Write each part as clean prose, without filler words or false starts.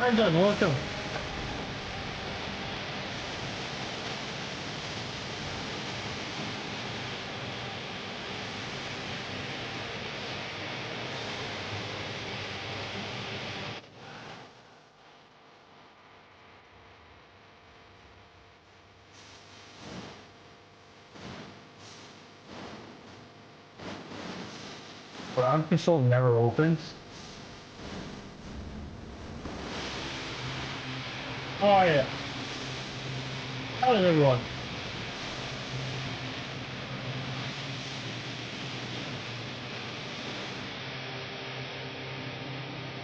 Hi John, welcome. Ground control never opens. Oh yeah. How is everyone?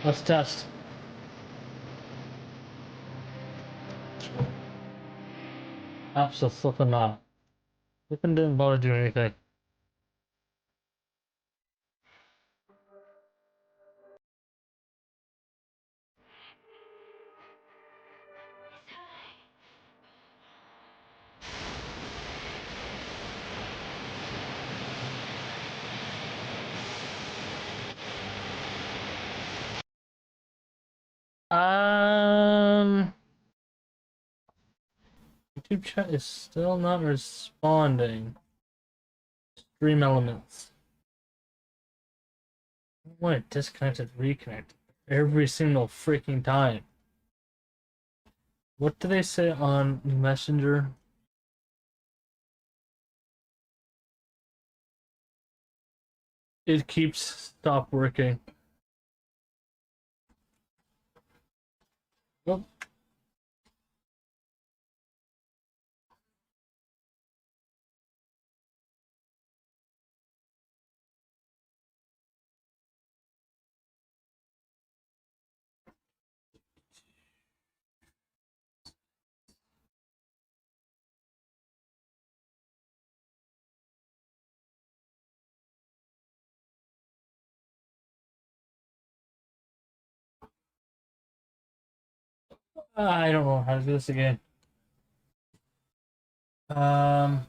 Let's test. Absolutely not. Flippin' didn't bother doing anything. Um, YouTube chat is still not responding. Stream elements. I want to disconnect and reconnect every single freaking time. What do they say on Messenger? It keeps stop working. Well, I don't know how to do this again. Um,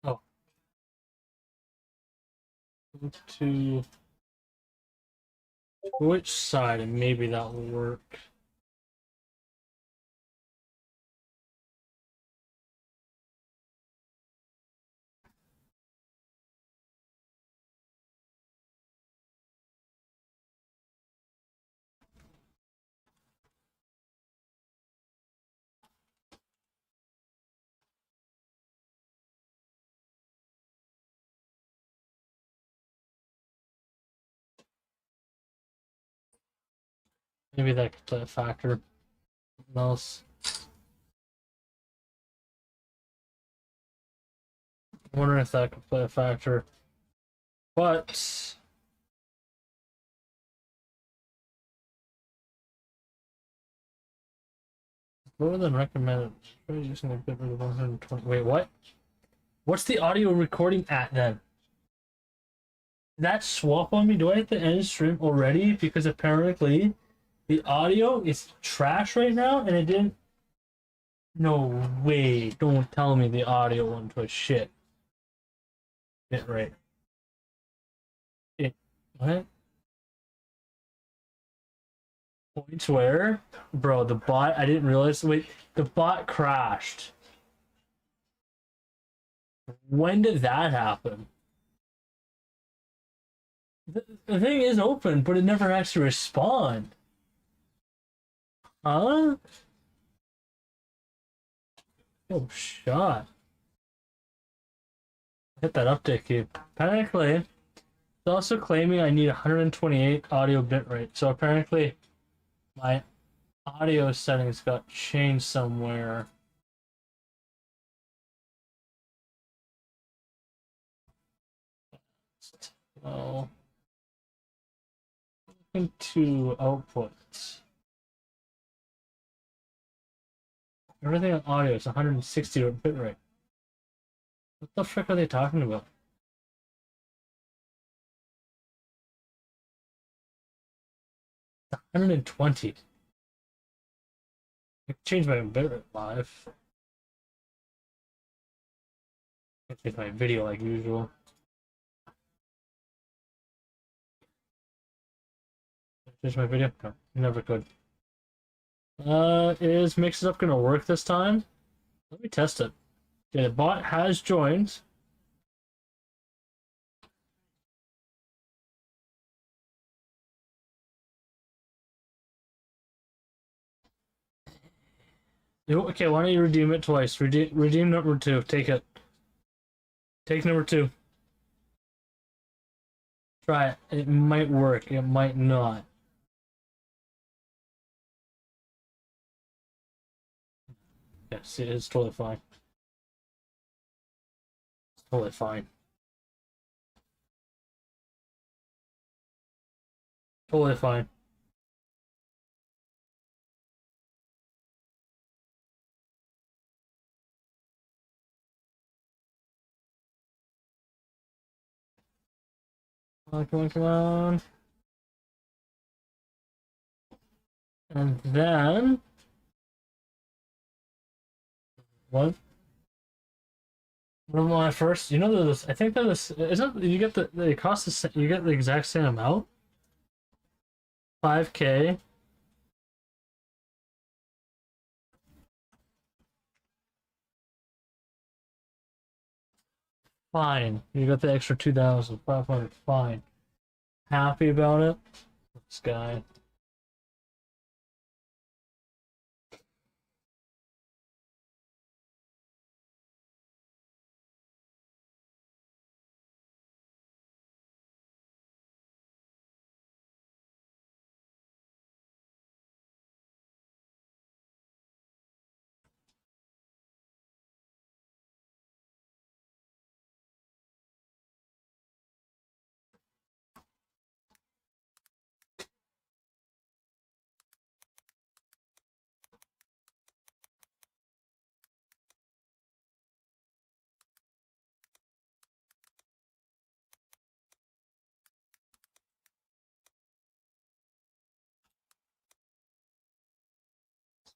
oh, go to which side and maybe that will work. Maybe that could play a factor. Something else. I wonder if that could play a factor. But lower than recommended. Using a bit of 120. Wait, what? What's the audio recording at then? That swap on me? Do I have to end stream already? Because apparently the audio is trash right now and it didn't. No way. Don't tell me the audio went to shit. Bit right. What? Points where? Bro, the bot, I didn't realize. Wait, the bot crashed. When did that happen? The thing is open, but it never actually respond. Huh? Oh, shot. Hit that update key. Apparently, it's also claiming I need 128 audio bitrate. So apparently, my audio settings got changed somewhere. Well, into outputs. Everything on audio is 160 bitrate. What the frick are they talking about? 120. I can change my bitrate live. I can change my video like usual. Change my video? No, never could. Is Mix It Up gonna work this time? Let me test it. Okay, the bot has joined. Okay, why don't you redeem it twice? Redeem number 2. Take it. Take number 2. Try it. It might work. It might not. Yes, it is totally fine. It's totally fine. Totally fine. Come on, come on. And then what? One of my first, you know, this. I think that this isn't. You get the. It costs the. You get the exact same amount. 5K. Fine. You got the extra 2,500. Fine. Happy about it. This guy.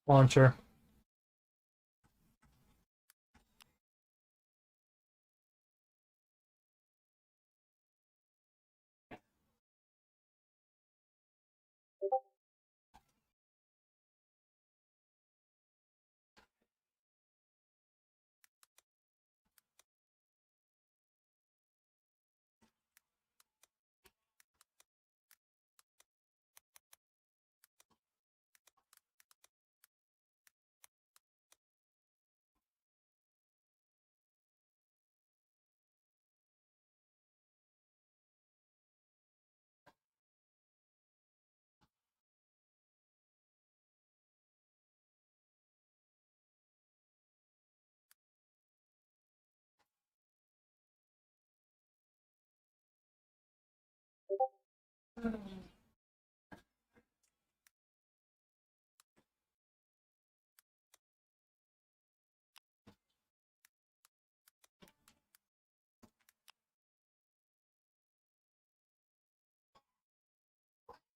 Launcher.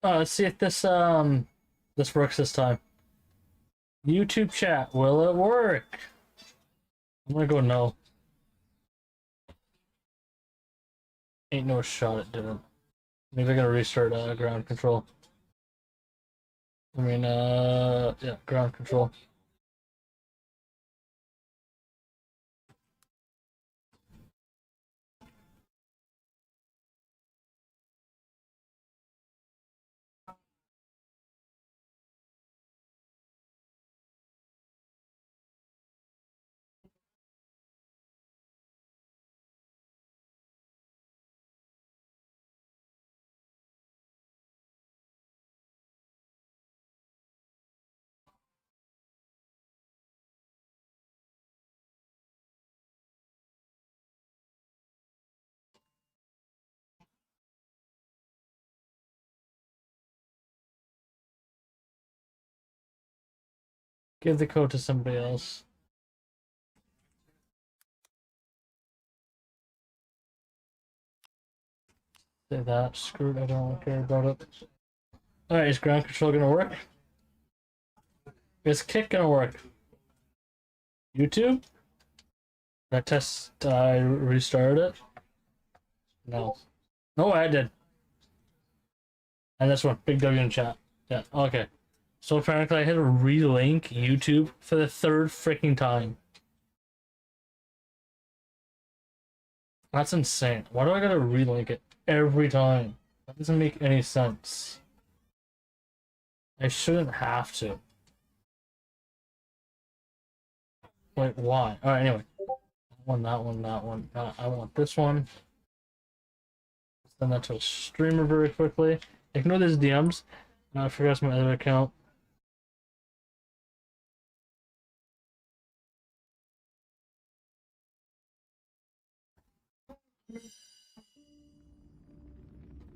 Let's see if this works this time. YouTube chat, will it work? I'm gonna go no. Ain't no shot it didn't. Maybe I gotta restart ground control. I mean, yeah, ground control. Give the code to somebody else. Say that. Screw it, I don't care about it. Alright, is ground control gonna work? Is Kick gonna work? YouTube? I I restarted it? No. No, I did. And this one, Big W in chat. Yeah, okay. So apparently I had to relink YouTube for the third freaking time. That's insane. Why do I gotta relink it every time? That doesn't make any sense. I shouldn't have to. Wait, why? Alright, anyway. That one. I want this one. Send that to a streamer very quickly. Ignore these DMs. I forgot my other account.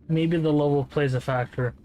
Maybe the level plays a factor.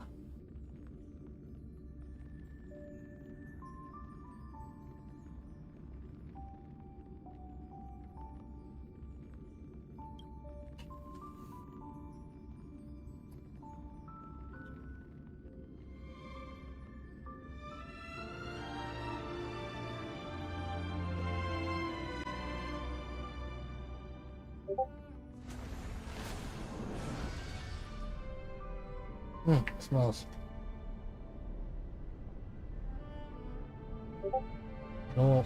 Smells. No.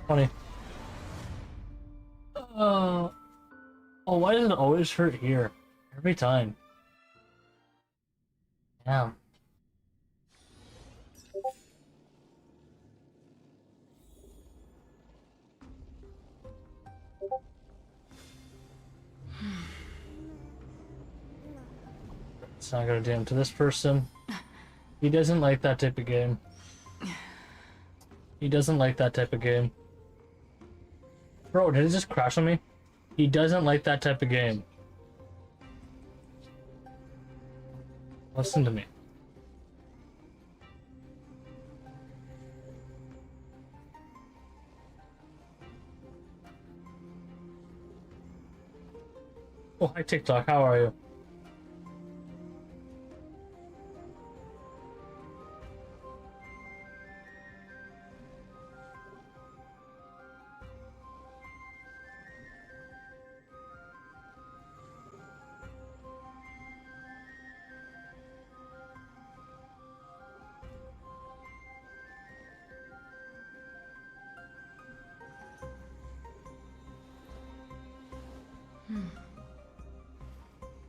Funny. Oh, why does it always hurt here? Every time. Damn. It's not gonna do to this person. He doesn't like that type of game. He doesn't like that type of game. Bro, did it just crash on me? He doesn't like that type of game. Listen to me. Oh, hi TikTok, how are you?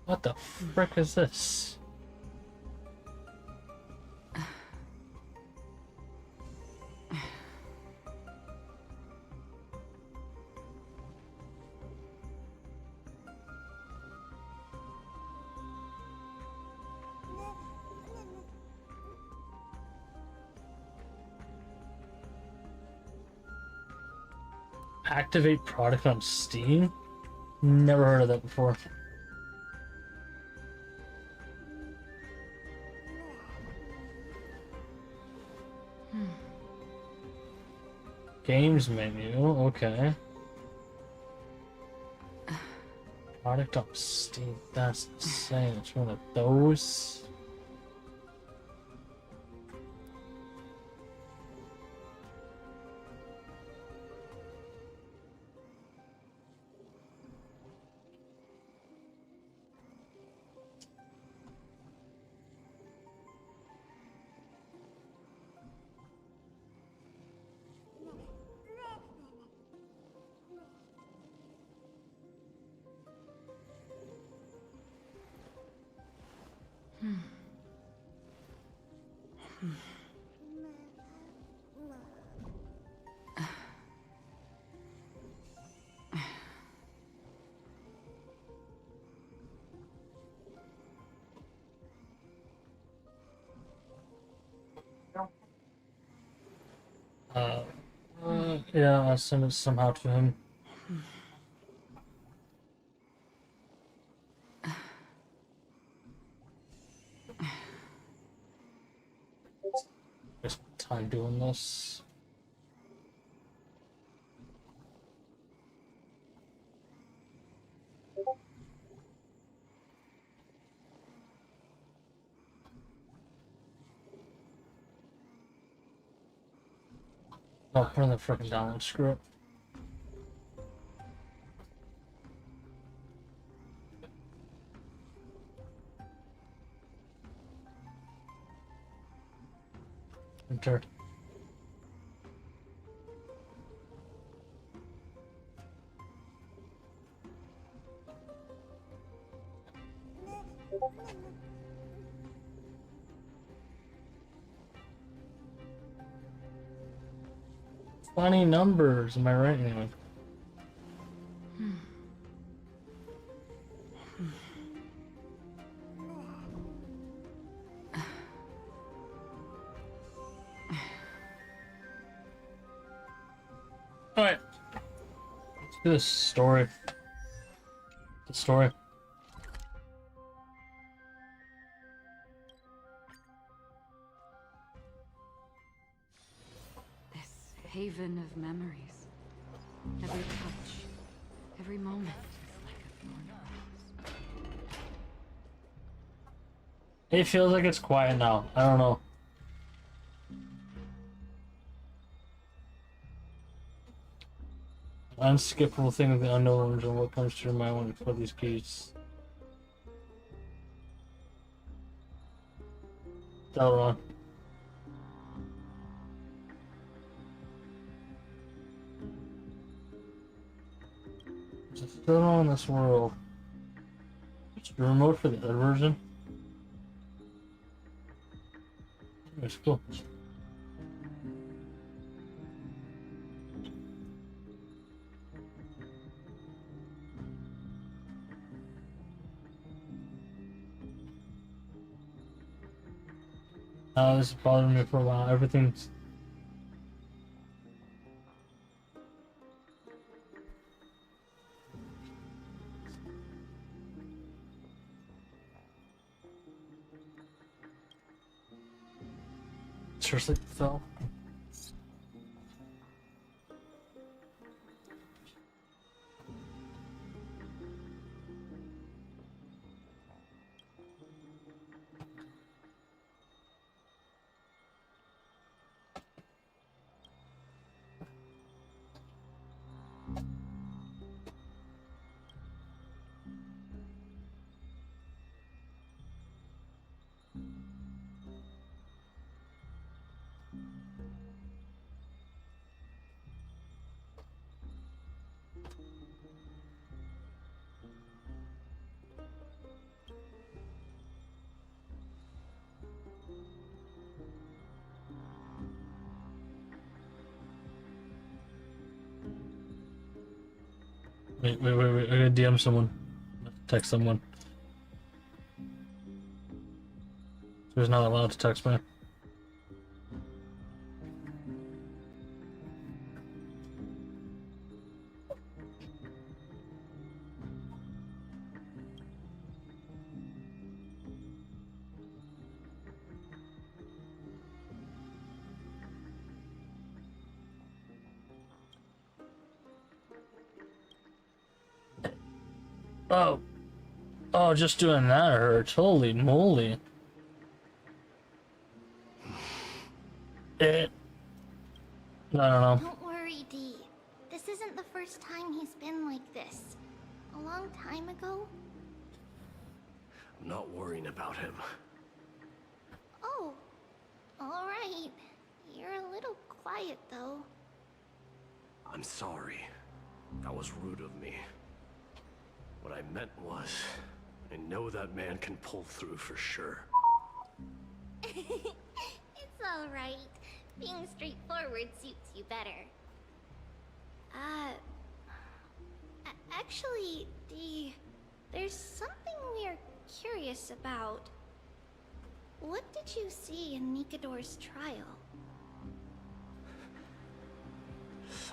What the frick is this? Activate product on Steam? Never heard of that before. Games menu, okay. Product on Steam, that's insane. It's one of those. Yeah, I'll send it somehow to him. Waste time doing this. Oh, put in the frickin' download, screw it. Enter. Funny numbers, am I right? Anyway. Alright. Let's do this story. The story. This haven of memories. Every touch, every moment is like a thorn rose. It feels like it's quiet now. I don't know. Unskippable thing of the unknown and what comes to your mind when you put these keys. Delron. There's still on in this world. It's the remote for the other version. It's cool. This is bothering me for a while. Everything's seriously fell. Wait. I gotta DM someone. Text someone. Who's not allowed to text me. Oh. Oh, just doing that hurts. Holy moly. I don't know. Don't worry, Dee. This isn't the first time he's been like this. A long time ago. I'm not worrying about him. Oh, alright. You're a little quiet, though. I'm sorry. That was rude of me. What I meant was, I know that man can pull through for sure. It's alright. Being straightforward suits you better. Actually, Dee, there's something we're curious about. What did you see in Nikador's trial?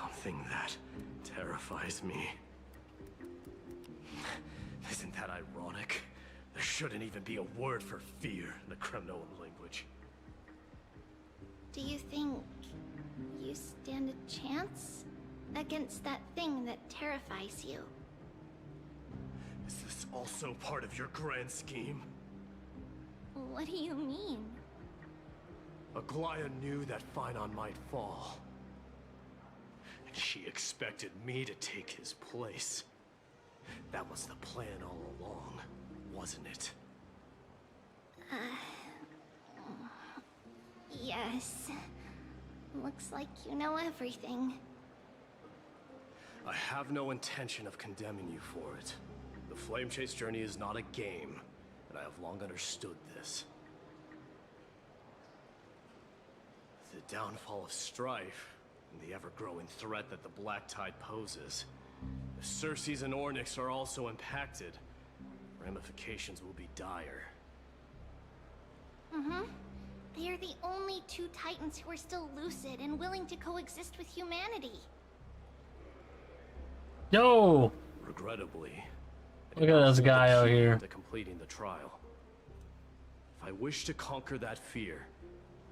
Something that terrifies me. Isn't that ironic? There shouldn't even be a word for fear in the Kremnoan language. Do you think you stand a chance against that thing that terrifies you? Is this also part of your grand scheme? What do you mean? Aglaya knew that Phynon might fall. And she expected me to take his place. That was the plan all along, wasn't it? Yes. Looks like you know everything. I have no intention of condemning you for it. The Flame Chase journey is not a game, and I have long understood this. The downfall of Strife, and the ever-growing threat that the Black Tide poses. If Circes and Ornyx are also impacted, ramifications will be dire. They are the only two Titans who are still lucid and willing to coexist with humanity. Yo! Regrettably, Look at this guy out here. to completing the trial. If I wish to conquer that fear,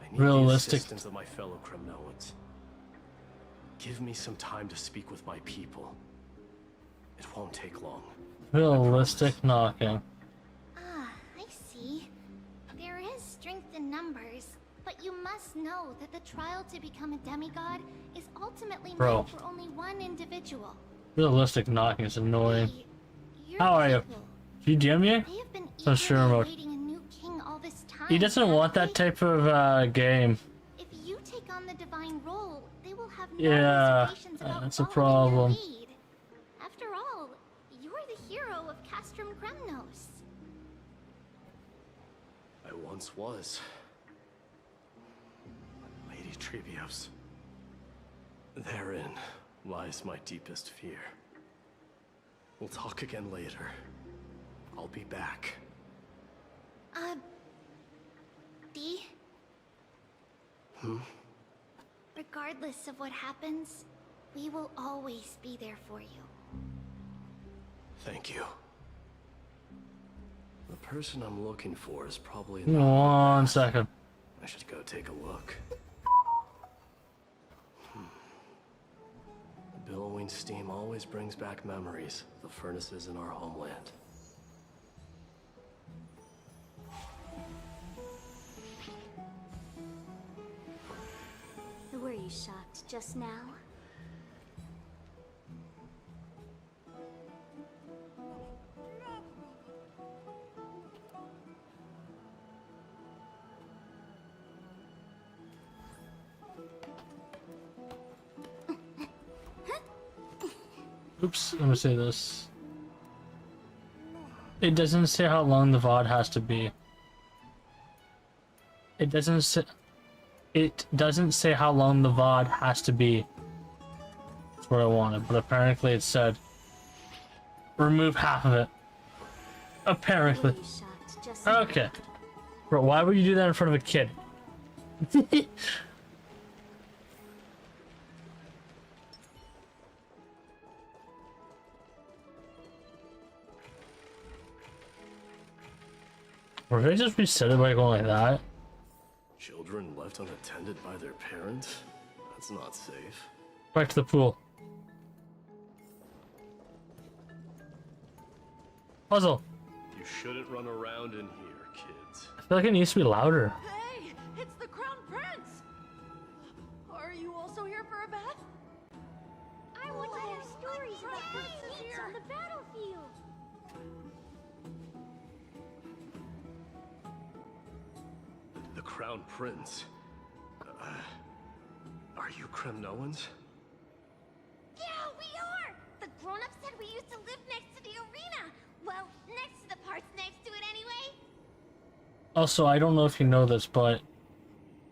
I need Realistic. the assistance of my fellow Kremnoans. Give me some time to speak with my people. It won't take long. Realistic knocking. Ah, I see. There is strength in numbers, but you must know that the trial to become a demigod is ultimately Bro. meant for only one individual. Realistic knocking is annoying. Hey, your How are you? people, You DM me? They have been So sure eagerly about- awaiting a new king all this time. He doesn't want that haven't type of game. they? If you take on the divine role, they will have no Yeah, reservations about that's a following your problem. lead. After all, you're the hero of Castrum Kremnos. I once was. Lady Trebios. Therein lies my deepest fear. We'll talk again later. I'll be back. D? Regardless of what happens, we will always be there for you. Thank you. The person I'm looking for is probably in the... 1 second. I should go take a look. The billowing steam always brings back memories of the furnaces in our homeland. Were you shocked just now? Oops, let me say this. It doesn't say how long the VOD has to be. It doesn't say how long the VOD has to be. That's what I wanted, but apparently it said remove half of it. Apparently. Were you shocked just now? Okay. Bro, why would you do that in front of a kid? Or if they just reset it by going like that? Children left unattended by their parents? That's not safe. Back to the pool. Puzzle. You shouldn't run around in here, kids. I feel like it needs to be louder. Hey, it's the Crown Prince! Are you also here for a bath? I want to hear stories about Prince is here. on the battlefield. The Crown Prince. Are you Kremnoans? Yeah, we are! The grown-ups said we used to live next to the arena. Well, next to the parts next to it anyway. Also, I don't know if you know this, but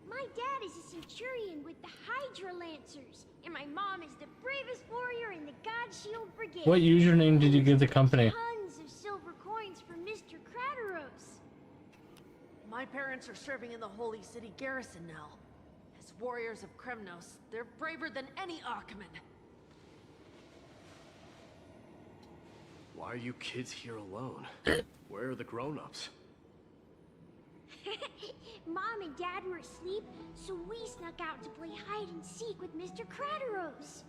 My dad is a centurion with the Hydra Lancers, and my mom is the bravest warrior in the God Shield Brigade. what username did you give the company? Tons of silver coins for Mr. Crateros. My parents are serving in the Holy City garrison now, as warriors of Kremnos. They're braver than any Achaemen. Why are you kids here alone? Where are the grown-ups? Mom and Dad were asleep, so we snuck out to play hide and seek with Mr. Crateros.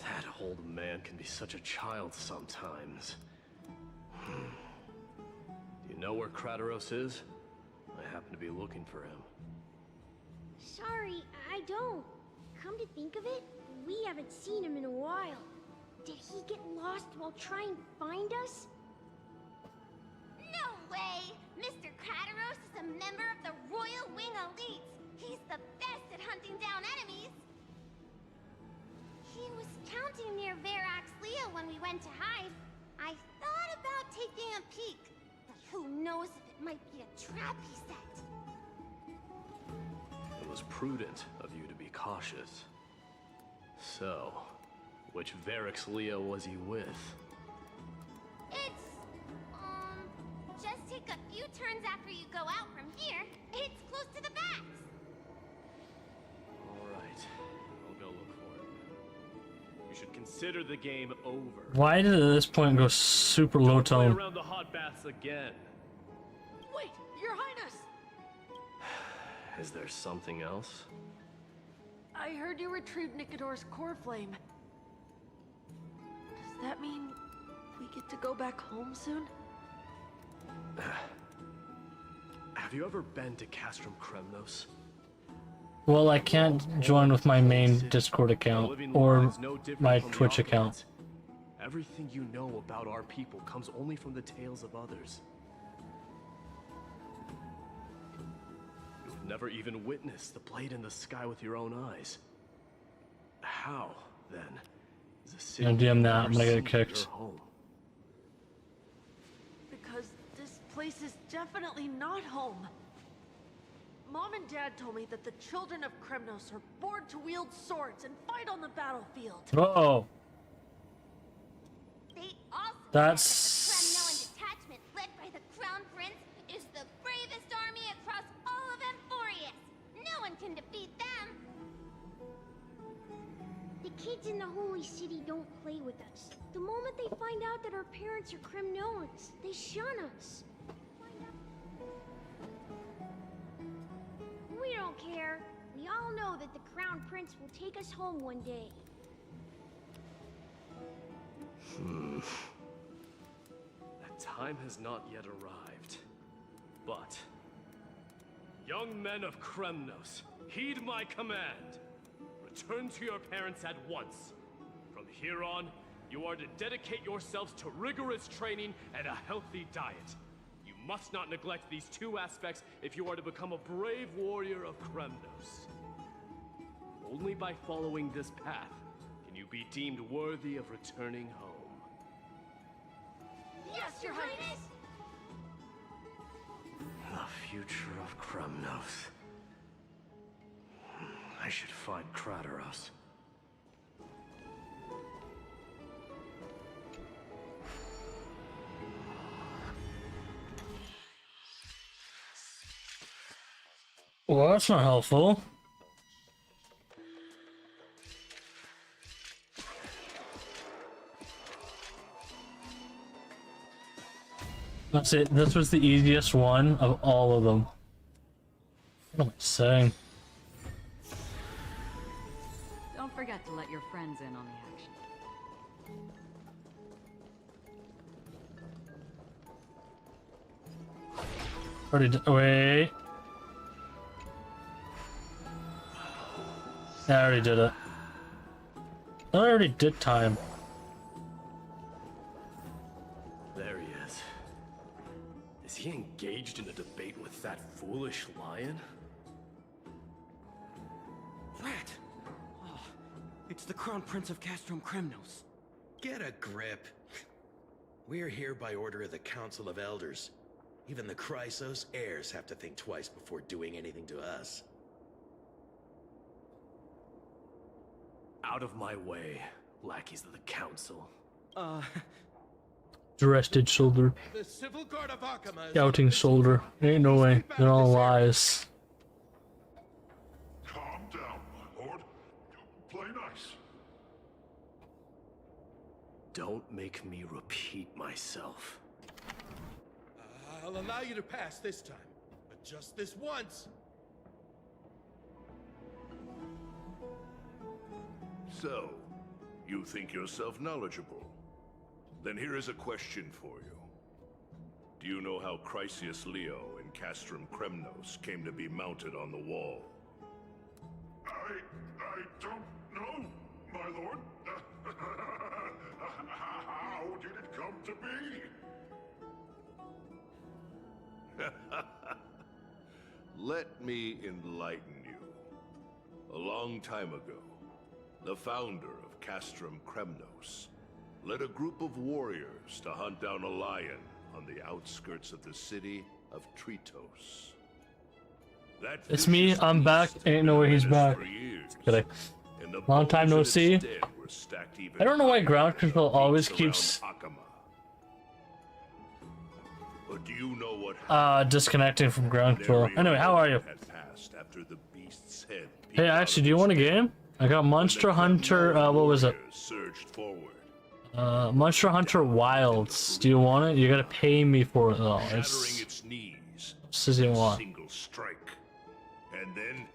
That old man can be such a child sometimes. Do you know where Crateros is? I happen to be looking for him. Sorry, I don't. Come to think of it, we haven't seen him in a while. Did he get lost while trying to find us? No way! Mr. Crateros is a member of the Royal Wing Elites. He's the best at hunting down enemies. He was counting near Verax Lea when we went to hide. I thought about taking a peek, but who knows if it might be a trap he set. It was prudent of you to be cautious. So, which Verax Lea was he with? It's, just take a few turns after you go out from here. It's close to the bats. Alright, I'll go look for it. You should consider the game over. Why did it at this point go super low Play tone? around the hot baths again. Wait, Your Highness! Is there something else? I heard you retrieved Nicodor's core flame. Does that mean we get to go back home soon? Have you ever been to Castrum Kremnos? Well, I can't join with my main Discord account or my Twitch account. Everything you know about our people comes only from the tales of others. You've never even witnessed the blade in the sky with your own eyes. How, then, is a city DM that, I'm gonna get perceived kicked. your home? Because this place is definitely not home. Mom and Dad told me that the children of Kremnos are born to wield swords and fight on the battlefield. Oh, They also That's- said that the Kremnoan detachment led by the Crown Prince is the bravest army across all of Amphorius. No one can defeat them. The kids in the Holy City don't play with us. The moment they find out that our parents are Kremnoans, they shun us. We don't care. We all know that the Crown Prince will take us home one day. That time has not yet arrived. But, young men of Kremnos, heed my command. Return to your parents at once. From here on, you are to dedicate yourselves to rigorous training and a healthy diet. You must not neglect these two aspects if you are to become a brave warrior of Kremnos. Only by following this path can you be deemed worthy of returning home. Yes, Your Highness! The future of Kremnos. I should find Crateros. well, that's not helpful. That's it. This was the easiest one of all of them. What am I saying? Don't forget to let your friends in on the action. Already did. Wait. I already did it. I already did time. There he is. Is he engaged in a debate with that foolish lion? Rat! Oh, it's the Crown Prince of Castrum Kremnos. Get a grip. We're here by order of the Council of Elders. Even the Chrysos heirs have to think twice before doing anything to us. Out of my way, lackeys of the Council. Rested shoulder. The Civil Guard of Arkema. Scouting shoulder. Ain't no way. They're all lies. Don't make me repeat myself. I'll allow you to pass this time, but just this once. So, you think yourself knowledgeable? Then here is a question for you. Do you know how Chrysius Leo and Castrum Kremnos came to be mounted on the wall? I don't know, my lord. How did it come to be? Let me enlighten you. A long time ago, the founder of Castrum Kremnos led a group of warriors to hunt down a lion on the outskirts of the city of Tritos. That It's me, I'm back. Ain't no way he's back. Kidding. Long time no see. I don't know why ground control always keeps But do you know what disconnecting from ground control. Anyway, how are you? after the beast's head Hey, actually, do you want a game? I got Monster Hunter, what was it? surged forward? Monster Hunter Wilds. Do you want it? You gotta pay me for it though. Shattering It's its knees. says you want. Single strike. And then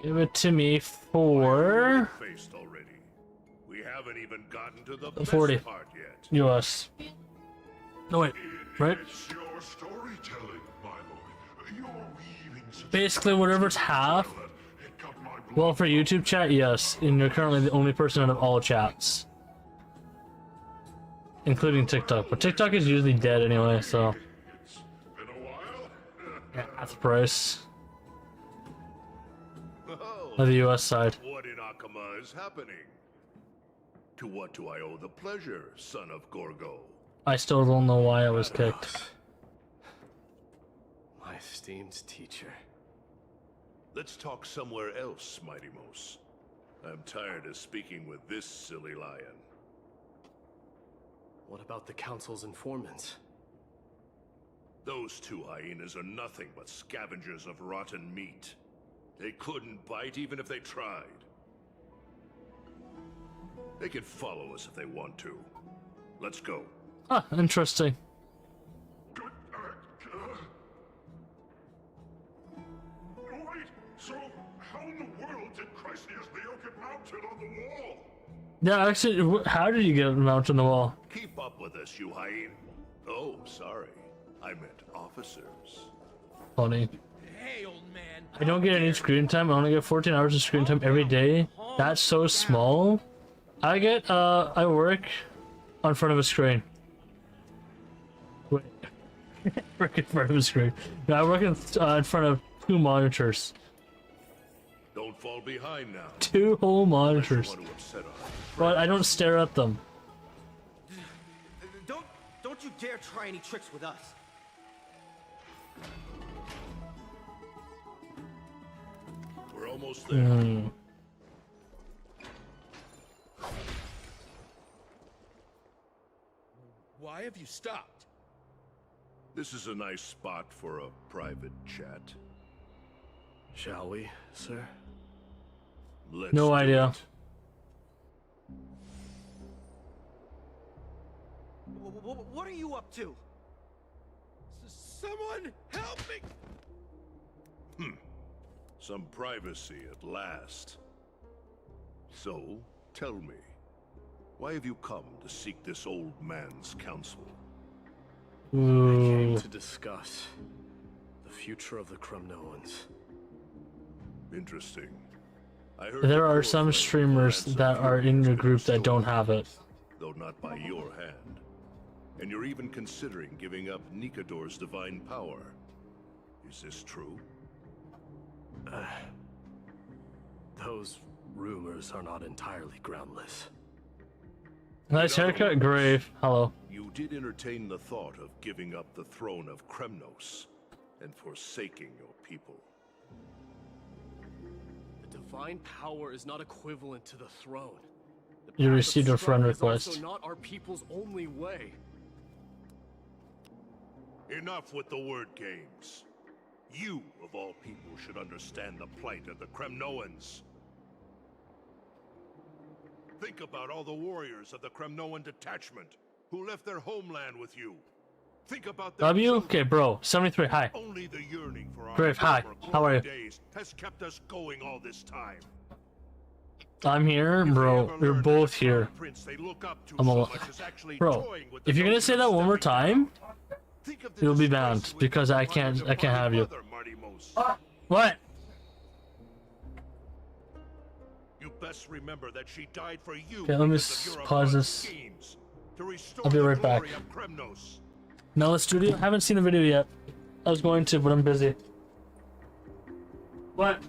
Give it to me for faced already. We haven't even gotten to the 40 best part yet. US. No wait, right? It's your storytelling, my lord. You're weaving such Basically, whatever's half. it got my blood. Well, for YouTube chat, yes, and you're currently the only person out of all chats, including TikTok. But TikTok is usually dead anyway, so It's been a while. yeah, that's the price Oh, of the US side. what in Akama is happening? To what do I owe the pleasure, son of Gorgo? I still don't know why I was kicked. My esteemed teacher. Let's talk somewhere else, Mighty Mos. I'm tired of speaking with this silly lion. What about the council's informants? Those two hyenas are nothing but scavengers of rotten meat. They couldn't bite even if they tried. They can follow us if they want to. Let's go. Ah, interesting. Wait, so how in the world did Chrysius Leo get mounted on the wall? Yeah, actually, how did you get it mounted on the wall? Keep up with us, you hyena. Oh, sorry. I meant officers. Funny. Hey, old man. I don't get any screen time. I only get 14 hours of screen time every day. That's so small. I work on front of a screen. Wait. Work in front of a screen. No, I work in front of 2 monitors. Don't fall behind now. 2 whole Unless you monitors. want to upset our But I don't stare at them. Don't you dare try any tricks with us. We're almost there. Why have you stopped? This is a nice spot for a private chat. Shall we, sir? Let's No do idea. it. What are you up to? Someone help me! Some privacy at last. So, tell me, why have you come to seek this old man's counsel? Came to discuss the future of the Kremnoans. Interesting. I heard There the are core some friends streamers ransomed that are in your group that don't have it. though not by your hand. And you're even considering giving up Nikador's divine power. Is this true? Those rumors are not entirely groundless. Nice haircut, Grave. Hello. You did entertain the thought of giving up the throne of Kremnos and forsaking your people. The divine power is not equivalent to the throne. The You path of received a friend strife is request. also not our people's only way. Enough with the word games. You, of all people, should understand the plight of the Kremnoans. Think about all the warriors of the Kremnoan detachment who left their homeland with you. Think about their W? children. Okay, bro. 73, hi. Only the yearning for our Brave, hi. former How are you? days has kept us going all this time. I'm here, bro. We're both here. I'm a bro. If you're gonna say that one more time, you'll be banned because I can't have you. What? You best remember that she died for you. Okay, let me pause this. I'll be right back. Now let's do it. I haven't seen the video yet. I was going to, but I'm busy. What?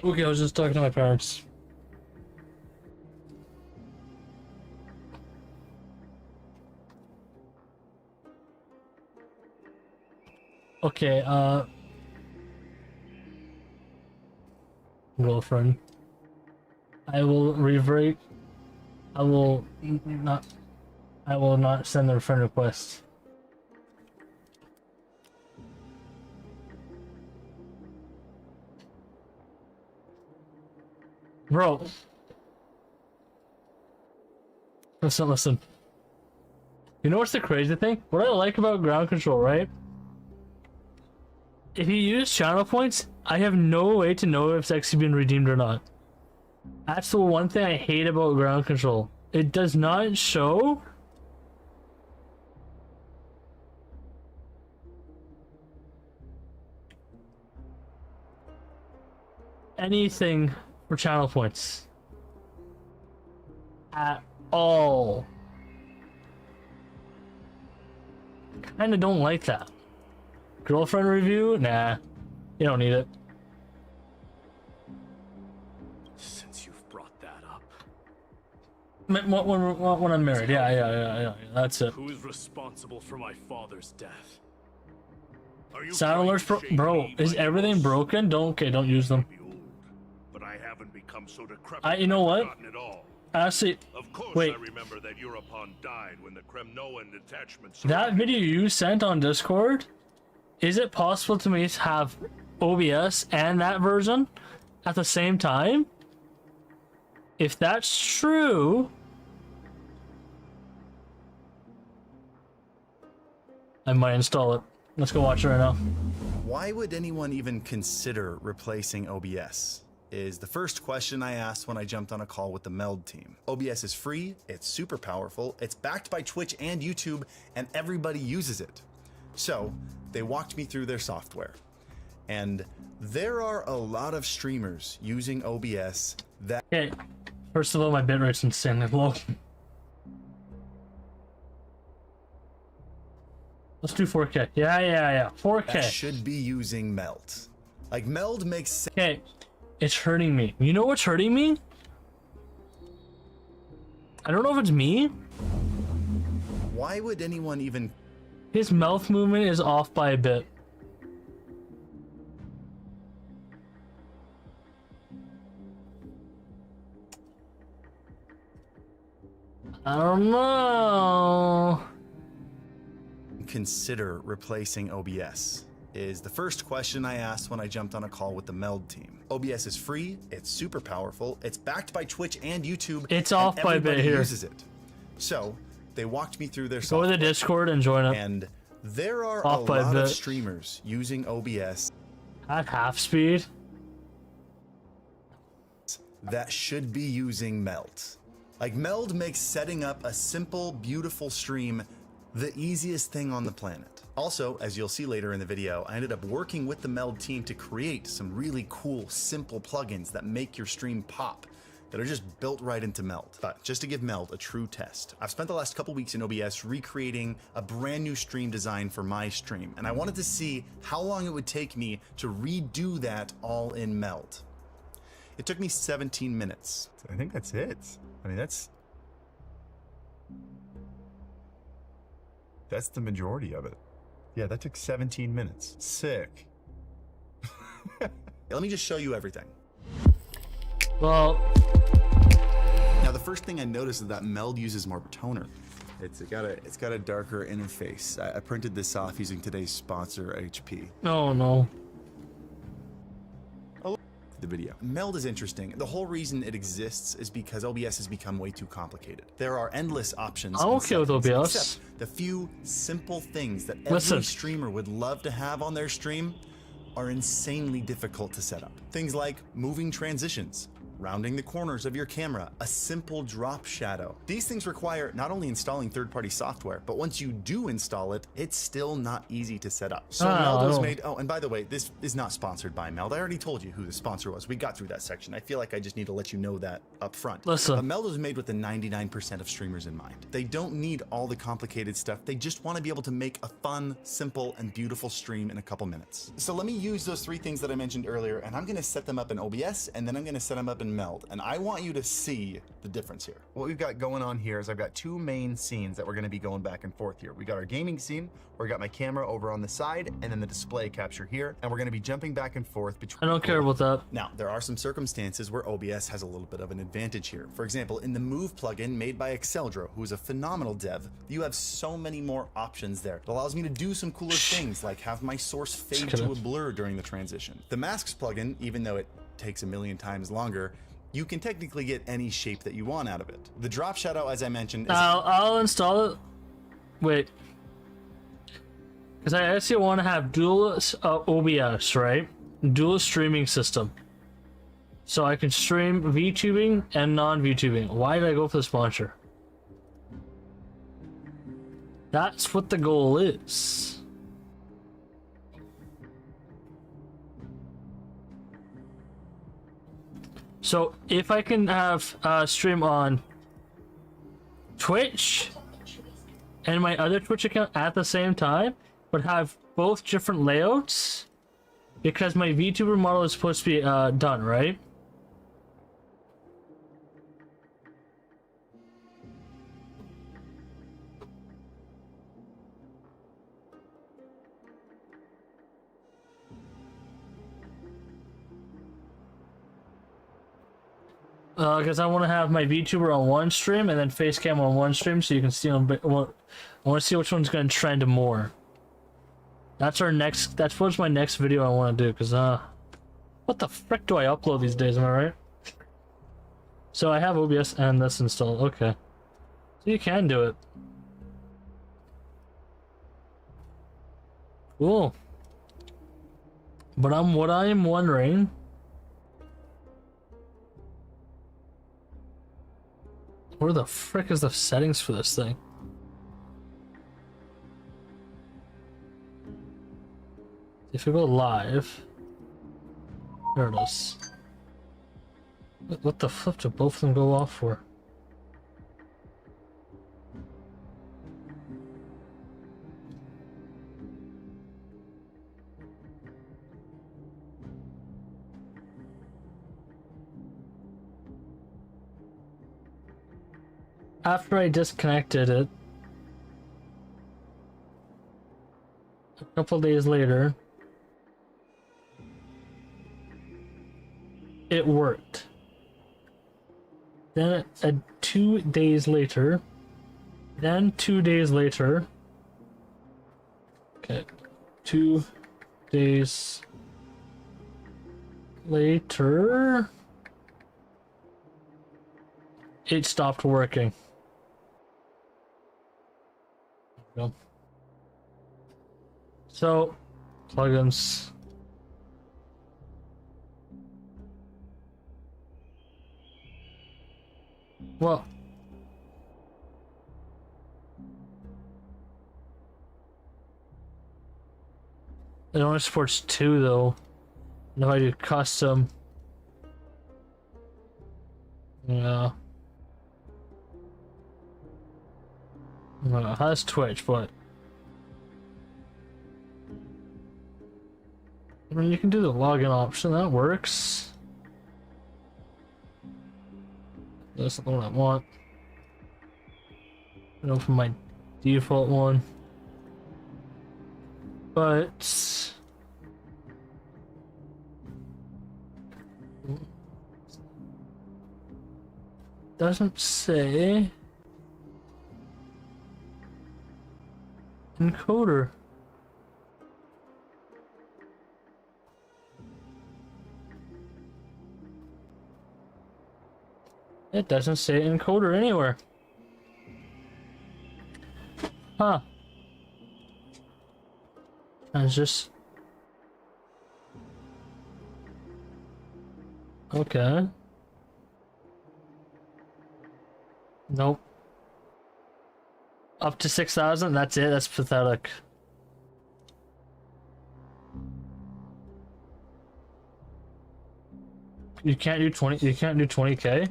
Okay, I was just talking to my parents. Okay, girlfriend. I will revert. I will not send a friend request. Bro. Listen. You know what's the crazy thing? What I like about ground control, right? If you use channel points, I have no way to know if it's actually been redeemed or not. That's the one thing I hate about ground control. It does not show anything for channel points at all. Kinda don't like that. Girlfriend review? Nah, you don't need it. Since you've brought that up, When I'm married, yeah, that's it. who is responsible for my father's death? Are you Sound alerts, trying to bro. shame me, Is everything broken? Don't use them. But I haven't become so decrepit. You know what? I've forgotten it all. Actually, Of course, wait. I remember that Europon died when the Kremnoan detachment. That video you sent on Discord, is it possible to me to have OBS and that version at the same time? If that's true, I might install it. Let's go watch it right now. Why would anyone even consider replacing OBS? Is the first question I asked when I jumped on a call with the Meld team. OBS is free, it's super powerful, it's backed by Twitch and YouTube, and everybody uses it. So they walked me through their software. And there are a lot of streamers using OBS that— Okay, first of all, my bitrate's insanely low. Let's do 4K. Yeah. 4K. that should be using Meld. Like, Meld makes sense. Okay, It's hurting me. You know what's hurting me? I don't know if it's me. Why would anyone even... His mouth movement is off by a bit. I don't know. Consider replacing OBS? Is the first question I asked when I jumped on a call with the Meld team. OBS is free, it's super powerful, it's backed by Twitch and YouTube. It's off by a bit everybody here. uses it. So they walked me through their Go software. to the Discord and join up. And there are Off a by a lot of bit. streamers using OBS At half speed. that should be using Meld. Like, Meld makes setting up a simple, beautiful stream the easiest thing on the planet. Also, as you'll see later in the video, I ended up working with the Meld team to create some really cool, simple plugins that make your stream pop, that are just built right into Meld. But just to give Meld a true test, I've spent the last couple weeks in OBS recreating a brand new stream design for my stream, and I wanted to see how long it would take me to redo that all in Meld. It took me 17 minutes. I think that's it. I mean, that's the majority of it. Yeah, that took 17 minutes. Sick. Let me just show you everything. Well, now the first thing I noticed is that Meld uses more toner. It's got a darker interface. I printed this off using today's sponsor, HP. oh no. The video. Meld is interesting. The whole reason it exists is because OBS has become way too complicated. There are endless options. I'm and okay with settings, OBS. except the few simple things that Listen. every streamer would love to have on their stream are insanely difficult to set up. Things like moving transitions, rounding the corners of your camera, a simple drop shadow. These things require not only installing third-party software, but once you do install it, it's still not easy to set up. So Meld was made, oh, and by the way, this is not sponsored by Meld. I already told you who the sponsor was. We got through that section. I feel like I just need to let you know that up front. Listen. But Meld was made with the 99% of streamers in mind. They don't need all the complicated stuff. They just want to be able to make a fun, simple, and beautiful stream in a couple minutes. So let me use those three things that I mentioned earlier, and I'm going to set them up in OBS, and then I'm going to set them up in Meld, and I want you to see the difference here. What we've got going on here is I've got two main scenes that we're going to be going back and forth here. We got our gaming scene, where we got my camera over on the side, and then the display capture here, and we're going to be jumping back and forth between. I don't care about that. Now, there are some circumstances where OBS has a little bit of an advantage here. For example, in the Move plugin made by Exceldro, who is a phenomenal dev, you have so many more options there. It allows me to do some cooler things, like have my source fade to a blur during the transition. The Masks plugin, even though it takes a million times longer, you can technically get any shape that you want out of it. The drop shadow, as I mentioned, is I'll install it. Wait. Because I actually want to have dual OBS, right? Dual streaming system. So I can stream VTubing and non-VTubing. Why did I go for the sponsor? That's what the goal is. So if I can have stream on Twitch and my other Twitch account at the same time, but have both different layouts, because my VTuber model is supposed to be done, right? Because I want to have my VTuber on one stream and then Facecam on one stream, so you can see on. I want to see which one's going to trend more. That's our next. That's what's my next video I want to do. Because what the frick do I upload these days? Am I right? So I have OBS and this installed. Okay, so you can do it. Cool. But what I'm wondering. Where the frick is the settings for this thing? If we go live, there it is. What the flip do both of them go off for? after I disconnected it, a couple days later, it worked. Then 2 days later, then 2 days later, okay, 2 days later, it stopped working. Go. So, plugins. Well, it only supports 2 though. And if I do custom, yeah, well, it has Twitch, but I mean, you can do the login option. That works. That's not the one I want. And open my default one. But doesn't say encoder. It doesn't say encoder anywhere. Huh. It's just... Okay. Nope. Up to 6,000? That's it? That's pathetic. You can't do 20, you can't do 20k?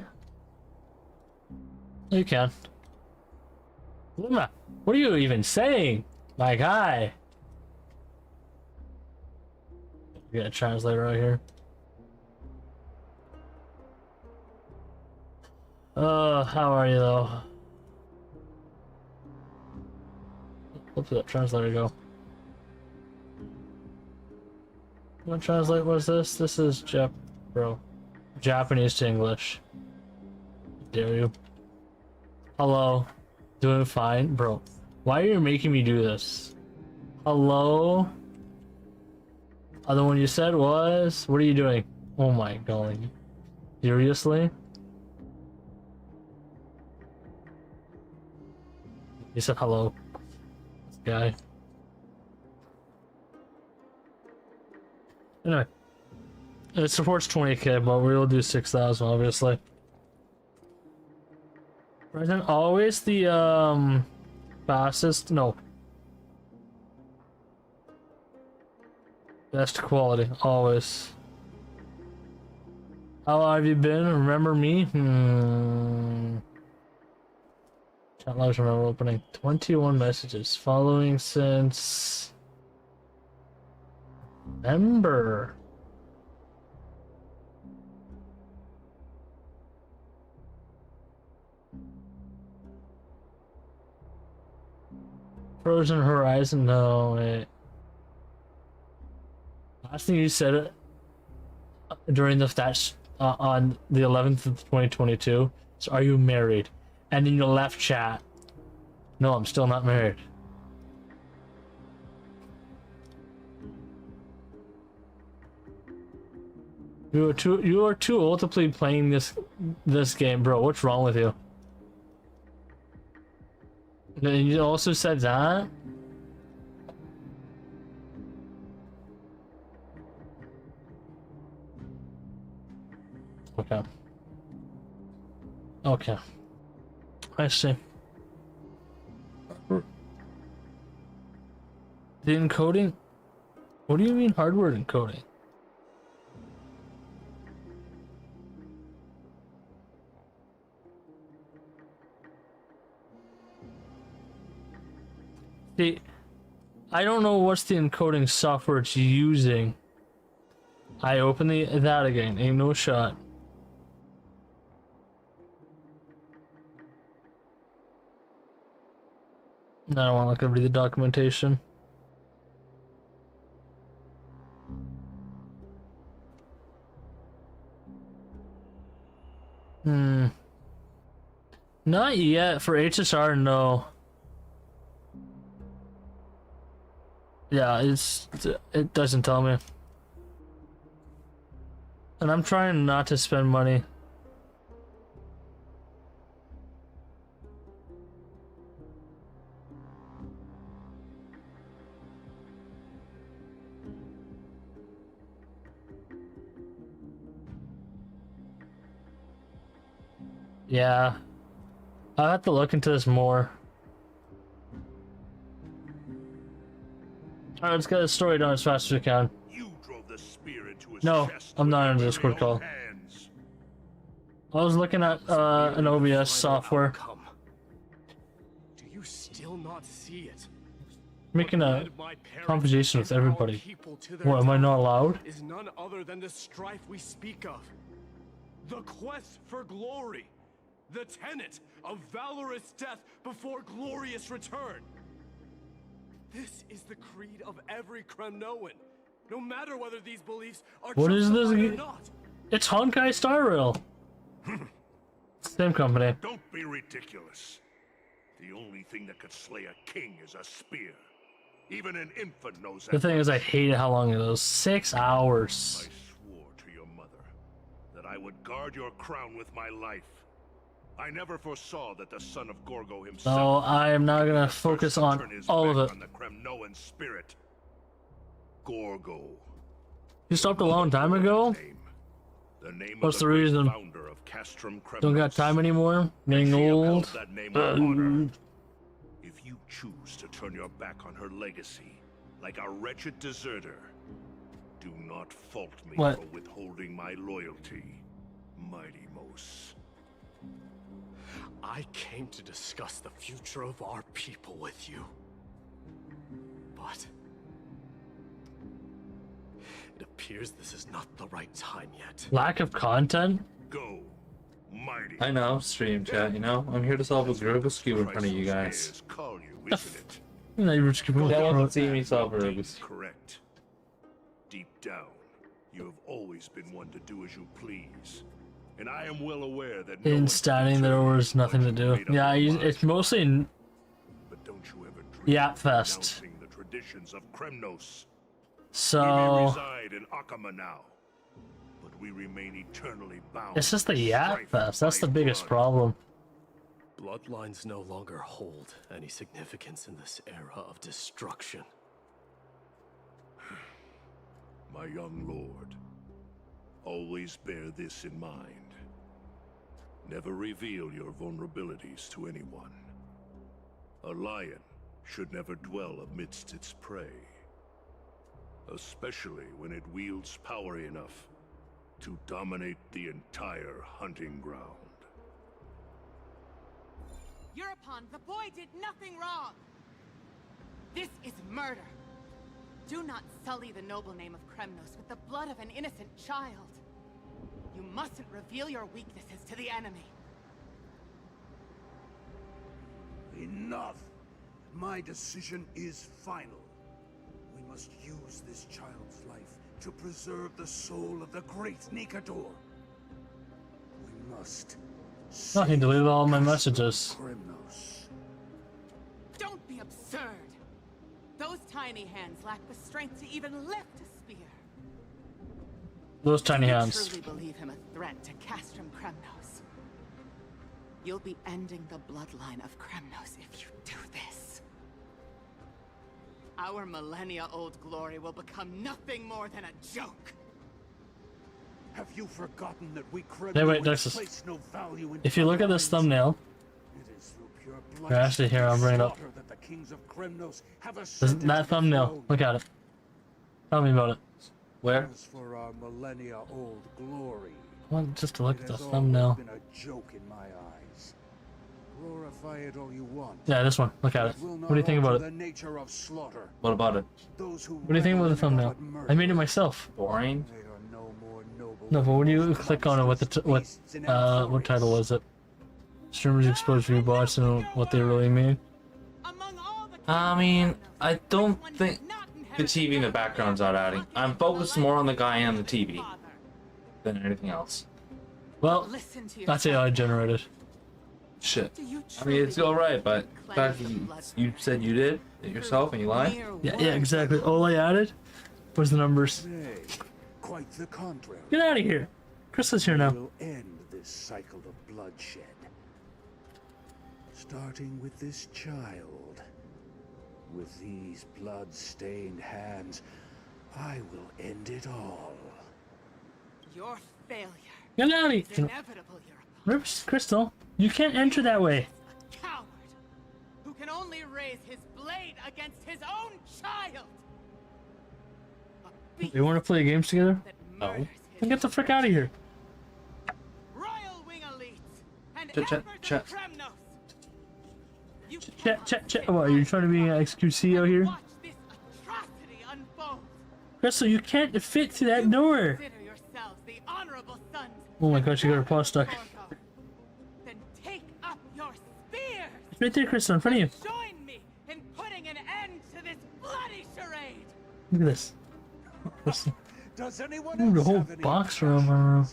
You can. Luma, what are you even saying? My guy. We got a translator right here. How are you though? Where did that translator go? What translate was this? This is Japanese to English. Dare you? Hello. Doing fine? Bro, why are you making me do this? Hello? Other one you said was... What are you doing? Oh my god. Seriously? He said hello. This guy. Anyway. It supports 20k, but we'll do 6,000 obviously. Isn't always the fastest? No. Best quality, always. How have you been? Remember me? Chat logs remember opening. 21 messages following since November. Frozen Horizon? No, wait. Last thing you said it during the on the 11th of 2022. So, are you married? And then you left chat. No, I'm still not married. You are too old to play playing this game, bro. What's wrong with you? And you also said that. Okay. Okay. I see. The encoding? What do you mean hardware encoding? See, I don't know what's the encoding software it's using. I open that again. Ain't no shot. I don't want to read the documentation. Not yet. For HSR, no. Yeah, it doesn't tell me. And I'm trying not to spend money. Yeah. I'll have to look into this more. Alright, let's get the story done as fast as we can. You drove the spear into his No, chest I'm not on with the your Discord very call. own hands. I was looking at an OBS software. Do you still not see it? Making a Led my parents conversation with and our everybody. people to their What, am I not allowed? is none other than the strife we speak of. The quest for glory. The tenet of valorous death before glorious return. This is the creed of every Kremnoan, no matter whether these beliefs are What is this justified or again? not. It's Honkai Star Rail. Same company. Don't be ridiculous. The only thing that could slay a king is a spear. Even an infant knows that. The thing is, I hate how long it is. 6 hours. I swore to your mother that I would guard your crown with my life. I never foresaw that the son of Gorgo himself. So I am now gonna focus on turn his all of back it. on the Kremnoan spirit. Gorgo. You stopped a long time ago? The name What's of the great reason? founder of Castrum Kremnos. Don't got time anymore? Getting She upheld old? that name with honor. If you choose to turn your back on her legacy, like a wretched deserter, do not fault me What? for withholding my loyalty, Mighty Mos. I came to discuss the future of our people with you. But it appears this is not the right time yet. Lack of content? Go, Mighty. I know, stream chat, you know? I'm here to solve a Grogu skew in front of you guys. Call you, isn't it? No, you were just giving me That a wasn't throat. seeing me solve a Grogu. Correct. Deep down, you have always been one to do as you please. And I am well aware that no In one statting, there was nothing to do. Yeah, it's mostly in But don't you ever dream Yap of Fest. renouncing the traditions of Kremnos. We may So reside in Akama now, but we remain eternally bound. it's just the to Yap strife Fest. That's the by biggest blood. problem. Bloodlines no longer hold any significance in this era of destruction. My young lord, always bear this in mind. Never reveal your vulnerabilities to anyone. A lion should never dwell amidst its prey, especially when it wields power enough to dominate the entire hunting ground. Eurupon, the boy did nothing wrong! This is murder! Do not sully the noble name of Kremnos with the blood of an innocent child. You mustn't reveal your weaknesses to the enemy. Enough! My decision is final. We must use this child's life to preserve the soul of the great Nikador. We must. Oh, he deleted all my messages. Kremnos. Don't be absurd! Those tiny hands lack the strength to even lift a spear. Those tiny Do you hands. truly believe him a threat to Castrum Kremnos? You'll be ending the bloodline of Kremnos if you do this. Our millennia-old glory will become nothing more than a joke. Have you forgotten that we Hey, wait, Kremnoans Nexus. place no value in If you look at this bloodlines? thumbnail, It is through pure or actually here, I'll bring it up. slaughter that the kings of Kremnos have This- ascended that to the thumbnail, throne. look at it. Tell me about it. Where? As for our millennia-old glory, I want just to look it at the has always thumbnail. been a joke in my eyes. Glorify it all you want. Yeah, this one. Look at it. will What not do you think about alter it? the nature of slaughter. What about it? Those who What do you think about the revel in thumbnail? blood I made it murder, myself. Boring. they are no more noble No, but when you than click on it, what monstrous what beasts in what title was it? Streamers expose bots and what they really mean. Among all I mean, I don't think the TV in the background's not adding. I'm focused more on the guy and the TV than anything else. Well, that's AI generated. Shit. I mean, it's alright, but the fact that you said you did it yourself and you lied? Yeah, exactly. All I added was the numbers. Nay, quite the contrary. Get out of here. Crystal's here now. We'll end this cycle of bloodshed. Starting with this child. With these blood-stained hands, I will end it all. Your failure. Get out of here. It's inevitable, Rips, Crystal, you can't enter that way. coward who can only raise his blade against his own child. You want to play games together? No. Then get the frick out of here. Royal Wing elites and Chat. Chat. What, are you trying to be an XQC out here? atrocity unfold. Crystal, you can't fit through that door. Consider yourselves the honorable sons. Oh my gosh, you got her paw stuck. Then take up your spears. It's right there, Crystal, in front of you. Join me in putting an end to this bloody charade. Look at this. Crystal. Does anyone Ooh, the else whole have any box from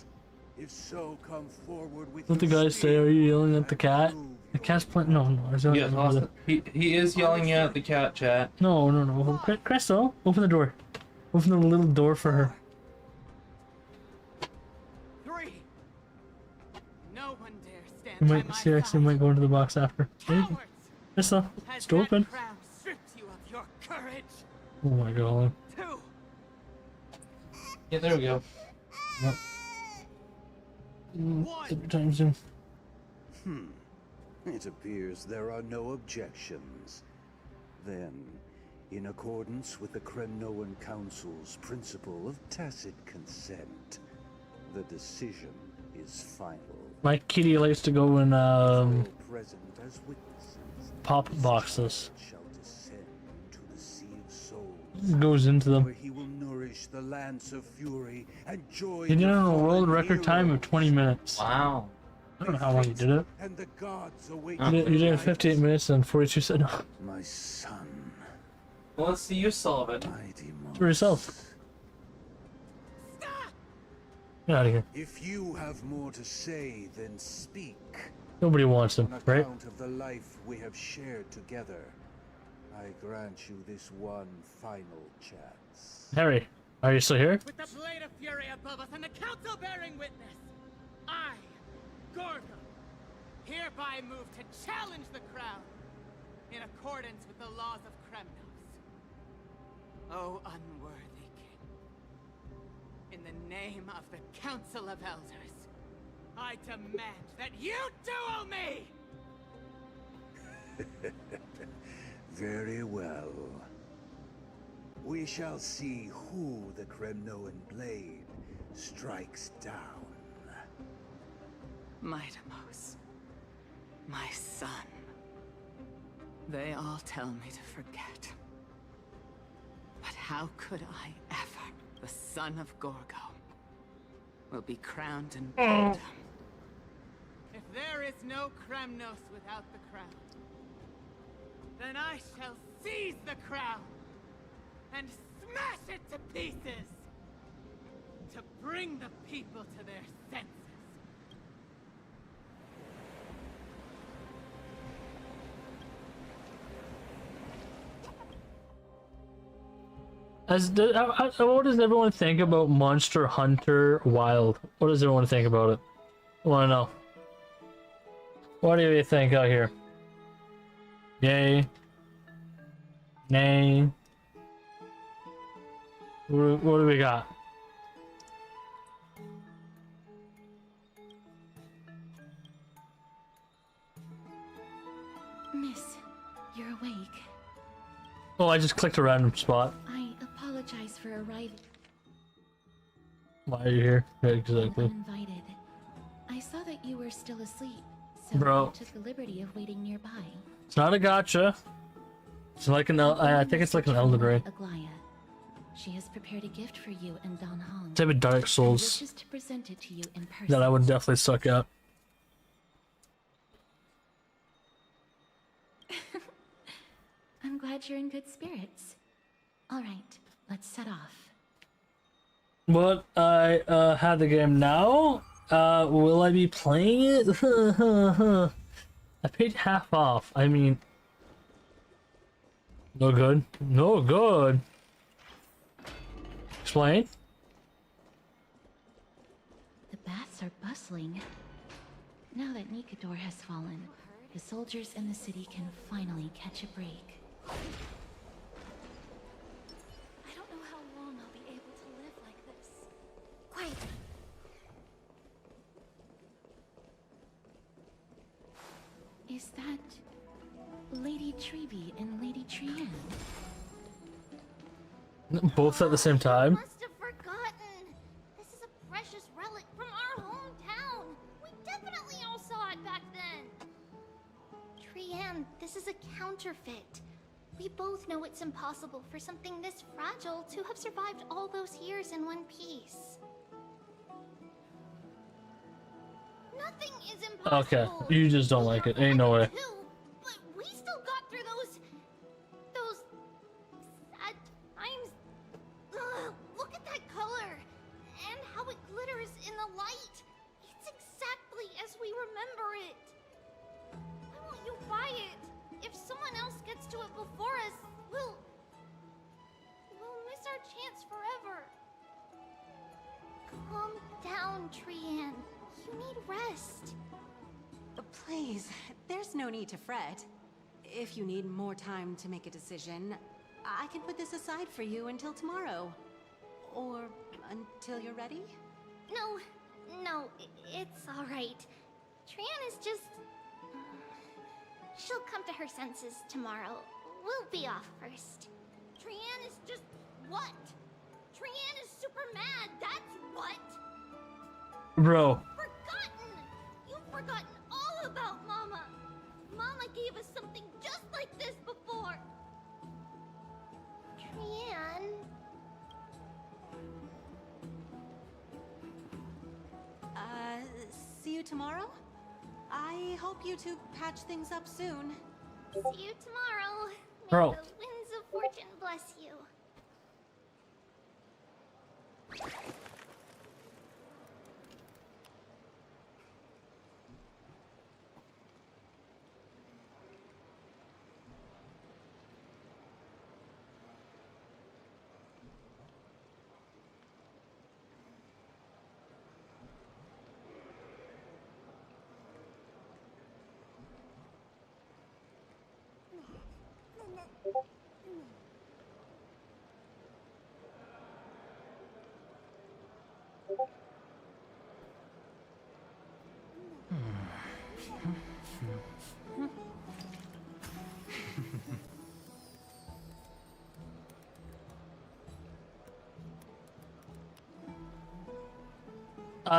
If so, come forward with What the your guys say? Are you yelling at the cat? The cat's playing. No. I was yelling Yeah, at the Austin. He is yelling at the cat, chat. No. Crystal, open the door. Open the little door for her. 3. No one dare stand You by might my see. Actually, might go into the box after. Crystal, it's open. crown stripped you of your courage. Oh my god. 2. Yeah, there we go. Yep. Every time soon. It appears there are no objections. Then, in accordance with the Kremnoan Council's principle of tacit consent, the decision is final. My kitty likes to go in Present as witnesses, pop boxes. shall descend into the Sea of Souls, Goes into them. where he will nourish the Lance of Fury and join He did it the on a fallen world record time of 20 minutes. Wow. I don't know how long he did it. and the gods await He did it in 58 minutes and 42 seconds. my son. Well, let's see you solve it. For yourself. Get out of here. If you have more to say, then speak. Nobody wants him, On right? account of the life we have shared together, I grant you this one final chance. Harry, are you still here? With the blade of fury above us and the council bearing witness, I, Gorgo, hereby move to challenge the crown in accordance with the laws of Kremnos. O unworthy king, in the name of the Council of Elders, I demand that you duel me! Very well. We shall see who the Kremnoan blade strikes down. Midamos, my son. They all tell me to forget. But how could I ever, the son of Gorgo, will be crowned in Boldom? If there is no Kremnos without the crown, then I shall seize the crown and smash it to pieces to bring the people to their senses. What does everyone think about Monster Hunter Wild? What does everyone think about it? I want to know. What do you think out here? Yay. Nay. What do we got? Miss, you're awake. Oh, I just clicked a random spot. I apologize for arriving Why are you here? Yeah, exactly. uninvited. I saw that you were still asleep, so Bro. I took the liberty of waiting nearby. It's not a gotcha. It's like an I think it's like an Elden Ring. Aglaya. She has prepared a gift for you and Dan Hong. Type of Dark Souls And wishes to present it to you in person. that I would definitely suck at. I'm glad you're in good spirits. All right, let's set off. But I have the game now. Will I be playing it? I paid half off. I mean, no good. No good. Explain. The baths are bustling. Now that Nikador has fallen, the soldiers in the city can finally catch a break. I don't know how long I'll be able to live like this. Quiet! Is that Lady Treby and Lady Trienne? Both at the same time? Must have forgotten. This is a precious relic from our hometown. We definitely all saw it back then. Trienne, this is a counterfeit. We both know it's impossible for something this fragile to have survived all those years in one piece. Nothing is impossible. Okay, you just don't like it. Ain't no way. But we still got through those sad times. Ugh, look at that color and how it glitters in the light. It's exactly as we remember it. Why won't you buy it? If someone else gets to it before us, we'll miss our chance forever. Calm down, Trienne. You need rest. Please, there's no need to fret. If you need more time to make a decision, I can put this aside for you until tomorrow. Or until you're ready? No, it's all right. Trienne is just... She'll come to her senses tomorrow. We'll be off first. Trienne is just... what? Trienne is super mad, that's what! Bro. Forgotten! You've forgotten all about Mama! Mama gave us something just like this before! Trienne... See you tomorrow? I hope you two patch things up soon. See you tomorrow. May Bro. the winds of fortune bless you.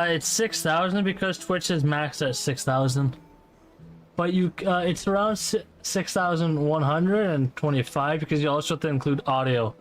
It's 6,000 because Twitch is maxed at 6,000. But you, it's around 6,125 because you also have to include audio.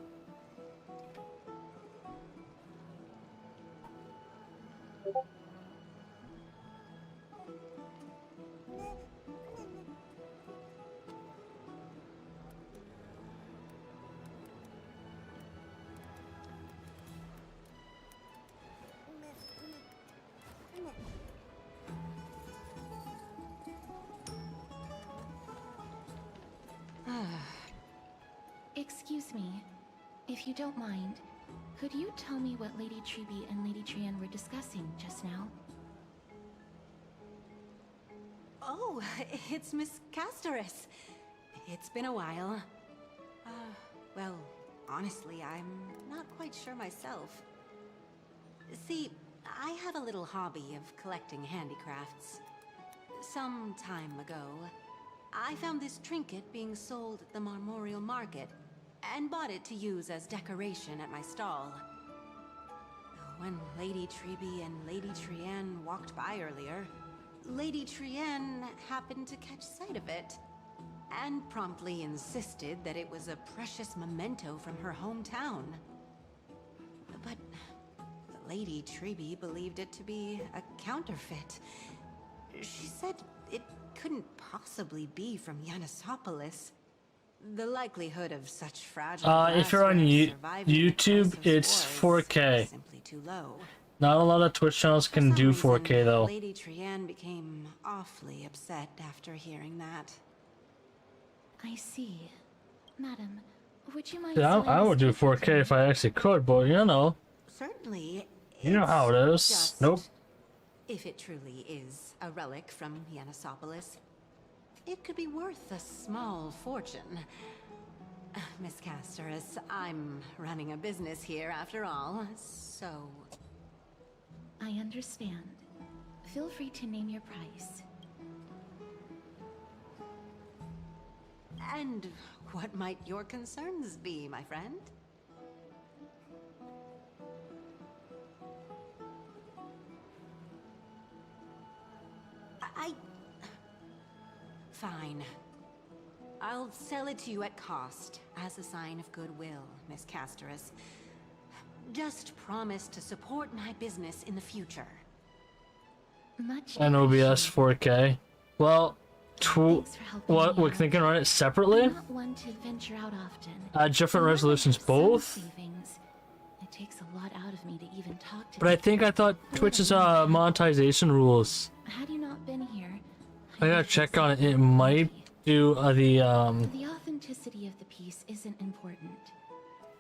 Excuse me, if you don't mind, could you tell me what Lady Treby and Lady Trienne were discussing just now? Oh, it's Miss Castoris. It's been a while. Well, honestly, I'm not quite sure myself. See, I have a little hobby of collecting handicrafts. Some time ago, I found this trinket being sold at the Marmorial Market, and bought it to use as decoration at my stall. When Lady Treby and Lady Trienne walked by earlier, Lady Trienne happened to catch sight of it, and promptly insisted that it was a precious memento from her hometown. But Lady Treby believed it to be a counterfeit. She said it couldn't possibly be from Yanisopolis. The likelihood of such fragile If you're on glassware surviving the YouTube, Crisis it's Wars 4K. is simply too low. Not a lot of Twitch channels can do 4K though. Lady Trienne became awfully upset after hearing that. I see. Madam, would you mind Yeah, I would do 4K if I actually could, but you know. Certainly. You know how it is. Just Nope. If it truly is a relic from Yanisopolis, it could be worth a small fortune. Miss Casterus, I'm running a business here after all, so... I understand. Feel free to name your price. And what might your concerns be, my friend? Fine. I'll sell it to you at cost, as a sign of goodwill, Miss Casterus. Just promise to support my business in the future. Much And OBS 4K. Well, what we're thinking, run it separately. I'm not one to venture out often. Different resolutions, both. Savings. It takes a lot out of me to even talk to. But I thought Twitch's monetization rules. Had you not been here, I gotta check on it. It might do the authenticity of the piece isn't important.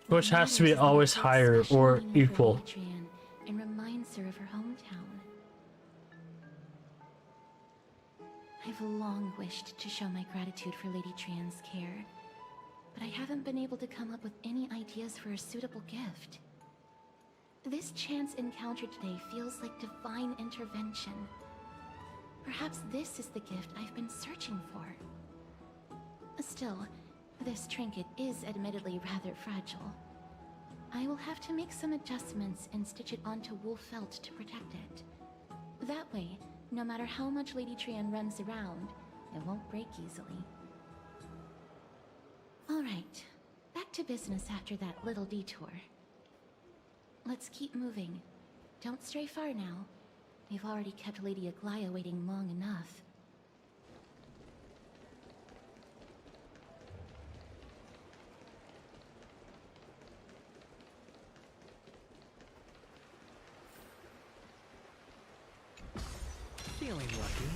Twitch has to be always higher or equal. And reminds her of her hometown. I've long wished to show my gratitude for Lady Trienne's care, but I haven't been able to come up with any ideas for a suitable gift. This chance encounter today feels like divine intervention. Perhaps this is the gift I've been searching for. Still, this trinket is admittedly rather fragile. I will have to make some adjustments and stitch it onto wool felt to protect it. That way, no matter how much Lady Trienne runs around, it won't break easily. Alright, back to business after that little detour. Let's keep moving. Don't stray far now. We've already kept Lady Aglaia waiting long enough. Feeling lucky.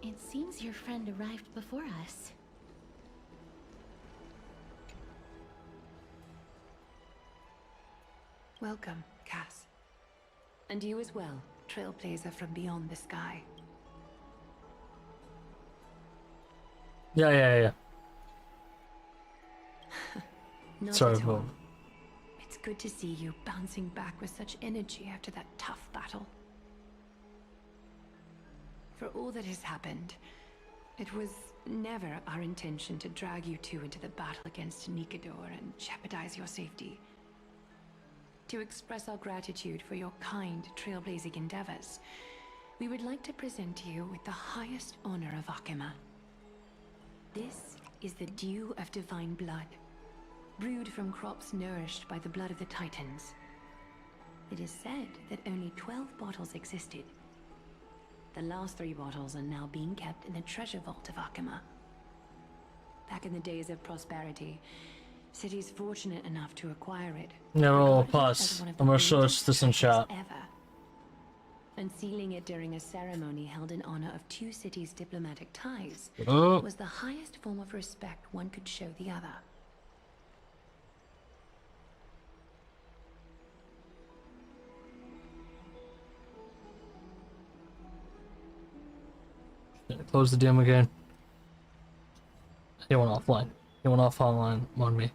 It seems your friend arrived before us. Welcome, Cass. And you as well, trailblazer from beyond the sky. Yeah. Not Sorry, at all. Bo. It's good to see you bouncing back with such energy after that tough battle. For all that has happened, it was never our intention to drag you two into the battle against Nikador and jeopardize your safety. To express our gratitude for your kind, trailblazing endeavors, we would like to present you with the highest honor of Akima. This is the Dew of Divine Blood, brewed from crops nourished by the blood of the Titans. It is said that only 12 bottles existed. The last 3 bottles are now being kept in the treasure vault of Akima. Back in the days of prosperity, cities fortunate enough to acquire it. Yeah, we'll regarded it pause. as one of the I'm gonna show greatest this in treasures chat. ever. Unsealing it during a ceremony held in honor of 2 cities' diplomatic ties Oh. was the highest form of respect one could show the other. close the DM again. He went offline. He went off online on me.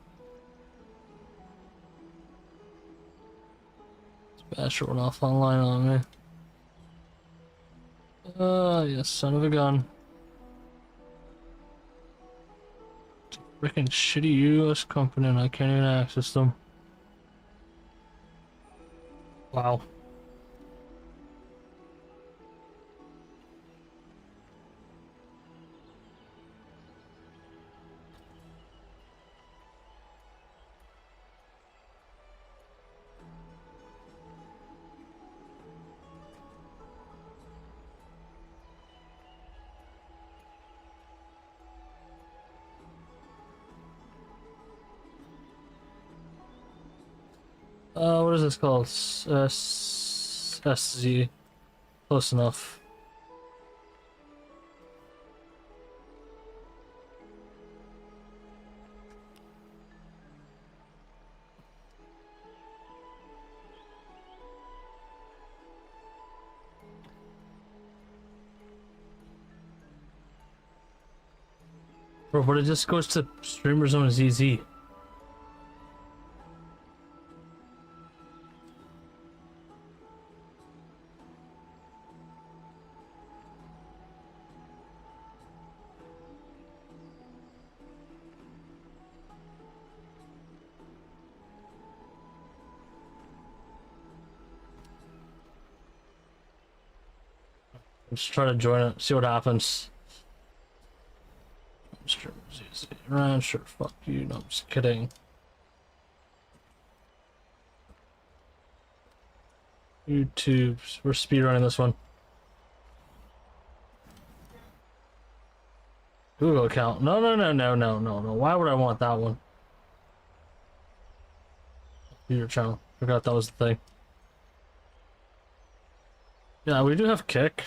Basher went off online on me. You son of a gun. It's a freaking shitty US company and I can't even access them. Wow. What is this called? SZ. Close enough. Bro, but it just goes to streamer zone ZZ. Just try to join it, see what happens. Right, sure, fuck you, no, I'm just kidding. YouTube, we're speedrunning this one. Google account, no, why would I want that one? Your channel, forgot that was the thing. Yeah, we do have Kick.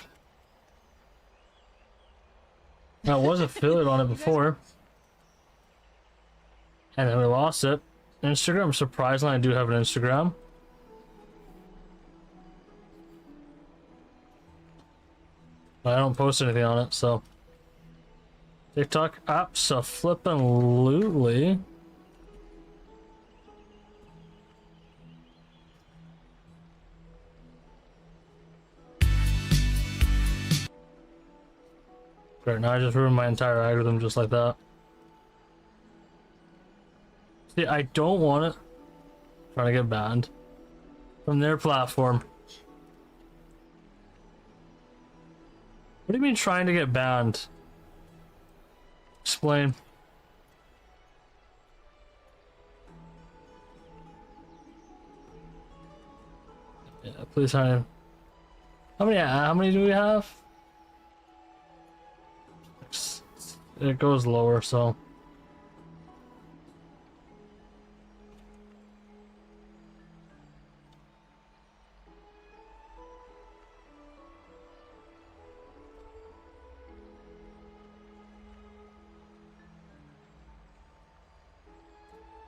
I was affiliate on it before. And then we lost it. Instagram, surprisingly, I do have an Instagram. But I don't post anything on it, so. TikTok, abso-flippin'-lutely. Great, now I just ruined my entire algorithm just like that. See, I don't want it. I'm trying to get banned from their platform. What do you mean trying to get banned? Explain. Yeah, please, honey. How many do we have? It goes lower, so.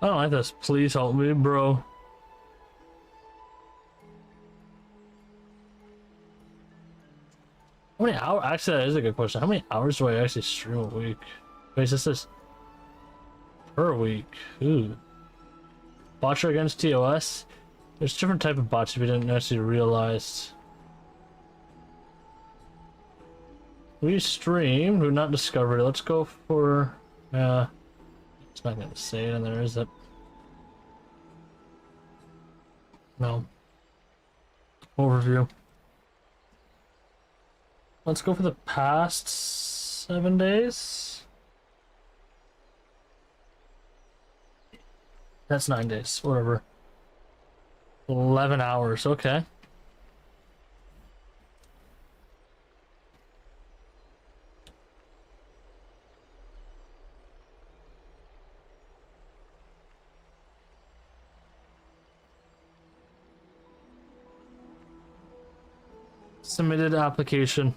I don't like this. Please help me, bro. How many hours? Actually, that is a good question. How many hours do I actually stream a week? Wait, this is per week. Ooh. Botcher against TOS? There's different type of bots we didn't necessarily realize. We streamed, we've not discovered it. Let's go for it's not gonna say it in there, is it? No. Overview. Let's go for the past 7 days. That's 9 days, whatever. 11 hours, okay. Submitted application.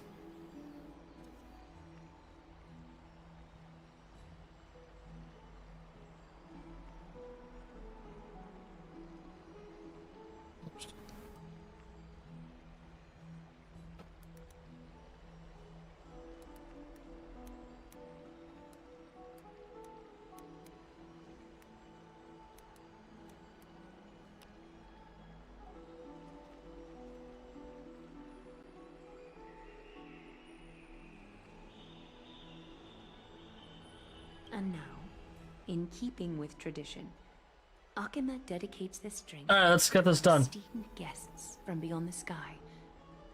In keeping with tradition, Akima dedicates this drink Alright, let's get this to done. esteemed guests from beyond the sky,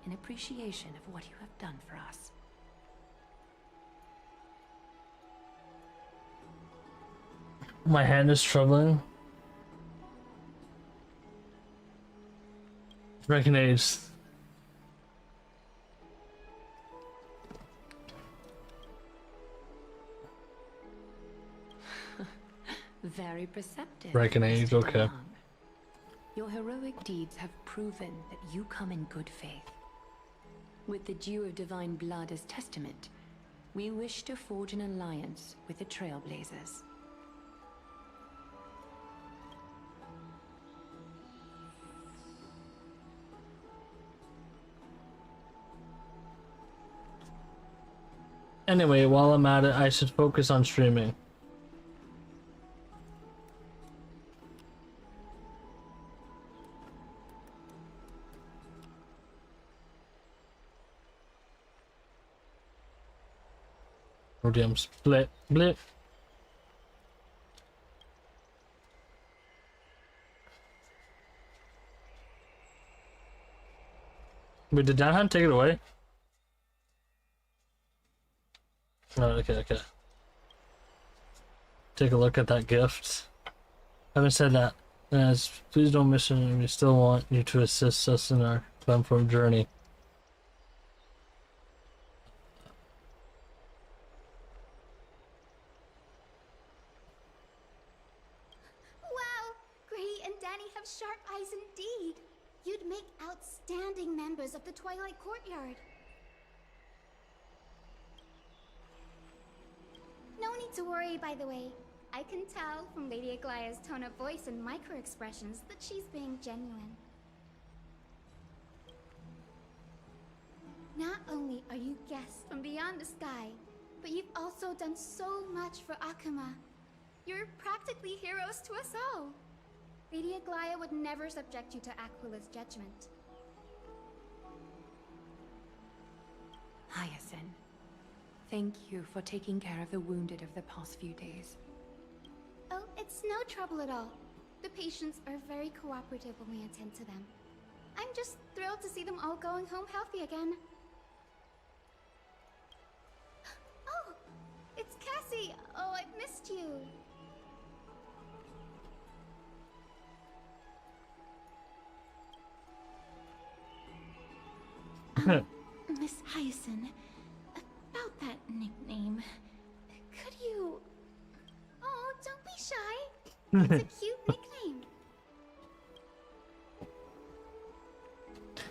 in appreciation of what you have done for us. My hand is troubling. Recognize. Very perceptive. Recognize, Mr. okay. DeLong. Your heroic deeds have proven that you come in good faith. With the dew of divine blood as testament, we wish to forge an alliance with the Trailblazers. Anyway, while I'm at it, I should focus on streaming. Rhodium split, blip. Wait, did Danhan take it away? Oh, okay. Take a look at that gift. Having said that, please don't miss it. We still want you to assist us in our Clemform journey. Wow! Gray and Danny have sharp eyes indeed. You'd make outstanding members of the Twilight Courtyard. No need to worry, by the way. I can tell from Lady Aglaya's tone of voice and micro-expressions that she's being genuine. Not only are you guests from beyond the sky, but you've also done so much for Akuma. You're practically heroes to us all. Lady Aglaya would never subject you to Aquila's judgment. Hyacinth, thank you for taking care of the wounded of the past few days. Oh, it's no trouble at all. The patients are very cooperative when we attend to them. I'm just thrilled to see them all going home healthy again. Oh, it's Cassie! Oh, I've missed you. Miss Hyacinth, about that nickname, could you... Oh, don't be shy. It's a cute nickname.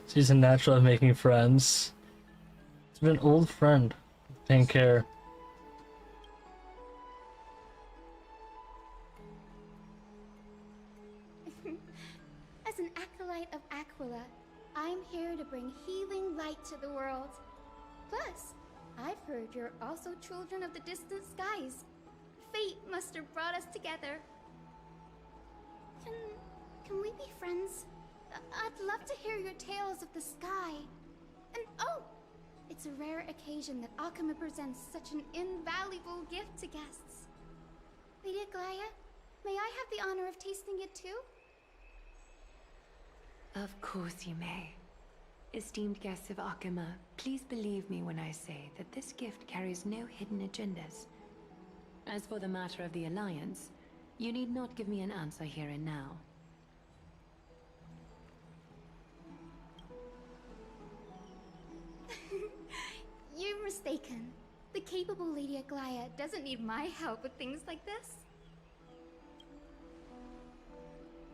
She's a natural at making friends. It's been an old friend. Paying care. As an acolyte of Aquila, I'm here to bring healing light to the world. Plus, I've heard you're also children of the distant skies. Fate must have brought us together. Can we be friends? I'd love to hear your tales of the sky. And oh, it's a rare occasion that Akuma presents such an invaluable gift to guests. Lady Aglaya, may I have the honor of tasting it too? Of course you may. Esteemed guests of Akuma, please believe me when I say that this gift carries no hidden agendas. As for the matter of the Alliance, you need not give me an answer here and now. You're mistaken. The capable Lady Aglaya doesn't need my help with things like this.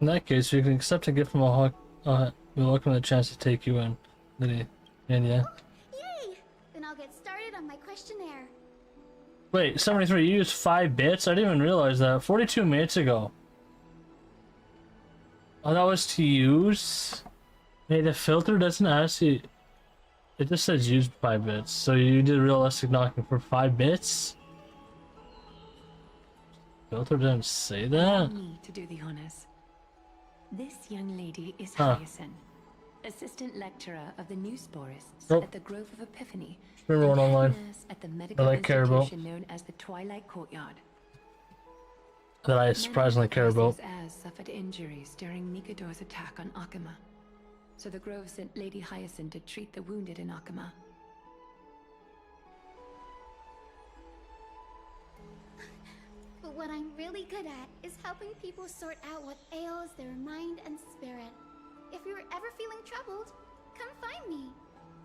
In that case, you can accept a gift from a hawk. We'll welcome the chance to take you in, Lydia. And yeah. Yay! Then I'll get started on my questionnaire. Wait, 73, you used 5 bits? I didn't even realize that. 42 minutes ago. Oh, that was to use? Hey, the filter doesn't ask you. It just says used 5 bits. So you did realistic knocking for 5 bits? Filter didn't say that? Allow me to do the honors. This young lady is Hyacinth, assistant lecturer of the new sporists at the Grove of Epiphany, Remember one online. nurse at the medical institution known as the Twilight Courtyard. that I surprisingly care about. Many of heirs suffered injuries during Nikador's attack on Akuma, so the Grove sent Lady Hyacinth to treat the wounded in Akuma. But what I'm really good at is helping people sort out what ails their mind and spirit. If you're ever feeling troubled, come find me.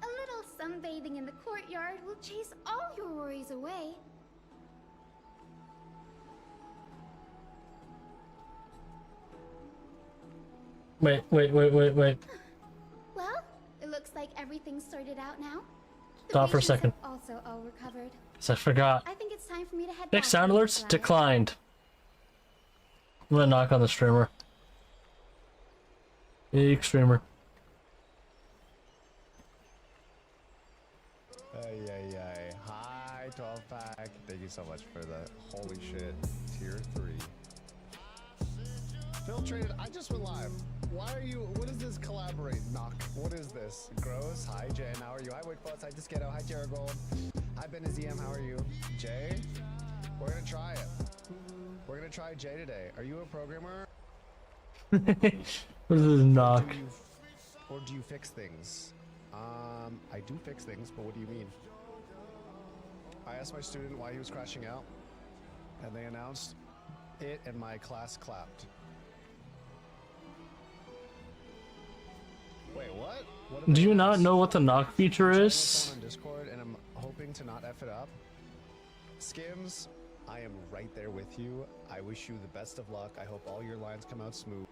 A little sunbathing in the courtyard will chase all your worries away. Wait. Well, it looks like everything's sorted out now. The Stop for a patients second. have also all recovered. Cause I forgot. I think it's time for me to head Fix back sound to the alerts lab. declined. I'm gonna knock on the streamer. Big streamer. Ay. Hi, 12 pack. Thank you so much for the holy shit. Tier 3. Filtrated, I just went live. Why are you, what is this collaborate knock? What is this? Gross. Hi, Jen. How are you? Hi, Wickbots. Hi, Disketo. Hi, Jerigold. Hi, Ben ZM. How are you? Jay? We're gonna try it. We're gonna try Jay today. Are you a programmer? What is this knock? Or do you fix things? I do fix things, but what do you mean? I asked my student why he was crashing out, and they announced it, and my class clapped. Wait, what? Do you not know what the knock feature I'm is? on Discord, and I'm hoping to not F it up. Skims, I am right there with you. I wish you the best of luck. I hope all your lines come out smooth.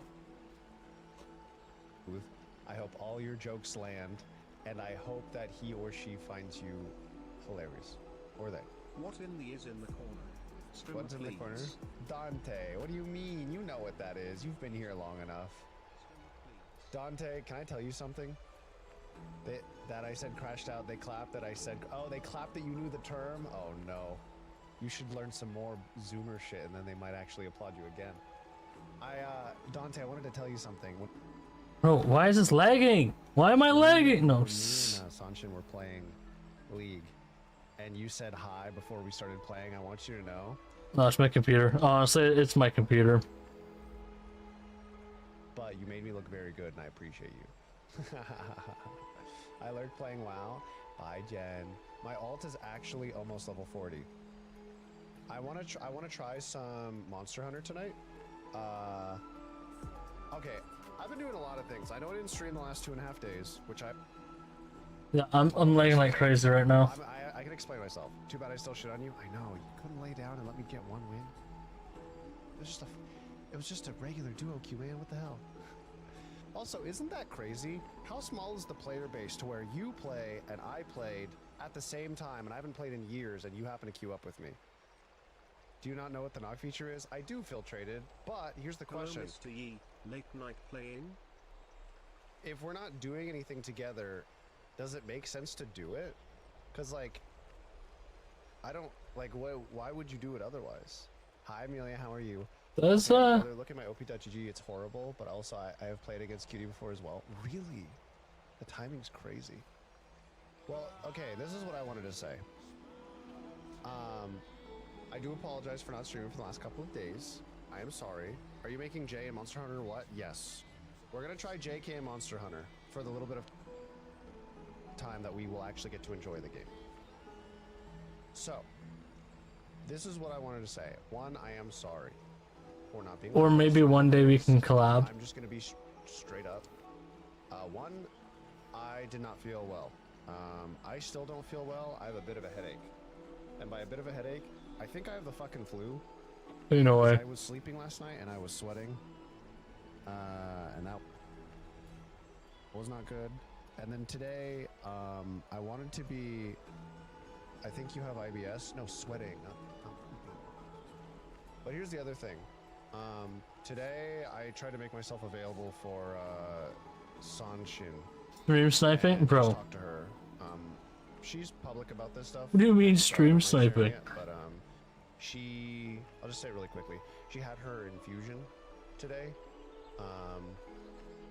I hope all your jokes land, and I hope that he or she finds you hilarious. Or they. What in the is in the corner? What's in the corner? Dante, what do you mean? You know what that is. You've been here long enough. Dante, can I tell you something? That I said crashed out, they clapped, that I said, oh, they clapped that you knew the term? Oh no. You should learn some more Zoomer shit, and then they might actually applaud you again. Dante, I wanted to tell you something. Bro, why is this lagging? Why am I lagging? No. Me and Sanshin were playing League, and you said hi before we started playing. I want you to know. No, it's my computer. Honestly, it's my computer. But you made me look very good, and I appreciate you. I learned playing WoW. Bye, Jen. My alt is actually almost level 40. I want to try some Monster Hunter tonight. Okay, I've been doing a lot of things. I know I didn't stream the last 2.5 days, which Yeah, I'm lagging like crazy right now. I can explain myself. Too bad I still shit on you. I know, you couldn't lay down and let me get one win. It was just a regular duo queue, man. What the hell? Also, isn't that crazy? How small is the player base to where you play and I played at the same time, and I haven't played in years, and you happen to queue up with me? Do you not know what the knock feature is? I do Filtrated, but here's the question. Hello, Mr. Yi. Late night playing? If we're not doing anything together, does it make sense to do it? Because, like, I don't, like, why would you do it otherwise? Hi, Amelia, how are you? Does, Look at my op.gg, it's horrible, but also I have played against Cutie before as well. Really? The timing's crazy. Well, okay, this is what I wanted to say. I do apologize for not streaming for the last couple of days. I am sorry. Are you making Jay and Monster Hunter what? Yes. We're gonna try JK and Monster Hunter for the little bit of time that we will actually get to enjoy the game. So, this is what I wanted to say. One, I am sorry for not being. Or maybe one day we can collab. I'm just gonna be straight up. One, I did not feel well. I still don't feel well. I have a bit of a headache, and by a bit of a headache, I think I have the fucking flu. Ain't no way. I was sleeping last night and I was sweating, and that was not good. And then today, I wanted to be. I think you have IBS. No, sweating. Not pooping. But here's the other thing. Today I tried to make myself available for Sanshin. Stream sniping? Bro. Talk to her. She's public about this stuff. What do you mean stream sniping? But I'll just say it really quickly. She had her infusion today.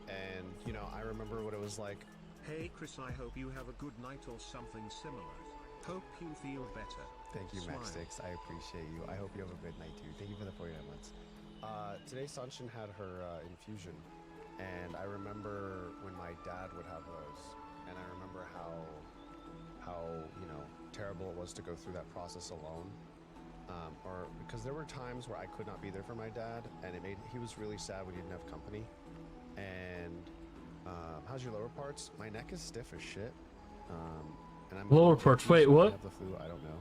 And you know, I remember what it was like. Hey Chris, I hope you have a good night or something similar. Hope you feel better. Thank you, Smile. Maxtix. I appreciate you. I hope you have a good night too. Thank you for the 49 months. Today Sanshin had her infusion, and I remember when my dad would have those, and I remember how terrible it was to go through that process alone. Or because there were times where I could not be there for my dad, and he was really sad when he didn't have company. And how's your lower parts? My neck is stiff as shit. And I'm Lower parts. Wait, what? I have the flu. I don't know.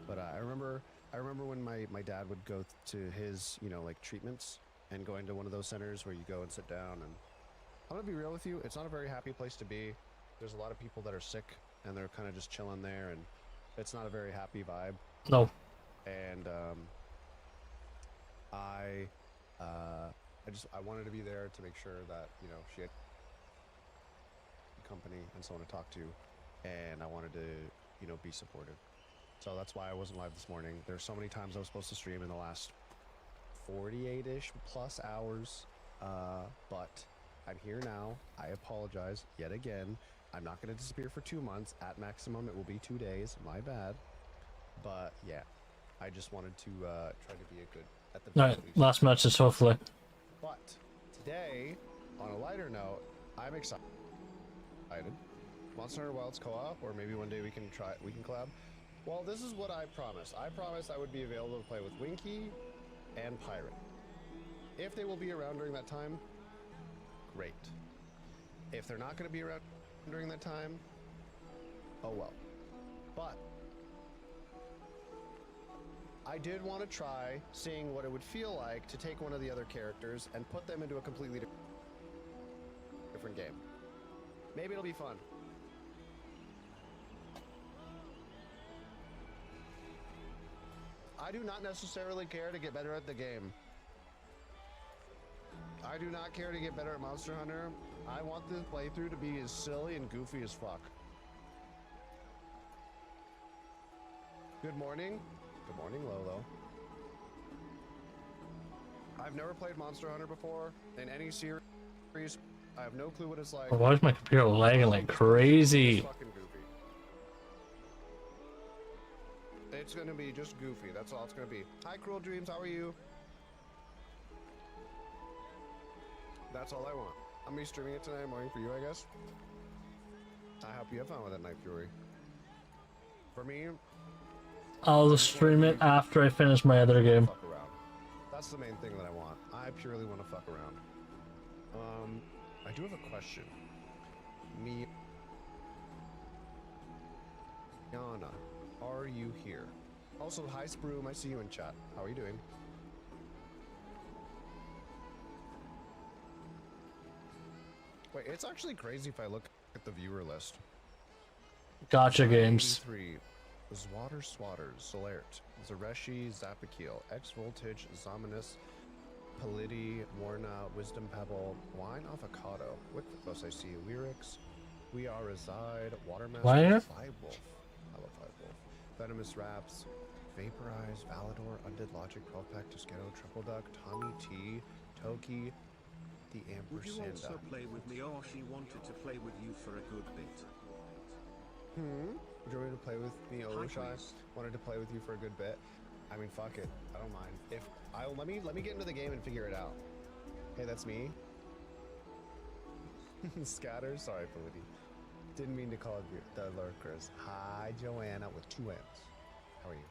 But I remember when my dad would go to his like treatments and going to one of those centers where you go and sit down. And I'm gonna be real with you. It's not a very happy place to be. There's a lot of people that are sick and they're kind of just chilling there, and it's not a very happy vibe. No. And I wanted to be there to make sure that she had company and someone to talk to, and I wanted to be supportive. So that's why I wasn't live this morning. There's so many times I was supposed to stream in the last 48-ish plus hours, but I'm here now. I apologize yet again. I'm not going to disappear for 2 months. At maximum, it will be 2 days. My bad. But yeah, I just wanted to try to be a good at the Alright, last message, hopefully. But today, on a lighter note, I'm excited. Monster Hunter Wilds co-op, or maybe one day we can collab. Well, this is what I promised. I promised I would be available to play with Winky and Pirate. If they will be around during that time, great. If they're not going to be around during that time, oh well. But I did want to try seeing what it would feel like to take one of the other characters and put them into a completely different game. Maybe it'll be fun. I do not necessarily care to get better at the game. I do not care to get better at Monster Hunter. I want this playthrough to be as silly and goofy as fuck. Good morning. Good morning, Lolo. I've never played Monster Hunter before in any series. I have no clue what it's like. Why is my computer lagging like crazy? It's fucking goofy. It's gonna be just goofy. That's all it's gonna be. Hi, Cruel Dreams. How are you? That's all I want. I'm gonna be streaming it tonight morning for you, I guess. I hope you have fun with it, Night Fury. For me, I'll stream it after I finish my other game. fuck around. That's the main thing that I want. I purely want to fuck around. I do have a question. Miana, are you here? Also, hi Sproom, I see you in chat. How are you doing? Wait, it's actually crazy if I look at the viewer list. Gotcha games. 83. Zwatter Swatter, Solert, Zareshi, Zapakil, X Voltage, Zominus, Polity, Warna, Wisdom Pebble, Wine Avocado, Wickfos, I see Lyrics, We Are Reside, Watermaster, Wire? Firewolf, I love Firewolf, Venomous Raps, Vaporize, Valador, Undead Logic, 12-pack, Toscano, Triple Duck, Tommy T, Toki, The Would you Ampersand. also play with me, or she wanted to play with you for a good bit? Would you want me to play with me, Olushai? Wanted to play with you for a good bit. I mean, fuck it. I don't mind. If let me get into the game and figure it out. Hey, that's me. Scatter. Sorry, Polity. Didn't mean to call you the lurkers. Hi, Joanna with 2 N's. How are you?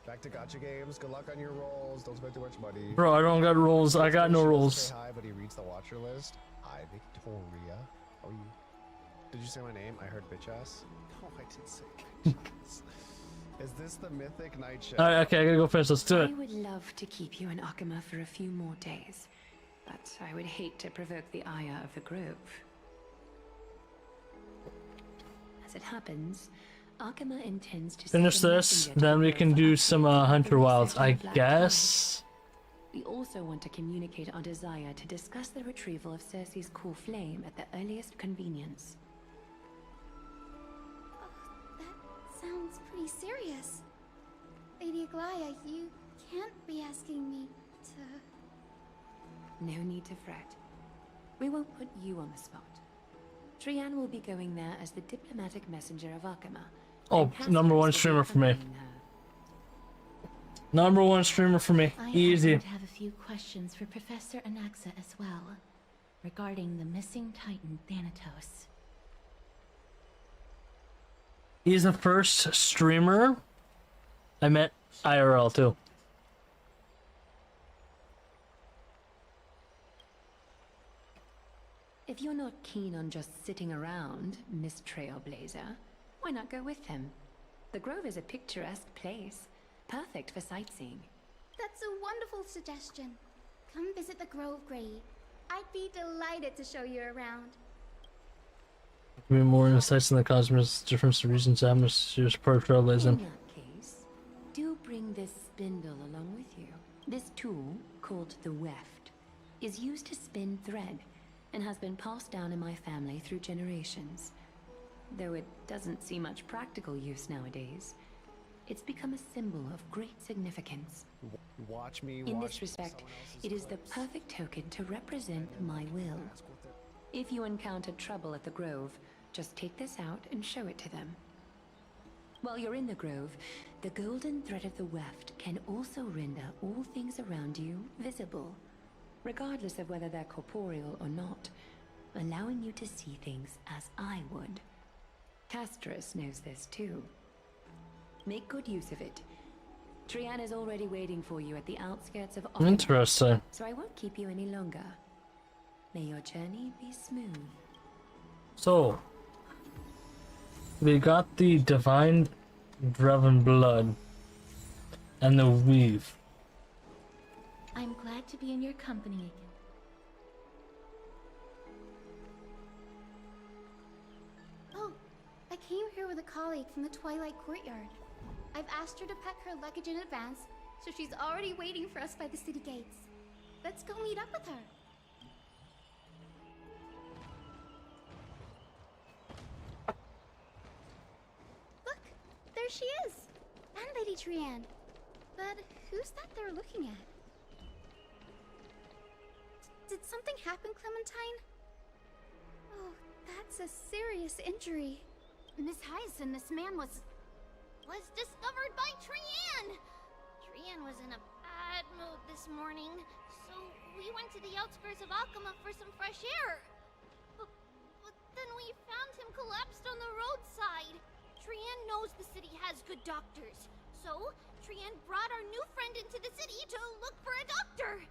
Back to gotcha games. Good luck on your rolls. Don't spend too much money. Bro, I don't got rolls. I got no rolls. Say hi, but he reads the watcher list. Hi, Victoria. How are you? Did you say my name? I heard bitch ass. No, I didn't say bitch ass. Is this the mythic night shift? Alright, okay, I gotta go finish. Let's do it. I would love to keep you in Akama for a few more days, but I would hate to provoke the ire of the group. As it happens, Akama intends to Finish send a this, messenger to then we the can do some Hunter Wilds, I Black guess. We also want to communicate our desire to discuss the retrieval of Cersei's core flame at the earliest convenience. Sounds pretty serious. Lady Aglaya, you can't be asking me to... No need to fret. We won't put you on the spot. Trian will be going there as the diplomatic messenger of Akama. Oh, #1 streamer for me. #1 streamer for me. Easy. I have a few questions for Professor Anaxa as well, regarding the missing Titan Thanatos. He's the first streamer I met IRL too. If you're not keen on just sitting around, Miss Trailblazer, why not go with him? The Grove is a picturesque place, perfect for sightseeing. That's a wonderful suggestion. Come visit the Grove, Gray. I'd be delighted to show you around. Give me more insights on the cosmos difference of reasons atmospheres per trailblazing. In that case, do bring this spindle along with you. This tool, called the weft, is used to spin thread and has been passed down in my family through generations. Though it doesn't see much practical use nowadays, it's become a symbol of great significance. Watch me. In this respect, it is the perfect token to represent my will. If you encounter trouble at the Grove, just take this out and show it to them. While you're in the Grove, the golden thread of the weft can also render all things around you visible, regardless of whether they're corporeal or not, allowing you to see things as I would. Castorus knows this too. Make good use of it. Trian is already waiting for you at the outskirts of Ottawa, Interesting. so I won't keep you any longer. May your journey be smooth. So, we got the Divine Draven Blood and the Weave. I'm glad to be in your company again. Oh, I came here with a colleague from the Twilight Courtyard. I've asked her to pack her luggage in advance, so she's already waiting for us by the city gates. Let's go meet up with her. Look, there she is! And Lady Trian. But who's that they're looking at? Did something happen, Clementine? Oh, that's a serious injury. Miss Hyacinth, this man was discovered by Trian! Trian was in a bad mood this morning, so we went to the outskirts of Akama for some fresh air. But then we found him collapsed on the roadside. Trian knows the city has good doctors, so Trian brought our new friend into the city to look for a doctor.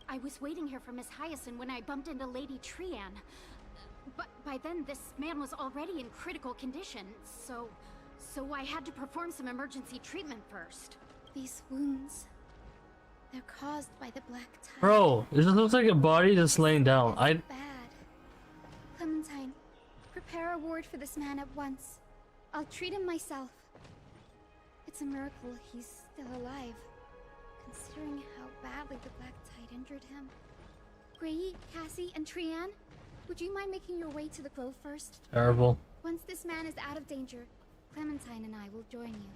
I was waiting here for Miss Hyacinth when I bumped into Lady Trian. But by then, this man was already in critical condition, so I had to perform some emergency treatment first. These wounds, they're caused by the black tide. Bro, this looks like a body just laying down. Bad. Clementine, prepare a ward for this man at once. I'll treat him myself. It's a miracle he's still alive, considering how badly the black tide injured him. Gray, Cassie, and Trian, would you mind making your way to the Grove first? Terrible. Once this man is out of danger, Clementine and I will join you.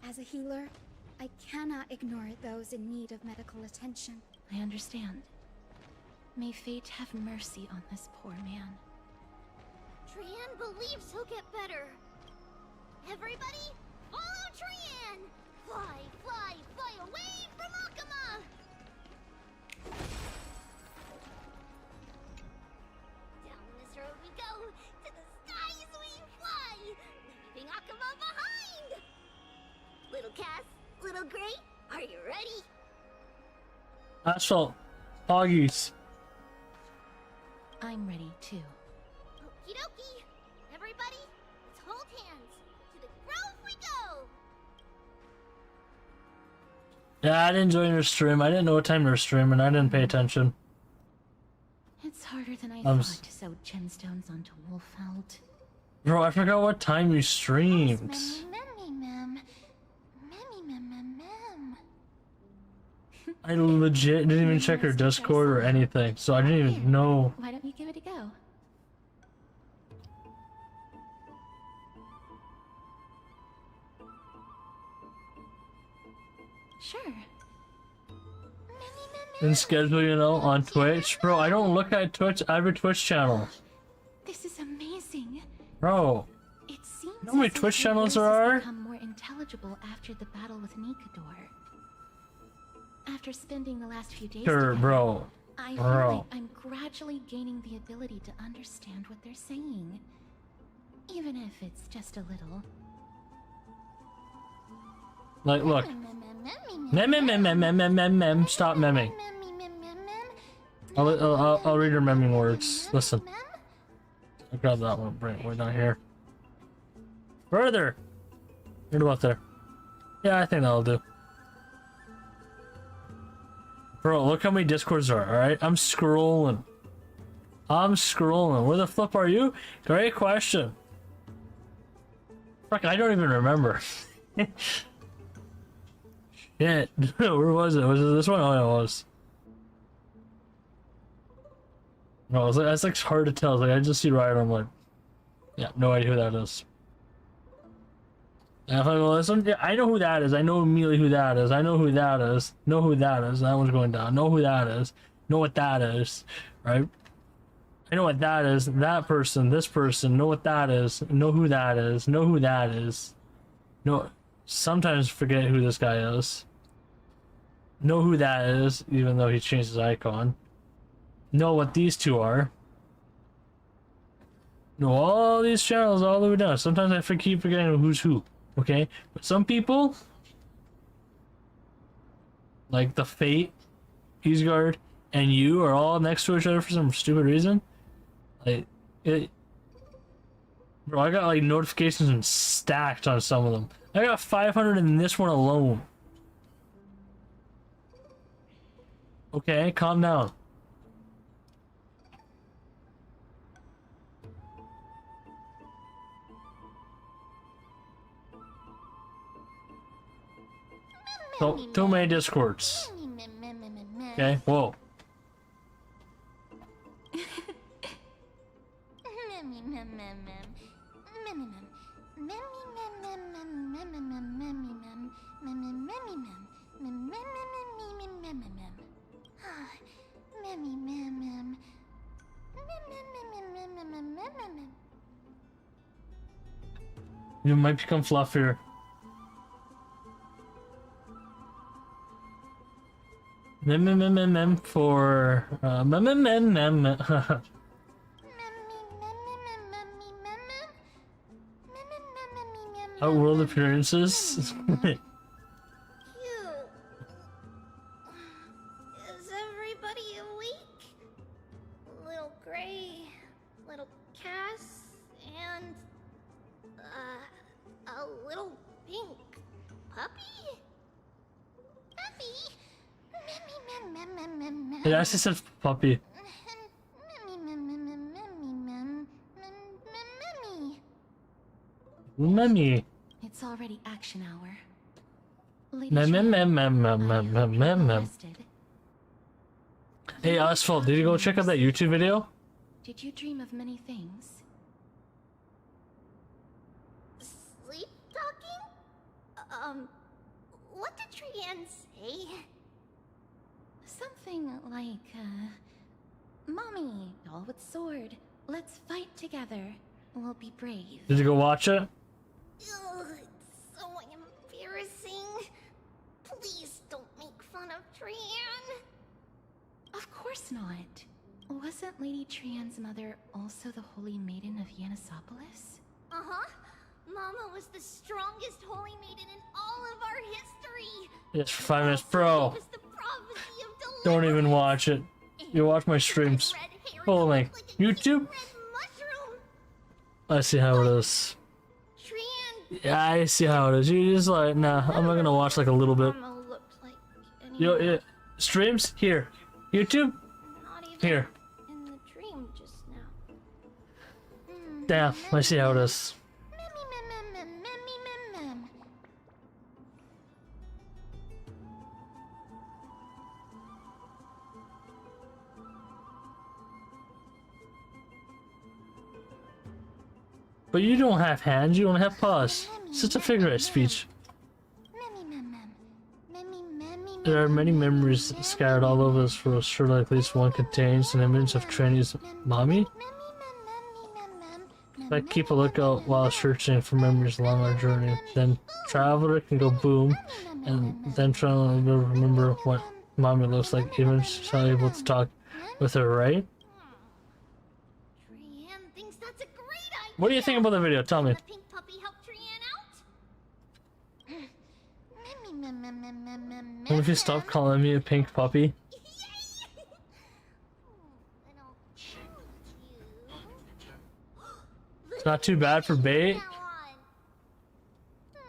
As a healer, I cannot ignore those in need of medical attention. I understand. May fate have mercy on this poor man. Trian believes he'll get better. Everybody, follow Trian! Fly, fly, fly away from Akama! Down this road we go, to the skies we fly, leaving Akama behind! Little Cass, little Gray, are you ready? Asphalt. Poggies. I'm ready too. Okie dokie! Everybody, let's hold hands. To the Grove we go! Yeah, I didn't join your stream. I didn't know what time you were streaming. I didn't pay attention. It's harder than I thought to sew gemstones onto Wolfeld. Bro, I forgot what time you streamed. I legit didn't even check her Discord or anything, so I didn't even know. Why don't you give it a go? Sure. And schedule, you know, on Twitch. Bro, I don't look at Twitch. I have a Twitch channel. Bro. It seems You know how many as if Twitch your channels voice there has are? become more intelligible after the battle with Nikador. After spending the last few days Sure, together, bro. I feel Bro. like I'm gradually gaining the ability to understand what they're saying. Even if it's just a little. Like, look. Mem. Stop memming. I'll read your memming words. Listen. I'll grab that one. Bring it way down here. Further. Right about there. Yeah, I think that'll do. Bro, look how many discords there are, alright? I'm scrolling. Where the flip are you? Great question. Fuck, I don't even remember. Shit. Where was it? Was it this one? Oh, yeah, it was. No, it's like, that's like hard to tell. It's like I just see Riot. I'm like, yeah, no idea who that is. And if I go listen, yeah, I know who that is. I know immediately who that is. I know who that is. Know who that is. That one's going down. Know who that is. Know what that is. Right? I know what that is. That person. This person. Know what that is. Know who that is. Know who that is. No. Sometimes forget who this guy is. Know who that is, even though he changed his icon. Know what these two are. Know all these channels all the way down. Sometimes I keep forgetting who's who. Okay? But some people, like the Fate, Eastguard, and you are all next to each other for some stupid reason. Like, bro, I got like notifications and stacked on some of them. I got 500 in this one alone. Okay, calm down. So, too many discords. Okay, whoa. You might become fluffier. Mem for mem. Outworld appearances. Is everybody awake? Little Gray, little Cass, and a little pink puppy? It actually says puppy. Memmy. It's already action hour. Mem. Hey, Asphalt, did you go check out that YouTube video? Did you dream of many things? Sleep talking? What did Trian say? Something like, Mommy, doll with sword, let's fight together. We'll be brave. Did you go watch it? Ugh, it's so embarrassing. Please don't make fun of Trian. Of course not. Wasn't Lady Trian's mother also the Holy Maiden of Yanisopolis? Uh-huh. Mama was the strongest holy maiden in all of our history. Yes, for 5 minutes, bro. Don't even watch it. You watch my streams. Only YouTube. I see how it is. Yeah, I see how it is. You just like, nah, I'm not gonna watch like a little bit. Yo, streams here, YouTube here. In the dream just now. Damn, I see how it is. But you don't have hands, you only have paws. Such a figure of speech. There are many memories scattered all over this world. Surely at least one contains an image of Trini's mommy? Like keep a lookout while searching for memories along our journey. Then traveler can go boom, and then traveler will remember what mommy looks like. Even she's not able to talk with her, right? Trianne thinks that's a great idea. What do you think about the video? Tell me. The pink puppy helped Trianne out. What if you stop calling me a pink puppy? It's not too bad for bait.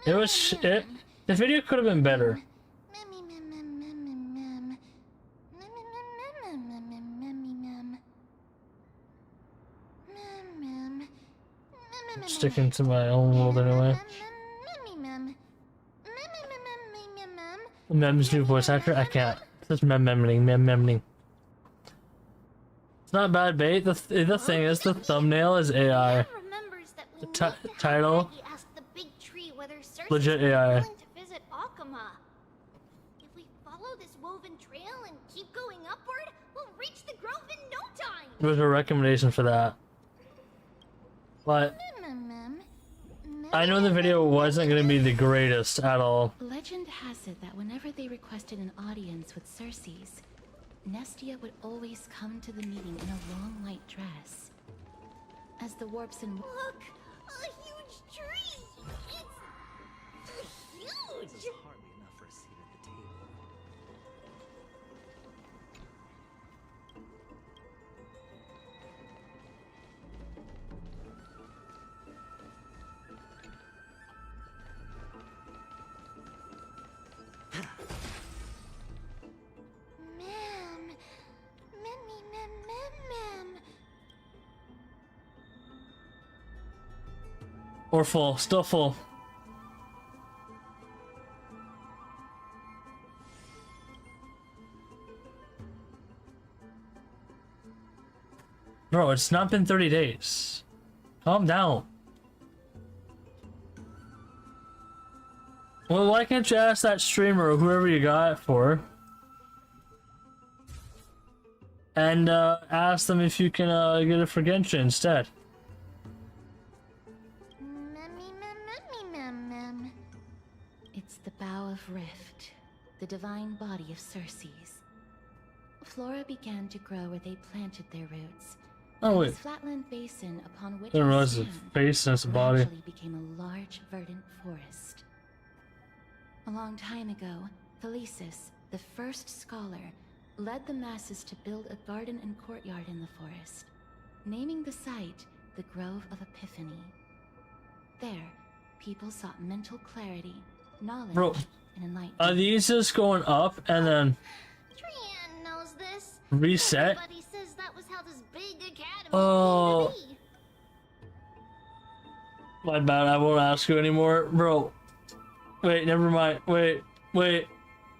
It was it. The video could have been better. I'm sticking to my own world anyway. Mem's new voice actor? I can't. It's mem. It's not bad bait. The thing is, the thumbnail is AI. The title, legit AI. To visit Akama. If we follow this woven trail and keep going upward, we'll reach the grove in no time. There was a recommendation for that. But I know the video wasn't going to be the greatest at all. Legend has it that whenever they requested an audience with Circes, Nestia would always come to the meeting in a long white dress. As the warps and Look, a huge tree. It's huge. This is hardly enough for a seat at the table. Or full, still full. Bro, it's not been 30 days. Calm down. Well, why can't you ask that streamer or whoever you got it for? And ask them if you can get it for Genshin instead. It's the Bow of Rift, the divine body of Circes. Flora began to grow where they planted their roots. Oh wait. This flatland basin upon which I didn't we realize the stand face and its body. gradually became a large verdant forest. A long time ago, Thelesis, the first scholar, led the masses to build a garden and courtyard in the forest, naming the site the Grove of Epiphany. There, people sought mental clarity, knowledge, Bro, and enlightenment. are these just going up and then Trianne knows this. reset? Everybody says that was how this big academy Oh, came to be. my bad. I won't ask you anymore, bro. Wait, never mind. Wait. I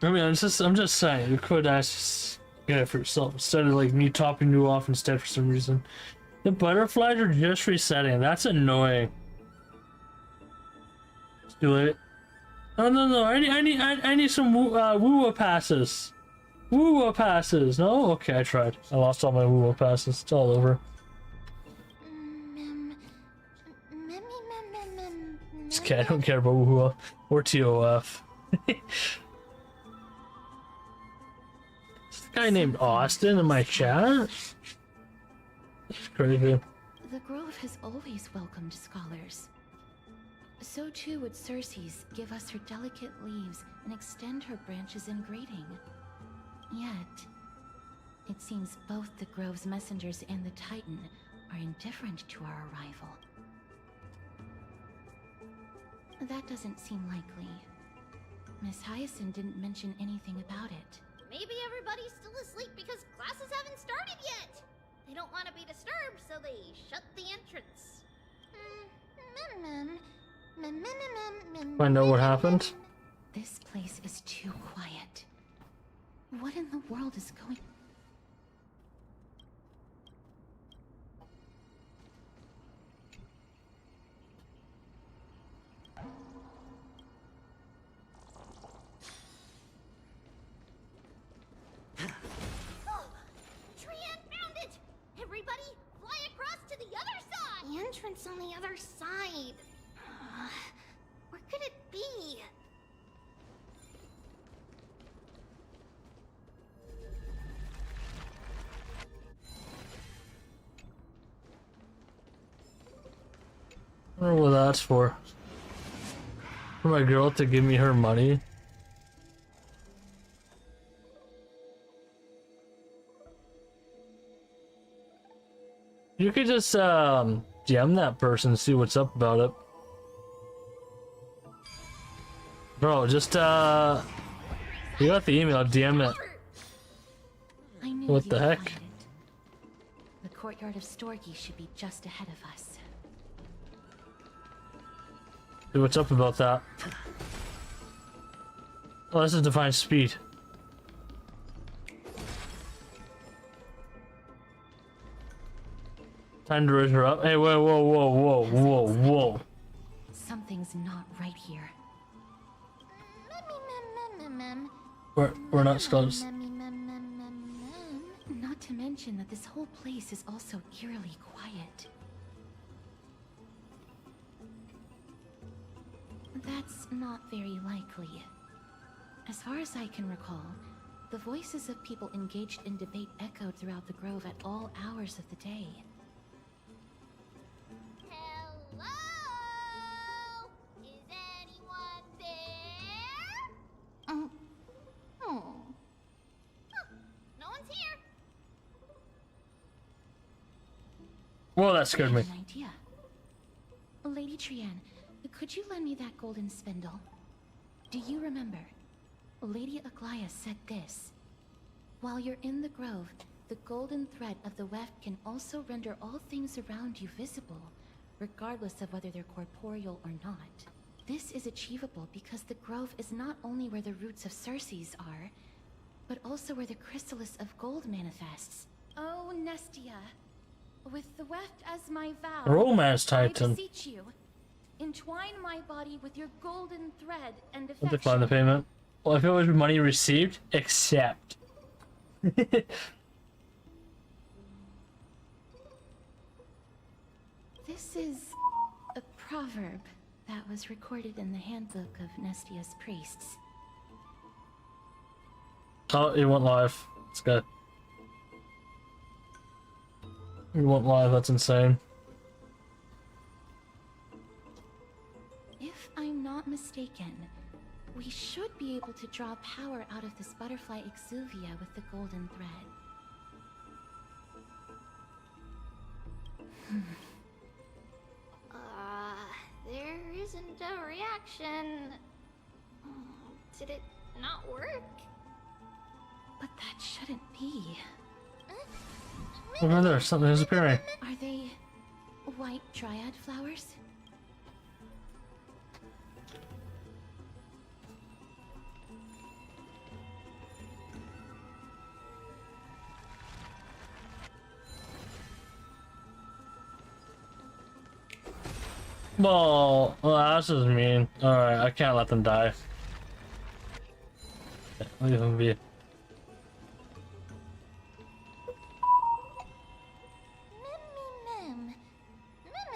mean, I'm just saying. You could ask, get it for yourself instead of like me topping you off instead for some reason. The butterflies are just resetting. That's annoying. Let's do it. No. I need some woo passes. Woo passes. No, okay, I tried. I lost all my woo passes. It's all over. Just kidding. I don't care about woo or TOF. This guy named Austin in my chat. That's crazy. The Grove has always welcomed scholars. So too would Circes give us her delicate leaves and extend her branches in greeting. Yet, it seems both the Grove's messengers and the Titan are indifferent to our arrival. That doesn't seem likely. Miss Hyacinth didn't mention anything about it. Maybe everybody's still asleep because classes haven't started yet. They don't want to be disturbed, so they shut the entrance. Find out what happened. This place is too quiet. What in the world is going... Trianne found it! Everybody, fly across to the other side! entrance on the other side. Where could it be? I don't know what that's for. For my girl to give me her money. You could just DM that person, see what's up about it. Bro, just you got the email, DM it. I knew What you'd the heck? find it. The courtyard of Storgy should be just ahead of us. See what's up about that. Oh, this is Divine Speed. Time to raise her up. Hey, whoa, whoa, whoa, whoa, whoa, whoa. Something's not right here. We're not scrubs. Not to mention that this whole place is also eerily quiet. That's not very likely. As far as I can recall, the voices of people engaged in debate echoed throughout the grove at all hours of the day. Hello? Is anyone there? Oh. No one's here. Whoa, that scared me. I have an idea. Lady Trian, could you lend me that golden spindle? Do you remember? Lady Aglaya said this. While you're in the grove, the golden thread of the weft can also render all things around you visible, regardless of whether they're corporeal or not. This is achievable because the grove is not only where the roots of Circes are, but also where the chrysalis of gold manifests. Oh, Nestia, with the weft as my vow, Romance Titan. I beseech you, entwine my body with your golden thread and I'll affection. decline the payment. Well, if it was money received, accept. This is a proverb that was recorded in the handbook of Nestia's priests. Oh, it went live. It's good. It went live, that's insane. If I'm not mistaken, we should be able to draw power out of this butterfly exuvia with the golden thread. There isn't a reaction. Did it not work? But that shouldn't be. Over there, something is appearing. Are they white dryad flowers? Well, that's just mean. Alright, I can't let them die. Leave them be.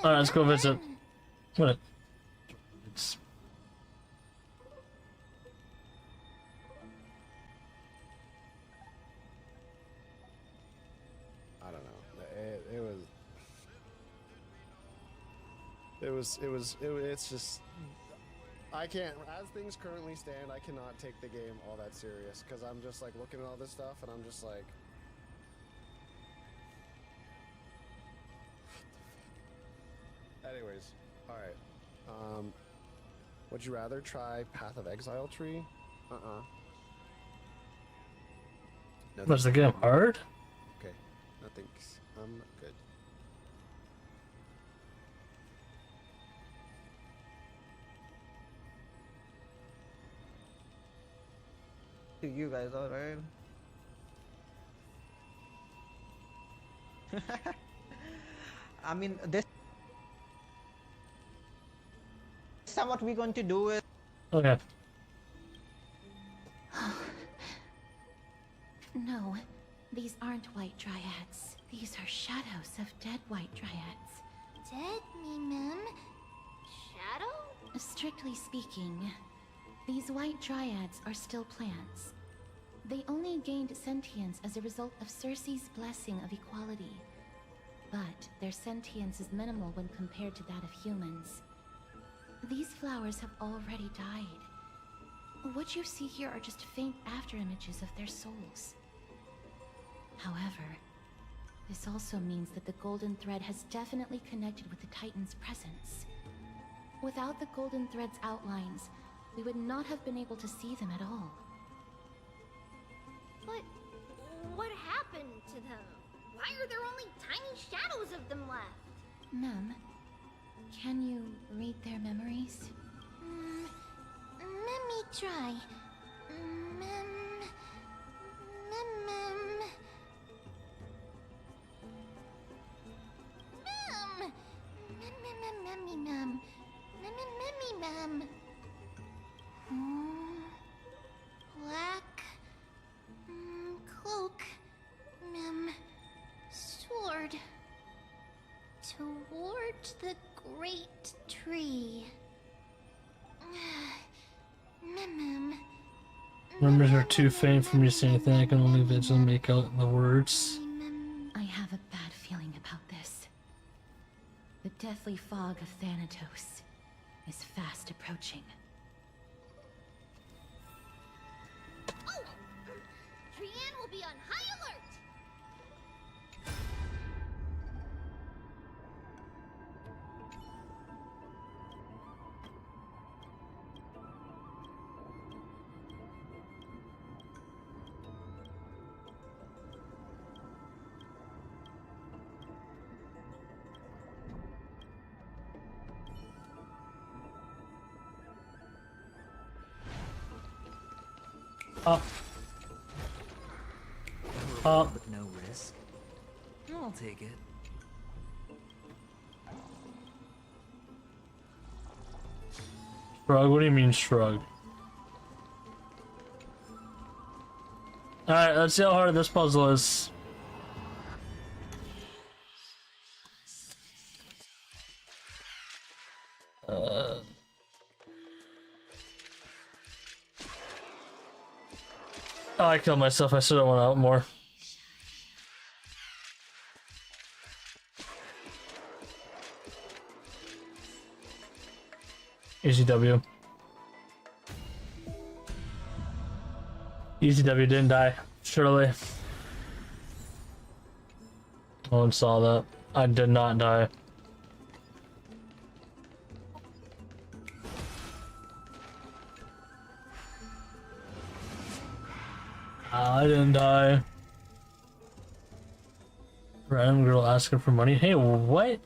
Alright, let's go visit. What? It's... I don't know. It's just, I can't, as things currently stand, I cannot take the game all that serious, because I'm just like looking at all this stuff and I'm just like, anyways, alright, would you rather try Path of Exile tree? No, Was the game hard? Okay, no thanks, I'm good. You guys alright? I mean, this time what we're going to do is... Okay. No, these aren't white dryads. These are shadows of dead white dryads. dead, Mim. Shadow? Strictly speaking, these white dryads are still plants. They only gained sentience as a result of Circe's blessing of equality. But their sentience is minimal when compared to that of humans. These flowers have already died. What you see here are just faint afterimages of their souls. However, this also means that the Golden Thread has definitely connected with the Titan's presence. Without the Golden Thread's outlines, we would not have been able to see them at all. But what happened to them? Why are there only tiny shadows of them left? Mem, can you read their memories? Let me try. Mem. Black cloak, sword toward the great tree. Numbers are too faint for me to say anything. I can only visually make out the words. I have a bad feeling about this. The deathly fog of Thanatos is fast approaching. Oh! Trian will be on high alert! Up. Up. With no risk. I'll take it. Shrug? What do you mean shrug? Alright, let's see how hard this puzzle is. Oh, I killed myself. I should have went out more. Easy W. Easy W didn't die. Surely. No one saw that. I did not die. I didn't die. Random girl asking for money. Hey, what?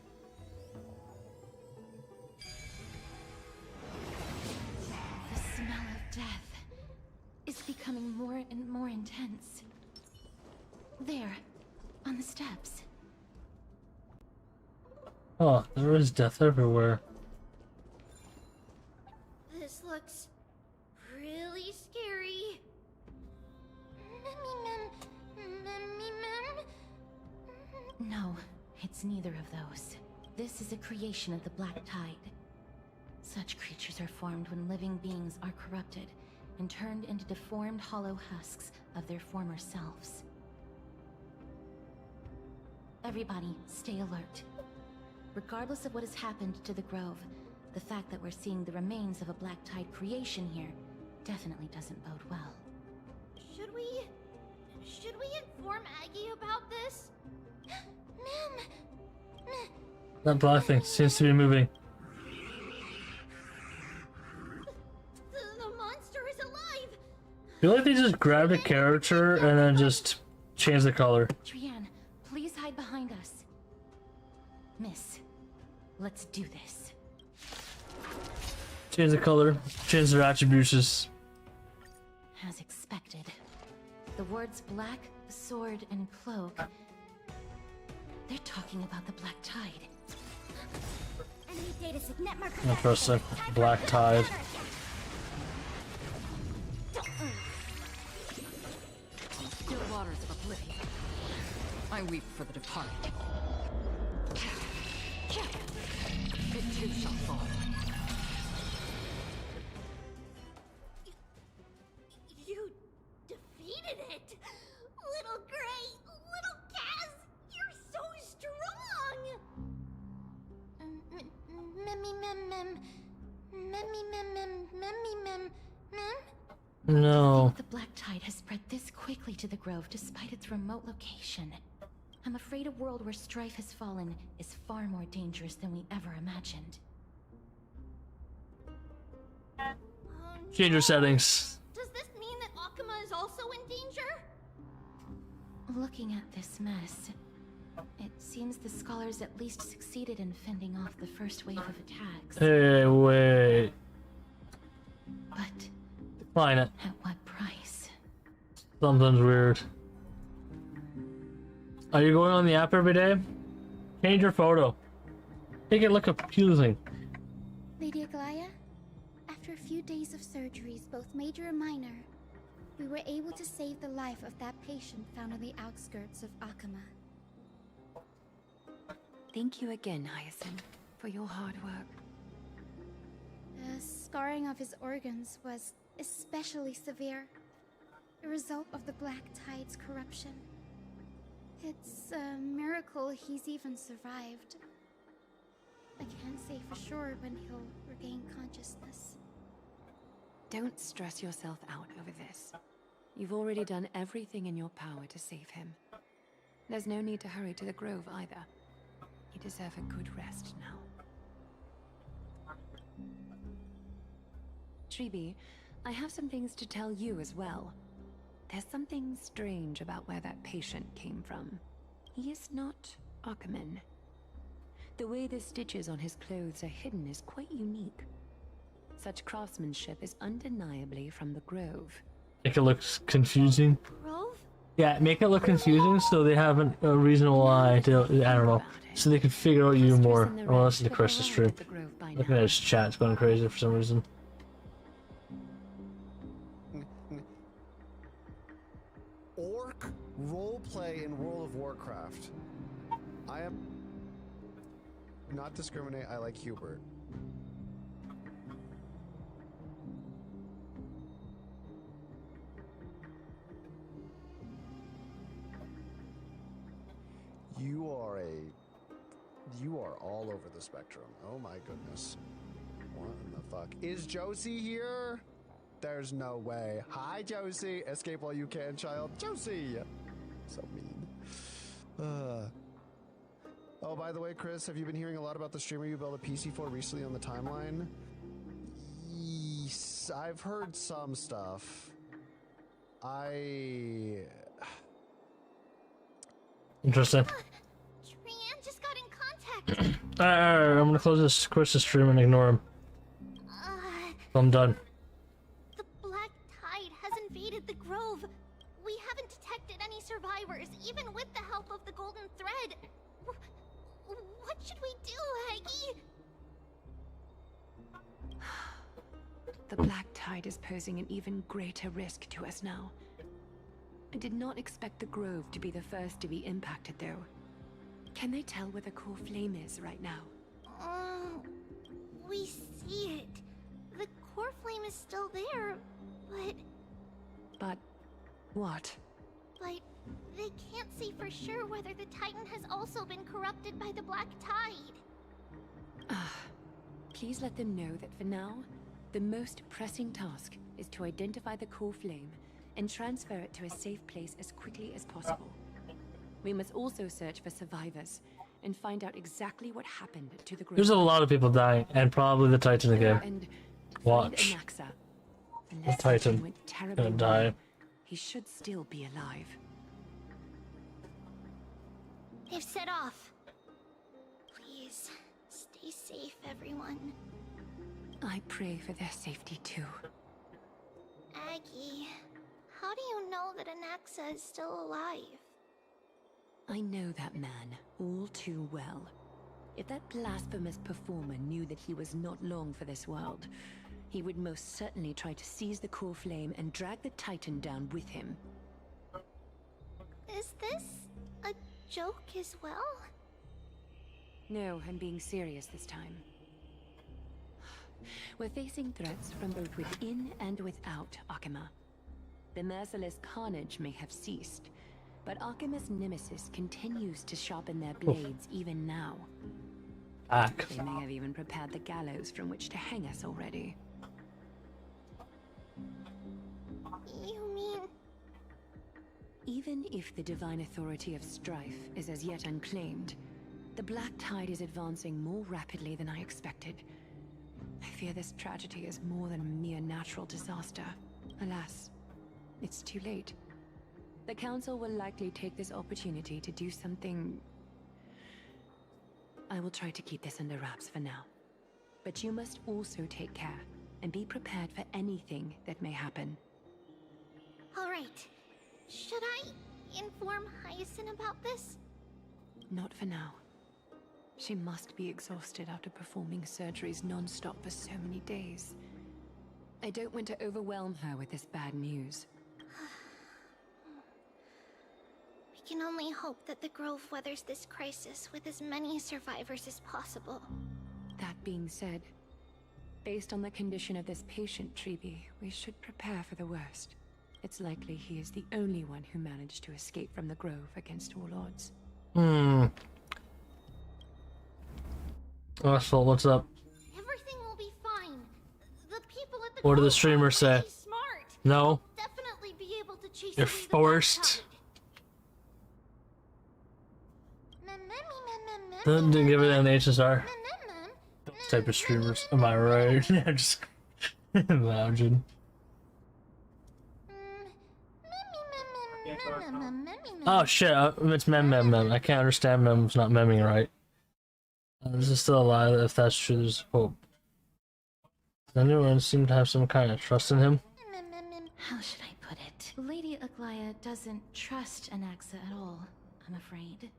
The smell of death is becoming more and more intense. There, on the steps. Oh, there is death everywhere. This looks really scary. No, it's neither of those. This is a creation of the Black Tide. Such creatures are formed when living beings are corrupted and turned into deformed hollow husks of their former selves. Everybody, stay alert. Regardless of what has happened to the Grove, the fact that we're seeing the remains of a Black Tide creation here definitely doesn't bode well. Should we inform Aggie about this? That black thing seems to be moving. The monster is alive! I feel like they just grabbed a character and then just changed the color. Trian, please hide behind us. Miss, let's do this. Change the color, change their attributes. As expected, the words black, sword, and cloak. They're talking about the Black Tide. Interesting. Black Tide. Still waters of oblivion. I weep for the departed. too shall fall. You defeated it! Little Gray, little Kaz, you're so strong! No. The Black Tide has spread this quickly to the Grove despite its remote location. I'm afraid a world where strife has fallen is far more dangerous than we ever imagined. Change your settings. Does this mean that Akuma is also in danger? Looking at this mess, it seems the scholars at least succeeded in fending off the first wave of attacks. Hey, wait. But Decline it. at what price? Something's weird. Are you going on the app every day? Change your photo. Make it look appealing. Lady Aglaya, after a few days of surgeries, both major and minor, we were able to save the life of that patient found on the outskirts of Akuma. Thank you again, Hyacinth, for your hard work. The scarring of his organs was especially severe, a result of the Black Tide's corruption. It's a miracle he's even survived. I can't say for sure when he'll regain consciousness. Don't stress yourself out over this. You've already done everything in your power to save him. There's no need to hurry to the Grove either. You deserve a good rest now. Tribi, I have some things to tell you as well. There's something strange about where that patient came from. He is not Akuman. The way the stitches on his clothes are hidden is quite unique. Such craftsmanship is undeniably from the Grove. Make it look confusing. Grove? Yeah, make it look confusing so they have a reason why to, I don't know, so they can figure out you more. Or listen to Chris's stream. Looking at his chat, it's going crazy for some reason. Orc roleplay in World of Warcraft. I am not discriminate. I like Hubert. You are all over the spectrum. Oh my goodness. What in the fuck? Is Josie here? There's no way. Hi, Josie. Escape while you can, child. Josie! So mean. Oh, by the way, Chris, have you been hearing a lot about the streamer you built a PC for recently on the timeline? Yes, I've heard some stuff. Interesting. Trian just got in contact. Alright, I'm gonna close this Chris's stream and ignore him. I'm done. The Black Tide has invaded the Grove. We haven't detected any survivors, even with the help of the Golden Thread. What should we do, Haggy? The Black Tide is posing an even greater risk to us now. I did not expect the Grove to be the first to be impacted, though. Can they tell where the core flame is right now? We see it. The core flame is still there, but... But... what? But they can't say for sure whether the Titan has also been corrupted by the Black Tide. Please let them know that for now, the most pressing task is to identify the core flame and transfer it to a safe place as quickly as possible. We must also search for survivors and find out exactly what happened to the Grove. There's a lot of people dying, and probably the Titan again. And Watch. Anaxa. The Unless Titan something went terribly gonna die. wrong, he should still be alive. They've set off. Please, stay safe, everyone. I pray for their safety too. Aggie, how do you know that Anaxa is still alive? I know that man all too well. If that blasphemous performer knew that he was not long for this world, he would most certainly try to seize the core flame and drag the Titan down with him. Is this a joke as well? No, I'm being serious this time. We're facing threats from both within and without Akima. The merciless carnage may have ceased, but Akima's nemesis continues to sharpen their blades even now. They may have even prepared the gallows from which to hang us already. You mean... Even if the divine authority of strife is as yet unclaimed, the Black Tide is advancing more rapidly than I expected. I fear this tragedy is more than a mere natural disaster. Alas, it's too late. The Council will likely take this opportunity to do something... I will try to keep this under wraps for now. But you must also take care and be prepared for anything that may happen. All right. Should I inform Hyacinth about this? Not for now. She must be exhausted after performing surgeries non-stop for so many days. I don't want to overwhelm her with this bad news. We can only hope that the Grove weathers this crisis with as many survivors as possible. That being said, based on the condition of this patient, Tribi, we should prepare for the worst. It's likely he is the only one who managed to escape from the Grove against all odds. Russell, what's up? Everything will be fine. The people at the What do the Grove are streamers say? really smart. No? Definitely be able to chase You're away the forced. Black Tide. Didn't give it an HSR. Those type of streamers. Am I right? Yeah, just imagine. Oh shit, it's mem. I can't understand mem's not memming right. This is still alive. If that's true, there's hope. Does anyone seem to have some kind of trust in him? How should I put it? Lady Aglaya doesn't trust Anaxa at all, I'm afraid.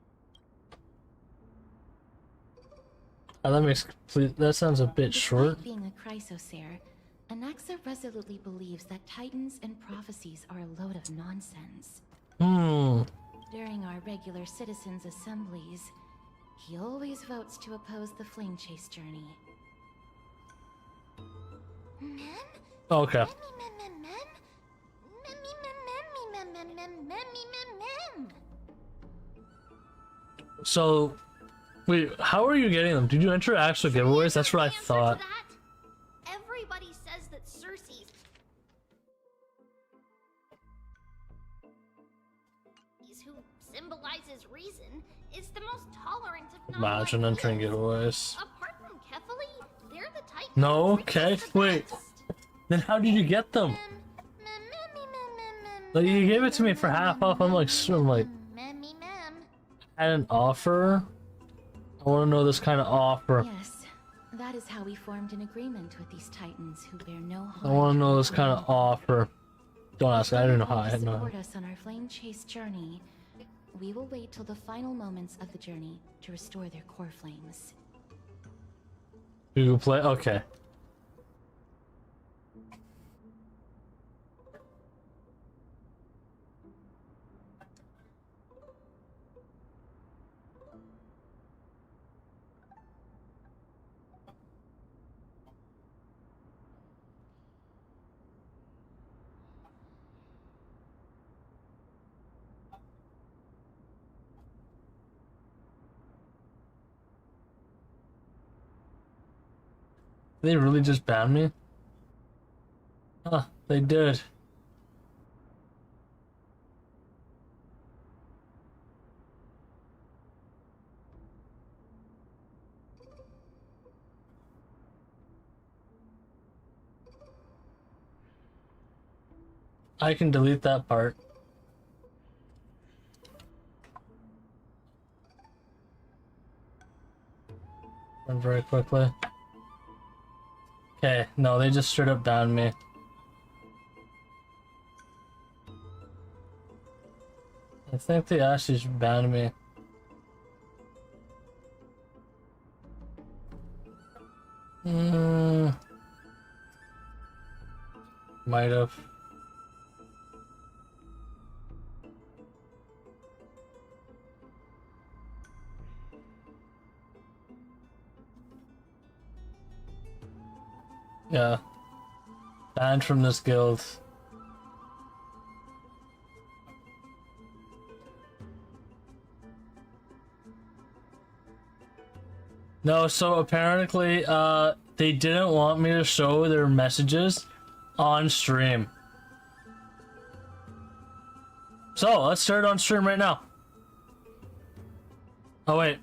That makes complete. That sounds a bit short. Despite being a Chrysosaur, Anaxa resolutely believes that Titans and prophecies are a load of nonsense. During our regular citizens' assemblies, he always votes to oppose the Flame Chase journey. Okay. So, wait, how are you getting them? Did you enter actual giveaways? That's what I thought. Everybody says that Cersei's who symbolizes reason is the most tolerant of Imagine entering giveaways. Apart from Kefali, they're the Titans. No, okay, wait. Then how did you get them? Like, you gave it to me for half off. I'm like, had an offer? I want to know this kind of offer. Yes, that is how we formed an agreement with these Titans who bear no I harm. want to know this kind of offer. Don't ask. I don't know how. I had no. Support us on our Flame Chase journey. We will wait till the final moments of the journey to restore their core flames. You play? Okay. They really just banned me? Huh, they did. I can delete that part. Run very quickly. Okay, no, they just straight up downed me. I think they actually just banned me. Might have. Yeah. Banned from this guild. No, so apparently, they didn't want me to show their messages on stream. So, let's start on stream right now. Oh, wait.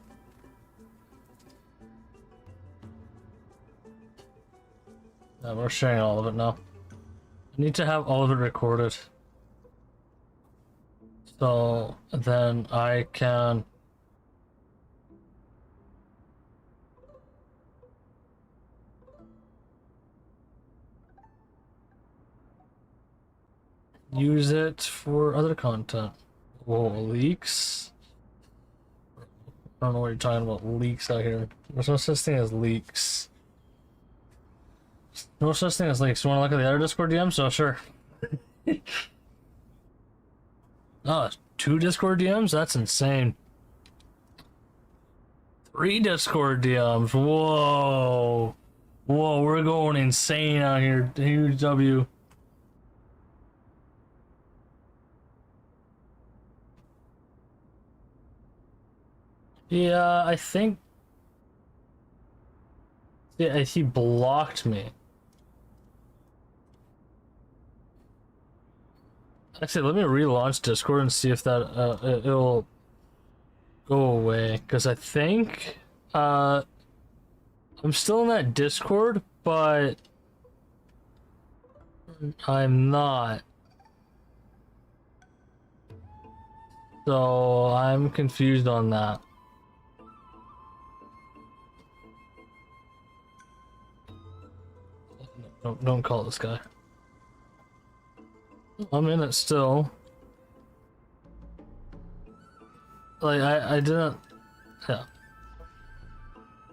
No, we're sharing all of it now. I need to have all of it recorded. So, then I can... use it for other content. Whoa, leaks? I don't know what you're talking about. Leaks out here. There's no such thing as leaks. No such thing as leaks. You want to look at the other Discord DMs? Oh, sure. Oh, 2 Discord DMs? That's insane. 3 Discord DMs. Whoa. Whoa, we're going insane out here. Huge W. Yeah, I think... yeah, he blocked me. Actually, let me relaunch Discord and see if that, it'll go away. Because I think, I'm still in that Discord, but I'm not. So, I'm confused on that. Don't call this guy. I'm in it still. Like, I didn't... yeah.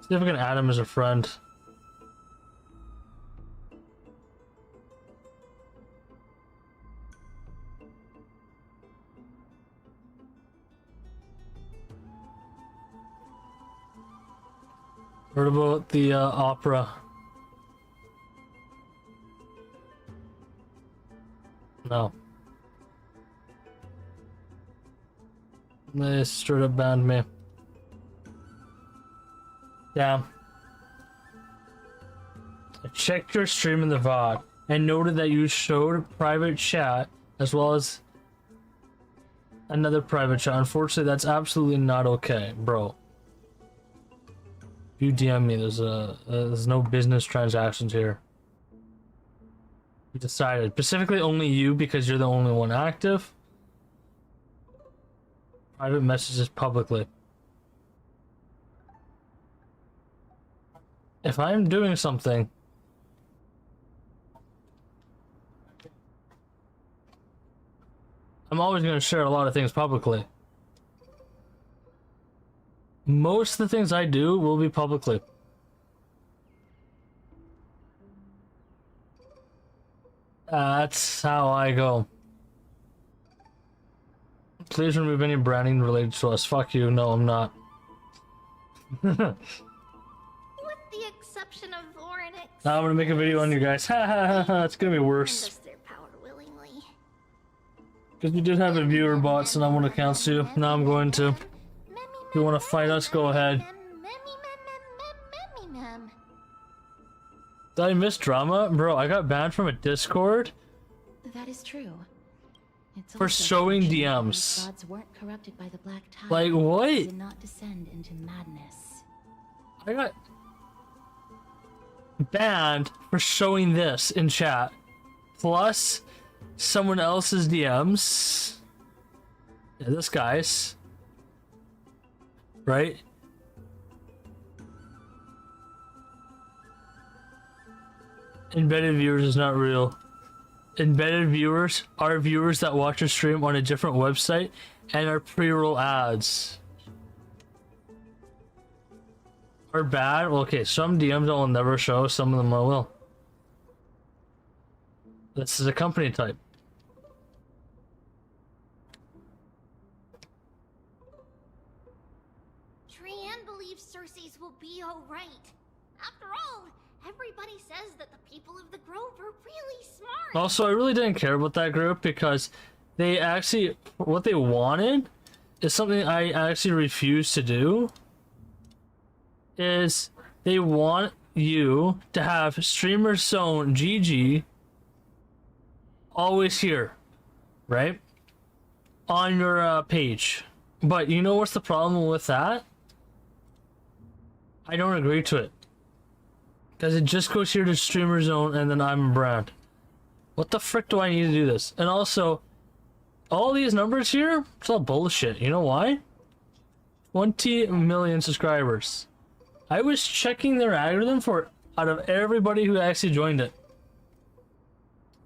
See if I can add him as a friend. Heard about the opera. No. They straight up banned me. Damn. I checked your stream in the VOD and noted that you showed private chat as well as another private chat. Unfortunately, that's absolutely not okay, bro. If you DM me, there's no business transactions here. We decided, specifically only you because you're the only one active. Private messages publicly. If I'm doing something, I'm always going to share a lot of things publicly. Most of the things I do will be publicly. That's how I go. Please remove any branding related to us. Fuck you. No, I'm not. With the exception of Voronix. Now I'm gonna make a video on you guys. Ha ha ha ha. It's gonna be worse. Because we did have a viewer bot, so I want to cancel you. Now I'm going to. If you want to fight us, go ahead. Did I miss drama? Bro, I got banned from a Discord That is true. It's for also showing true that DMs. Gods weren't corrupted by the black tide. Like, what? Did not descend into madness. I got banned for showing this in chat. Plus someone else's DMs. Yeah, this guy's. Right? Embedded viewers is not real. Embedded viewers are viewers that watch your stream on a different website and are pre-roll ads. Are bad? Well, okay, some DMs I will never show, some of them I will. This is a company type. Trian believes Cersei's will be alright. After all, Everybody says that the people of the Grove are really smart. Also, I really didn't care about that group because they actually, what they wanted is something I actually refuse to do. Is they want you to have Streamer Zone GG always here, right? On your page. But you know what's the problem with that? I don't agree to it. Because it just goes here to Streamer Zone and then I'm a brand. What the frick do I need to do this? And also, all these numbers here, it's all bullshit. You know why? 20 million subscribers. I was checking their algorithm for out of everybody who actually joined it.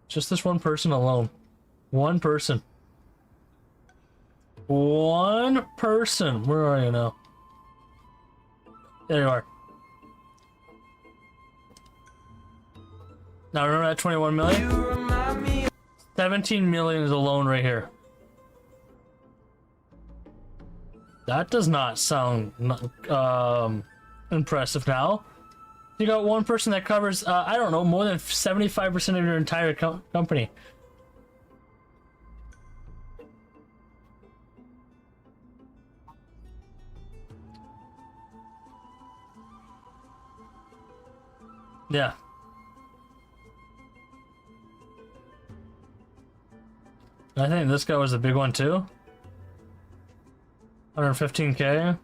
Just this one person alone. One person. One person. Where are you now? There you are. Now remember that 21 million? 17 million is alone right here. That does not sound impressive now. You got one person that covers, I don't know, more than 75% of your entire company. Yeah. I think this guy was a big one too. 115K.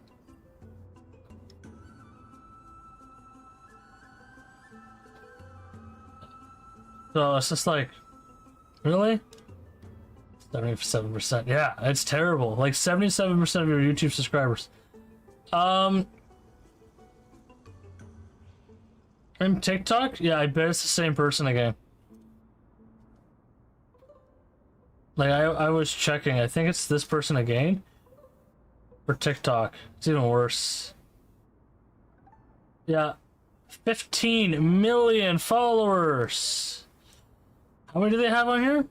So it's just like, really? 77%. Yeah, it's terrible. Like 77% of your YouTube subscribers. And TikTok? Yeah, I bet it's the same person again. Like I was checking. I think it's this person again. For TikTok. It's even worse. Yeah. 15 million followers. How many do they have on here?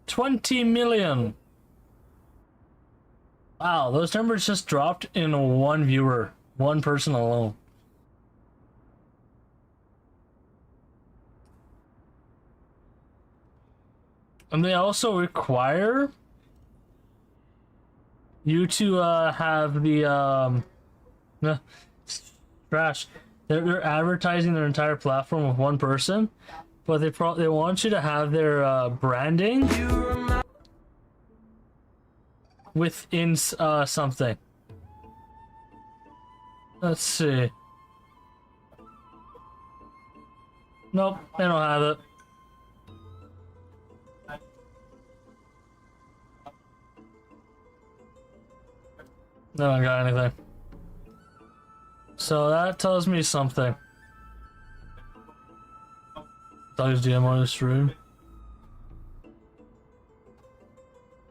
20 million. Wow, those numbers just dropped in one viewer. One person alone. And they also require you to have the trash. They're advertising their entire platform with one person, but they want you to have their branding within something. Let's see. Nope, they don't have it. They don't got anything. So that tells me something. Doug's DM on his stream.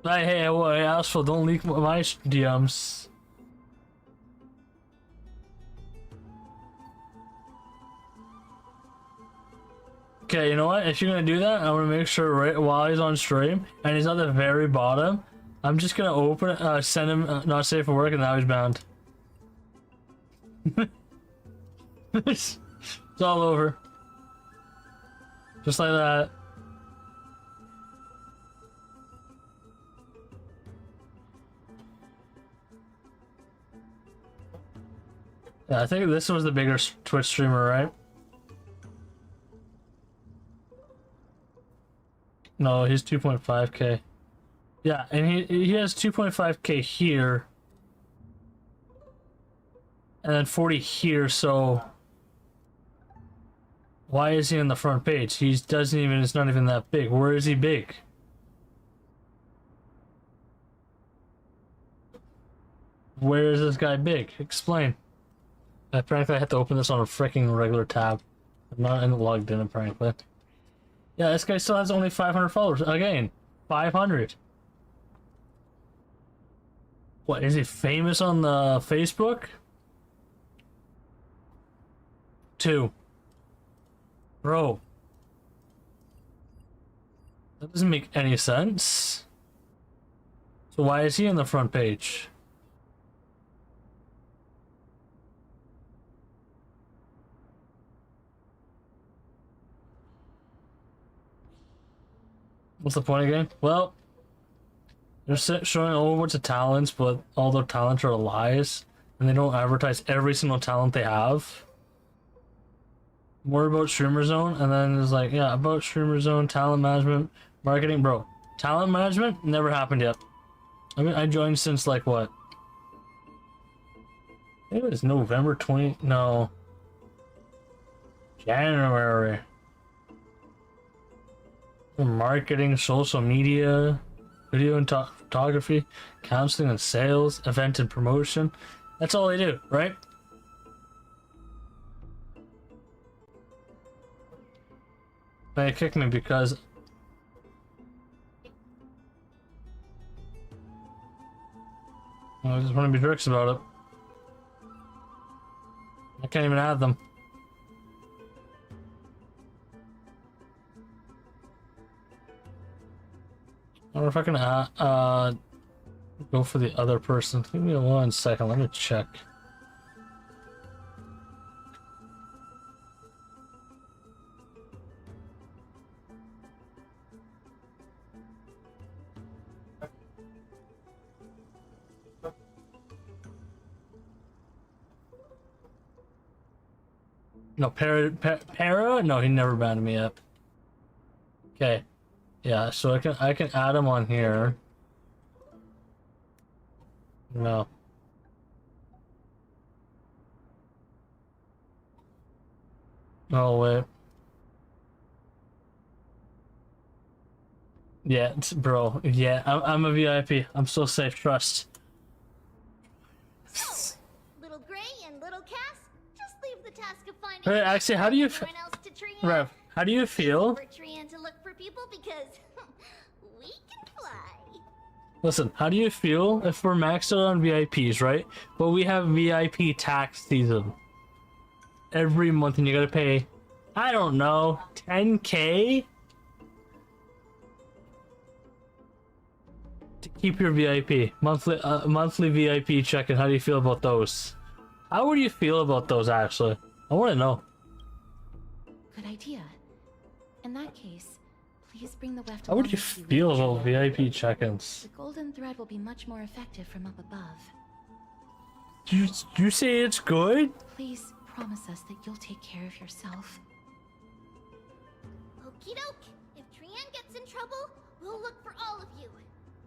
Hey, Asphalt, don't leak my DMs. Okay, you know what? If you're gonna do that, I'm gonna make sure right while he's on stream and he's at the very bottom, I'm just gonna open it, send him not safe for work, and now he's banned. It's all over. Just like that. Yeah, I think this was the bigger Twitch streamer, right? No, he's 2.5K. Yeah, and he has 2.5K here. And then 40 here, so why is he on the front page? It's not even that big. Where is he big? Where is this guy big? Explain. Apparently I have to open this on a freaking regular tab. I'm not logged in apparently. Yeah, this guy still has only 500 followers. Again, 500. What, is he famous on the Facebook? 2. Bro. That doesn't make any sense. So why is he on the front page? What's the point again? Well, they're showing a whole bunch of talents, but all their talents are lies, and they don't advertise every single talent they have. More about Streamer Zone, and then it's like, yeah, about Streamer Zone, talent management, marketing, bro. Talent management never happened yet. I mean, I joined since like what? I think it was November 20. No, January. Marketing, social media, video and photography, counseling and sales, event and promotion. That's all they do, right? They kicked me because I just want to be jerks about it. I can't even add them. I wonder if I can go for the other person. Give me 1 second, let me check. No, Para? No, he never banned me up. Okay. Yeah, so I can add him on here. No. Oh wait. Yeah, bro. Yeah, I'm a VIP. I'm so safe. Trust. Little Gray and Little Cass, just leave the task of finding. Hey, actually, how do you, Rev? How do you feel? For Trian to look for people because we can fly. Listen, how do you feel if we're maxed out on VIPs, right? But we have VIP tax season every month, and you gotta pay, I don't know, 10K to keep your VIP monthly VIP check-in. How do you feel about those? How would you feel about those? Actually, I want to know. Good idea. In that case, please bring the weft. How would you feel about VIP check-ins? The golden thread will be much more effective from up above. Do you say it's good? Please promise us that you'll take care of yourself. Okie doke. If Trian gets in trouble, we'll look for all of you.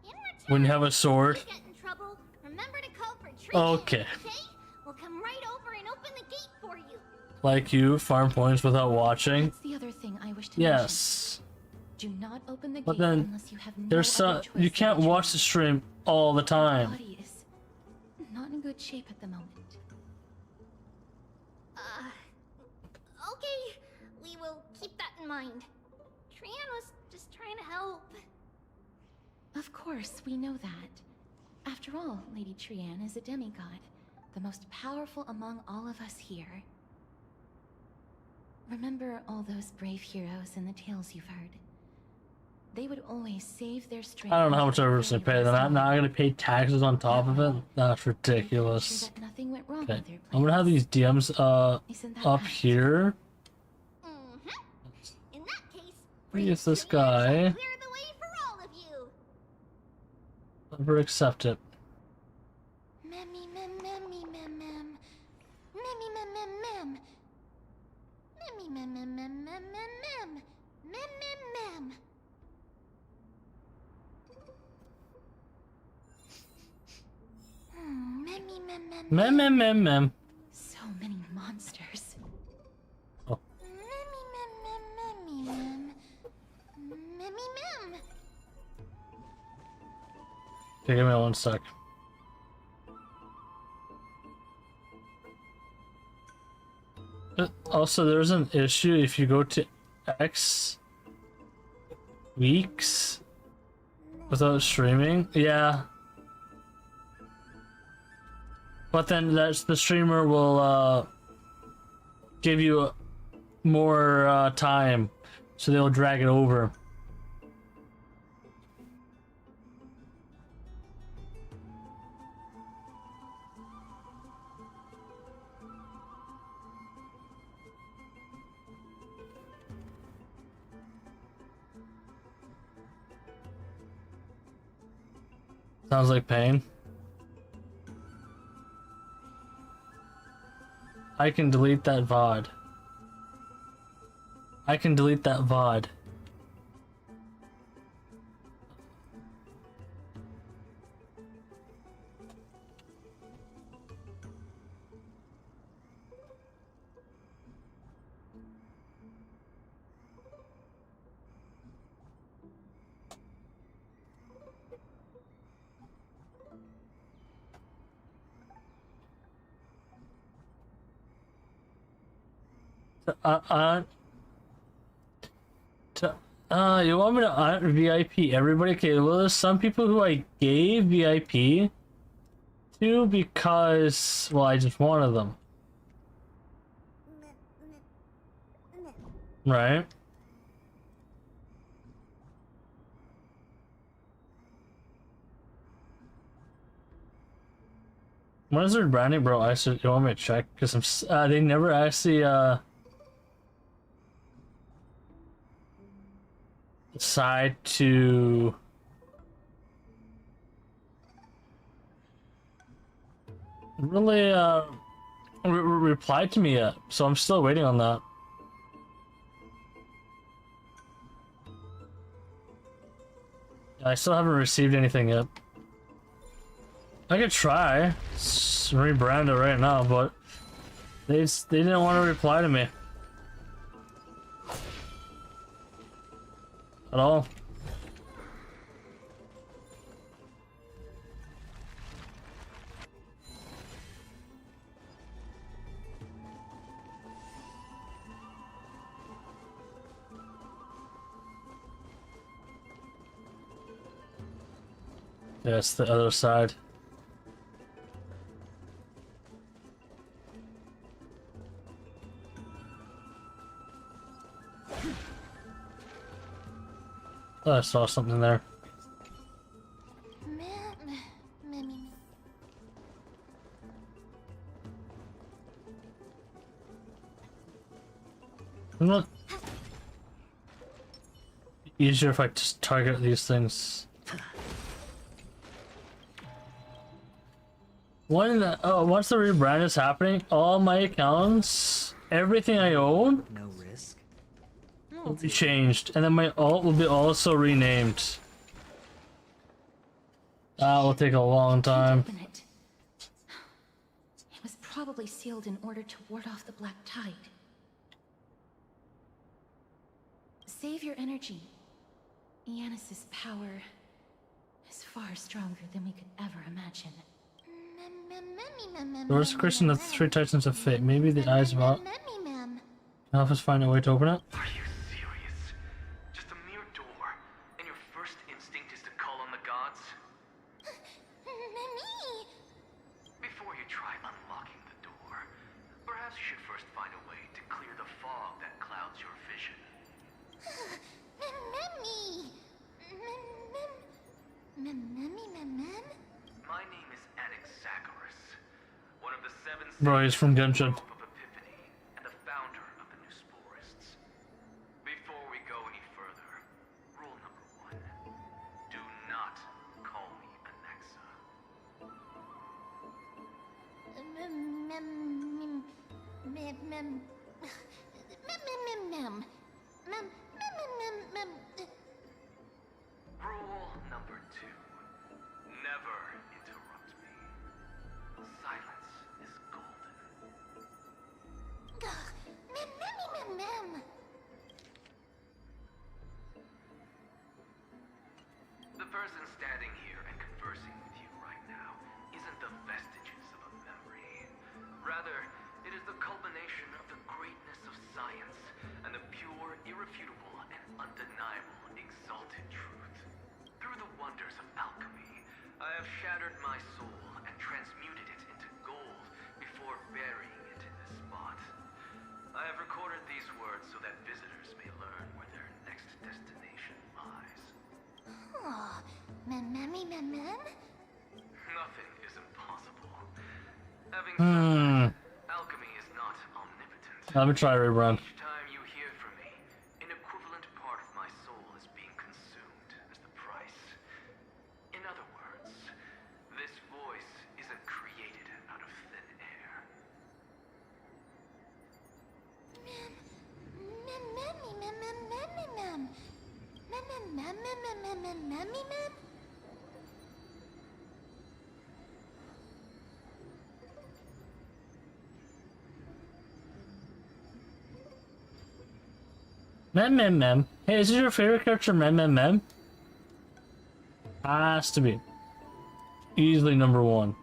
In return, When you have a sword. if you get in trouble, remember to call for Trian. Okay. Okay? We'll come right over and open the gate for you. Like you, farm points without watching. That's the other thing I wish to Yes. mention. Do not open the But gate then unless you have no there's some, other choice you can't than to watch the stream all the Your time. body is not in good shape at the moment. Okay. We will keep that in mind. Trian was just trying to help. Of course, we know that. After all, Lady Trian is a demigod, the most powerful among all of us here. Remember all those brave heroes in the tales you've heard? They would always save their strength. I don't know how much I was gonna pay. They're not gonna pay taxes on top of it. That's ridiculous. That nothing went wrong Okay, with their I'm gonna have these DMs Isn't that up right? here. In that case, Use this guy. clear the way for all of you. Never accept it. Memmy mem memmy mem mem. Memmy mem mem mem. Memmy mem mem mem mem mem mem. Mem mem mem. Memmy mem mem Mem. So many monsters. Memmy mem mem memmy mem. Memmy mem. Okay, give me 1 sec. Also, there's an issue if you go to X weeks without streaming. Yeah. But then that's the streamer will give you more time, so they'll drag it over. Sounds like pain. I can delete that VOD. I can delete that VOD. You want me to VIP everybody? Okay, well, there's some people who I gave VIP to because, well, I just wanted them. Right? When is their branding, bro? I said, you want me to check? Because they never actually, decide to really reply to me yet, so I'm still waiting on that. I still haven't received anything yet. I could try rebrand it right now, but they didn't want to reply to me at all. Yeah, it's the other side. Oh, I saw something there. Not easier if I just target these things. Once the rebrand is happening, all my accounts, everything I own, No risk. will be changed, and then my alt will be also renamed. That will take a long time. Open it. It was probably sealed in order to ward off the black tide. Save your energy. Yanis's power is far stronger than we could ever imagine. The worst Christian of the three titans of fate. Maybe the eyes of all. Help us find a way to open it. Are you serious? Just a mere door, and your first instinct is to call on the gods? Before you try unlocking the door, perhaps you should first find a way to clear the fog that clouds your vision. My name is Anaxagoras, one of the seven Bro, he's from Genshin. of Epiphany and the founder of the New Sporists. Before we go any further, rule number 1: do not call me Anaxa. Rule number 2: never interrupt me. Silence is golden. The person standing here and conversing with you right now isn't the vestiges of a memory. Rather, it is the culmination of the greatness of science and the pure, irrefutable, and undeniable exalted truth. Through the wonders of alchemy, I have shattered my soul and transmuted it into gold before burying it in this spot. I have recorded these words so that visitors may learn where their next destination lies. Nothing is impossible. Having said that, alchemy is not omnipotent. Let me try rerun. Each time you hear from me, an equivalent part of my soul is being consumed as the price. In other words, Mem. Hey, is this your favorite character, Mem? Has to be. Easily number one.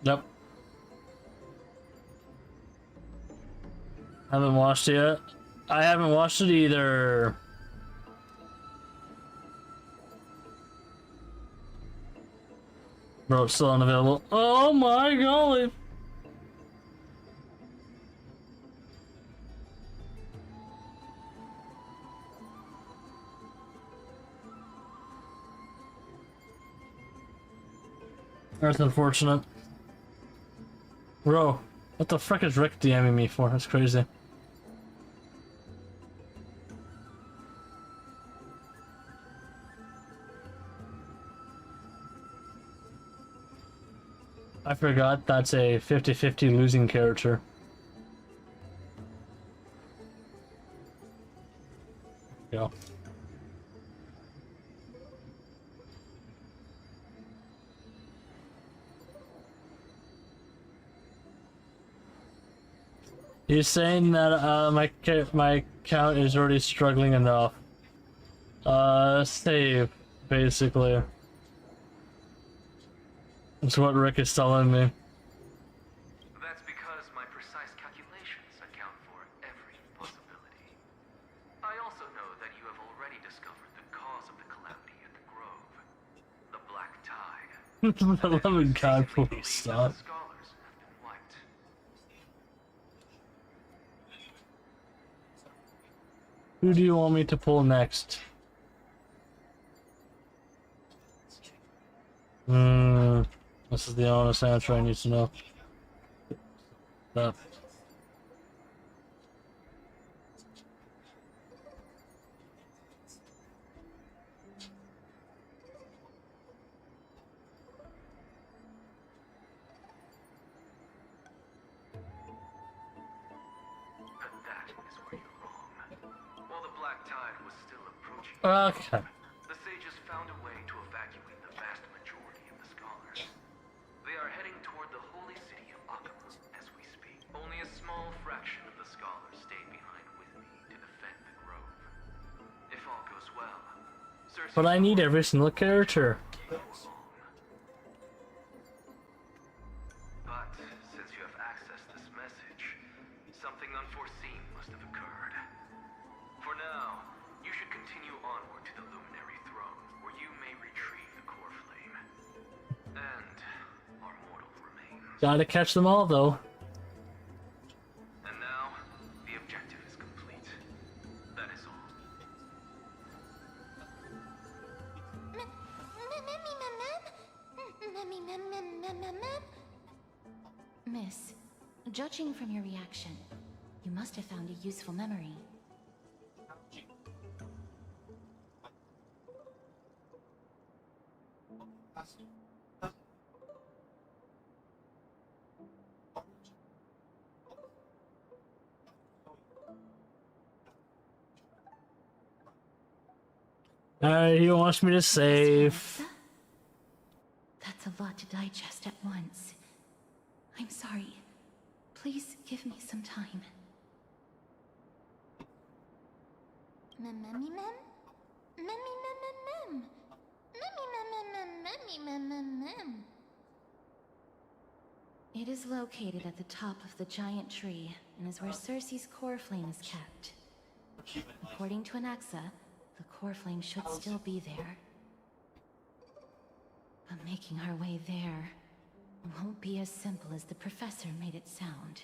Yep. Haven't watched it yet. I haven't watched it either. Bro, it's still unavailable. Oh my golly! That's unfortunate. Bro, what the frick is Rick DMing me for? That's crazy. I forgot that's a 50-50 losing character. Yeah. He's saying that my account is already struggling enough. Save, basically. That's what Rick is telling me. That's because my precise calculations account for every possibility. I also know that you have already discovered the cause of the calamity at the Grove. The Black Tide. The loving God, please stop. Who do you want me to pull next? This is the honest answer I need to know. That. Okay. The sages found a way to evacuate the vast majority of the scholars. They are heading toward the holy city of Akama as we speak. Only a small fraction of the scholars stayed behind with me to defend the grove. If all goes well, Cersei... But I need every single character. But since you have accessed this message, something unforeseen must have occurred. For now, you should continue onward to the Luminary Throne, where you may retrieve the core flame. And our mortal remains. Gotta catch them all, though. And now, the objective is complete. That is all. Miss, judging from your reaction, you must have found a useful memory. He wants me to save. That's a lot to digest at once. I'm sorry. Please give me some time. It is located at the top of the giant tree and is where Cersei's core flame is kept. According to Anaxa, the core flame should still be there. But making our way there won't be as simple as the professor made it sound.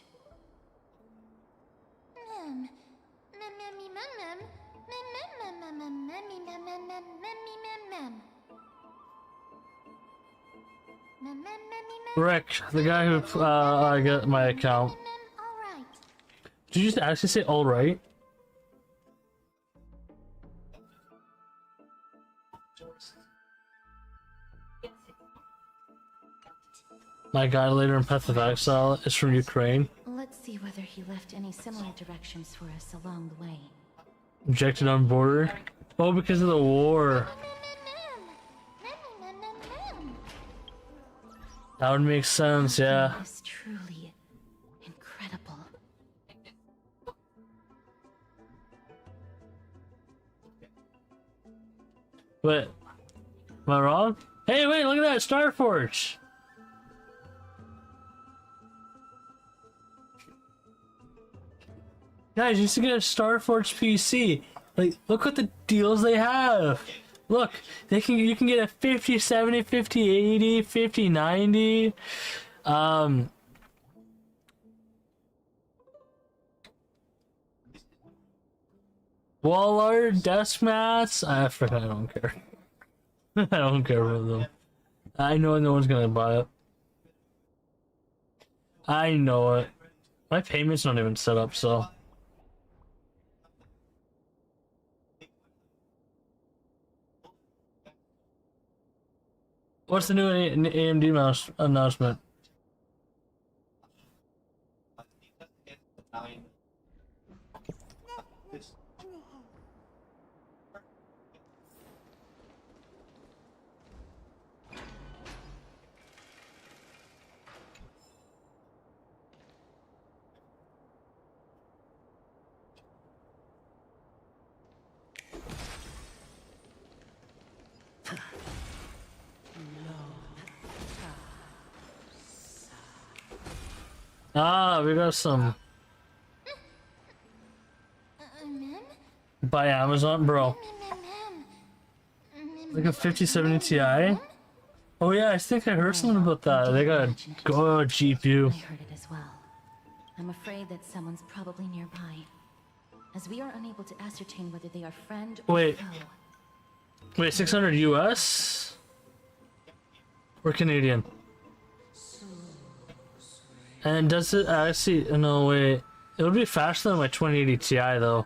Rick, the guy who I got my account. Did you just actually say all right? My guy later in Path of Exile is from Ukraine. Let's see whether he left any similar directions for us along the way. Rejected on border. Oh, because of the war. That would make sense, yeah. It's truly incredible. Wait, am I wrong? Hey, wait, look at that, Starforge! Guys, you used to get a Starforge PC. Like, look what the deals they have. Look, you can get a 50, 70, 50, 80, 50, 90. Wall art, desk mats. I forgot, I don't care. I don't care about them. I know no one's gonna buy it. I know it. My payment's not even set up, so. What's the new AMD mouse announcement? Ah, we got some by Amazon, bro. Like a 5070 Ti. Oh yeah, I think I heard something about that. They got a good GPU. I heard it as well. I'm afraid that someone's probably nearby, as we are unable to ascertain whether they are friend or Wait. foe. Wait, 600 US? Or Canadian? And does it actually? No, wait. It would be faster than my 2080 Ti though.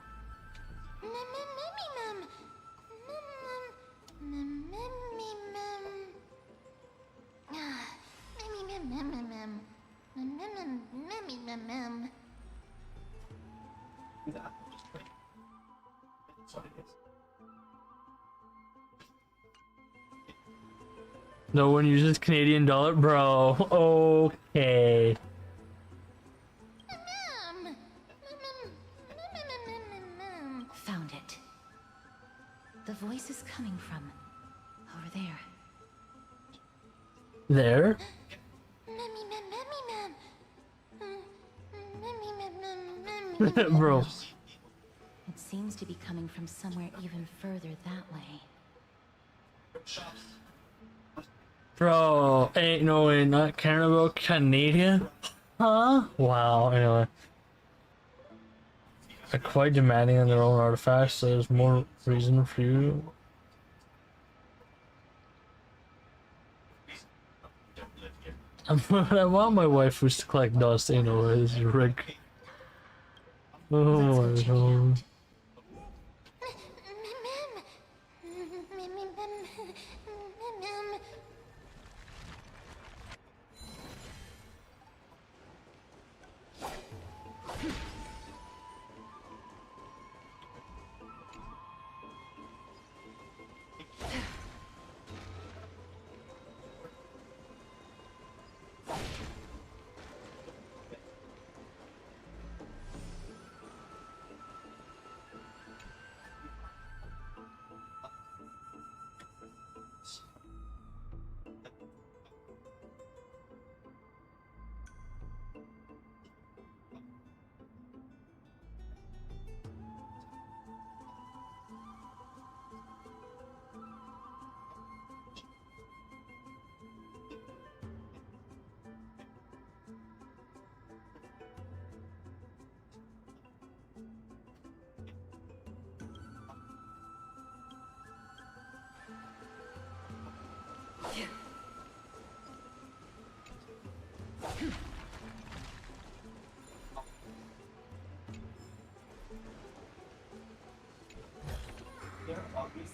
No one uses Canadian dollar, bro. Okay. Found it. The voice is coming from over there. There? Bro. It seems to be coming from somewhere even further that way. Bro, ain't no way not caring about Canadian? Huh? Wow, anyway. They're quite demanding on their own artifacts, so there's more reason for you. I want my waifus to collect dust anyways, Rick. Oh my god.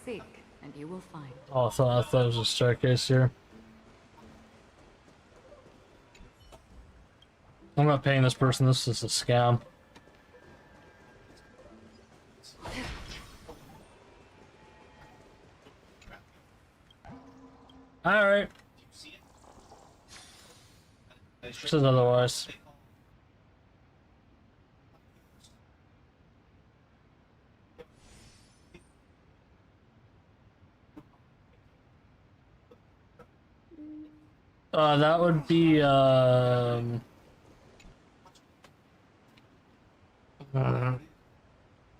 Seek, and you will find. Oh, I thought it was a staircase here. I'm not paying this person. This is a scam. Alright. Says otherwise. That would be, oh,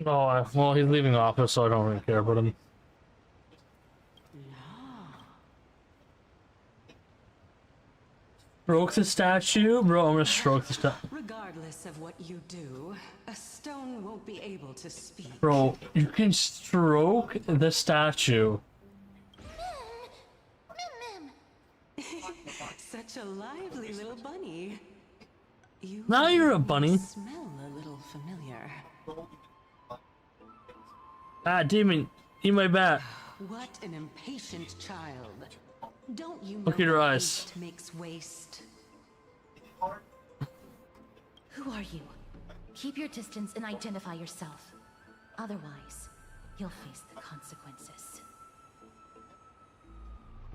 well, he's leaving office, so I don't really care about him. Stroke the statue? Bro, I'm gonna stroke the statue. Regardless of what you do, a stone won't be able to speak. Bro, you can stroke the statue. Such a lively little bunny. You Now you're a bunny. smell a little familiar. Ah, demon, eat my bat. What an impatient child. Don't you know Look at your that eyes. haste makes waste? Who are you? Keep your distance and identify yourself. Otherwise, you'll face the consequences.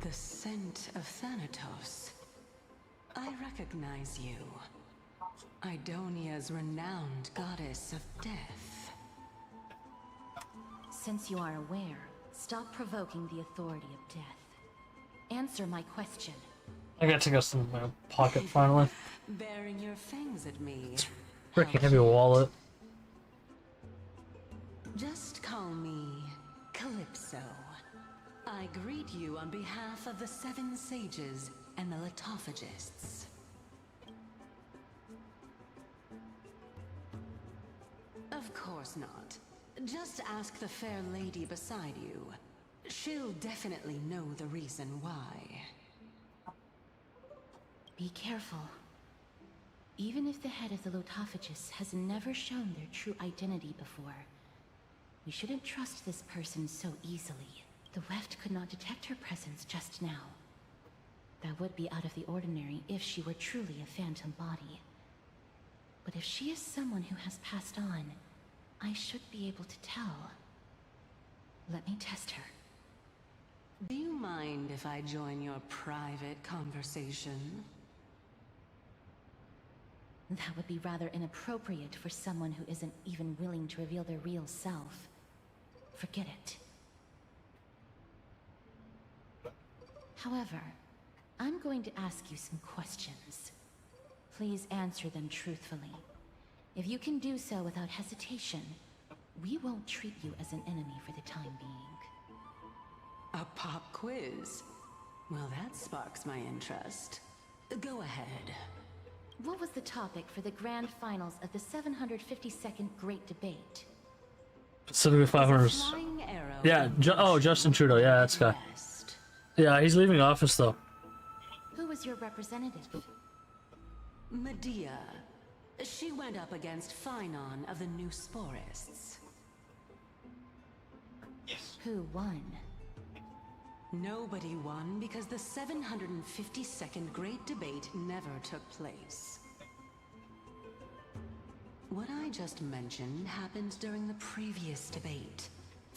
The scent of Thanatos. I recognize you. Idonia's renowned goddess of death. Since you are aware, stop provoking the authority of death. Answer my question. I gotta take out some of my pocket finally. Baring your fangs at me. Freaking heavy wallet. Just call me Calypso. I greet you on behalf of the Seven Sages and the Litophagists. Of course not. Just ask the fair lady beside you. She'll definitely know the reason why. Be careful. Even if the head of the Litophagists has never shown their true identity before, we shouldn't trust this person so easily. The Weft could not detect her presence just now. That would be out of the ordinary if she were truly a phantom body. But if she is someone who has passed on, I should be able to tell. Let me test her. Do you mind if I join your private conversation? That would be rather inappropriate for someone who isn't even willing to reveal their real self. Forget it. However, I'm going to ask you some questions. Please answer them truthfully. If you can do so without hesitation, we won't treat you as an enemy for the time being. A pop quiz? Well, that sparks my interest. Go ahead. What was the topic for the grand finals of the 752nd Great Debate? Specifically 500. Yeah, Justin Trudeau. Yeah, that's guy. Yeah, he's leaving office though. Who was your representative? Medea. She went up against Phynon of the New Sporists. Who won? Nobody won because the 752nd Great Debate never took place. What I just mentioned happened during the previous debate.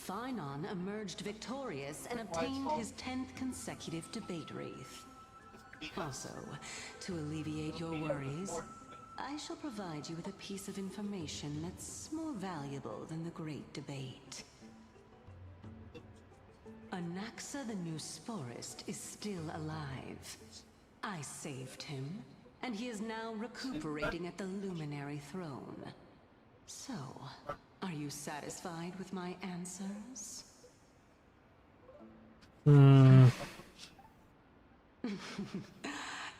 Phynon emerged victorious and obtained his 10th consecutive debate wreath. Also, to alleviate your worries, I shall provide you with a piece of information that's more valuable than the Great Debate. Anaxa the New Sporist is still alive. I saved him, and he is now recuperating at the Luminary Throne. So, are you satisfied with my answers?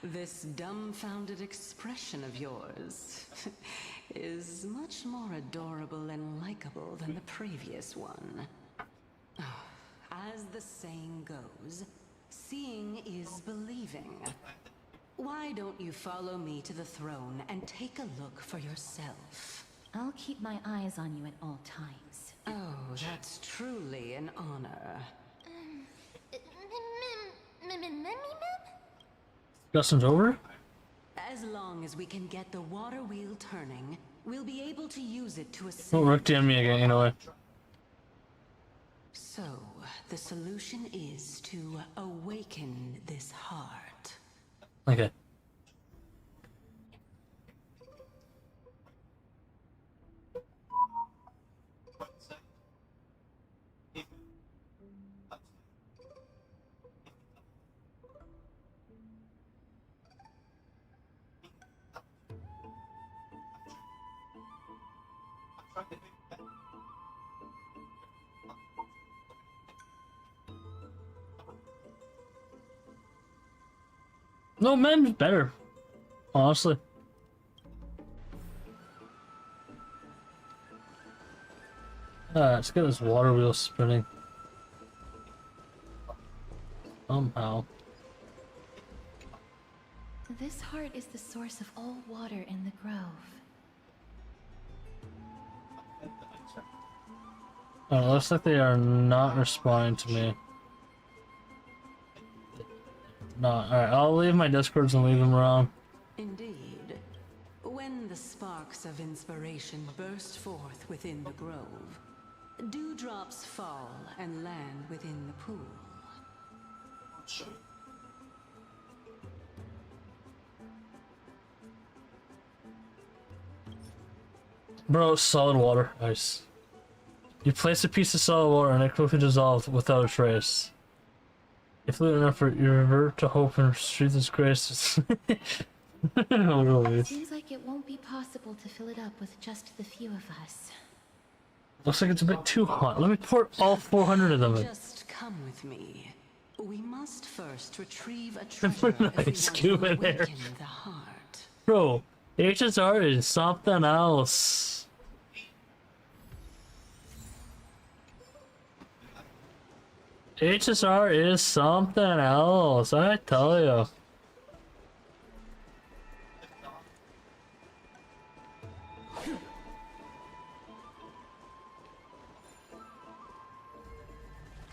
This dumbfounded expression of yours is much more adorable and likable than the previous one. As the saying goes, seeing is believing. Why don't you follow me to the throne and take a look for yourself? I'll keep my eyes on you at all times. Oh, that's truly an honor. Justin's over? As long long as we can get the water wheel turning, we'll be able to use it to Don't ascend. Rook DM me again, you know what? So, the solution is to awaken this heart. Okay. No, Mem's better. Honestly. Let's get this water wheel spinning. Somehow. This heart is the source of all water in the grove. It looks like they are not responding to me. Not. Alright, I'll leave my discords and leave them around. Indeed. When the sparks of inspiration burst forth within the grove, dewdrops fall and land within the pool. Bro, solid water. Nice. You place a piece of solid water and it quickly dissolves without a trace. If you enough for you revert to hope and street this grace. Seems like it won't be possible to fill it up with just the few of us. Looks like it's a bit too hot. Let me pour all 400 of them in. Just come with me. We must first retrieve a treasure Nice if we want scuba to there. awaken the heart. Bro, HSR is something else. HSR is something else, I tell you.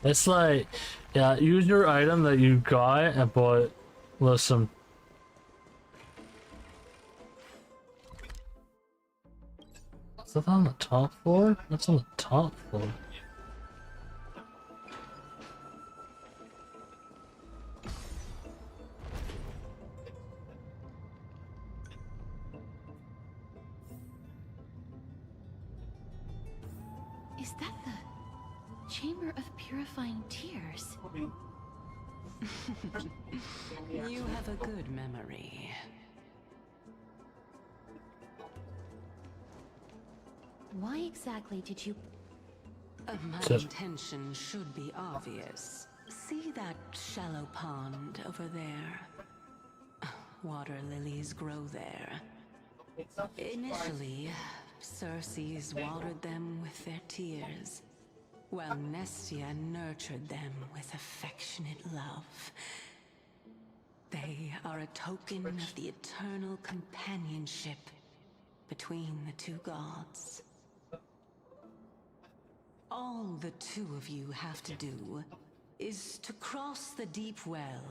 It's like, yeah, use your item that you got, but listen. Is that on the top floor? That's on the top floor. Is that the Chamber of Purifying Tears? You have a good memory. Why exactly did you... My So- intention should be obvious. See that shallow pond over there? Water lilies grow there. Initially, Circes watered them with their tears, while Nestia nurtured them with affectionate love. They are a token of the eternal companionship between the two gods. All the two of you have to do is to cross the deep well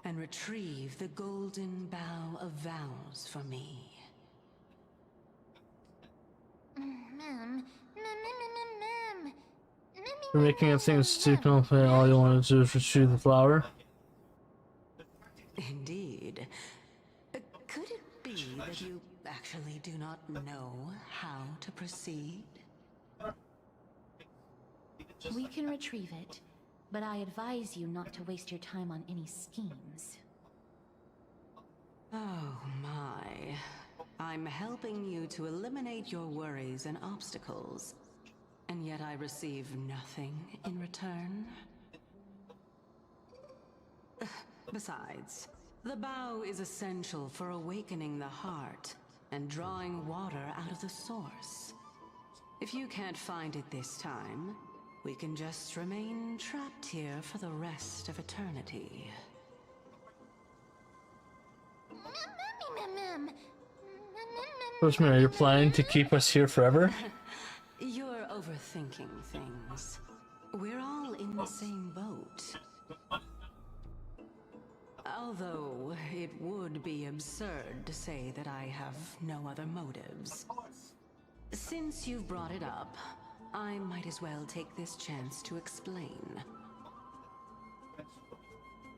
and retrieve the golden bough of vows for me. Mem. You're making a thing stupid, all you want to do is retrieve the flower. Indeed. Could it be that you actually do not know how to proceed? We can retrieve it, but I advise you not to waste your time on any schemes. Oh my. I'm helping you to eliminate your worries and obstacles, and yet I receive nothing in return? Besides, the bow is essential for awakening the heart and drawing water out of the source. If you can't find it this time, we can just remain trapped here for the rest of eternity. Rosemary, you're planning to keep us here forever? You're overthinking things. We're all in the same boat. Although it would be absurd to say that I have no other motives. Since you've brought it up, I might as well take this chance to explain.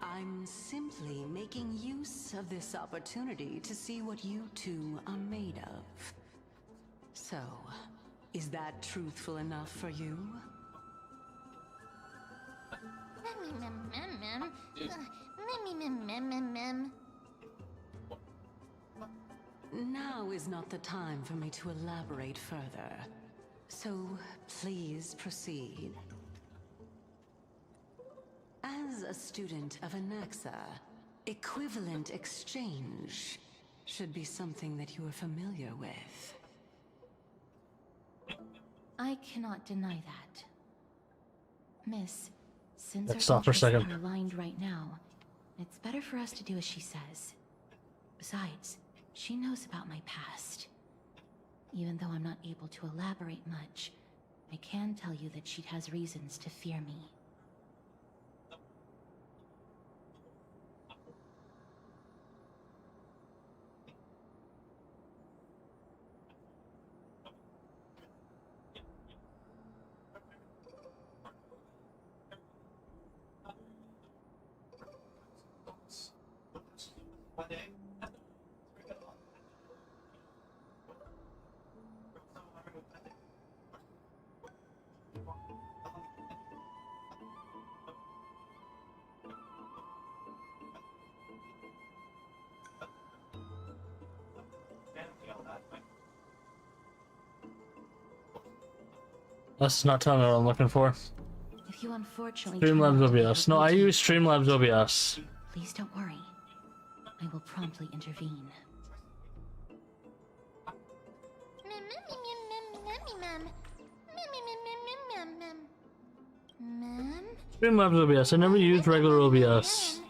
I'm simply making use of this opportunity to see what you two are made of. So, is that truthful enough for you? Now is not the time for me to elaborate further. So, please proceed. As a student of Anaxa, equivalent exchange should be something that you are familiar with. I cannot deny that. Miss, since Let's our stop for a interests second. are aligned right now, it's better for us to do as she says. Besides, she knows about my past. Even though I'm not able to elaborate much, I can tell you that she has reasons to fear me. That's not telling me what I'm looking for. If you unfortunately Streamlabs turn out to be OBS. her No, I agent, use Streamlabs OBS. please don't worry. I will promptly intervene. Streamlabs OBS. I never used regular OBS.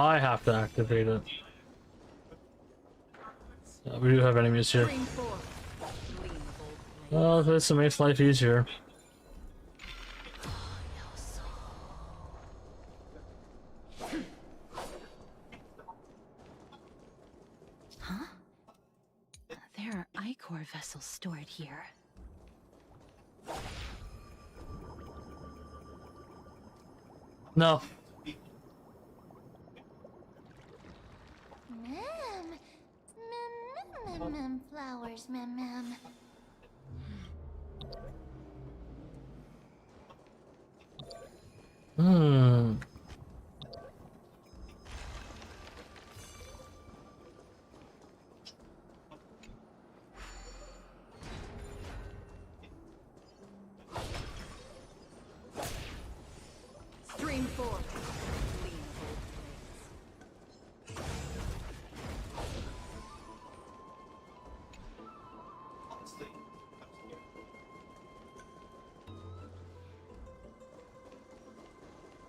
I have to activate it. We do have enemies here. Well, this makes life easier. Huh? There are Ichor vessels stored here. No. Flowers, ma'am. Hmm. Stream 4.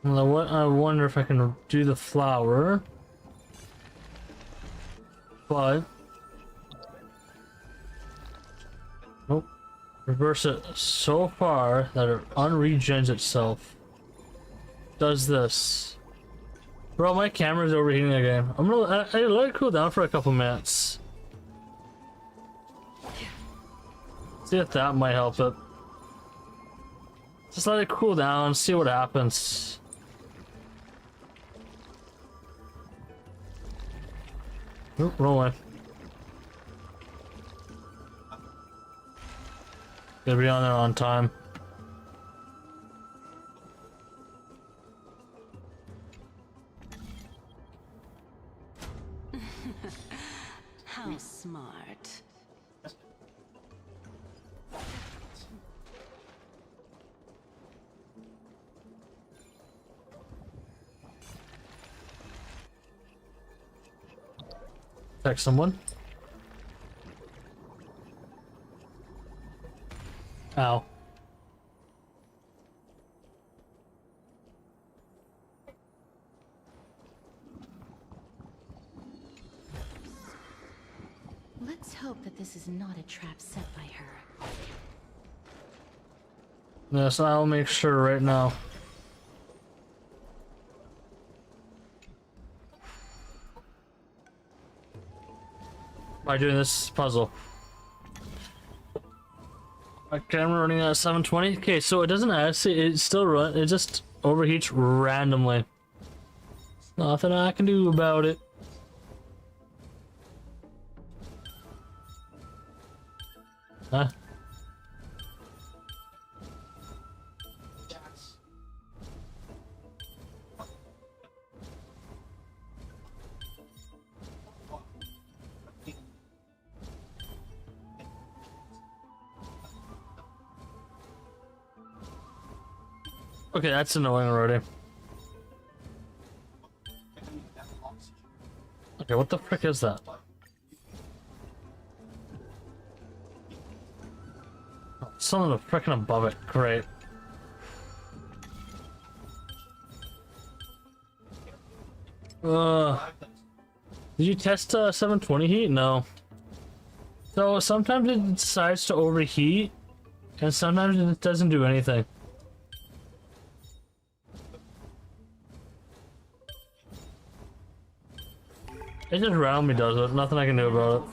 Well, what I wonder if I can do the flower, but nope. Reverse it so far that it unregens itself. Does this, bro? My camera's overheating again. I'm gonna I let it cool down for a couple minutes. See if that might help it. Just let it cool down. See what happens. Oop, wrong way. Gotta be on there on time. Text someone. Ow. Let's hope that this is not a trap set by her. Yes, I'll make sure right now. By doing this puzzle. My camera running at 720. Okay, so it doesn't actually. It still run. It just overheats randomly. Nothing I can do about it. Huh? Okay, that's annoying already. Okay, what the frick is that? Oh, something frickin' above it. Great. Did you test 720 heat? No. So sometimes it decides to overheat, and sometimes it doesn't do anything. It just randomly does it. Nothing I can do about it.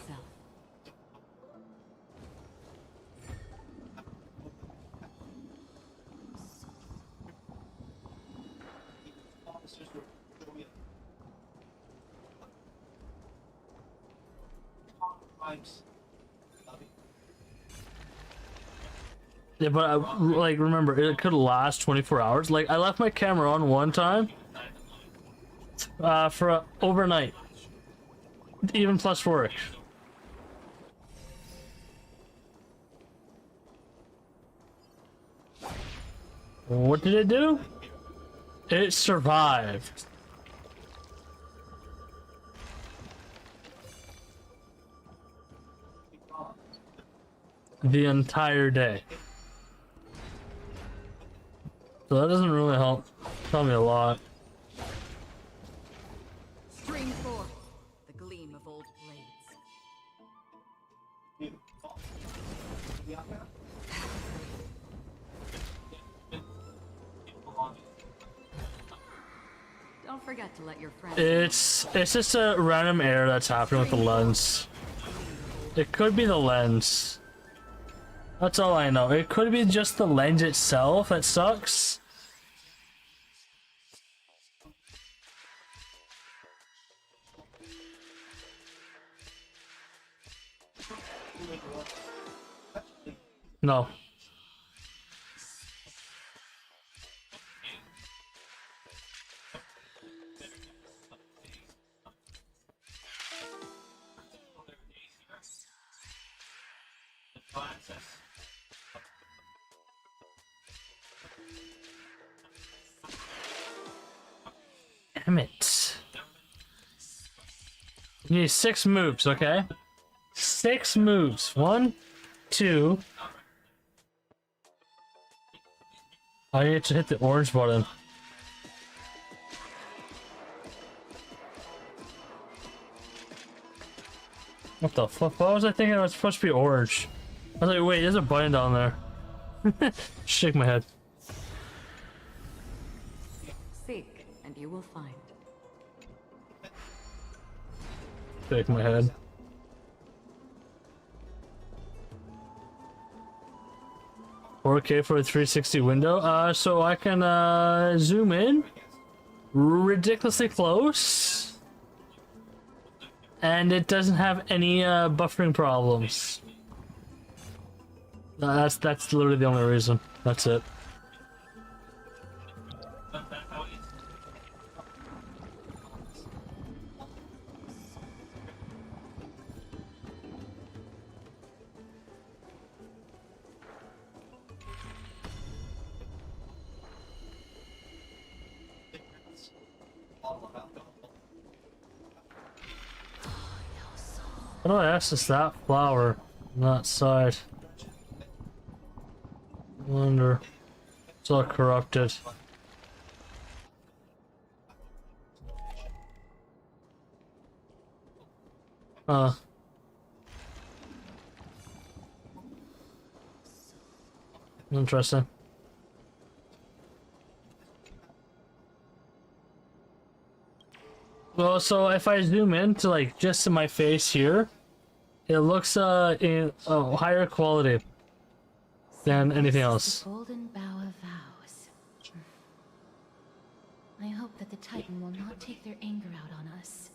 Yeah, but like, remember, it could last 24 hours. Like, I left my camera on one time for overnight, even plus work. What did it do? It survived. The entire day. So that doesn't really tell me a lot. Stream forth the gleam of old blades. Don't forget to let your friends. It's just a random error that's happening with the lens. It could be the lens. That's all I know. It could be just the lens itself that sucks. No. Damn it. You need 6 moves, okay? 6 moves. 1, 2. I need to hit the orange button. What the fuck? Why was I thinking it was supposed to be orange? I was like, wait, there's a button down there. Shake my head. Seek, and you will find. Shake my head. $4K for a 360 window. So I can zoom in ridiculously close, and it doesn't have any buffering problems. That's literally the only reason. That's it. How do I access that flower on that side? I wonder. It's all corrupted. Interesting. Well, so if I zoom in to like just in my face here, it looks in higher quality than anything else. The golden bough of vows. I hope that the Titan will not take their anger out on us.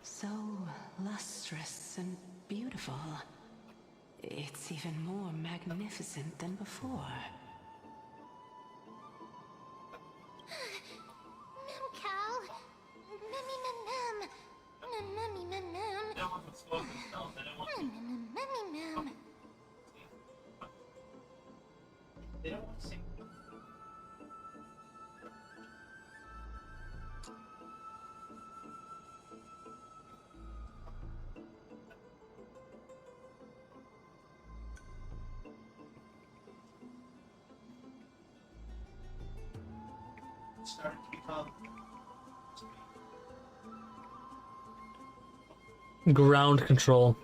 So lustrous and beautiful. It's even more magnificent than before. Cal. Memmy mem. Memmy mem. Memmy mem. They don't want to sing. Starting to become ground control.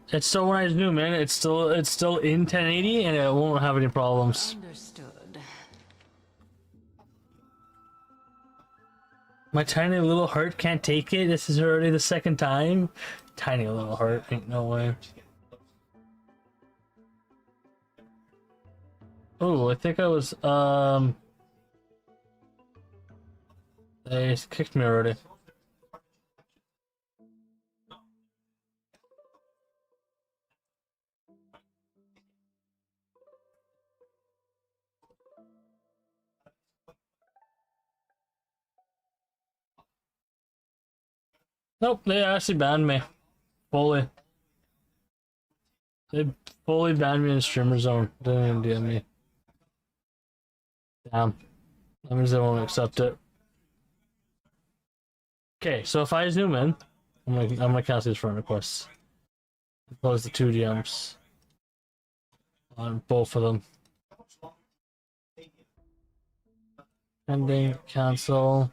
It's still, when I zoom in, it's still in 1080 and it won't have any problems. Understood. My tiny little heart can't take it. This is already the second time. Tiny little heart, ain't no way. Oh, I think I was they kicked me already. Nope, they actually banned me. Fully. They fully banned me in streamer zone. They didn't even DM me. Damn. That means they won't accept it. Okay, so if I zoom in, I'm gonna cancel these friend requests. Close the 2 DMs on both of them. Ending, cancel.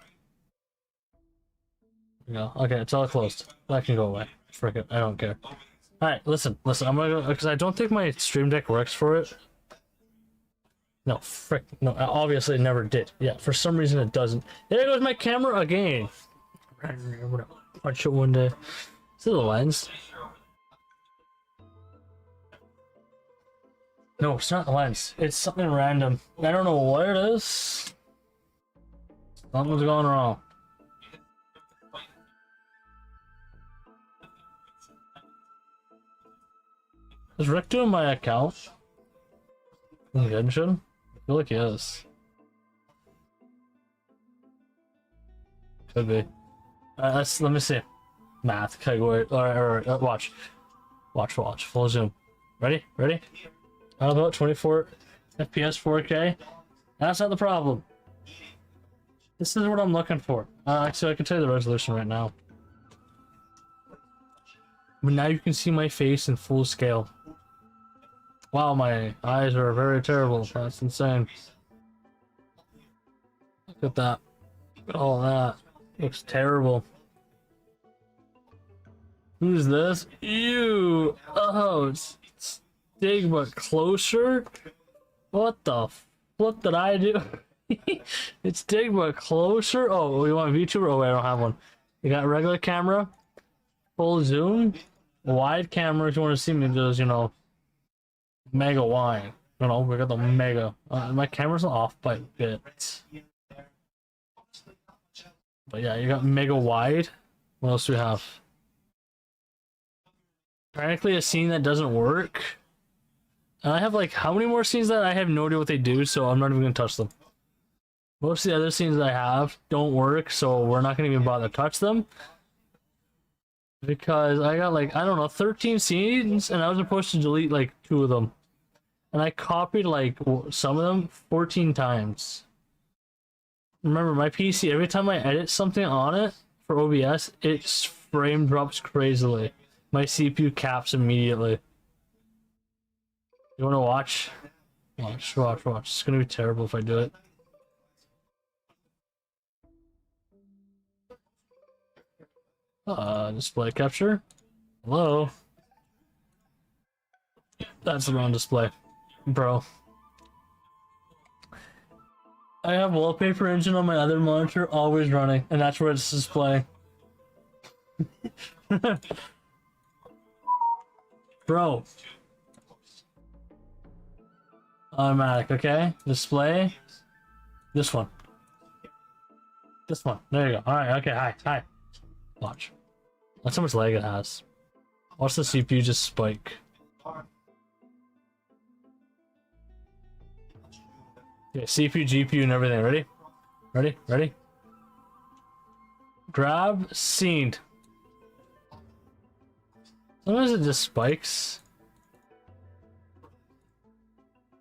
No, okay, it's all closed. That can go away. Frick it, I don't care. Alright, listen, I'm gonna go, because I don't think my stream deck works for it. No, frick, no, obviously it never did. Yeah, for some reason it doesn't. There goes my camera again. I'm gonna watch it one day. Is it the lens? No, it's not the lens. It's something random. I don't know what it is. Something's going wrong. Is Rick doing my account in Genshin? I feel like he is. Could be. Let me see. Math category. Or watch. Watch. Full zoom. Ready? How about 24 FPS 4K? That's not the problem. This is what I'm looking for. Actually, I can tell you the resolution right now. But now you can see my face in full scale. Wow, my eyes are very terrible. That's insane. Look at that. Look at all that. Looks terrible. Who's this? You! Oh, it's Stigma closer? What the flip did I do? It's Stigma closer? Oh, you want VTuber? Oh, wait, I don't have one. You got regular camera, full zoom, wide camera if you want to see me, just, you know, mega wide. You know, we got the mega. My camera's off by a bit. But yeah, you got mega wide. What else do we have? Practically a scene that doesn't work. And I have like, how many more scenes that I have no idea what they do, so I'm not even gonna touch them. Most of the other scenes that I have don't work, so we're not gonna even bother to touch them. Because I got like, I don't know, 13 scenes, and I was supposed to delete like 2 of them. and I copied like some of them 14 times. Remember, my PC, every time I edit something on it for OBS, its frame drops crazily. My CPU caps immediately. You wanna watch? Watch. It's gonna be terrible if I do it. Display capture. Hello? That's the wrong display. Bro. I have Wallpaper Engine on my other monitor always running, and that's where it's displaying. Bro. Automatic, okay? Display. This one. This one. There you go. Alright, okay, hi. Watch. That's how much lag it has. Watch the CPU just spike. Okay, CPU, GPU, and everything. Ready? Ready? Grab scene. Sometimes it just spikes.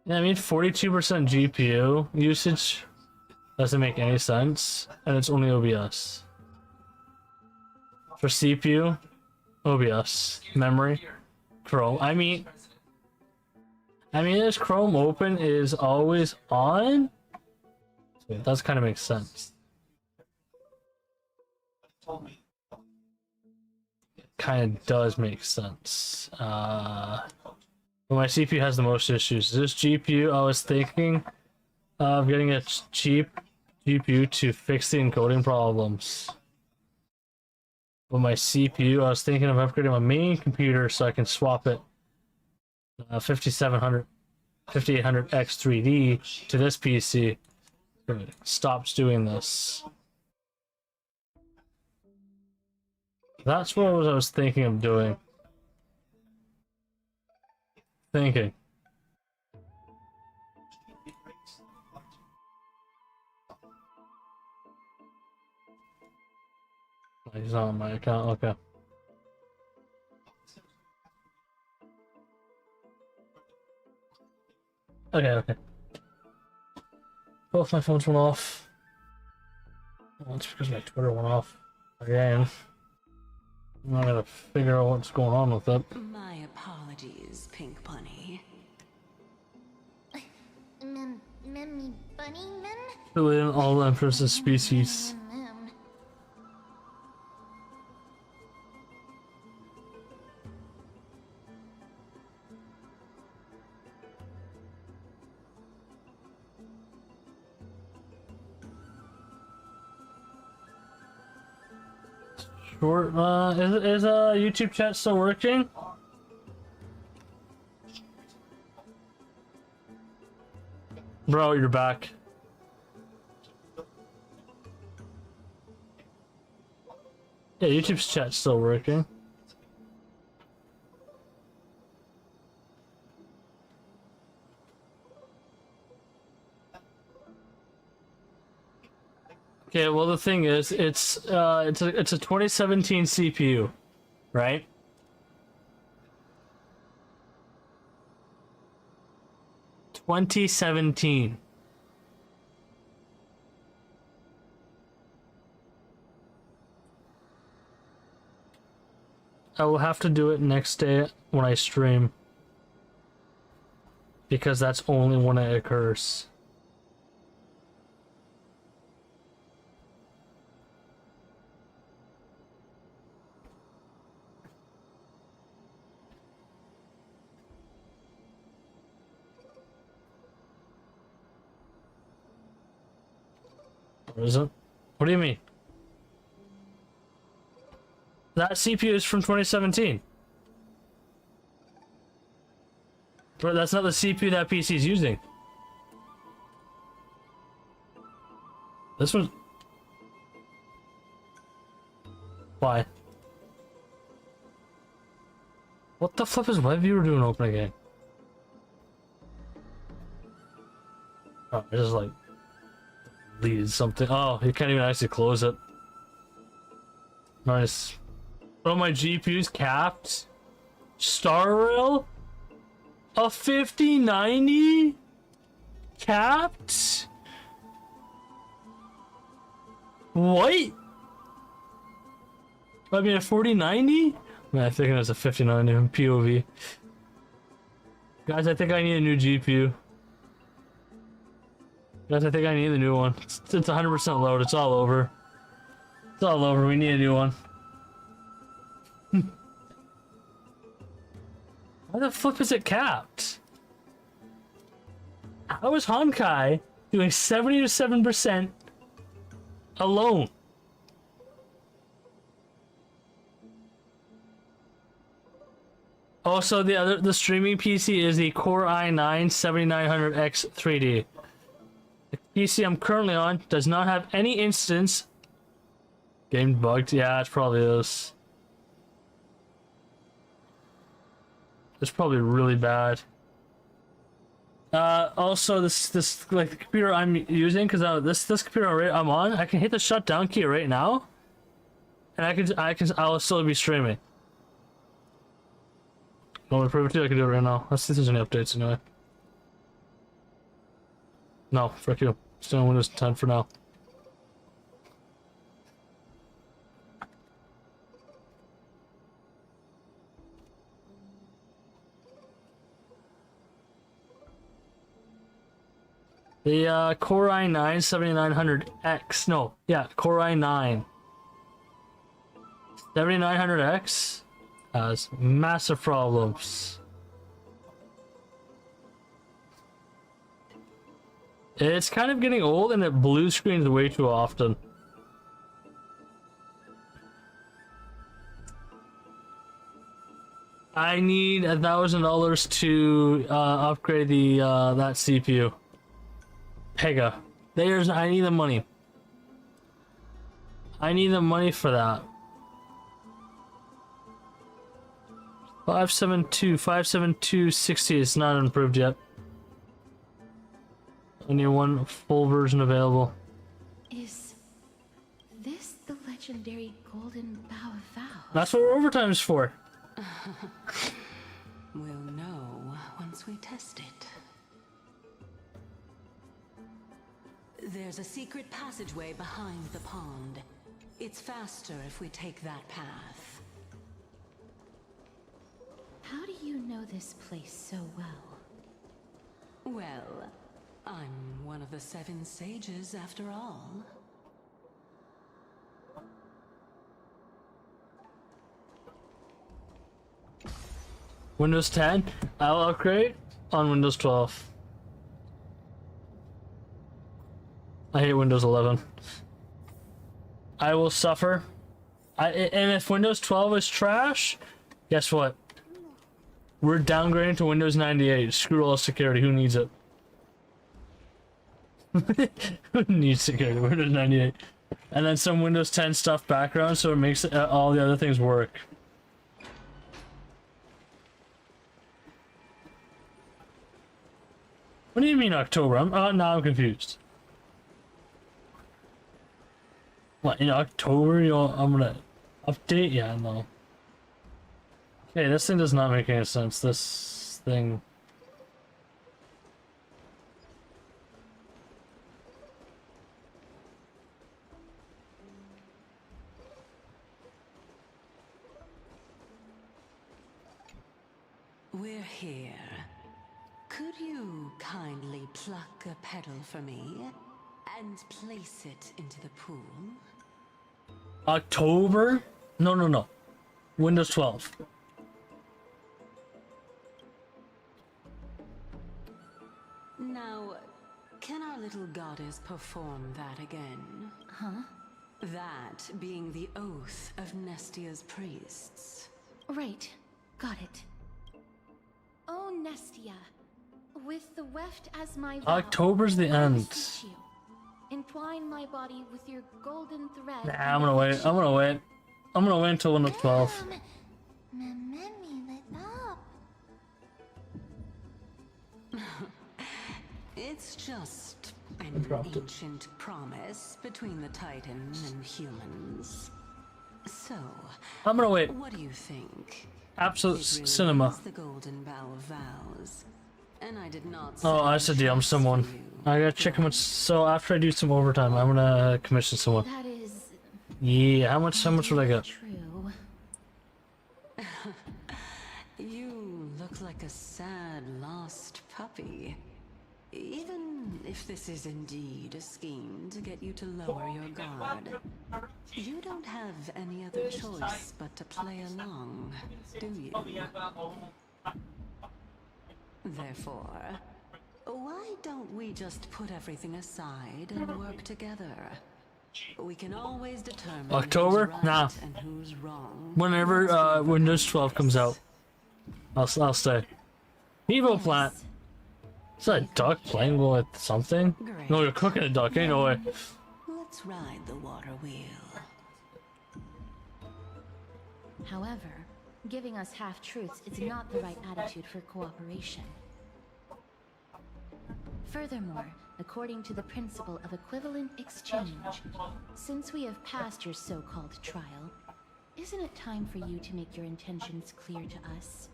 Yeah, I mean 42% GPU usage doesn't make any sense, and it's only OBS. For CPU, OBS, memory, Chrome. I mean, this Chrome open is always on. So it does kind of make sense. Kind of does make sense. But my CPU has the most issues. This GPU, I was thinking of getting a cheap GPU to fix the encoding problems. But my CPU, I was thinking of upgrading my main computer so I can swap it 5800X 3D to this PC. But it stops doing this. That's what I was thinking of doing. He's not on my account, okay. Okay. Both my phones went off. Well, it's because my Twitter went off again. I gotta figure out what's going on with it. My apologies, Pink Bunny. Me bunny men? Really, all Empress's species. Short, is YouTube chat still working? Bro, you're back. Yeah, YouTube's chat's still working. Okay, well the thing is, it's a 2017 CPU, right? $2017. I will have to do it next day when I stream, because that's only when it occurs. Is it? What do you mean? That CPU is from 2017. But that's not the CPU that PC is using. This one. Why? What the flip is WebViewer doing open again? Oh, it's just like deleted something. Oh, you can't even actually close it. Nice. Oh, my GPU's capped. Star Rail A 5090 capped? What? I mean a 4090? Man, I think it's a 5090 in POV. Guys, I think I need a new GPU. Guys, I think I need a new one. It's 100% load. It's all over. It's all over. We need a new one. Why the flip is it capped? How is Honkai doing 77% alone? Also, the streaming PC is the Core i9 7900X 3D. The PC I'm currently on does not have any instance. Game bugged? Yeah, it's probably this. It's probably really bad. Also, this like the computer I'm using, because this computer I'm on, I can hit the shutdown key right now, and I'll still be streaming. Want me to prove it to you? I can do it right now. Let's see if there's any updates anyway. No, frick you. Still on Windows 10 for now. The Core i9 7900X. No, yeah, Core i9 7900X has massive problems. It's kind of getting old and it blue screens way too often. I need $1,000 to upgrade the that CPU. Pega. I need the money. I need the money for that. 57260 is not improved yet. Only one full version available. Is this the legendary Golden Bow of Vow? That's what overtime is for. We'll know once we test it. There's a secret passageway behind the pond. It's faster if we take that path. How do you know this place so well? Well, I'm one of the 7 sages after all. Windows 10, I'll upgrade on Windows 12. I hate Windows 11. I will suffer. And if Windows 12 is trash, guess what? We're downgrading to Windows 98. Screw all security. Who needs it? Who needs security? Windows 98. And then some Windows 10 stuff background so it makes all the other things work. What do you mean October? Now I'm confused. What, in October, I'm gonna update? Yeah, no. Okay, this thing does not make any sense. This thing. We're here. Could you kindly pluck a petal for me and place it into the pool? October? No. Windows 12. Now, can our little goddess perform that again? Huh? That being the oath of Nestia's priests. Right. Got it. Oh, Nestia. With the weft as my vow, October's the I end. beseech you, entwine my body with your golden thread. Nah, I'm gonna wait. I'm gonna wait. I'm gonna wait until Windows 12. It's just an ancient promise between the Titan and humans. So, I'm gonna wait. what do you think? Absolute It really cinema. is the Golden Bough of Vows. And I did not Oh, I say said DM someone. I gotta check how much. So after I do some overtime, I'm gonna commission someone. That is Yeah, how much would I get? true. You look like a sad, lost puppy. Even if this is indeed a scheme to get you to lower your guard, you don't have any other choice but to play along, do you? Therefore, why don't we just put everything aside and work together? We can always determine October? who's right Nah. and who's wrong. Whenever Windows 12 comes out, I'll stay. Evo plant. Is that a duck playing with something? No, you're cooking a duck. Ain't no way. Let's ride the water wheel. However, giving us half-truths is not the right attitude for cooperation. Furthermore, according to the principle of equivalent exchange, since we have passed your so-called trial, isn't it time for you to make your intentions clear to us?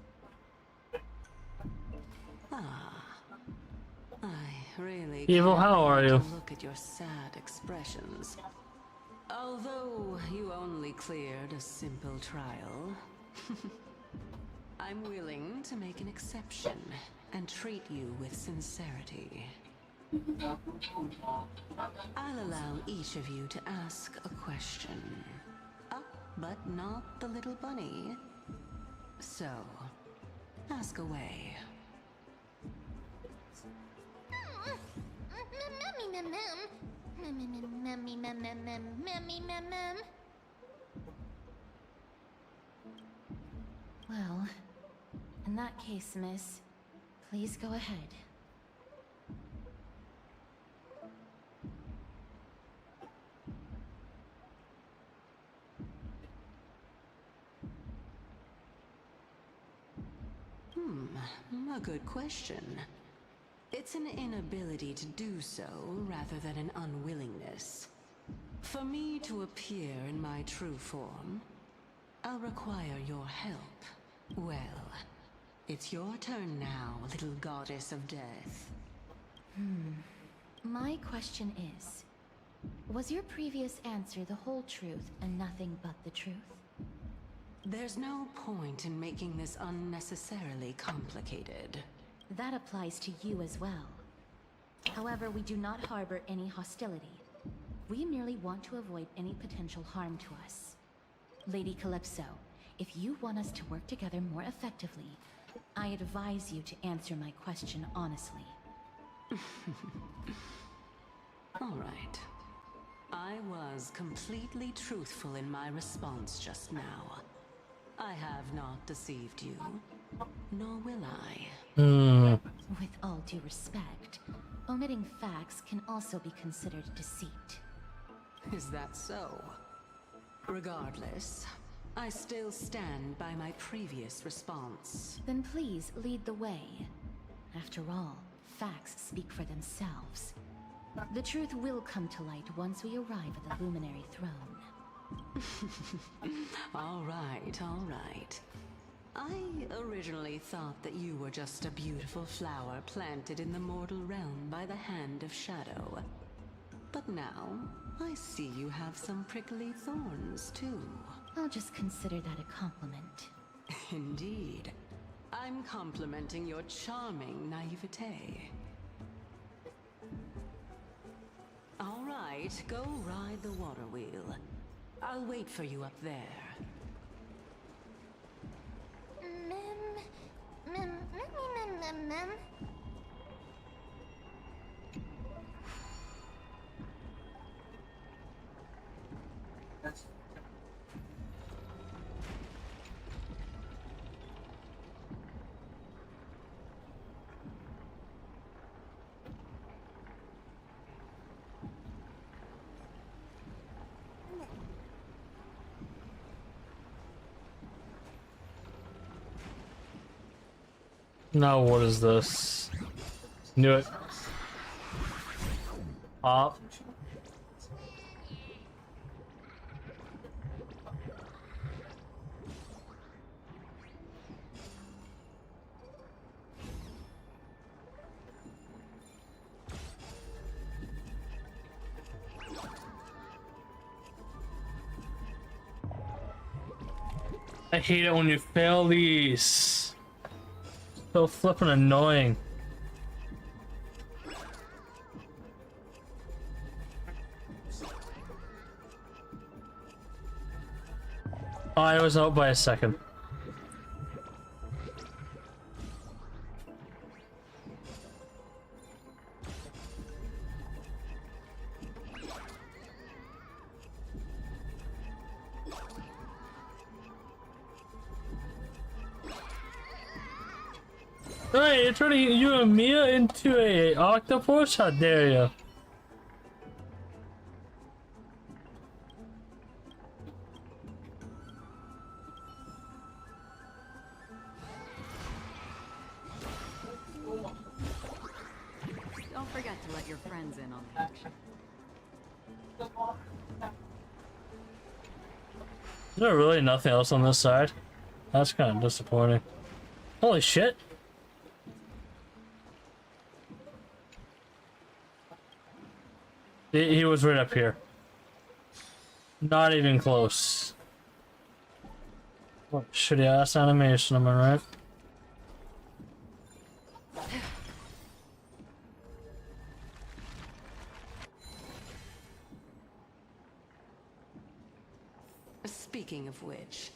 I really Evil, can't how are bear to you? Look at your sad expressions. Although you only cleared a simple trial, I'm willing to make an exception and treat you with sincerity. I'll allow each of you to ask a question. But not the little bunny. So, ask away. Well, in that case, miss, please go ahead. A good question. It's an inability to do so rather than an unwillingness. For me to appear in my true form, I'll require your help. Well, it's your turn now, little goddess of death. My question is, was your previous answer the whole truth and nothing but the truth? There's no point in making this unnecessarily complicated. That applies to you as well. However, we do not harbor any hostility. We merely want to avoid any potential harm to us. Lady Calypso, if you want us to work together more effectively, I advise you to answer my question honestly. All right. I was completely truthful in my response just now. I have not deceived you, nor will I. With all due respect, omitting facts can also be considered deceit. Is that so? Regardless, I still stand by my previous response. Then please lead the way. After all, facts speak for themselves. The truth will come to light once we arrive at the Luminary Throne. All right, all right. I originally thought that you were just a beautiful flower planted in the mortal realm by the hand of Shadow. But now, I see you have some prickly thorns, too. I'll just consider that a compliment. Indeed. I'm complimenting your charming naivete. All right, go ride the water wheel. I'll wait for you up there. Now what is this? Knew it. Up. I hate it when you fail these. So flippin' annoying. Oh, I was out by a second. Hey, you're turning you and Mia into a octopus? How dare you? Don't forget to let your friends in on the action. Is there really nothing else on this side? That's kind of disappointing. Holy shit! He was right up here. Not even close. What shitty ass animation, am I right? Speaking of which,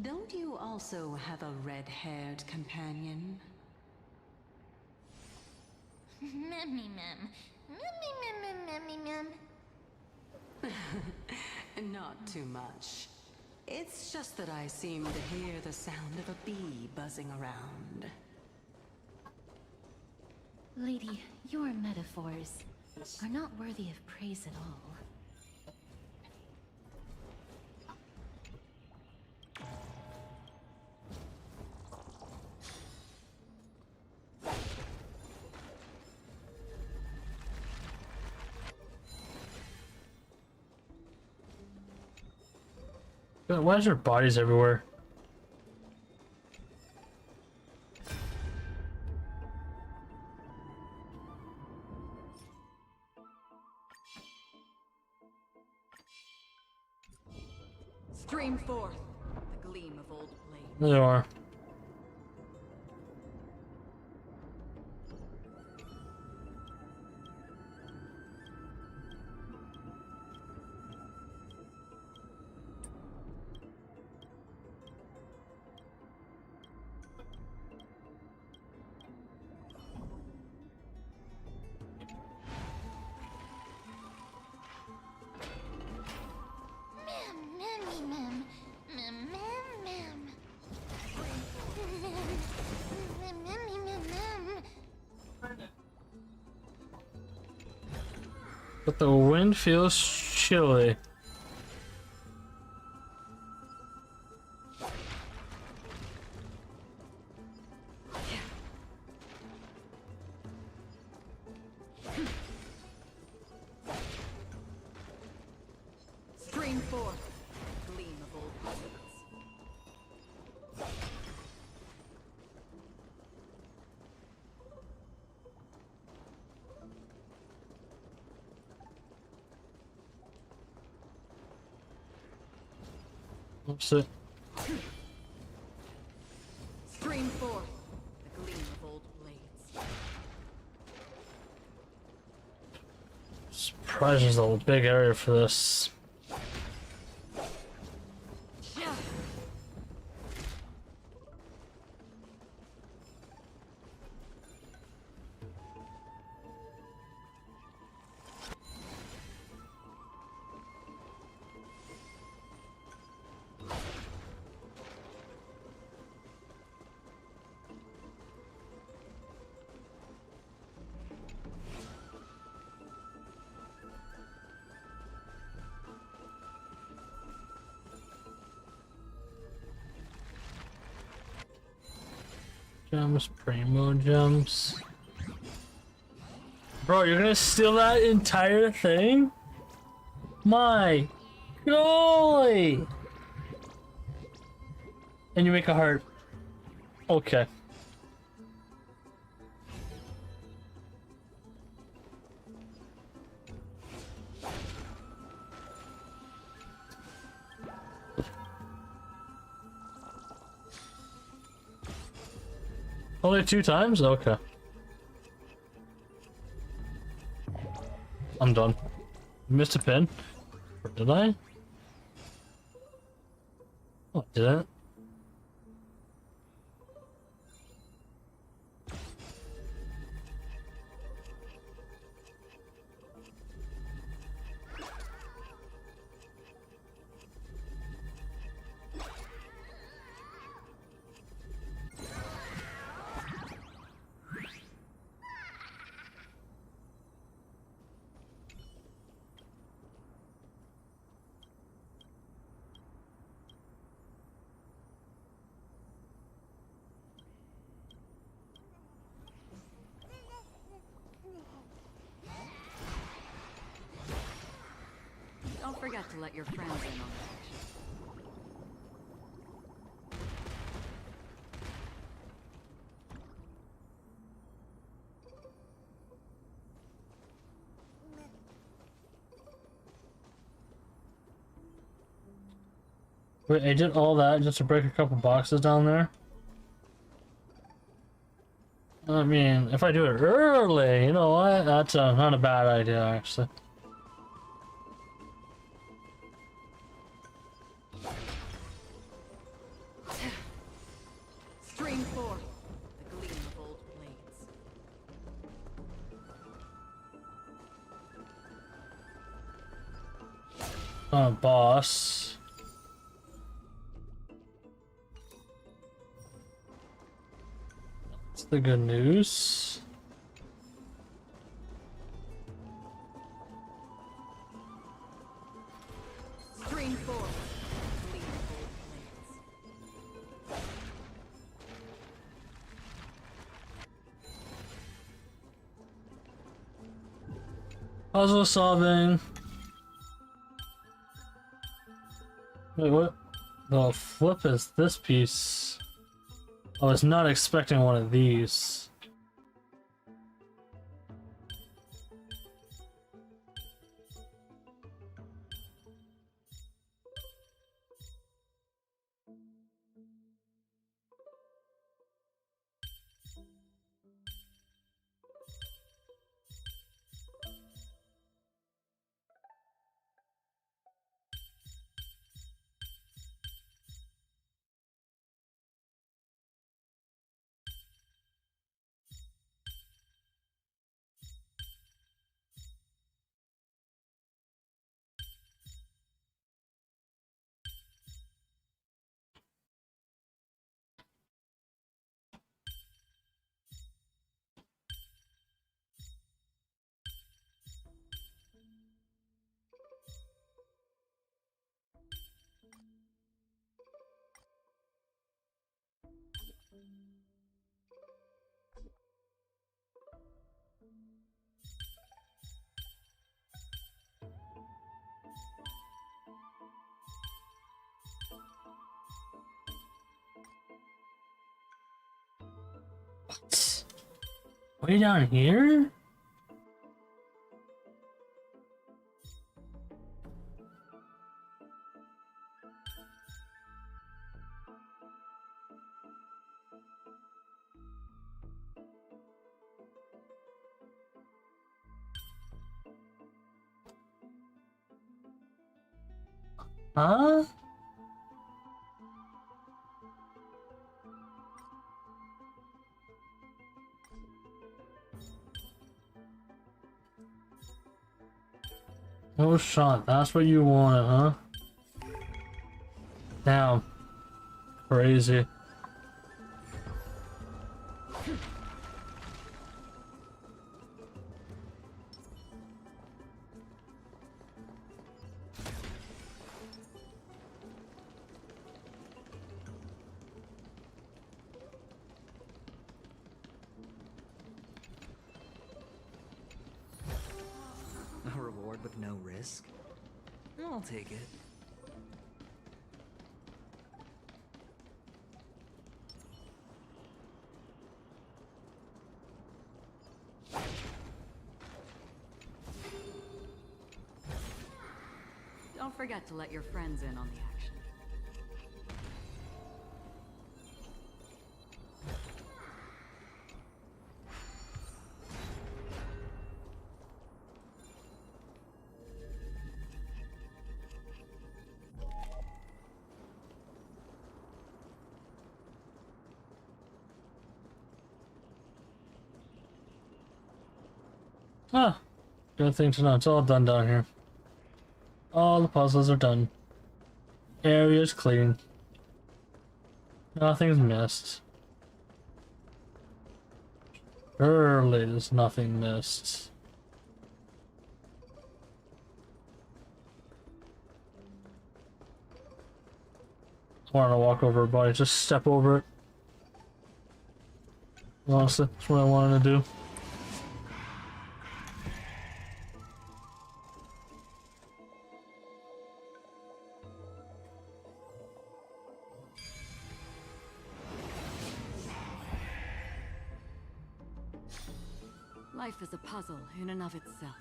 don't you also have a red-haired companion? Memmy mem. Memmy mem memmy mem. Not too much. It's just that I seem to hear the sound of a bee buzzing around. Lady, your metaphors are not worthy of praise at all. Why is there bodies everywhere? Stream forth the gleam of old blades. There they are. Memmy mem. Mem mem mem. Memmy mem mem. But the wind feels chilly. Stream forth the gleam of old blades. Oops. It. Stream forth the gleam of old blades. Surprised there's a big area for this. Gems, primo gems. Bro, you're gonna steal that entire thing? My golly! And you make a heart. Okay. Only 2 times? Okay. I'm done. Missed a pin. Or did I? Oh, I didn't. Don't forget to let your friends in on the action. Wait, I did all that just to break a couple boxes down there? I mean, if I do it early, you know what? That's not a bad idea, actually. Stream 4, the gleam of old blades. Boss. That's the good news. Stream 4, the gleam of old blades. Puzzle solving. Wait, what? The flip is this piece. I was not expecting one of these. What? Way down here? Huh? No shot, that's what you wanted, huh? Damn. Crazy. A reward with no risk? I'll take it. Don't forget to let your friends in on the action. Ah, good thing to know. It's all done down here. All the puzzles are done. Area's clean. Nothing's missed. Surely there's nothing missed. I want to walk over a body, just step over it. Honestly, that's what I wanted to do. Life is a puzzle in and of itself.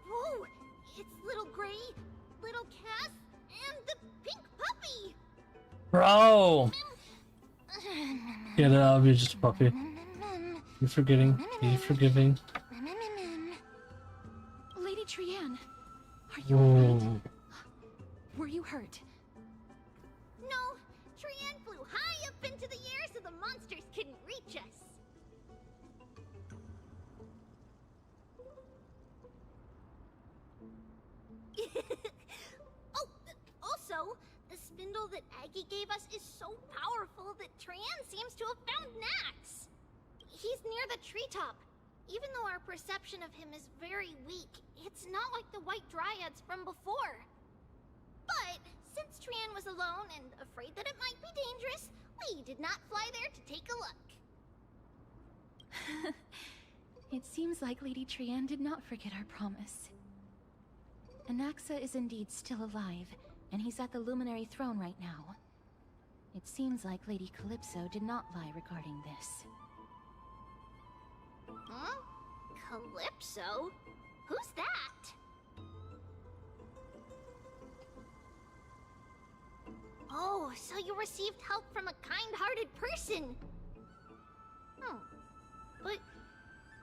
Whoa! It's little Gray, little Cass, and the pink puppy! Bro! Yeah, that'll be just a puppy. You forgetting? You forgiving? Lady Trian, are you Whoa. alright? Were you hurt? No, Trian flew high up into the air so the monsters couldn't reach us. Oh, also, the spindle that Aggie gave us is so powerful that Trian seems to have found Nax. He's near the treetop. Even though our perception of him is very weak, it's not like the White Dryads from before. But since Trian was alone and afraid that it might be dangerous, we did not fly there to take a look. It seems like Lady Trian did not forget our promise. Anaxa is indeed still alive, and he's at the Luminary Throne right now. It seems like Lady Calypso did not lie regarding this. Huh? Calypso? Who's that? Oh, so you received help from a kind-hearted person. But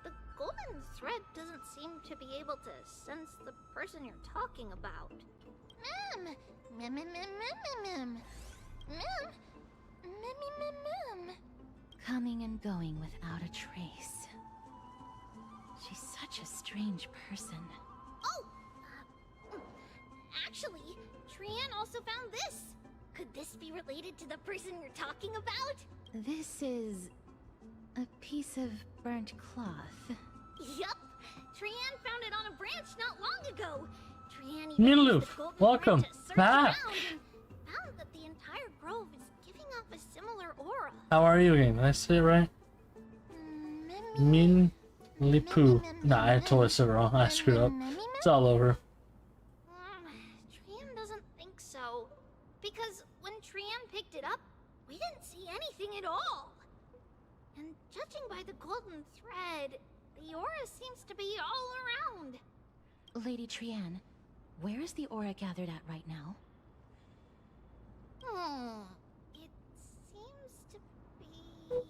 the golden thread doesn't seem to be able to sense the person you're talking about. Mem! Mem, mem, mem, mem, mem. Mem! Mem, mem, mem. Coming and going without a trace. She's such a strange person. Oh! Actually, Trian also found this. Could this be related to the person you're talking about? This is a piece of burnt cloth. Yup! Trian found it on a branch not long ago. Trian even Minlu, used the golden welcome thread to search back. around and found that the entire grove is giving off a similar aura. How are you again? Did I say it right? Min Lipu. Nah, I totally said it wrong. I screwed up. It's all over. Trian doesn't think so. Because when Trian picked it up, we didn't see anything at all. And judging by the golden thread, the aura seems to be all around. Lady Trian, where is the aura gathered at right now? It seems to be... Oh!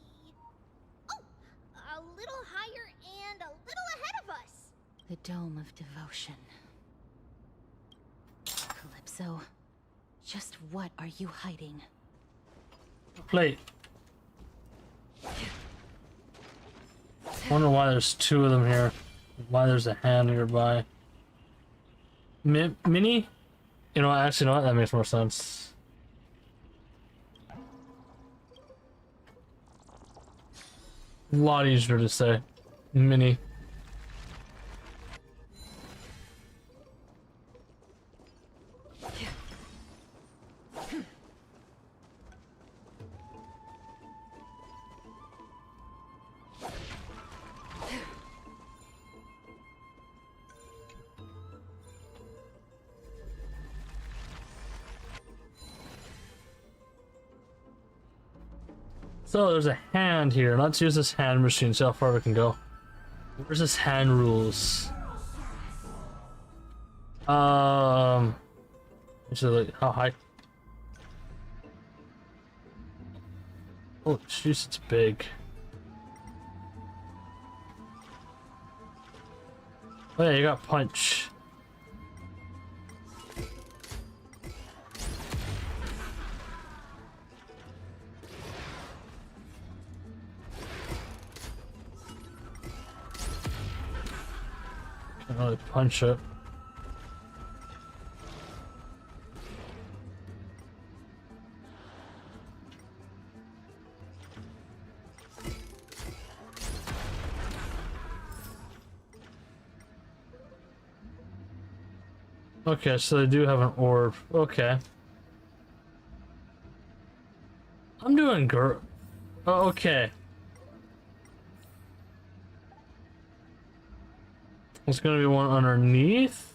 A little higher and a little ahead of us! The Dome of Devotion. Calypso, just what are you hiding? Plate. Wonder why there's two of them here. Why there's a hand nearby. Mini? You know what? Actually, you know what? That makes more sense. A lot easier to say. Mini. So there's a hand here. Let's use this hand machine, see how far we can go. Where's this hand rules? Actually, like, how high? Oh, jeez, it's big. Oh yeah, you got punch. Can't really punch it. Okay, so they do have an orb. Okay. I'm doing good. Oh, okay. There's gonna be one underneath.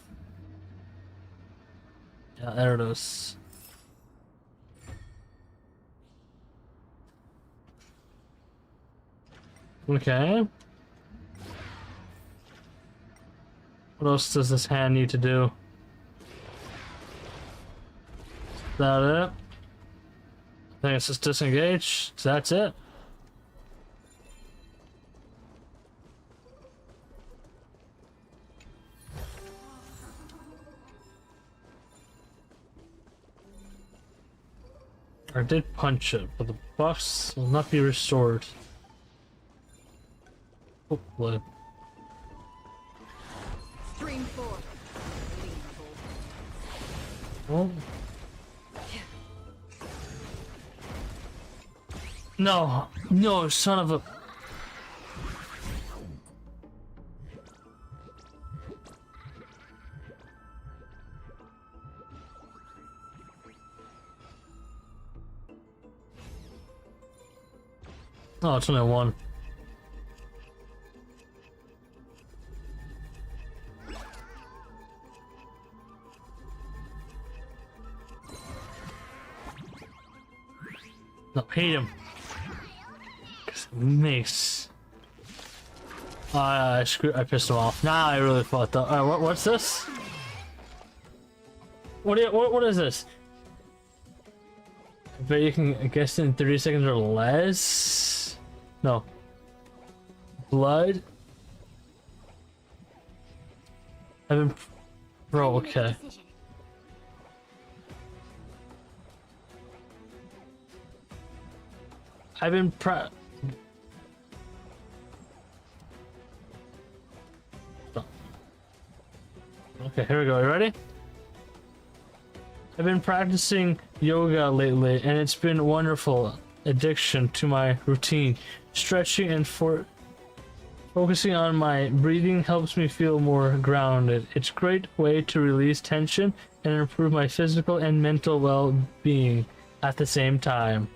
Yeah, there it is. Okay. What else does this hand need to do? Is that it? I think it's just disengage. That's it. I did punch it, but the buffs will not be restored. Hopefully. Stream 4. Well. No, no, son of a. Oh, it's only one. No, hate him. Mace. I pissed him off. Nah, I really fucked up. What's this? What is this? I bet you can guess in 30 seconds or less. No. Blood. I've been. Bro, okay. I've been Okay, here we go. You ready? I've been practicing yoga lately, and it's been a wonderful addition to my routine. Stretching and focusing on my breathing helps me feel more grounded. It's a great way to release tension and improve my physical and mental well-being at the same time.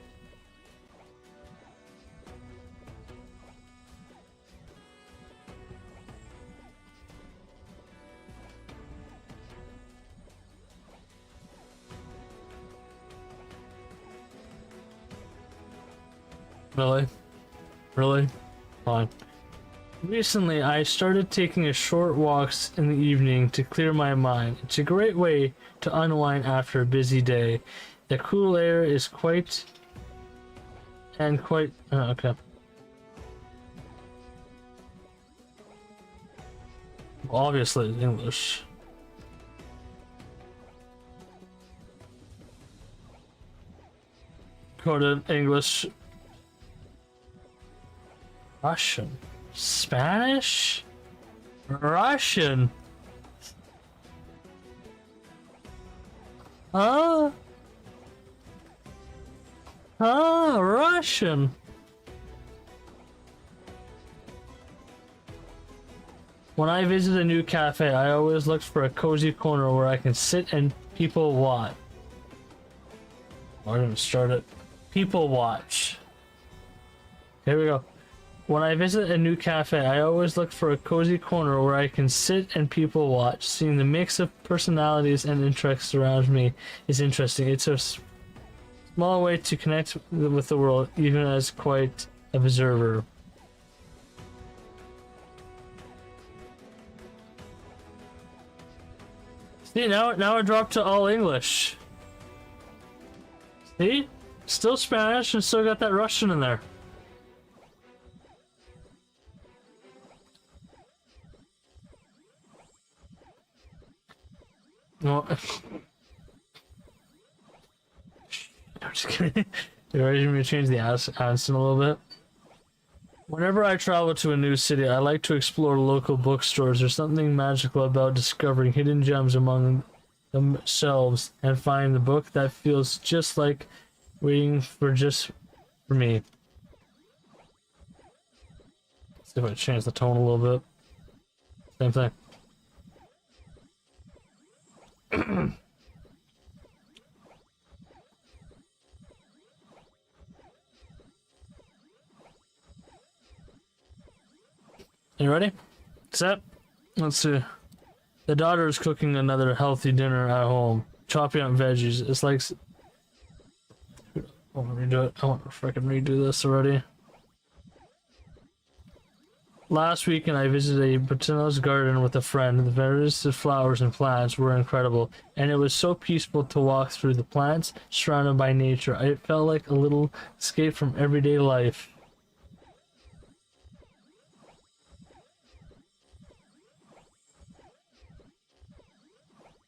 Really? Really? Fine. Recently, I started taking a short walks in the evening to clear my mind. It's a great way to unwind after a busy day. The cool air is quite... okay. Well, obviously, it's English. Go to English. Russian. Spanish? Russian? Russian. When I visit a new cafe, I always look for a cozy corner where I can sit and people watch. I didn't start it. People watch. Here we go. When I visit a new cafe, I always look for a cozy corner where I can sit and people watch. Seeing the mix of personalities and interests around me is interesting. It's a small way to connect with the world, even as quite an observer. See, now it dropped to all English. See? Still Spanish and still got that Russian in there. No. I'm just kidding. You're ready for me to change the accent a little bit? Whenever I travel to a new city, I like to explore local bookstores. There's something magical about discovering hidden gems among themselves and finding the book that feels just like waiting for me. See if I change the tone a little bit. Same thing. You ready? Set? Let's see. The daughter is cooking another healthy dinner at home. Chopping up veggies. It's like... I want to redo it. I want to freaking redo this already. Last weekend I visited a botanical garden with a friend. The various flowers and plants were incredible, and it was so peaceful to walk through the plants, surrounded by nature. It felt like a little escape from everyday life.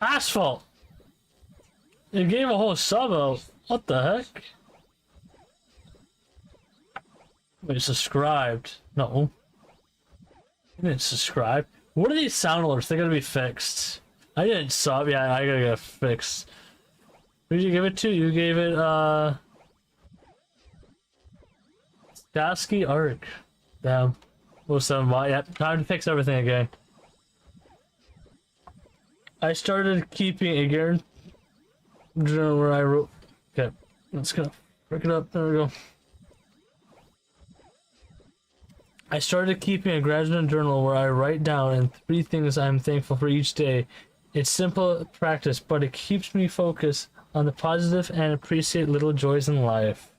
Asphalt! It gave a whole sub out. What the heck? Wait, subscribed. No. I didn't subscribe. What are these sound alerts? They gotta be fixed. I didn't sub. Yeah, I gotta get it fixed. Who did you give it to? You gave it, Dasky Arc. Damn. 07 bot. Yeah, time to fix everything again. I started keeping a guarantee journal where I wrote. Okay, let's go. Break it up. There we go. I started keeping a gratitude journal where I write down 3 things I'm thankful for each day. It's simple practice, but it keeps me focused on the positive and appreciate little joys in life.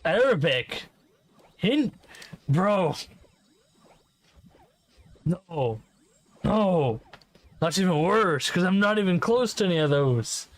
Arabic. Bro. No. No. That's even worse, because I'm not even close to any of those.